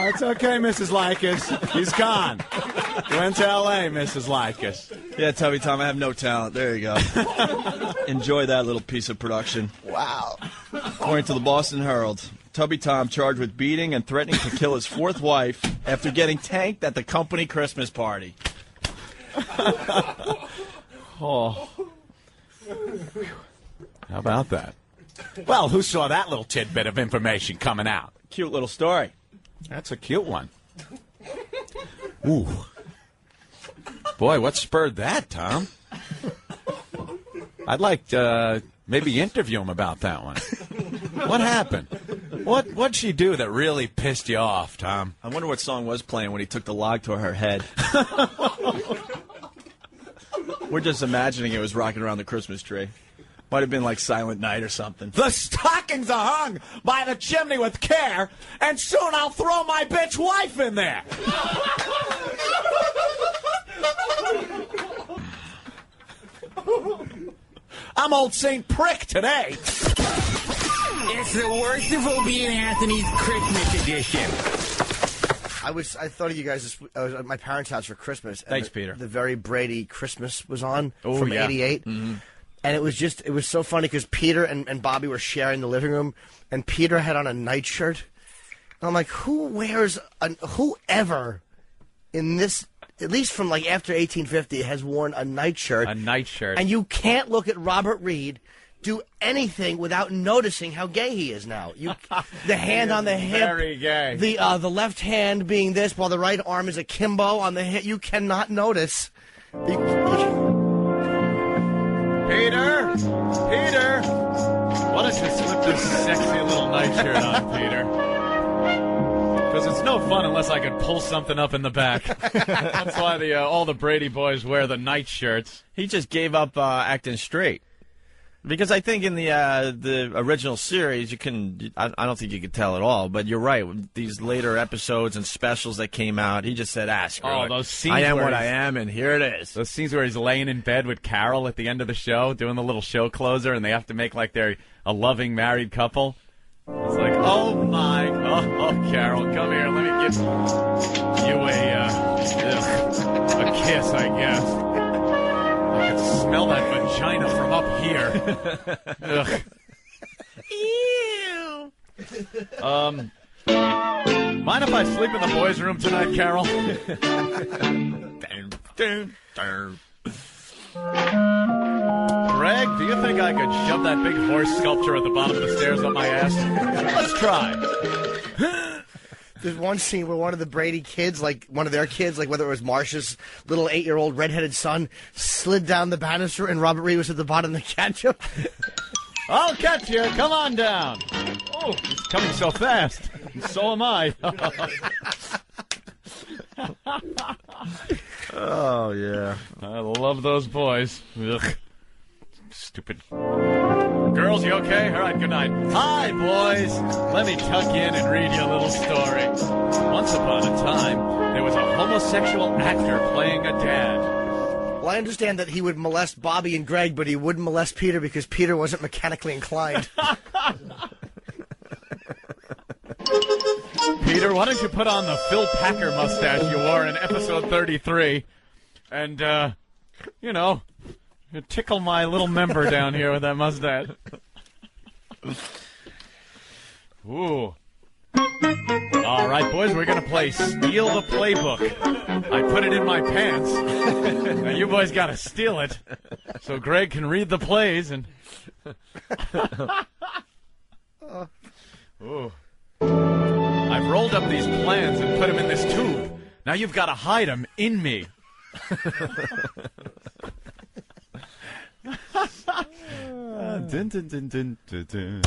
It's okay, Mrs. Likas. He's gone. He went to L.A., Mrs. Likas. Yeah, Tubby Tom, I have no talent. There you go. Enjoy that little piece of production. Wow. According to the Boston Herald, Tubby Tom charged with beating and threatening to kill his fourth wife after getting tanked at the company Christmas party. Oh. How about that? Well, who saw that little tidbit of information coming out? Cute little story. That's a cute one. Ooh. Boy, what spurred that, Tom? I'd like to maybe interview him about that one. What happened? What'd she do that really pissed you off, Tom? I wonder what song was playing when he took the log to her head. We're just imagining it was rocking around the Christmas tree. Might have been like Silent Night or something. The stockings are hung by the chimney with care, and soon I'll throw my bitch wife in there. I'm old St. Prick today. It's the worst of Opie and Anthony's Christmas edition. I thought of you guys. I was at my parents' house for Christmas. And Thanks, Peter. The very Brady Christmas was on from '88. Mm-hmm. And it was so funny because Peter and Bobby were sharing the living room, and Peter had on a nightshirt. And I'm like, whoever in this, at least from like after 1850, has worn a nightshirt. A nightshirt. And you can't look at Robert Reed do anything without noticing how gay he is now. The hand on the hip. Very gay. The left hand being this, while the right arm is akimbo on the hip. You cannot notice. Peter, why don't you slip this sexy little nightshirt on, Peter? Because it's no fun unless I can pull something up in the back. That's why all the Brady boys wear the nightshirts. He just gave up acting straight. Because I think in the original series, I don't think you could tell at all, but you're right. These later episodes and specials that came out, he just said, screw it. Those scenes I am where what I am, and here it is. Those scenes where he's laying in bed with Carol at the end of the show, doing the little show closer, and they have to make like they're a loving married couple. It's like, oh, Carol, come here. Let me give you a kiss, I guess. I can smell that vagina from up here. Ew. Mind if I sleep in the boys' room tonight, Carol? Greg, do you think I could shove that big horse sculpture at the bottom of the stairs up my ass? Let's try. There's one scene where one of the Brady kids, like one of their kids, like whether it was Marsha's little 8-year-old redheaded son, slid down the banister and Robert Reed was at the bottom to catch him. I'll catch you. Come on down. Oh, he's coming so fast. And so am I. Oh, yeah. I love those boys. Ugh. Stupid. Girls, you okay? All right, good night. Hi, boys. Let me tuck in and read you a little story. Once upon a time, there was a homosexual actor playing a dad. Well, I understand that he would molest Bobby and Greg, but he wouldn't molest Peter because Peter wasn't mechanically inclined. Peter, why don't you put on the Phil Packer mustache you wore in episode 33 and, tickle my little member down here with that mustache. Ooh. All right, boys, we're going to play Steal the Playbook. I put it in my pants. Now you boys got to steal it so Greg can read the plays and... Ooh. I've rolled up these plans and put them in this tube. Now you've got to hide them in me. Dun, dun, dun, dun, dun, dun.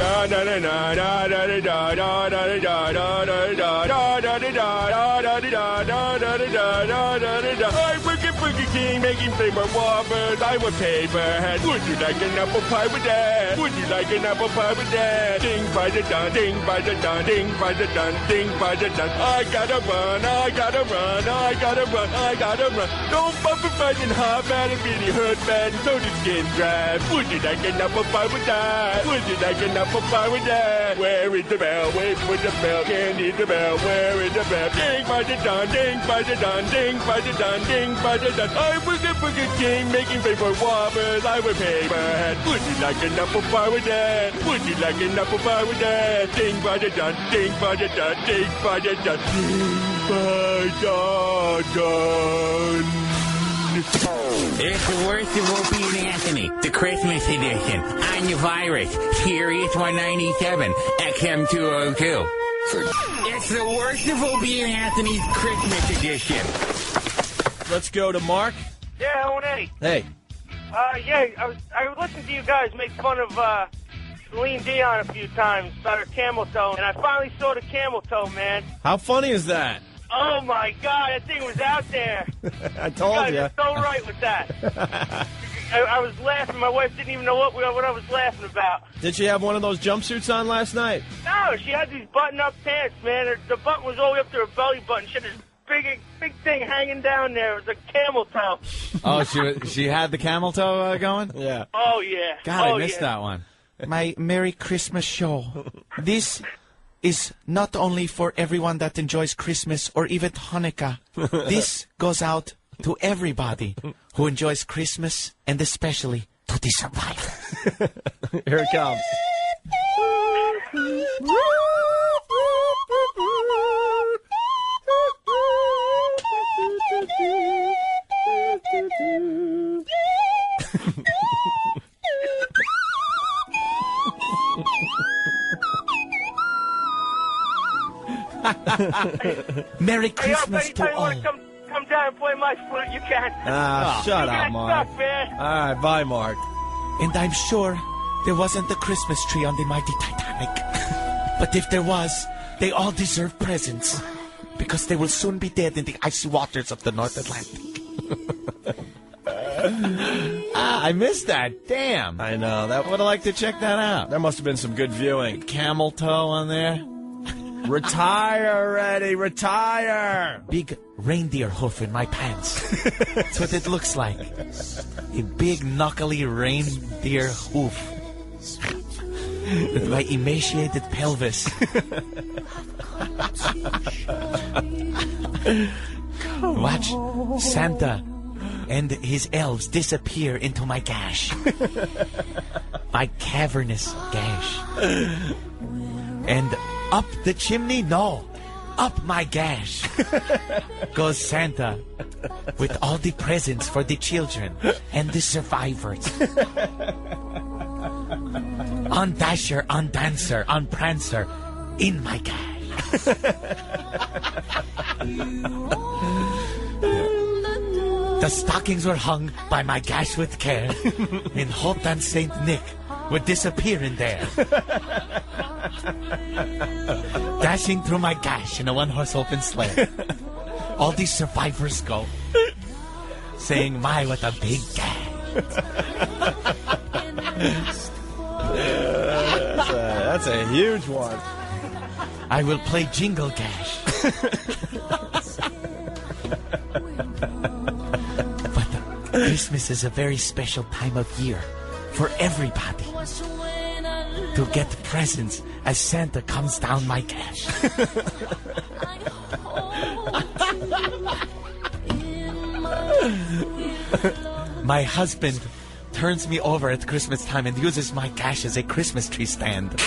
I'm Boogie King making flavor whoppers. I want paper hat. Would you like an apple pie with that? Would you like an apple pie with that? Ding by the dun, ding by the dun, ding by the dun, ding by the dun. I gotta run, I gotta run, I gotta run, I gotta run. Don't bump a fighting hard, bad and really hurt bad, and so the skin dry. Would you like an apple pie with that? Would you like an apple pie with that? Where is the bell? Wait for the bell. Can't hear the bell. Where is the bell? Ding by the dun, ding by the dun, ding by the dun, ding by the dun. I was the Boogie King making paper whoppers. I wear paper hat. Would you like an apple pie with that? Would you like an apple pie with that? Ding by the dun, ding by the dun, ding by the dun, ding by the dun. It's the worst of Opie and Anthony, the Christmas edition, on the virus, Sirius 197, XM202. It's the worst of Opie and Anthony's Christmas edition. Let's go to Mark. Yeah, O&A. Hey. I listened to you guys make fun of Celine Dion a few times about her camel toe, and I finally saw the camel toe, man. How funny is that? Oh, my God, that thing was out there. I told you. You guys are so right with that. I was laughing. My wife didn't even know what I was laughing about. Did she have one of those jumpsuits on last night? No, she had these button-up pants, man. The button was all the way up to her belly button. She had this big thing hanging down there. It was a camel toe. Oh, she had the camel toe going? Yeah. Oh, yeah. God, I missed that one. My Merry Christmas show. This is not only for everyone that enjoys Christmas or even Hanukkah. This goes out to everybody who enjoys Christmas and especially to the survivors. Here it comes. Merry Christmas to all. If you come down and play my flute, you can. Shut up, Mark. Stuff, man. All right, bye, Mark. And I'm sure there wasn't a Christmas tree on the mighty Titanic. But if there was, they all deserve presents. Because they will soon be dead in the icy waters of the North Atlantic. I missed that. Damn. I know. Would have liked to check that out. There must have been some good viewing. Camel toe on there. Retire already. Retire. Big reindeer hoof in my pants. That's what it looks like. A big knuckly reindeer hoof. With my emaciated pelvis. Watch Santa and his elves disappear into my gash. My cavernous gash. And up the chimney? No. Up my gash goes Santa with all the presents for the children and the survivors. On Dasher, on Dancer, on Prancer, in my gash. The stockings were hung by my gash with care, and Hope and Saint Nick would disappear in there. Dashing through my gash in a one-horse open sleigh. All these survivors go, saying, "My, what a big gash." That's a huge one. I will play Jingle Gash. But Christmas is a very special time of year for everybody to get presents as Santa comes down my gash. My husband turns me over at Christmas time and uses my gash as a Christmas tree stand.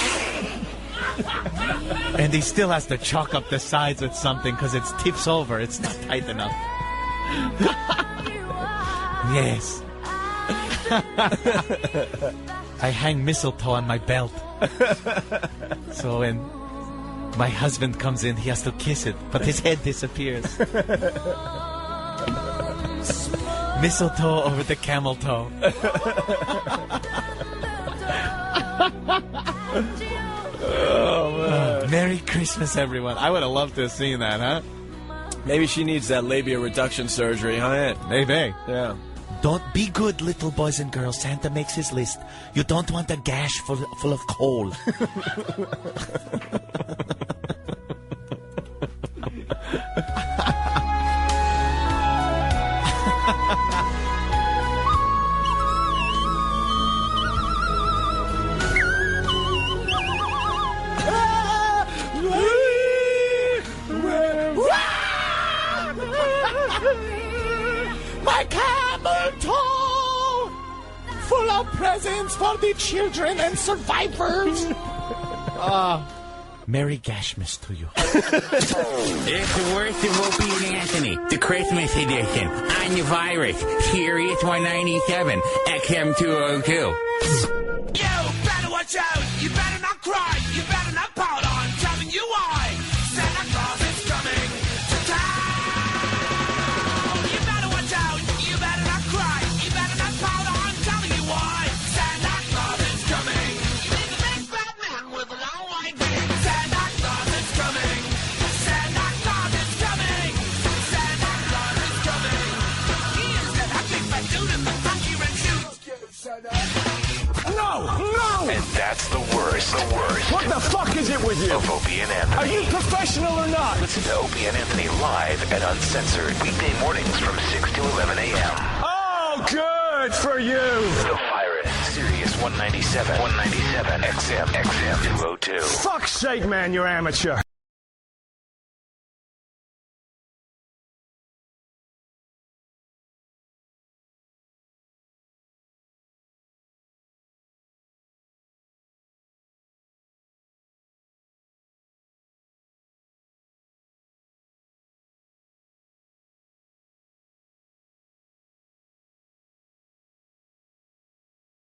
And he still has to chalk up the sides with something because it tips over. It's not tight enough. Yes. I hang mistletoe on my belt. So when my husband comes in, he has to kiss it, but his head disappears. Mistletoe over the camel toe. Oh, man. Merry Christmas, everyone. I would have loved to have seen that, huh? Maybe she needs that labia reduction surgery, huh, Ed? Maybe. Yeah. Don't be good, little boys and girls. Santa makes his list. You don't want a gash full of coal. My camel toe, full of presents for the children and survivors. Merry Gashmas to you. It's the worst of Opie and Anthony, the Christmas edition, on the virus, Sirius 197, XM 202. You better watch out. You better not cry. You better not pout. I'm telling you why. Santa Claus is coming to town. You better watch out. You better not cry. You better not pout. I'm telling you why. Santa Claus is coming. He's a big fat man with a long white beard. Santa Claus is coming. Santa Claus is coming. Santa Claus is coming. He is that big fat dude in the funky red suit. No! And that's the worst. The worst. What the fuck is it with you? Of Opie and Anthony. Are you professional or not? Listen to Opie and Anthony live and uncensored weekday mornings from 6 to 11 a.m. Oh, good for you. The Virus, Sirius 197, XM 202. Fuck's sake, man, you're amateur.